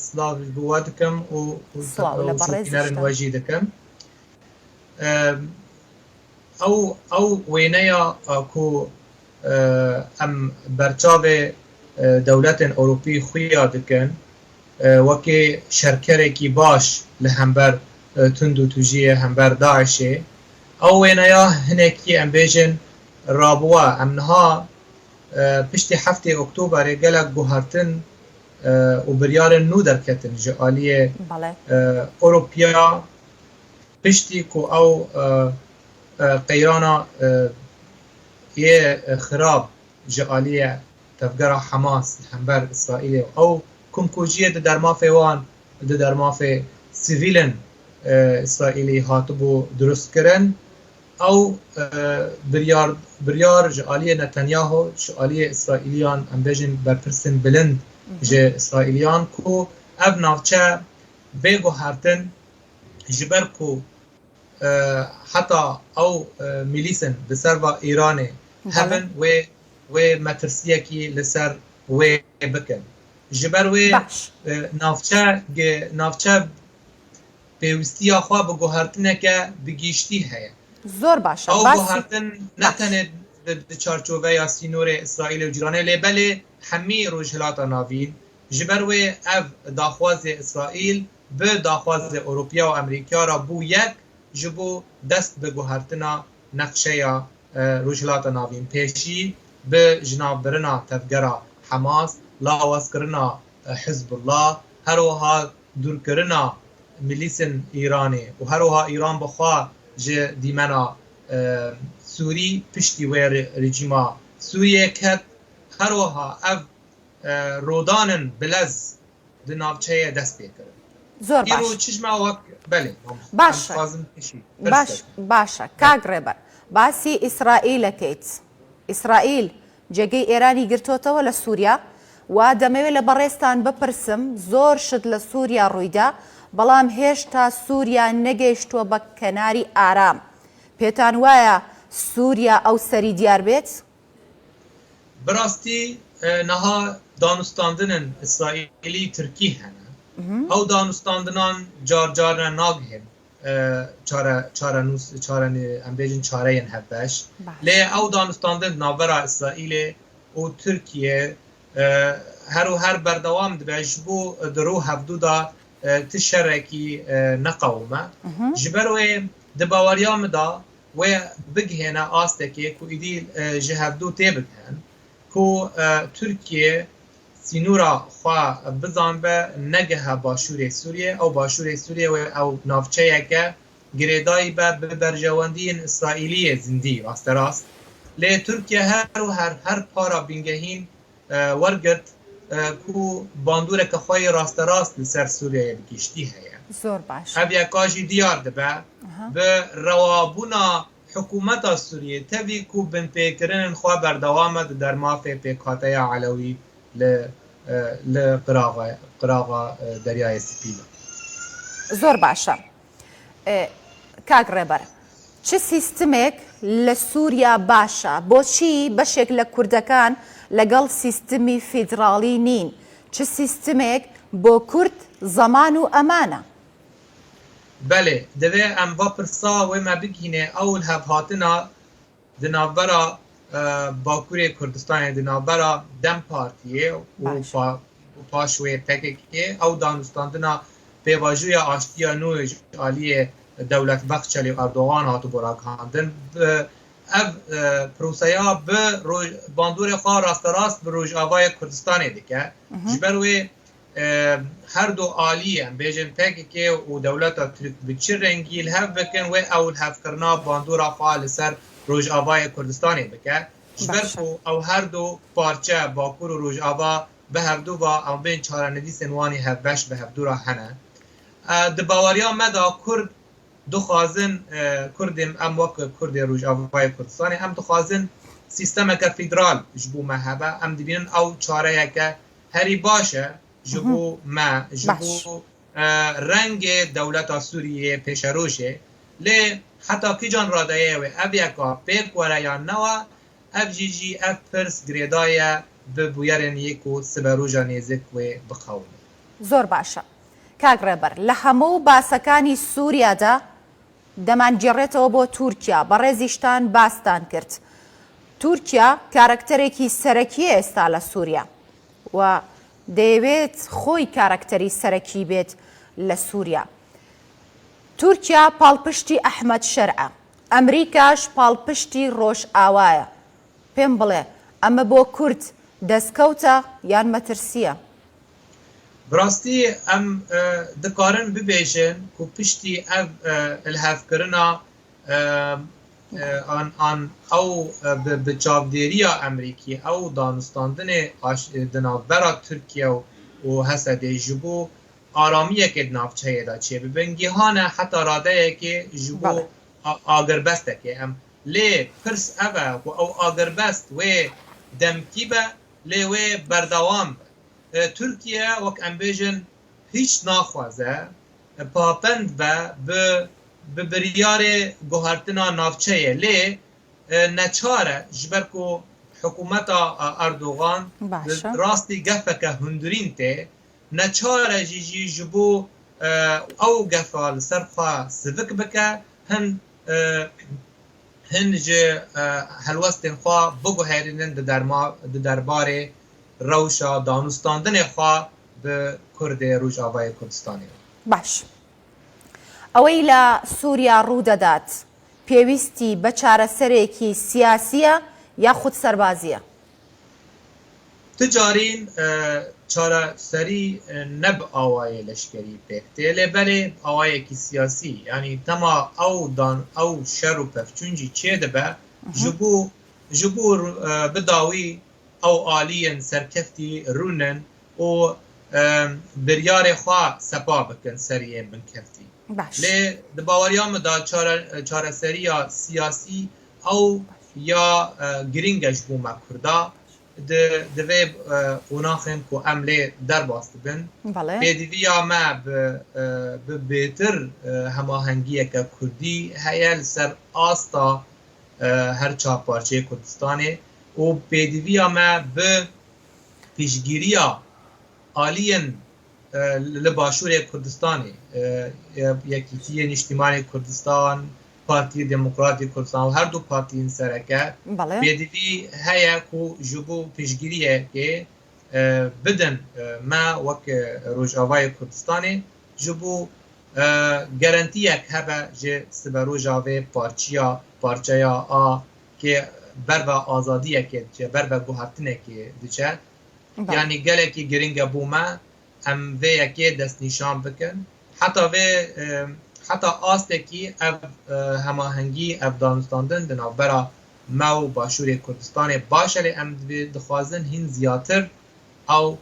سلااوی بوا دکەم و نوێژی دەکەم. ئەو وێنەیە کو ئەم بەرچاوێ دەولەتên ئەوروپی خویا دکەن وەکێ شەرکەرێکی باش لە هەمبەر تند و توژیە هەمبەر داعشێ. ئەو وێنەیە هەنێکی ئەم بێژن ڕابووە ئەمنها پشتی 7 ئۆکتۆبرێ gelek guhartin û biryarên nû derketin ji aliyê Ewropiya piştî ku ew qeyrana yê xirab ji aliyê tevgera Hemas hember İsraîlê ew kumkujiyê di dermafê wan di dermafê sivîlên İsraîlî hatibû durustkirin. Ew biryar ji aliyê Netanyahu ji aliyê İsraîliyan em bêjin berpirsên bilind ji İsraîliyan ku ev navçe bêguhertin ji ber ku heta ew milîsên bi serva Îranê hebin wê metirsiyekî li ser wê bikin. Ji ber wê navçe pêwistiya xwe bi guhertineke bi gîştî heye. زۆر باشە ئەو guhertin netenê di çarçoveya sînorê İsraîlê û cîranê lêbelê hemî rojhilata navîn ji ber wê ev daxwazê İsraîl bi daxwazê Ewropiya û Amerîka ra bû yek ji bo dest bi guhertina nexşeya rojhilata navîn pêşî bi jinavbirina tevgera Hemas, lawazkirina Hizbullah, her wiha dûrkirina milîsên Îranê û her wiha Îran bixwe ji dîmena Sûrî piştî wê rejîma Sûriyê ket her wiha ev rodanên bilez di navçeyê dest pê kirin. زۆر îro çişma wek belê باشە کاک ڕێبەر باسی ئیسرائیلەکەیت. ئیسرائیل جێگەی ئێرانی گرتوتەوە لە سووریا و دەمەوێت لە بەڕێستان بپرسم زۆر شت لە سووریا ڕوویدا بەڵام هێشتا سووریا نەگەیشتووە بە کەناری ئارام. پێتان وایە سووریا ئەو سەری دیار بێت؟ براستی نەها دانوستاندنên İsraîlî Tirkî hene. Ew danûstandinan carcarne nagihin em bêjin çareyên hevbeş. Lê ew danûstandin navbera İsraîlê û Tirkiye her û her berdewam dibe ji bo di rû hevdû da ti şerekî neqewime. Ji ber wê di baweriya min da wê bigihêne astekê ku îdî ji hevdû tê bikin ku Tirkiye sînûra xwe bizanbe negehe başûrê Sûriye ew başûrê Sûriye wê ew navçeyeke girêdayî be bi berjewendiyên İsraîliyê zindî rasterast. Lê Tirkiye her û her para bîngehîn wergirt ku bandûreke xwe yê rasterast li ser Sûriyeyê bi giştî heye. زۆر باش. Ev yeka jî diyar dibe bi rewabûna hikûmeta Sûriyê tevî ku binpêkirinên xwe berdewam e di dermafê pêkhateya Elewî li qirağa Deryayê Spî de. زۆر باشە. کاک ڕێبەر چ سیستمێک لە سووریا باشە؟ بۆچی بەشێک لە کوردەکان لەگەڵ سیستمی فیدراڵی نین؟ چ سیستمێک بۆ کورد زەمان و ئەمانە. بله دوی ام با پرسا و ما بگینه اول هفهاتنا دنابرا باکوری کردستان دنابرا دم پارتیه و پاشوی پکیه او دانستاندنا پیواجوی آشتیا نوی آلی دولت بخشلی اردوغان هاتو براکاندن اف پروسیا به باندور خواه راست راست به روش آوای کردستان دیگه جبروی هر دو عالی هم بیجن پکی که و دولت ترک بچه رنگی الهف بکن و اول هف کرنا باندور خواه لسر روش آوای کردستانی بکن جبر او هر دو پارچه باکور و روش آوا به هف دو با او بین چارندی سنوانی هف بش به هف دو را هنه دباوریا مدا کرد دو خوازن کردیم ام وک کرد روش آوای کردستانی هم دو خوازن سیستم که فیدرال جبو مهبه ام دبینن او چاره که هری باشه جبو ما جبو رنگ دولت سوریه پیش روشه لی حتی کی جان را دایه و ابیکا پیک وره یا نوا اف جی جی اف پرس گریدای ببویرن یکو سبروجا نیزک و بخونه زۆر باشە کاک ڕێبەر لە هەموو باسەکانی سووریادا دەمانگێڕێتەوە بۆ تورکیا بەڕێزیشتان باستان کرد تورکیا کارکتەرێکی سەرەکیە ئێستا لە سووریا و دەیەوێت خۆی کارکتەری سەرەکی بێت لە سووریا تورکیا پاڵپشتی ئەحمەد شەرعە ئەمریکاش پاڵپشتی ڕۆژ ئاوایە پێم بڵێ ئەمە بۆ کورد دەستکەوتە یان مەترسیە براستی ام دکارن ببیشن که پشتی الهفکرنا آن او به چاودیری امریکی او دانستاندن دنابرا ترکیه و حسده جبو آرامیه که نافچه دا چیه ببنگیهانه حتی راده که جبو آگربسته که ام لی پرس اوه و او آگربست و دمکی به لی و بردوام ترکیه وک امبیجن هیچ ناخوازه پاپند به بریار گوهرتنا نافچه لی نچاره جبرکو حکومت اردوغان راستی گفه که هندرین ته نچاره جی جبو او گفه لسرخوا سوک بکه هنج هلوستین خواه بگو هیرینن دربار روشا دانستاندن خواه به کرد روجاوای کردستانی باش ئەوەی لە سووریا ڕوودەدات پێویستی بە چارەسەرێکی سیاسیە یاخود سەربازیە تجارین چارەسەری نەب ئاوایە لەشکری پێکتێ لێبەرێ ئاوایەکی سیاسی یعنی تەما ئەو شەر و پەفچونجی چێ دەبە ژبوو بداوی او آلین سرکفتی رونن و بریار خواه سپا بکن سریه بنکفتی لی دباوریام دا چاره سری سیاسی او یا گرینگش بومه کرده دوی قناخن که عمله در باست بن بیدیوی ما به بیتر هماهنگیه که کردی هیل سر آستا هر چه پارچه کردستانه و پیدوی ما به پیشگیری آلین لباشور کردستانی یکیتی اجتماعی کردستان پارتی دموکراتی کردستان و هر دو پارتی این سرکه پیدوی هیا که جبو پیشگیریه که بدن ما وک روجاوای کردستانی جبو گارانتیه که هبه جه سبه روجاوی پارچه آ که بر و آزادیه که بر و گوهرتنه که دیچه یعنی گله که گرینگ بومه ام وی یکی دست نشان بکن حتی آسته که هماهنگی افغانستان دنا برا ما و باشور کردستان باشه لی ام دخوازن هین زیادتر او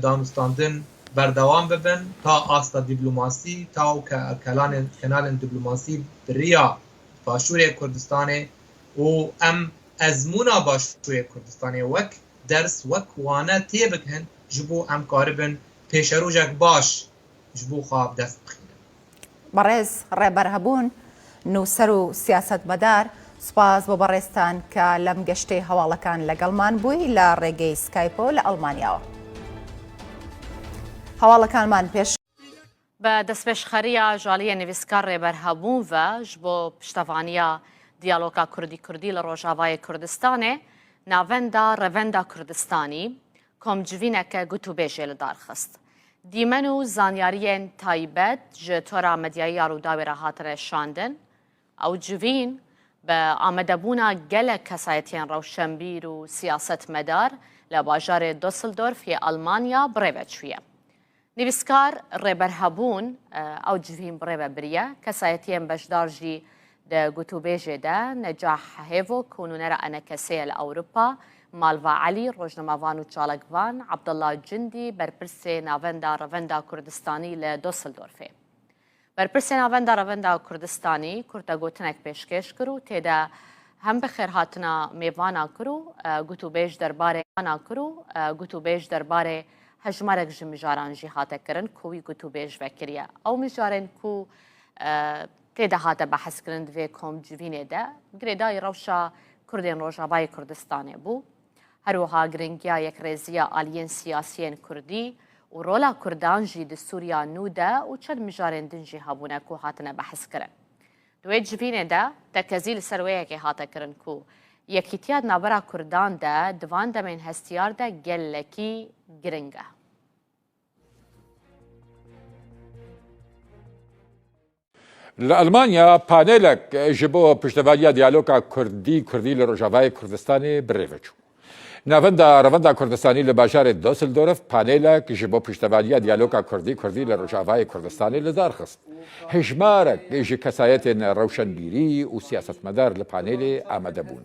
دانستاندن بردوام ببن تا آستا دیپلماسی تا کنال دیپلماسی بریا باشور کردستان و ام ازمونا باشوی کردستانی وک درس وک وانه تی بکن جبو ام کاربن پیش روژک باش جبو خواب دست بخینه بەڕێز ڕێبەر هەبوون نووسەر و سیاست مەدار سپاس بۆ بەڕێستان کە لەم گەشتەی هەواڵەکان لەگەڵمان بووی لە ڕێگەی سکایپۆ لە ئەڵمانیاوە هەواڵەکانمان پێش بە دەستپێشخەریە ژالیە نویسکار ڕێبەر هەبوون ڤەژ بۆ پشتەوانیە دیالۆگا کوردی لە ڕۆژاوای کوردستانê navenda revenda Kurdistanî komcivîneke gotûbêjê li darxist. Dîmen û zanyariyên taybet ji tora medyayî Rûdawê re hatine şandin, ew civîn bi amedebûna gelek kesayetiyên rewşenbîr û siyasetmedar li bajarê Düsseldorf yê Almanya birêve çûye. Nivîskar rêber hebûn ew civîn birêve biriye, kesayetiyên beşdar jî د گوتوبێژێ de Necah Hêvo konûnera enekeseye li Ewropa, Malva Elî, rojnamavan û çalekvan, Abdullah Cundî, berpirsê navenda revenda Kurdistanî li Düsseldorfê. Berpirsê navenda revenda Kurdistanî kurtegotinek pêşkêş kir û têde hem bi xêrhatina mêvana kir û gotûbêj derbarê ana kir û gotûbêj derbarê hejmarek ji mijaran jî hate kirin ku wî gotûbêj vekiriye. Ew mijarên ku têde hate behezkirin divê komcivînê de girêdayî rewşa Kurdên Rojavayê Kurdistanê bû. Her wiha giringiya yekrêziya aliyên siyasiyên Kurdî û rola Kurdan jî di Sûriya nû de û çend mijarên din jî hebûne ku hatine behezkirin. Di wê civînê de tekezî li ser wêyekê hate kirin ku yekîtiya navbera Kurdan de di van demên hestiyar de gelekî giring e. لألمانيا پانێلێک ji bo piştevaliya diyaloga Kurdî li Rojavayê Kurdistanê birêve çû. Navenda revenda Kurdistanî li bajarê Düsseldorf panêlek ji bo piştevaliya diyaloga Kurdî li Rojavayê Kurdistanê li dar xist. Hejmarek ji kesayetên rewşenbîrî û siyasetmedar li panêlê amade bûn.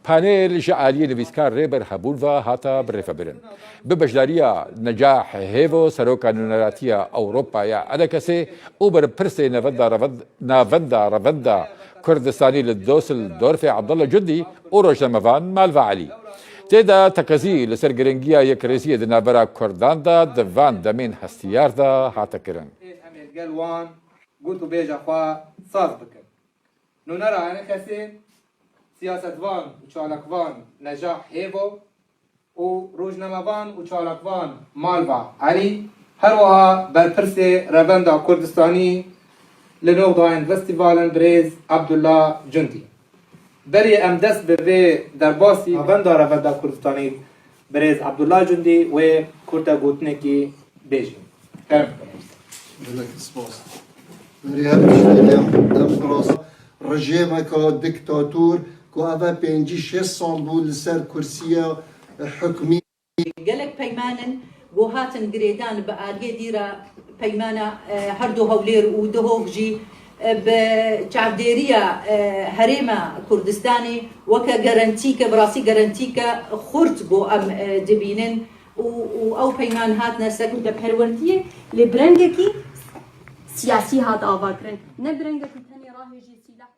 Panêl ji aliyê nivîskar rêber hebûn ve hata birêvebirin. Bi beşdariya Necah Hêvo seroka nûneratiya Ewropaya enekesê û berpirsê navenda revenda Kurdistanî li Düsseldorfê Abdullah Cundî û rojnamevan Malva Elî. Têda tekezî li ser giringiya yekrêziyê di navbera Kurdan de di van demên hestiyar de hate kirin. Gel wan gotûbêja xwe saz bikin. Nûnera enekesê siyasetvan û çalakvan Necah Hêvo û rojnamevan û çalakvan Malva Elî her wiha berpirsê revenda Kurdistanî li navdayên festîvalên birêz Abdullah Cundî. Berê em dest bi vê derbasî navenda revenda Kurdistanî birêz Abdullah Cundî wê kurtegotinekî bêjin. Rejêmeka diktatûr ku ev pêncî şeş sal bû li ser kursiya hikmî. Gelek peymanin بۆ هاتن گرێدان بە ئالیە دیرە پەیمانە هەردوو هەولێر و دهۆک جی بە چاودێریە هەرێمە کوردستانی وەکە گەرنتیکە بڕاستی گەرنتیکە خورد بۆ ئەم دبینن و ئەو پەیمان هاتنە سەر کە پەروەردیە لێ برەنگێکی سیاسی هات ئاواکردن نە برەنگێکی تەنێ ڕاهێژی سیلاح